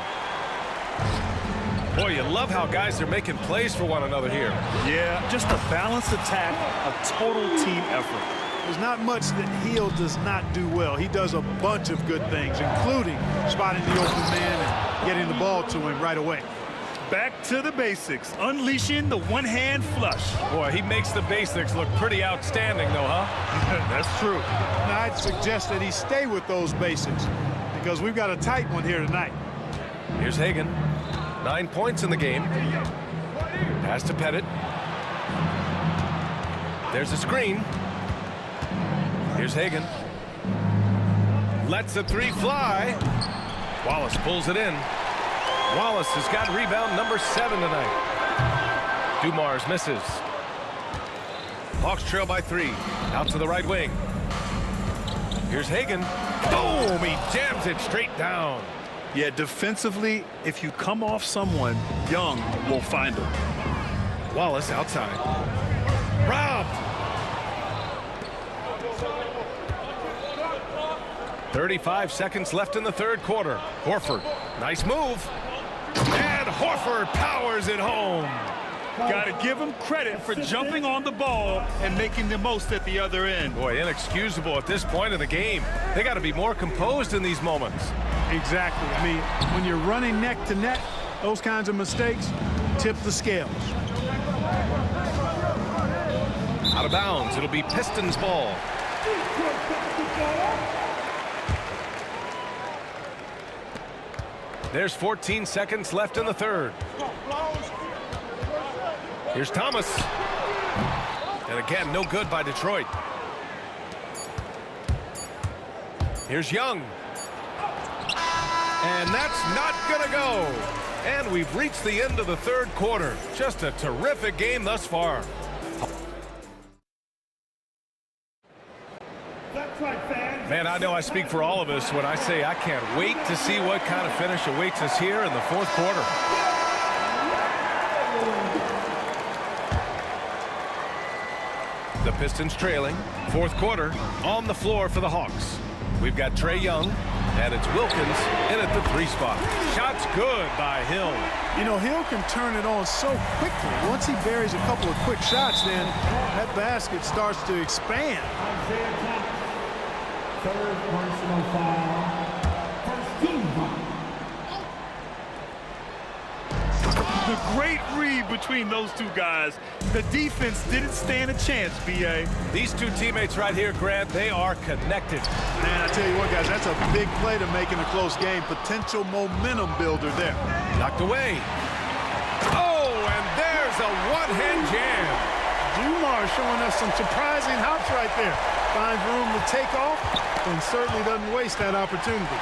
[SPEAKER 2] Boy, you love how guys are making plays for one another here.
[SPEAKER 4] Yeah, just a balanced attack, a total team effort.
[SPEAKER 5] There's not much that Hill does not do well. He does a bunch of good things, including spotting the open man and getting the ball to him right away.
[SPEAKER 4] Back to the basics, unleashing the one-hand flush.
[SPEAKER 2] Boy, he makes the basics look pretty outstanding, though, huh?
[SPEAKER 4] That's true.
[SPEAKER 5] Now, I'd suggest that he stay with those basics because we've got a tight one here tonight.
[SPEAKER 2] Here's Hagan. 9 points in the game. Pass to Pettit. There's a screen. Here's Hagan. Lets the 3 fly. Wallace pulls it in. Wallace has got rebound number 7 tonight. Dumars misses. Hawks trail by 3. Out to the right wing. Here's Hagan. Boom! He jams it straight down.
[SPEAKER 4] Yeah, defensively, if you come off someone, Young will find him.
[SPEAKER 2] Wallace outside. Robbed. 35 seconds left in the third quarter. Horford. Nice move. And Horford powers it home.
[SPEAKER 4] Got to give him credit for jumping on the ball and making the most at the other end.
[SPEAKER 2] Boy, inexcusable at this point of the game. They got to be more composed in these moments.
[SPEAKER 5] Exactly. I mean, when you're running neck to net, those kinds of mistakes tip the scales.
[SPEAKER 2] Out of bounds. It'll be Pistons ball. There's 14 seconds left in the third. Here's Thomas. And again, no good by Detroit. Here's Young. And that's not gonna go. And we've reached the end of the third quarter. Just a terrific game thus far. Man, I know I speak for all of us when I say I can't wait to see what kind of finish awaits us here in the fourth quarter. The Pistons trailing. Fourth quarter on the floor for the Hawks. We've got Trae Young, and it's Wilkins in at the 3 spot. Shot's good by Hill.
[SPEAKER 5] You know, Hill can turn it on so quickly. Once he buries a couple of quick shots, then that basket starts to expand.
[SPEAKER 12] Third personal foul. First team foul.
[SPEAKER 4] The great read between those two guys. The defense didn't stand a chance, B.A.
[SPEAKER 2] These two teammates right here, Grant, they are connected.
[SPEAKER 5] Man, I tell you what, guys, that's a big play to make in a close game. Potential momentum builder there.
[SPEAKER 2] Knocked away. Oh, and there's a one-hand jam.
[SPEAKER 5] Dumars showing us some surprising hops right there. Finds room to take off and certainly doesn't waste that opportunity.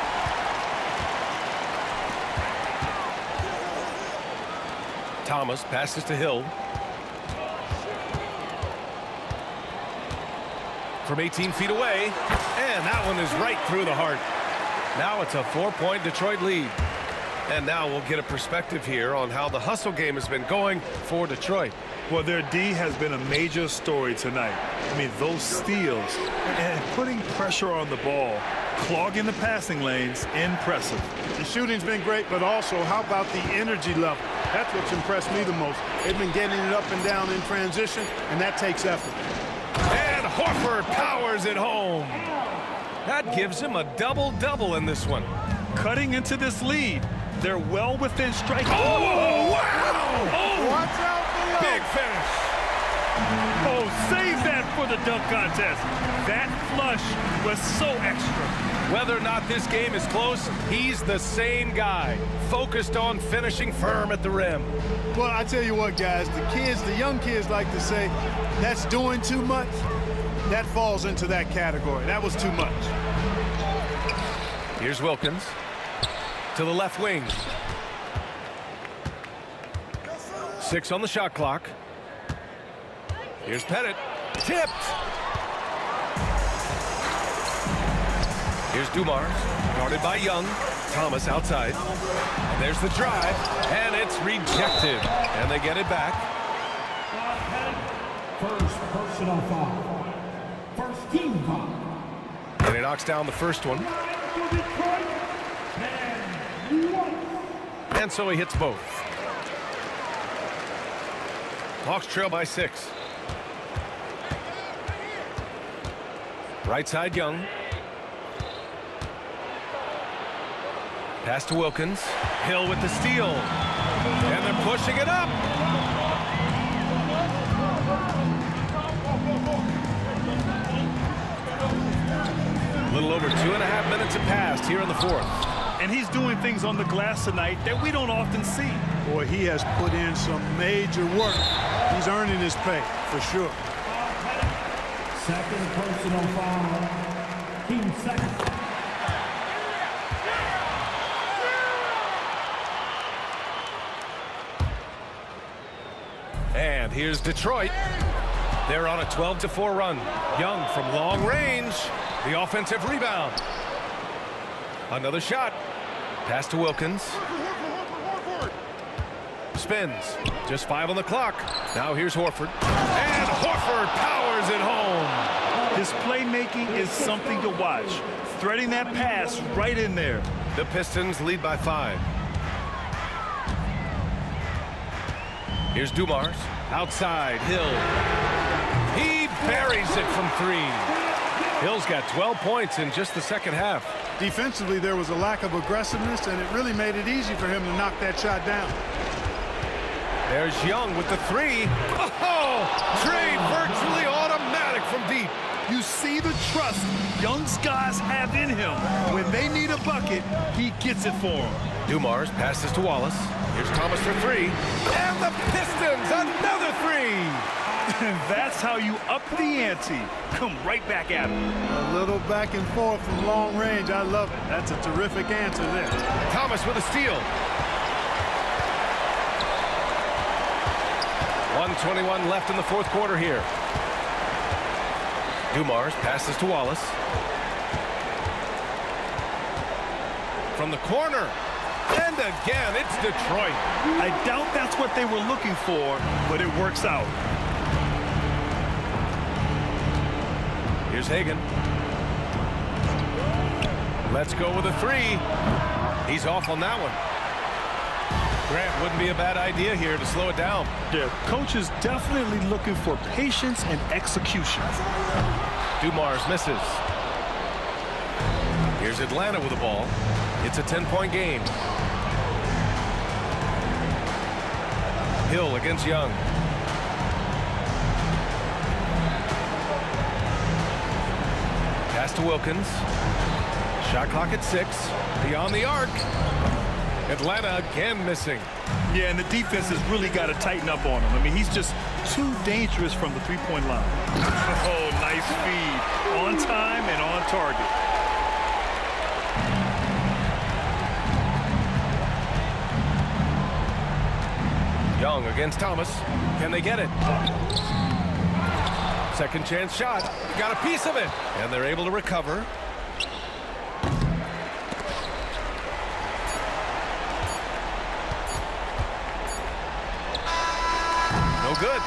[SPEAKER 2] Thomas passes to Hill. From 18 feet away, and that one is right through the heart. Now it's a 4-point Detroit lead. And now we'll get a perspective here on how the hustle game has been going for Detroit.
[SPEAKER 4] Well, their D has been a major story tonight. I mean, those steals and putting pressure on the ball, clogging the passing lanes, impressive.
[SPEAKER 5] The shooting's been great, but also how about the energy level? That's what's impressed me the most. They've been getting it up and down in transition, and that takes effort.
[SPEAKER 2] And Horford powers it home. That gives him a double-double in this one.
[SPEAKER 4] Cutting into this lead. They're well within strike.
[SPEAKER 2] Oh, wow! Oh,
[SPEAKER 5] watch out below.
[SPEAKER 2] Big finish.
[SPEAKER 4] Oh, save that for the dunk contest. That flush was so extra.
[SPEAKER 2] Whether or not this game is close, he's the same guy, focused on finishing firm at the rim.
[SPEAKER 5] Well, I tell you what, guys, the young kids like to say, that's doing too much. That falls into that category. That was too much.
[SPEAKER 2] Here's Wilkins to the left wing. 6 on the shot clock. Here's Pettit. Tipped. Here's Dumars, guarded by Young. Thomas outside. And there's the drive, and it's rejected. And they get it back.
[SPEAKER 12] First personal foul. First team foul.
[SPEAKER 2] And he knocks down the first one. And so he hits both. Hawks trail by 6. Right side, Young. Pass to Wilkins. Hill with the steal. And they're pushing it up. A little over 2.5 minutes have passed here in the fourth.
[SPEAKER 4] And he's doing things on the glass tonight that we don't often see.
[SPEAKER 5] Boy, he has put in some major work. He's earning his pay, for sure.
[SPEAKER 12] Second personal foul. Team second.
[SPEAKER 2] And here's Detroit. They're on a 12-4 run. Young from long range. The offensive rebound. Another shot. Pass to Wilkins. Spins. Just 5 on the clock. Now here's Horford. And Horford powers it home.
[SPEAKER 4] His playmaking is something to watch. Threading that pass right in there.
[SPEAKER 2] The Pistons lead by 5. Here's Dumars. Outside, Hill. He buries it from 3. Hill's got 12 points in just the second half.
[SPEAKER 5] Defensively, there was a lack of aggressiveness, and it really made it easy for him to knock that shot down.
[SPEAKER 2] There's Young with the 3. Oh, trade virtually automatic from deep.
[SPEAKER 4] You see the trust Young's guys have in him. When they need a bucket, he gets it for them.
[SPEAKER 2] Dumars passes to Wallace. Here's Thomas for 3. And the Pistons, another 3.
[SPEAKER 4] And that's how you up the ante. Come right back at him.
[SPEAKER 5] A little back and forth from long range. I love it. That's a terrific answer there.
[SPEAKER 2] Thomas with a steal. 1:21 left in the fourth quarter here. Dumars passes to Wallace. From the corner. And again, it's Detroit.
[SPEAKER 4] I doubt that's what they were looking for, but it works out.
[SPEAKER 2] Here's Hagan. Let's go with a 3. He's off on that one. Grant, wouldn't be a bad idea here to slow it down.
[SPEAKER 4] Yeah, coach is definitely looking for patience and execution.
[SPEAKER 2] Dumars misses. Here's Atlanta with the ball. It's a 10-point game. Hill against Young. Pass to Wilkins. Shot clock at 6. Beyond the arc. Atlanta again missing.
[SPEAKER 4] Yeah, and the defense has really got to tighten up on him. I mean, he's just too dangerous from the three-point line. Oh, nice feed. On time and on target.
[SPEAKER 2] Young against Thomas. Can they get it? Second chance shot. Got a piece of it. And they're able to recover. No good.